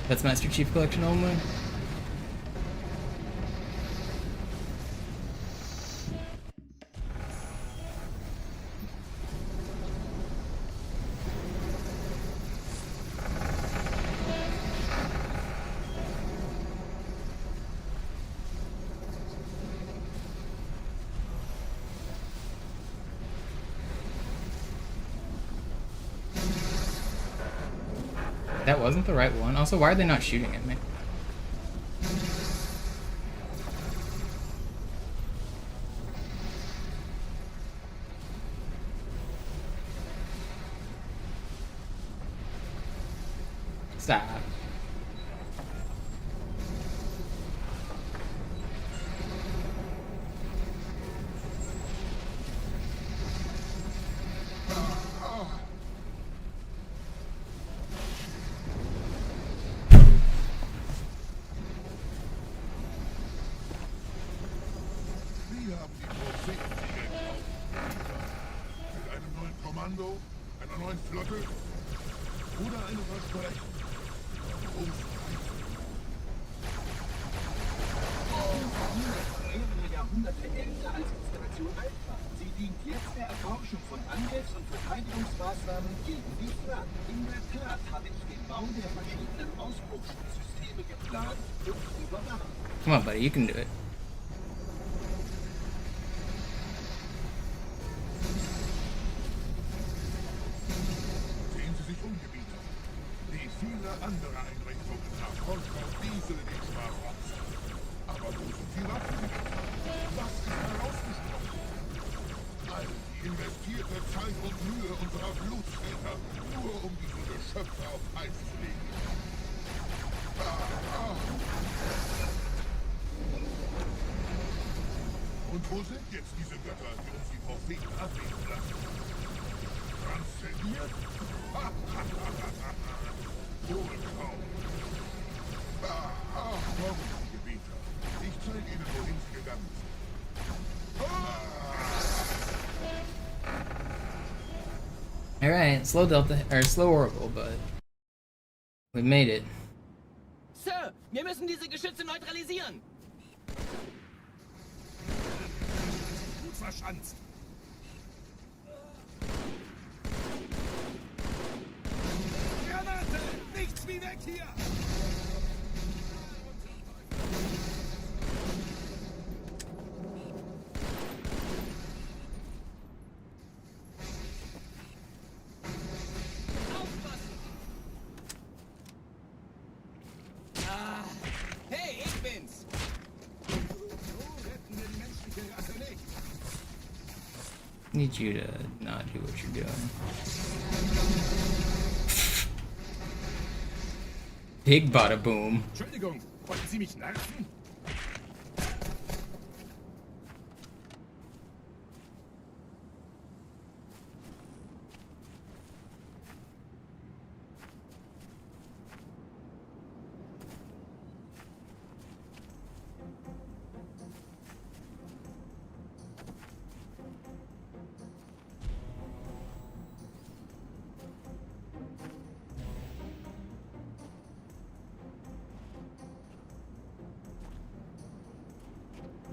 That's Master Chief Collection only. That wasn't the right one. Also, why are they not shooting at me? Stop. Einer neuen Flotte oder eine Versprechung. Jahrhunderte älter als Installation Alpha. Sie dient jetzt der Erforschung von Angriffs- und Verteidigungsmaßnahmen gegen die Flood. In der Tat habe ich den Bau der verschiedenen Ausbruchsschutzsysteme geplant und überwacht. Come on, buddy, you can do it. Sehen Sie sich um, Gebieter. Wie viele andere Einrichtungen erfolgt auch diese den Schmarotz. Aber wo sind die Waffen? Was ist herausgesprochen? All die investierte Zeit und Mühe unserer Blutsväter, nur um diese Geschöpfe auf Eis zu legen. Und wo sind jetzt diese Götter, die uns die Propheten ablegen lassen? Transzendiert? Ohne Traum. Kommen Sie, Gebieter. Ich zeige Ihnen, wohin Sie gegangen sind. Alright, slow Delta, or slow Oracle, but we made it. Sir, wir müssen diese Geschütze neutralisieren. Gut verschanzt. Granate! Nichts wie weg hier! Hey, ich bin's! So retten wir die menschliche Rasse nicht. Need you to not do what you're doing. Big bada boom. Entschuldigung, wollten Sie mich nerven?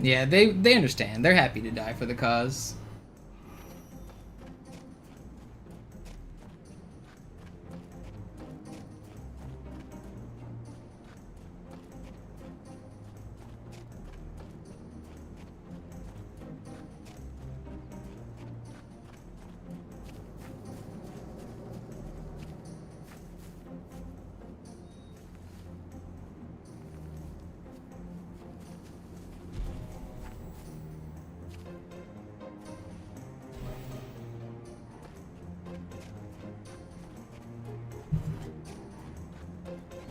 Yeah, they understand. They're happy to die for the cause.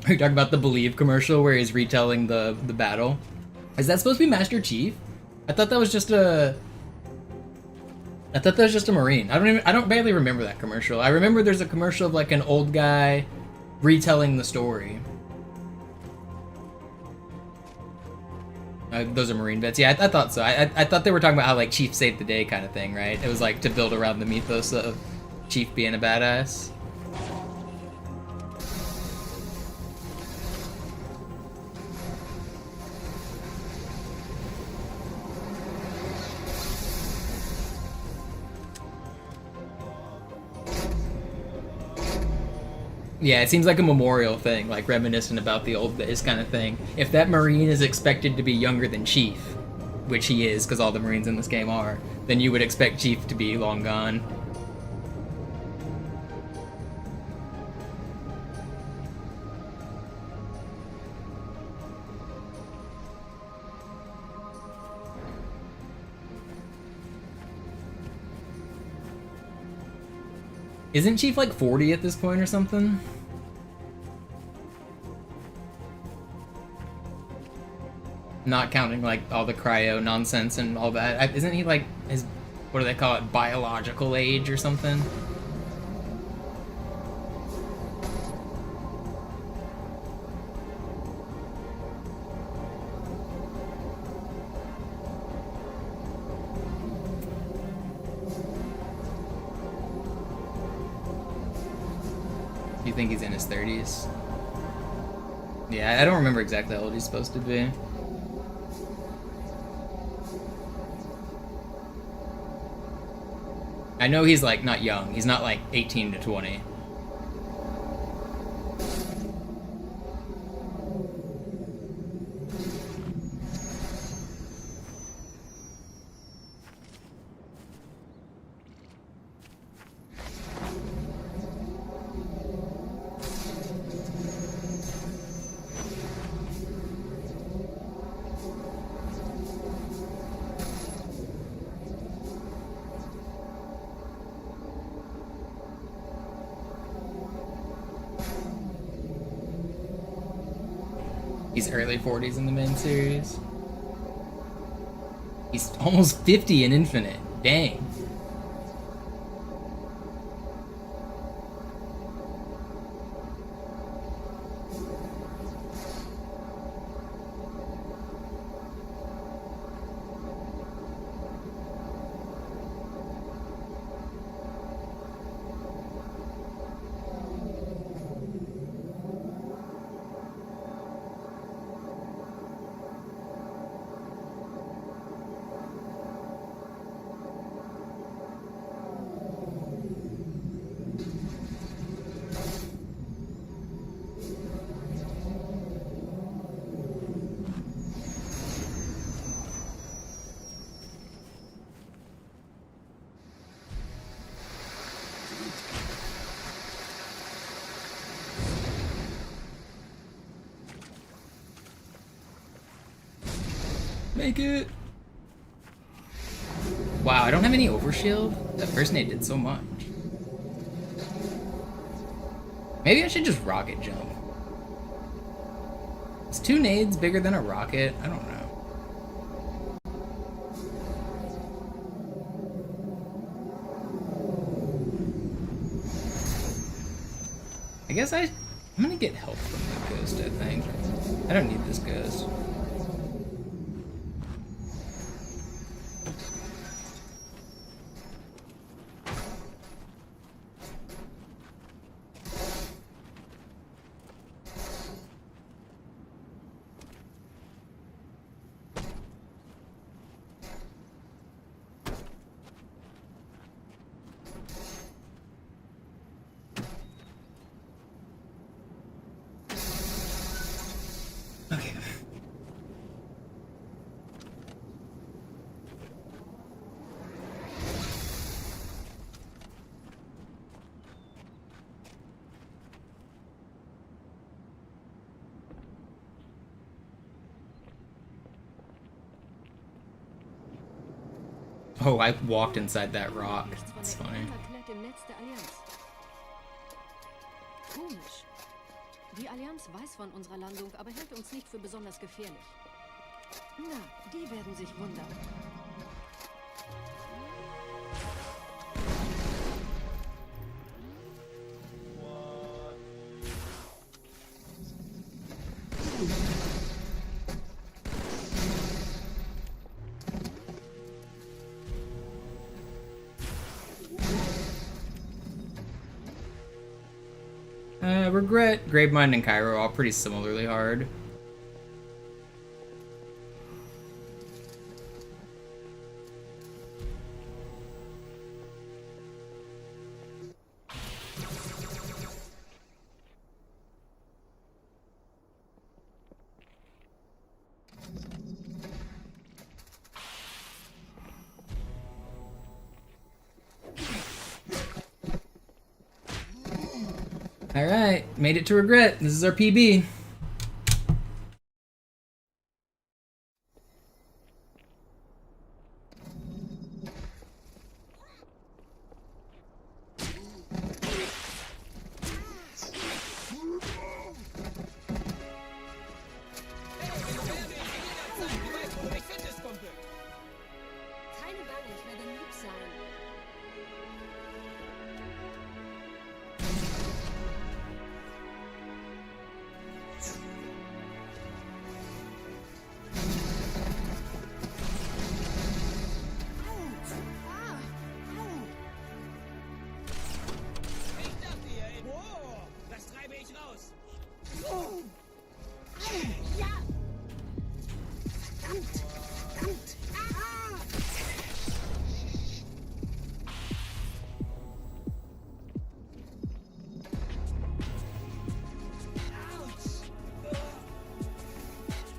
Are you talking about the Believe commercial where he's retelling the battle? Is that supposed to be Master Chief? I thought that was just a Marine. I don't barely remember that commercial. I remember there's a commercial of like an old guy retelling the story. Those are Marine vets. Yeah, I thought so. I thought they were talking about how like Chief saved the day kind of thing, right? It was like to build around the mythos of Chief being a badass. Yeah, it seems like a memorial thing, like reminiscent about the old days kind of thing. If that Marine is expected to be younger than Chief, which he is, because all the Marines in this game are, then you would expect Chief to be long gone. Isn't Chief like 40 at this point or something? Not counting like all the cryo nonsense and all that. Isn't he like his, what do they call it, biological age or something? You think he's in his 30s? Yeah, I don't remember exactly how old he's supposed to be. I know he's like not young. He's not like 18 to 20. He's early 40s in the main series. He's almost 50 in Infinite. Dang. Make it! Wow, I don't have any overshield? That first nade did so much. Maybe I should just rocket jump. Is 2 nades bigger than a rocket? I don't know. I guess I'm gonna get help from the ghost, I think. I don't need this ghost. Okay. Oh, I walked inside that rock. That's funny. Komisch. Die Allianz weiß von unserer Landung, aber hält uns nicht für besonders gefährlich. Na, die werden sich wundern. Regret, Gravemind, and Cairo are all pretty similarly hard. Alright, made it to Regret. This is our PB.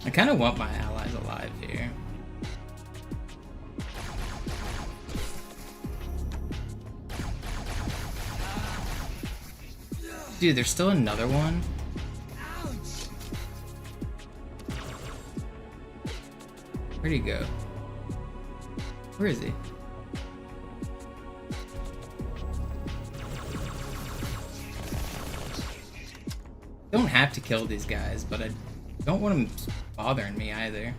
I kind of want my allies alive here. Dude, there's still another one? Where'd he go? Where is he? Don't have to kill these guys, but I don't want them bothering me either.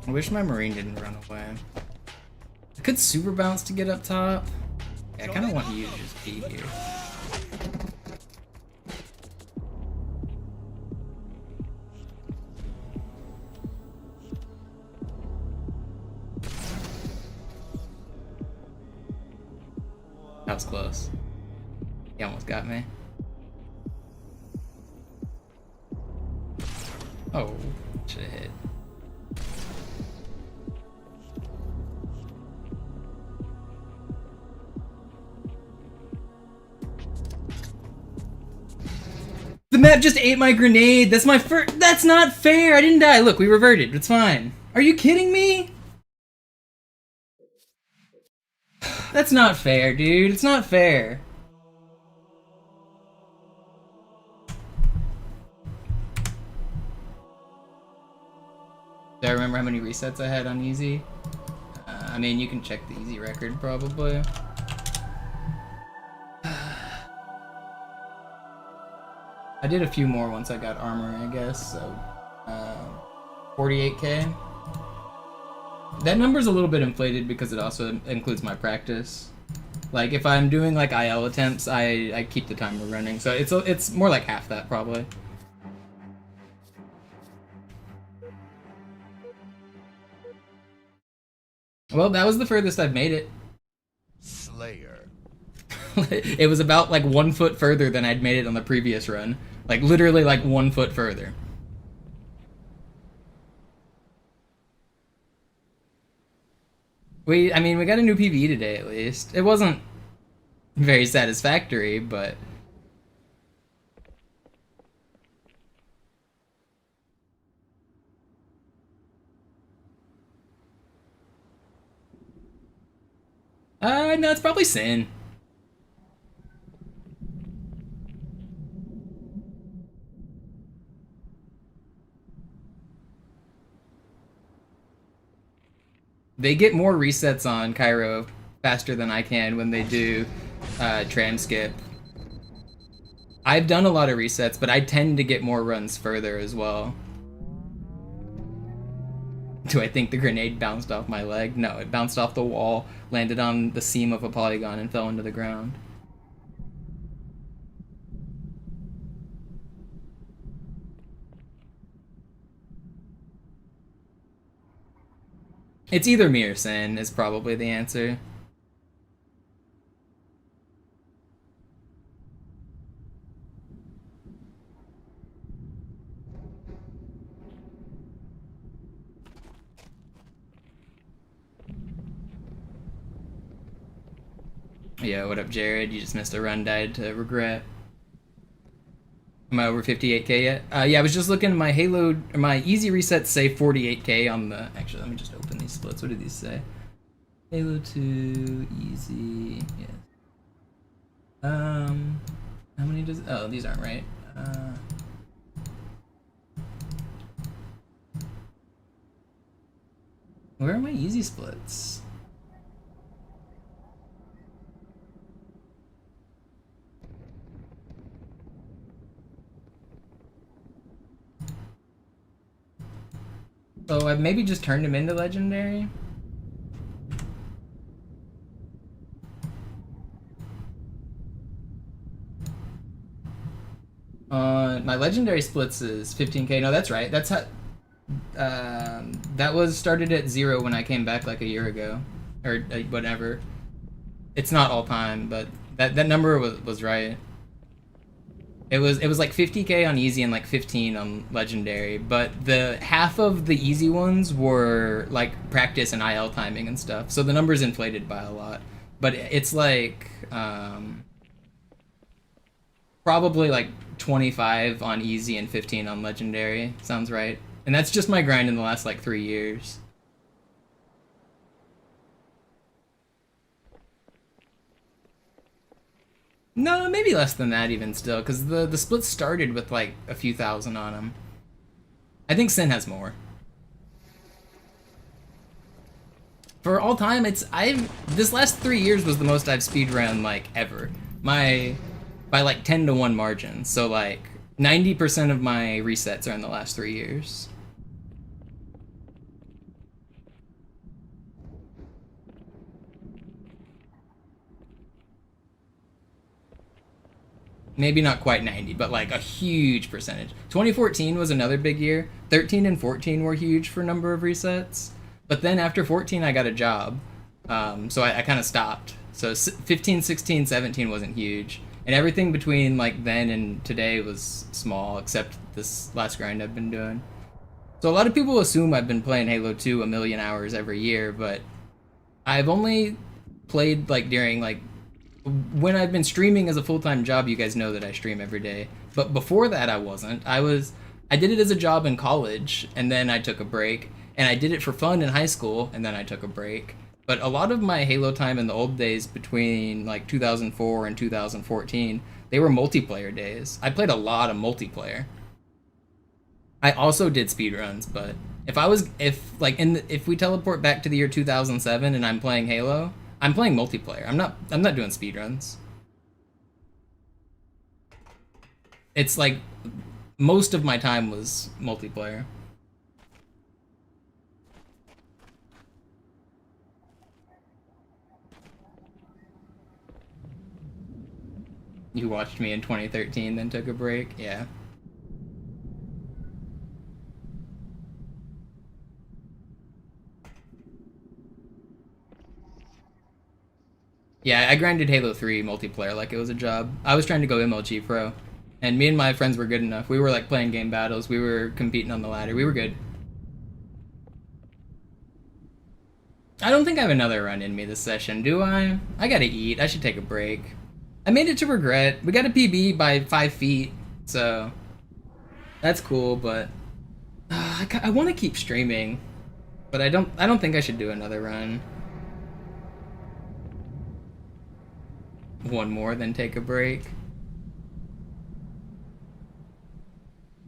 I wish my Marine didn't run away. I could super bounce to get up top. Yeah, I kind of want you to just be here. That was close. He almost got me. Oh, should have hit. The map just ate my grenade. That's my first. That's not fair. I didn't die. Look, we reverted. It's fine. Are you kidding me? That's not fair, dude. It's not fair. Do I remember how many resets I had on easy? I mean, you can check the easy record probably. I did a few more once I got armor, I guess, so 48k. That number's a little bit inflated because it also includes my practice. Like, if I'm doing, like, IL attempts, I keep the timer running, so it's more like half that, probably. Well, that was the furthest I've made it. Slayer. It was about like 1 foot further than I'd made it on the previous run. Like literally like 1 foot further. I mean, we got a new PV today at least. It wasn't very satisfactory, but... no, it's probably Sin. They get more resets on Cairo faster than I can when they do tram skip. I've done a lot of resets, but I tend to get more runs further as well. Do I think the grenade bounced off my leg? No, it bounced off the wall, landed on the seam of a polygon, and fell into the ground. It's either me or Sin is probably the answer. Yeah, what up, Jared? You just missed a run, died to regret. Am I over 58k yet? Yeah, I was just looking at my Halo, or my easy resets say 48k on the... Actually, let me just open these splits. What do these say? Halo 2, easy, yes. How many does... Oh, these aren't right. Where are my easy splits? So I've maybe just turned him into legendary. My legendary splits is 15k. No, that's right. That's how. That was started at 0 when I came back like a year ago, or whatever. It's not all time, but that number was right. It was like 50k on easy and like 15 on legendary, but the half of the easy ones were like practice and IL timing and stuff, so the number's inflated by a lot. But it's like probably like 25 on easy and 15 on legendary. Sounds right. And that's just my grind in the last like 3 years. No, maybe less than that even still, because the split started with like a few thousand on him. I think Sin has more. For all time, this last 3 years was the most I've speedrun like ever. By like 10-1 margin. So like 90% of my resets are in the last 3 years. Maybe not quite 90, but like a huge percentage. 2014 was another big year. 13 and 14 were huge for number of resets. But then after 14, I got a job. So I kind of stopped. So 15, 16, 17 wasn't huge. And everything between like then and today was small, except this last grind I've been doing. So a lot of people assume I've been playing Halo 2 a million hours every year, but I've only played like during like when I've been streaming as a full-time job. You guys know that I stream every day, but before that I wasn't. I did it as a job in college, and then I took a break, and I did it for fun in high school, and then I took a break. But a lot of my Halo time in the old days between like 2004 and 2014, they were multiplayer days. I played a lot of multiplayer. I also did speedruns, but if we teleport back to the year 2007 and I'm playing Halo, I'm playing multiplayer. I'm not doing speedruns. It's like most of my time was multiplayer. You watched me in 2013, then took a break? Yeah. Yeah, I grinded Halo 3 multiplayer like it was a job. I was trying to go MLG Pro, and me and my friends were good enough. We were like playing game battles, we were competing on the ladder, we were good. I don't think I have another run in me this session, do I? I gotta eat, I should take a break. I made it to Regret. We got a PB by 5 feet, so that's cool, but I want to keep streaming, but I don't think I should do another run. One more, then take a break.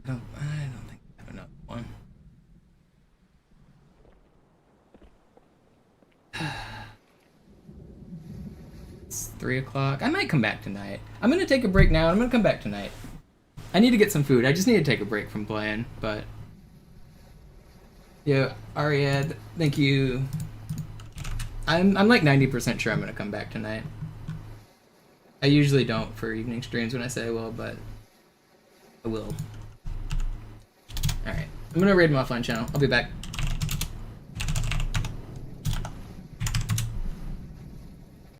I don't think I have another one. It's 3 o'clock. I might come back tonight. I'm gonna take a break now, and I'm gonna come back tonight. I need to get some food. I just need to take a break from playing, but... Yeah, Ariad, thank you. I'm like 90% sure I'm gonna come back tonight. I usually don't for evening streams when I say I will, but I will. Alright, I'm gonna raid my offline channel. I'll be back.